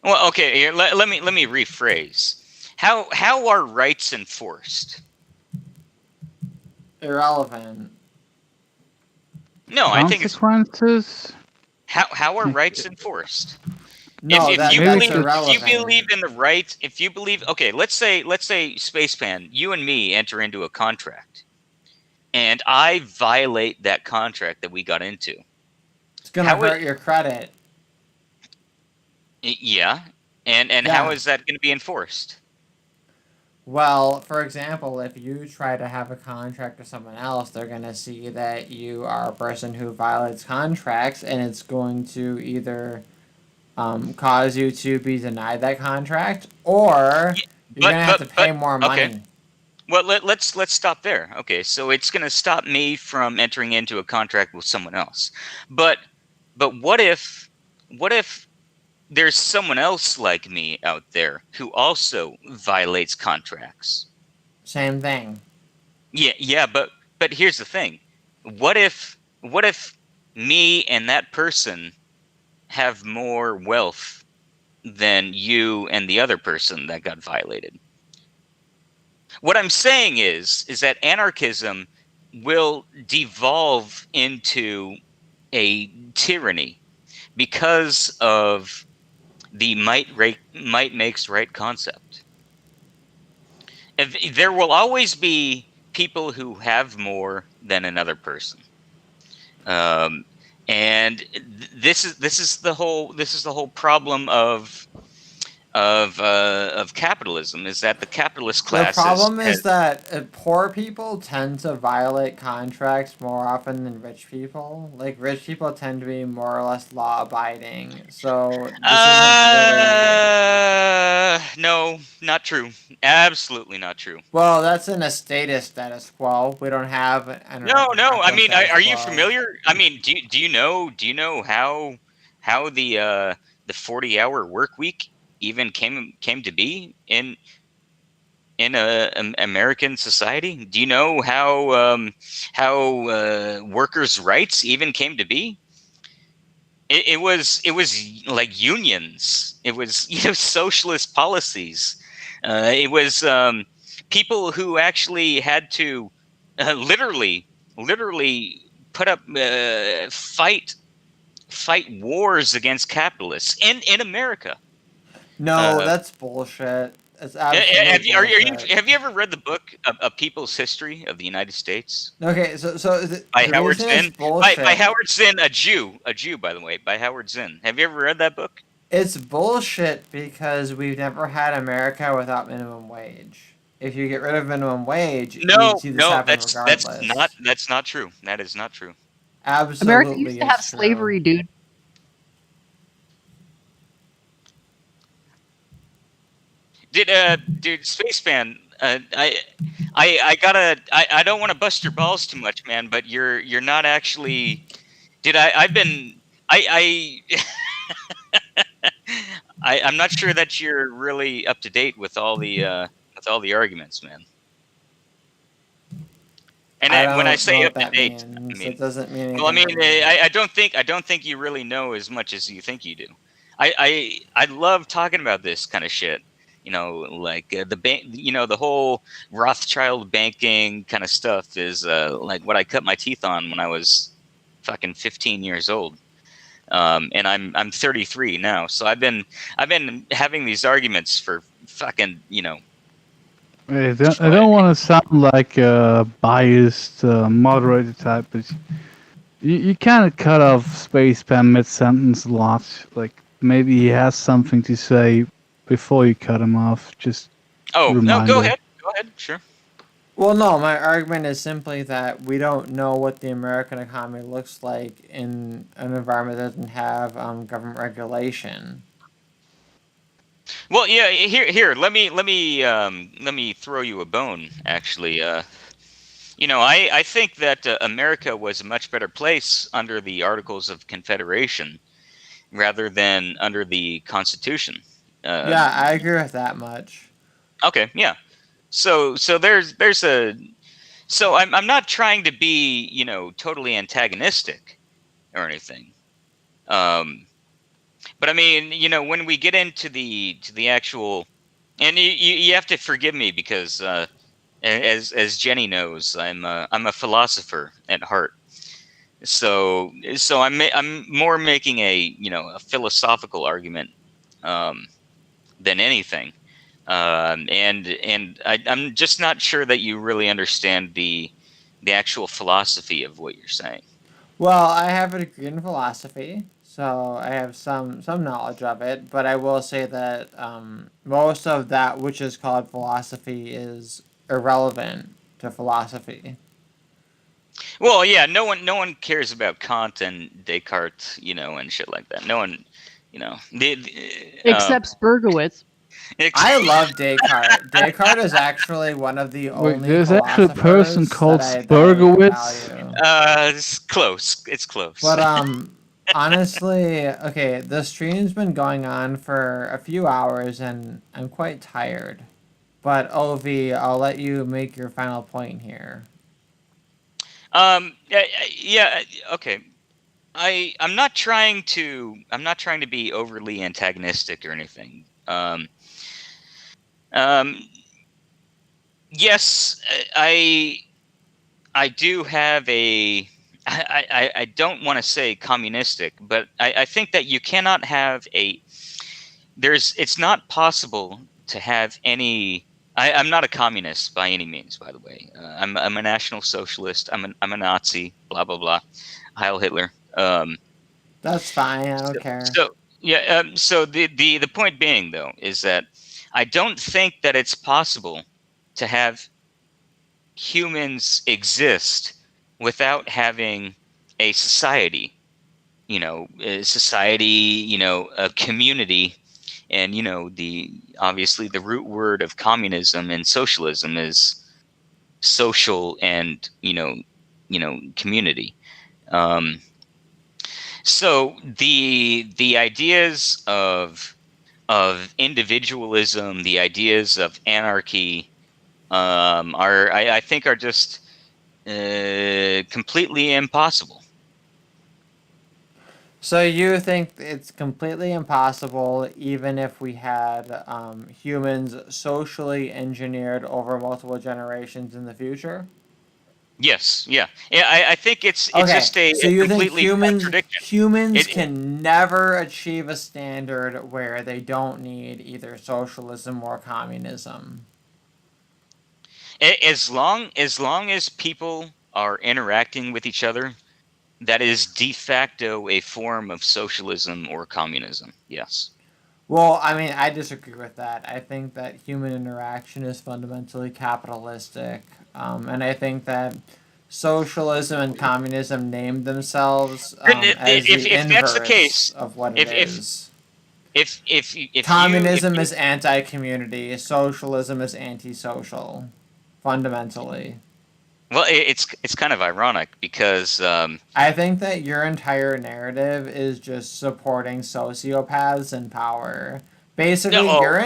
Well, okay, here, let me rephrase. How are rights enforced? Irrelevant. No, I think it's Consequences? how are rights enforced? No, If you that's believe irrelevant. in the right, if you believe, okay, let's say Spaceman, you and me enter into a contract, and I violate that contract that we got into. It's gonna hurt your credit. Yeah, and Yeah. how is that going to be enforced? Well, for example, if you try to have a contract with someone else, they're gonna see that you are a person who violates contracts, and it's going to either cause you to be denied that contract, or you're gonna have to pay more money. Okay. Well, let's stop there. Okay, so it's going to stop me from entering into a contract with someone else. But what if there's someone else like me out there who also violates contracts? Same thing. Yeah, but here's the thing. What if me and that person have more wealth than you and the other person that got violated? What I'm saying is that anarchism will devolve into a tyranny because of the might makes right concept. There will always be people who have more than another person, and this is the whole problem of capitalism, is that the capitalist class. The problem is that poor people tend to violate contracts more often than rich people. Like, rich people tend to be more or less law-abiding. So this no, not true. Absolutely not true. Well, that's in a statist status quo. We don't have an. No. I mean, are you familiar? I mean, do you know how the 40-hour work week even came to be in American society? Do you know how workers' rights even came to be? It was like unions. It was socialist policies. It was people who actually had to literally fight wars against capitalists in America. No, that's bullshit. It's absolute bullshit. Have you ever read the book A People's History of the United States? Okay, so By the Howard reason it's Zinn. bullshit. By Howard Zinn, a Jew, by the way, by Howard Zinn. Have you ever read that book? It's bullshit because we've never had America without minimum wage. If you get rid of minimum wage, you'd see this happen regardless. That's not true. That is not true. Absolutely, America used to have it's true. slavery, dude. Dude, Spaceman, I don't want to bust your balls too much, man, but you're not actually. I'm not sure that you're really up to date with all the arguments, man. And when I say up to date, I mean, it doesn't mean anything. Well, I mean, I don't think you really know as much as you think you do. I love talking about this kind of shit. You know, like the bank. You know, the whole Rothschild banking kind of stuff is like what I cut my teeth on when I was fucking 15 years old. And I'm 33 now, so I've been having these arguments for fucking, you know. I don't want to sound like a biased moderator type, but you kind of cut off Spacepan mid-sentence a lot. Like maybe he has something to say before you cut him off. Just no, go ahead, sure. Well, no, my argument is simply that we don't know what the American economy looks like in an environment that doesn't have government regulation. Well, yeah. Here. Let me throw you a bone. Actually, you know, I think that America was a much better place under the Articles of Confederation rather than under the Constitution. Yeah, I agree with that much. Okay, yeah. So I'm not trying to be, you know, totally antagonistic or anything. But I mean, you know, when we get into the actual, and you have to forgive me because as Jenny knows, I'm a philosopher at heart. So I'm more making a, you know, a philosophical argument than anything. And I'm just not sure that you really understand the actual philosophy of what you're saying. Well, I have a degree in philosophy, so I have some knowledge of it. But I will say that most of that which is called philosophy is irrelevant to philosophy. Well, yeah, no one cares about Kant and Descartes, you know, and shit like that. No one, you know, Except Spurgowitz. I love Descartes. Descartes is actually one of the only. There's actually a person called Spurgowitz. It's close. It's close. But honestly, okay, the stream's been going on for a few hours, and I'm quite tired. But Ovi, I'll let you make your final point here. Yeah. Okay. I'm not trying to be overly antagonistic or anything. Yes, I do have a. I don't want to say communistic, but I think that you cannot have a. It's not possible to have any. I'm not a communist by any means, by the way. I'm a National Socialist. I'm a Nazi. Blah blah blah. Heil Hitler. That's fine. I don't care. So yeah. So the point being though is that I don't think that it's possible to have humans exist without having a society. You know, a community. And you know, obviously the root word of communism and socialism is social and you know community. So the ideas of individualism, the ideas of anarchy, I think are just completely impossible. So you think it's completely impossible, even if we had humans socially engineered over multiple generations in the future? Yes, yeah. I think it's Okay, just a so you think completely contradiction. humans It, can never achieve a standard where they don't need either socialism or communism? as long as people are interacting with each other, that is de facto a form of socialism or communism. Yes. Well, I mean, I disagree with that. I think that human interaction is fundamentally capitalistic, and I think that socialism and communism named themselves as If the that's the inverse case, of what it if is. if Communism you is anti-community. Socialism is anti-social, fundamentally. well, it's kind of ironic because I think that your entire narrative is just supporting sociopaths in power. Basically, oh, your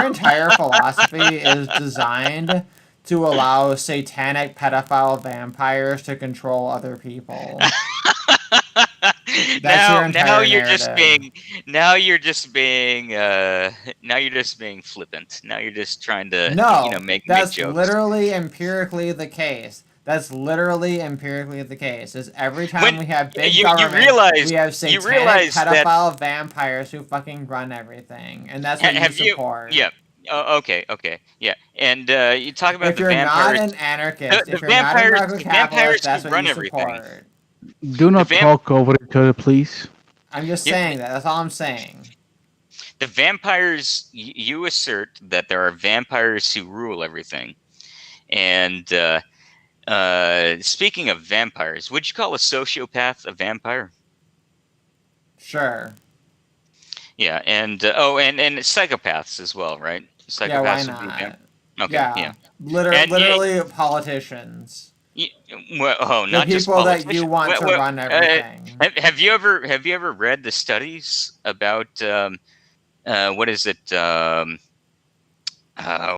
entire philosophy is designed to allow satanic pedophile vampires to control other people. That's your now entire you're just narrative. now you're just being flippant. Now you're just trying to No, make that's jokes. literally empirically the case. That's literally empirically the case. Is every time When we have big you government, we have you satanic realize that pedophile vampires who fucking run everything, and that's what you have you support. yeah. Oh, okay, yeah, and you talk about If the you're not vampires, an anarchist, if the you're not a the narco-capitalist, vampires who that's what run you everything. support. Do The not vamp talk over each other, please. I'm just yeah, saying that. That's all I'm saying. the vampires. You assert that there are vampires who rule everything, and speaking of vampires, would you call a sociopath a vampire? Sure. Yeah, and and psychopaths as well, right? Yeah, why Psychopaths would be not? okay, Yeah. yeah, and Literally politicians. y- well, oh, The not just people that you politicians. want to run everything. Have you ever read the studies about what is it?